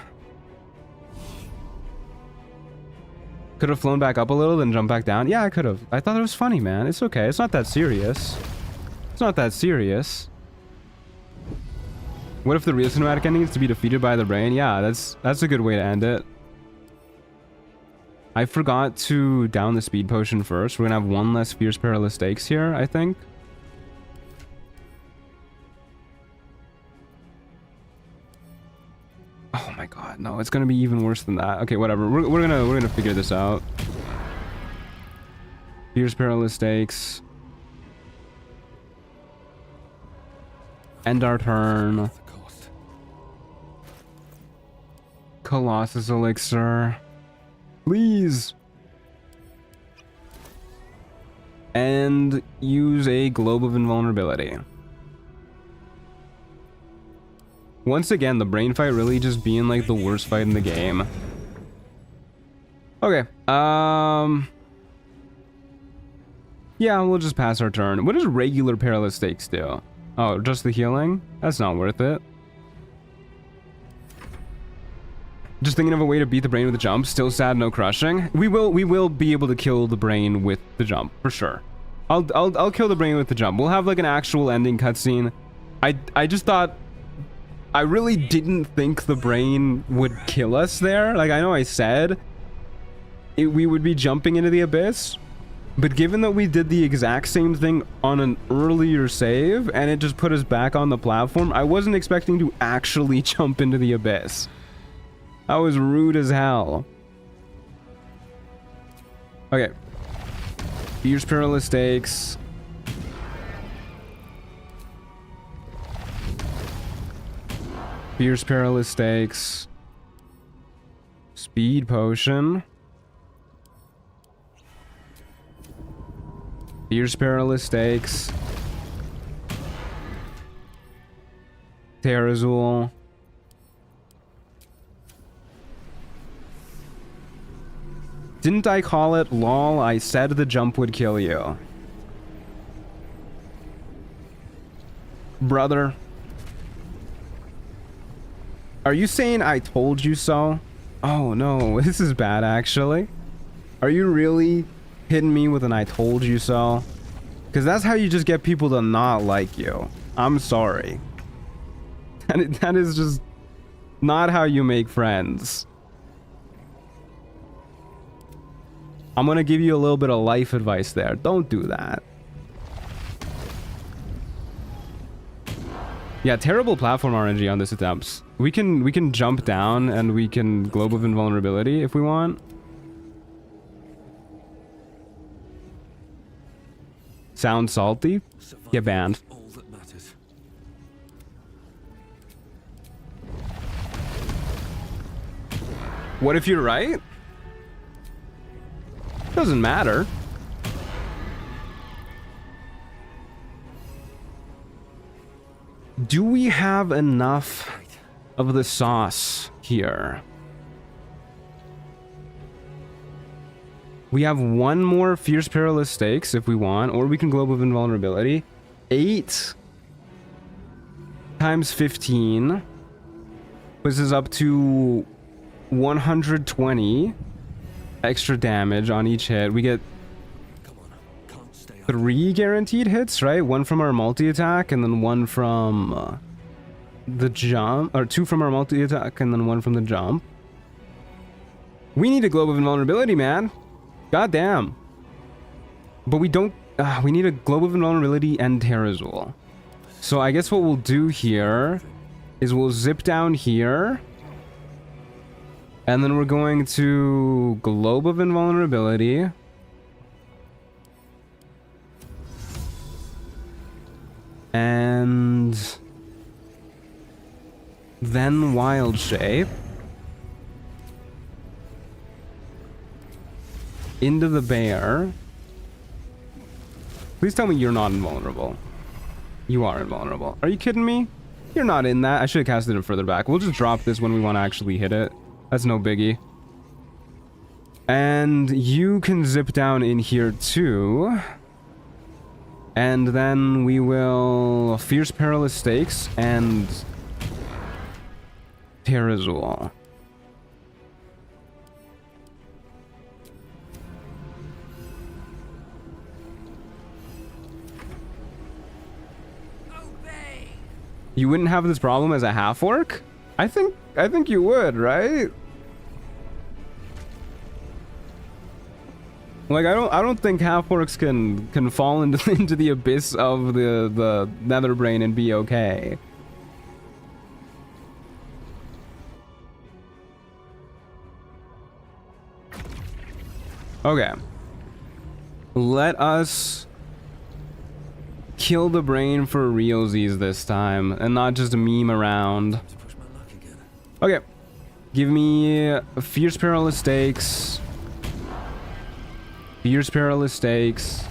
Could have flown back up a little, then jump back down. Yeah, I could have. I thought it was funny, man. It's okay. It's not that serious. It's not that serious. What if the real cinematic ending is to be defeated by the brain? Yeah, that's a good way to end it. I forgot to down the speed potion first. We're gonna have 1 less fierce perilous stakes here, I think. Oh my god, no, it's gonna be even worse than that. Okay, whatever. We're gonna figure this out. Fierce perilous stakes. End our turn. Colossus elixir. Please. And use a globe of invulnerability. Once again, the brain fight really just being like the worst fight in the game. Okay. Yeah, we'll just pass our turn. What does regular perilous stakes do? Oh, just the healing? That's not worth it. Just thinking of a way to beat the brain with a jump. Still sad, no crushing. We will be able to kill the brain with the jump for sure. I'll kill the brain with the jump. We'll have like an actual ending cutscene. I just thought, I really didn't think the brain would kill us there. Like I know I said we would be jumping into the abyss, but given that we did the exact same thing on an earlier save and it just put us back on the platform, I wasn't expecting to actually jump into the abyss. That was rude as hell. Okay. Fierce perilous stakes. Fierce perilous stakes. Speed potion. Fierce perilous stakes. Terrazul. Didn't I call it? Lol, I said the jump would kill you. Brother. Are you saying I told you so? Oh no, this is bad actually. Are you really hitting me with an I told you so? Because that's how you just get people to not like you. I'm sorry. That is just not how you make friends. I'm gonna give you a little bit of life advice there. Don't do that. Yeah, terrible platform RNG on this attempt. We can jump down and we can globe of invulnerability if we want. Sound salty? Get banned. All that matters. What if you're right? Doesn't matter. Do we have enough of the sauce here? We have 1 more fierce perilous stakes if we want, or we can globe of invulnerability. 8 times 15 puts us up to 120 extra damage on each hit. We get 3 guaranteed hits, right? 1 from our multi-attack and then 1 from the jump, or 2 from our multi-attack and then 1 from the jump. We need a globe of invulnerability, man. Goddamn. But we don't... we need a Globe of Invulnerability and Terrazul. So I guess what we'll do here is we'll zip down here. And then we're going to Globe of Invulnerability. And then Wild Shape. Into the bear. Please tell me you're not invulnerable. You are invulnerable. Are you kidding me? You're not in that. I should have casted it further back. We'll just drop this when we want to actually hit it. That's no biggie. And you can zip down in here too. And then we will Fierce Perilous Stakes and Terrazul. You wouldn't have this problem as a half-orc? I think you would, right? Like I don't think half-orcs can fall into into the abyss of the Netherbrain and be okay. Okay. Let us kill the brain for realsies this time and not just meme around. Okay. Give me a Fierce Perilous Stakes. Fierce Perilous Stakes.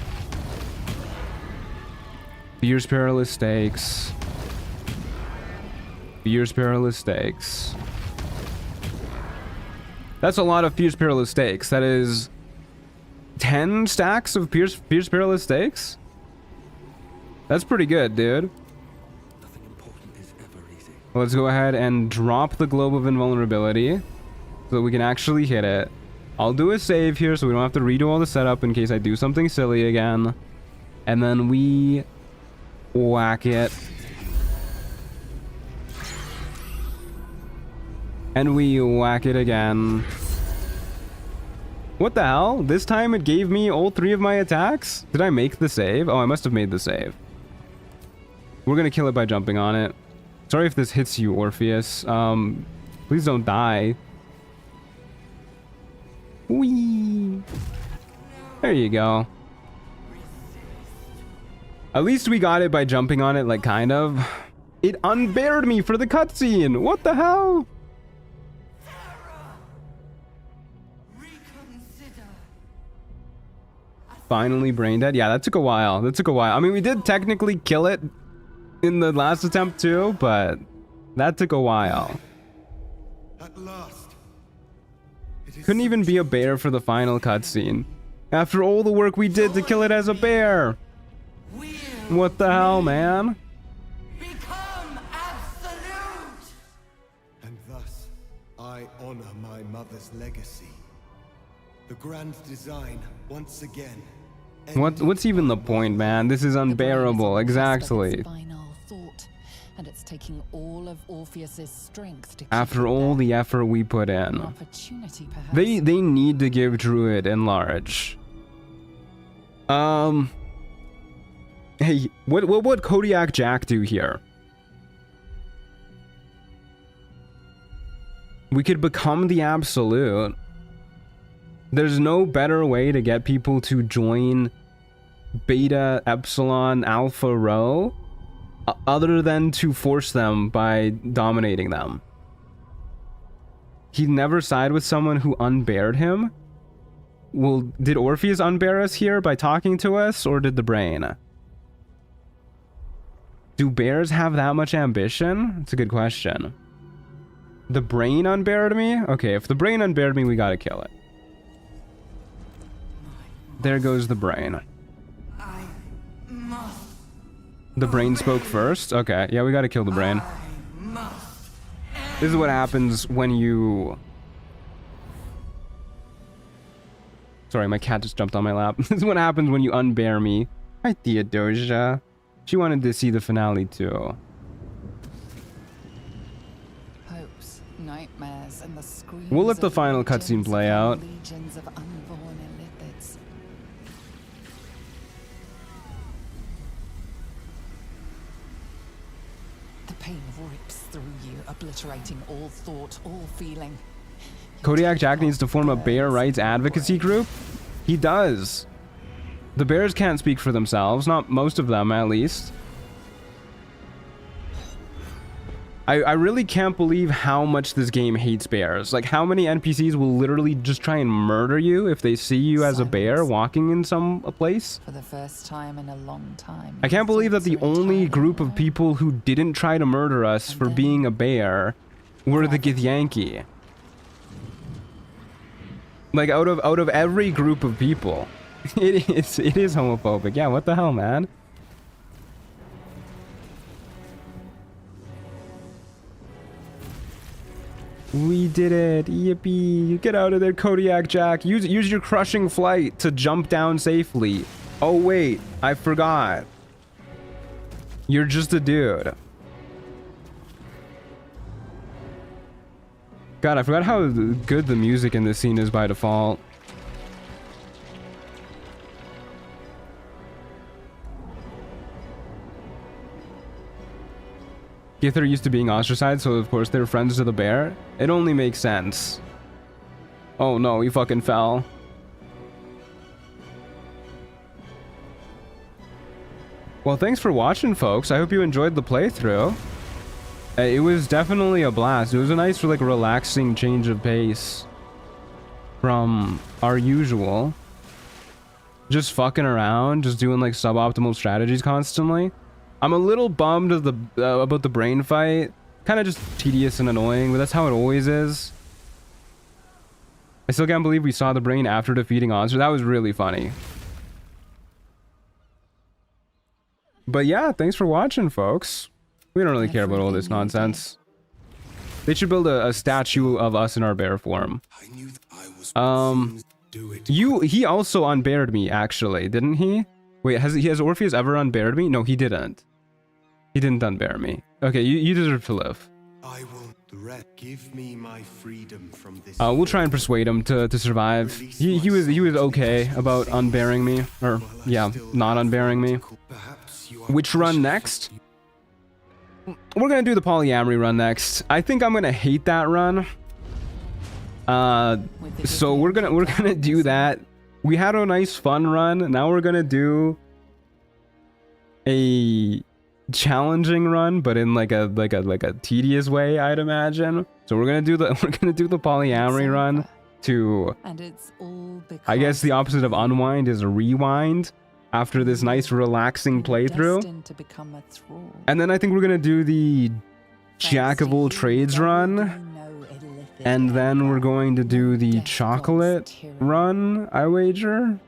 Fierce Perilous Stakes. Fierce Perilous Stakes. That's a lot of Fierce Perilous Stakes. That is 10 stacks of Fierce Perilous Stakes? That's pretty good, dude. Nothing important is ever easy. Let's go ahead and drop the Globe of Invulnerability so that we can actually hit it. I'll do a save here so we don't have to redo all the setup in case I do something silly again. And then we whack it. And we whack it again. What the hell? This time it gave me all 3 of my attacks? Did I make the save? Oh, I must have made the save. We're gonna kill it by jumping on it. Sorry if this hits you, Orpheus. Please don't die. Whee! There you go. At least we got it by jumping on it, like, kind of. It unbared me for the cutscene! What the hell? Finally brain dead? Yeah, that took a while. That took a while. I mean, we did technically kill it in the last attempt too, but that took a while. At last. Couldn't even be a bear for the final cutscene. After all the work we did to kill it as a bear. What the hell, man? Become absolute! And thus, I honor my mother's legacy. The grand design, once again. What's even the point, man? This is unbearable. Exactly. And it's taking all of Orpheus's strength to after all the effort we put in. They need to give Druid enlarge. Hey, what would Kodiak Jack do here? We could become the absolute. There's no better way to get people to join Beta, Epsilon, Alpha Rho other than to force them by dominating them. He never sided with someone who unbared him. Well, did Orpheus unbear us here by talking to us, or did the brain? Do bears have that much ambition? It's a good question. The brain unbared me? Okay, if the brain unbared me, we gotta kill it. There goes the brain. The brain spoke first? Okay, yeah, we gotta kill the brain. This is what happens when you... Sorry, my cat just jumped on my lap. This is what happens when you unbear me. Hi, Theodosia. She wanted to see the finale too. Hopes, nightmares, and the screams. We'll let the final cutscene play out. Legions of unborn illithids thoughts. The pain rips through you, obliterating all thought, all feeling. Kodiak Jack needs to form a bear rights advocacy group. He does. The bears can't speak for themselves, not most of them at least. I really can't believe how much this game hates bears. Like, how many NPCs will literally just try and murder you if they see you as a bear walking in some place? For the first time in a long time. I can't believe that the only group of people who didn't try to murder us for being a bear were the Githyanki. Like, out of every group of people, it is homophobic. Yeah, what the hell, man? We did it. Yippee. Get out of there, Kodiak Jack. Use your crushing flight to jump down safely. Oh, wait. I forgot. You're just a dude. God, I forgot how good the music in this scene is by default. Gither used to being ostracized, so of course they're friends to the bear. It only makes sense. Oh no, he fucking fell. Well, thanks for watching, folks. I hope you enjoyed the playthrough. It was definitely a blast. It was a nice, like, relaxing change of pace from our usual. Just fucking around, just doing like suboptimal strategies constantly. I'm a little bummed of about the brain fight. Kind of just tedious and annoying, but that's how it always is. I still can't believe we saw the brain after defeating Ozra. That was really funny. But yeah, thanks for watching, folks. We don't really care about all this nonsense. They should build a statue of us in our bear form. He also unbeared me, actually, didn't he? Wait, has Orpheus ever unbeared me? No, he didn't. He didn't unbear me. Okay, you deserve to live. I will give me my freedom from this. We'll try and persuade him to survive. He was okay about unbearing me, or yeah, not unbearing me. Which run next? We're gonna do the polyamory run next. I think I'm gonna hate that run. So we're gonna do that. We had a nice fun run. Now we're gonna do a challenging run, but in like a tedious way, I'd imagine. So we're gonna do the polyamory run to, I guess the opposite of unwind is a rewind after this nice relaxing playthrough. And then I think we're gonna do the Jack of all trades run. And then we're going to do the chocolate run, I wager.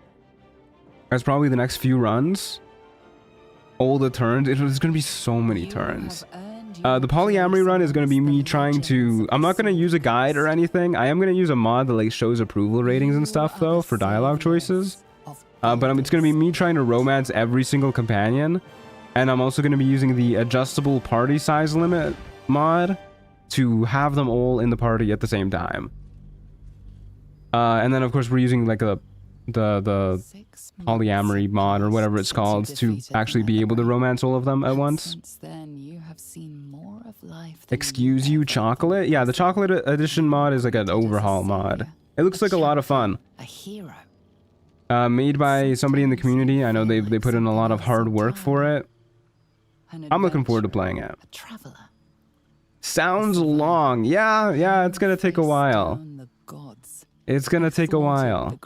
That's probably the next few runs. All the turns. There's going to be so many turns. The polyamory run is going to be me trying to... I'm not going to use a guide or anything. I am going to use a mod that like shows approval ratings and stuff, though, for dialogue choices. But it's going to be me trying to romance every single companion. And I'm also going to be using the adjustable party size limit mod to have them all in the party at the same time. And then of course we're using like the polyamory mod or whatever it's called to actually be able to romance all of them at once. Excuse you, chocolate? Yeah, the chocolate edition mod is like an overhaul mod. It looks like a lot of fun. Made by somebody in the community. I know they put in a lot of hard work for it. I'm looking forward to playing it. Sounds long. Yeah, it's gonna take a while. It's gonna take a while.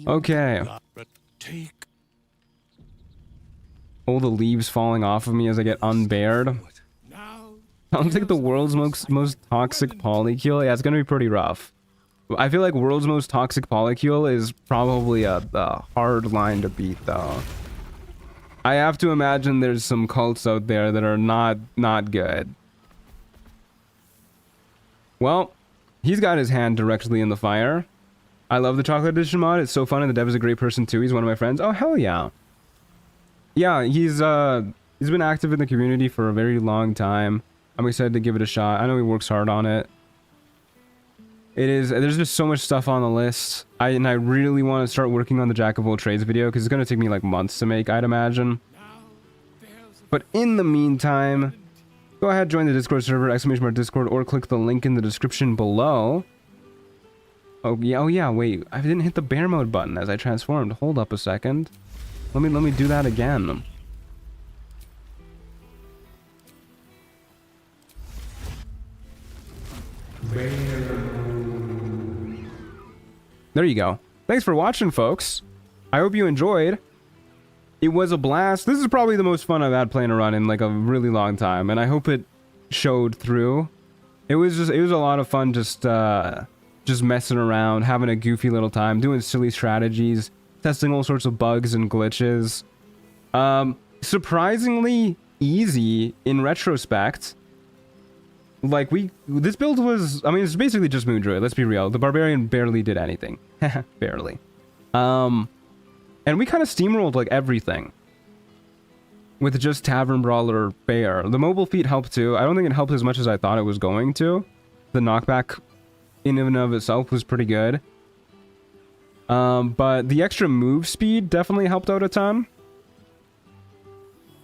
Okay. All the leaves falling off of me as I get unbared. Sounds like the world's most toxic polycule. Yeah, it's gonna be pretty rough. I feel like world's most toxic polycule is probably a hard line to beat, though. I have to imagine there's some cults out there that are not good. Well, he's got his hand directly in the fire. I love the chocolate edition mod. It's so fun, and the dev is a great person too. He's one of my friends. Oh, hell yeah. Yeah, he's been active in the community for a very long time. I'm excited to give it a shot. I know he works hard on it. It is. There's just so much stuff on the list. I really want to start working on the Jack of all trades video because it's going to take me like months to make, I'd imagine. But in the meantime, go ahead, join the Discord server, !Discord, or click the link in the description below. Oh yeah, wait, I didn't hit the bear mode button as I transformed. Hold up a second. Let me do that again. There you go. Thanks for watching, folks. I hope you enjoyed. It was a blast. This is probably the most fun I've had playing a run in like a really long time, and I hope it showed through. It was a lot of fun just messing around, having a goofy little time, doing silly strategies, testing all sorts of bugs and glitches. Surprisingly easy in retrospect. Like, this build was, I mean, it's basically just Moondruid, let's be real. The Barbarian barely did anything. Barely. And we kind of steamrolled, like, everything. With just Tavern Brawler Bear. The mobile feat helped, too. I don't think it helped as much as I thought it was going to. The knockback, in and of itself, was pretty good. But the extra move speed definitely helped out a ton.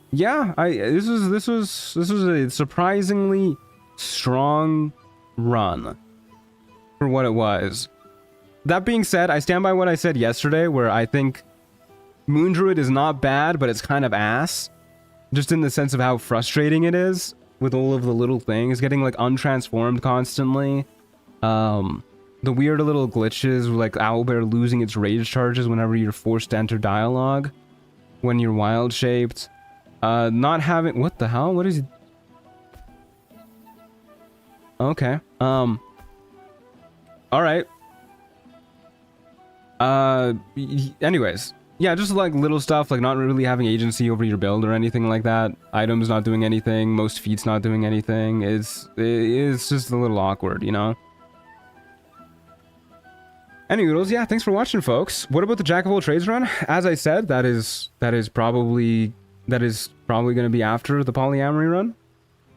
Yeah, this was a surprisingly strong run for what it was. That being said, I stand by what I said yesterday, where I think Moondruid is not bad, but it's kind of ass. Just in the sense of how frustrating it is with all of the little things, getting like untransformed constantly. The weird little glitches, like Owlbear losing its rage charges whenever you're forced to enter dialogue, when you're wild shaped. Not having, what the hell? What is he? Okay. All right. Anyways, yeah, just like little stuff, like not really having agency over your build or anything like that. Items not doing anything, most feats not doing anything. It's just a little awkward, you know? Anyways, yeah, thanks for watching, folks. What about the Jack of all trades run? As I said, that is probably going to be after the polyamory run.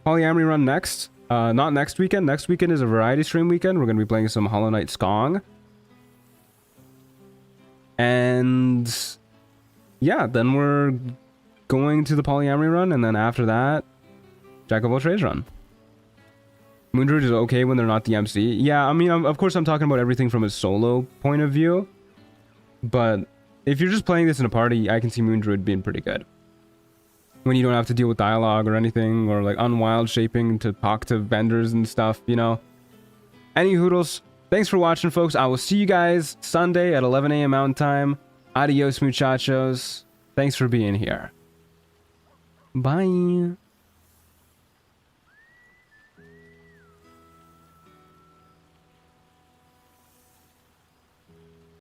Polyamory run next. Not next weekend. Next weekend is a variety stream weekend. We're going to be playing some Hollow Knight Skong. And yeah, then we're going to the polyamory run, and then after that, Jack of all trades run. Moondruid is okay when they're not the MC. Yeah, I mean, of course I'm talking about everything from a solo point of view. But if you're just playing this in a party, I can see Moondruid being pretty good. When you don't have to deal with dialogue or anything, or like unwild shaping to talk to vendors and stuff, you know. Any hoodles, thanks for watching, folks. I will see you guys Sunday at 11 a.m. Mountain Time. Adios, muchachos. Thanks for being here. Bye.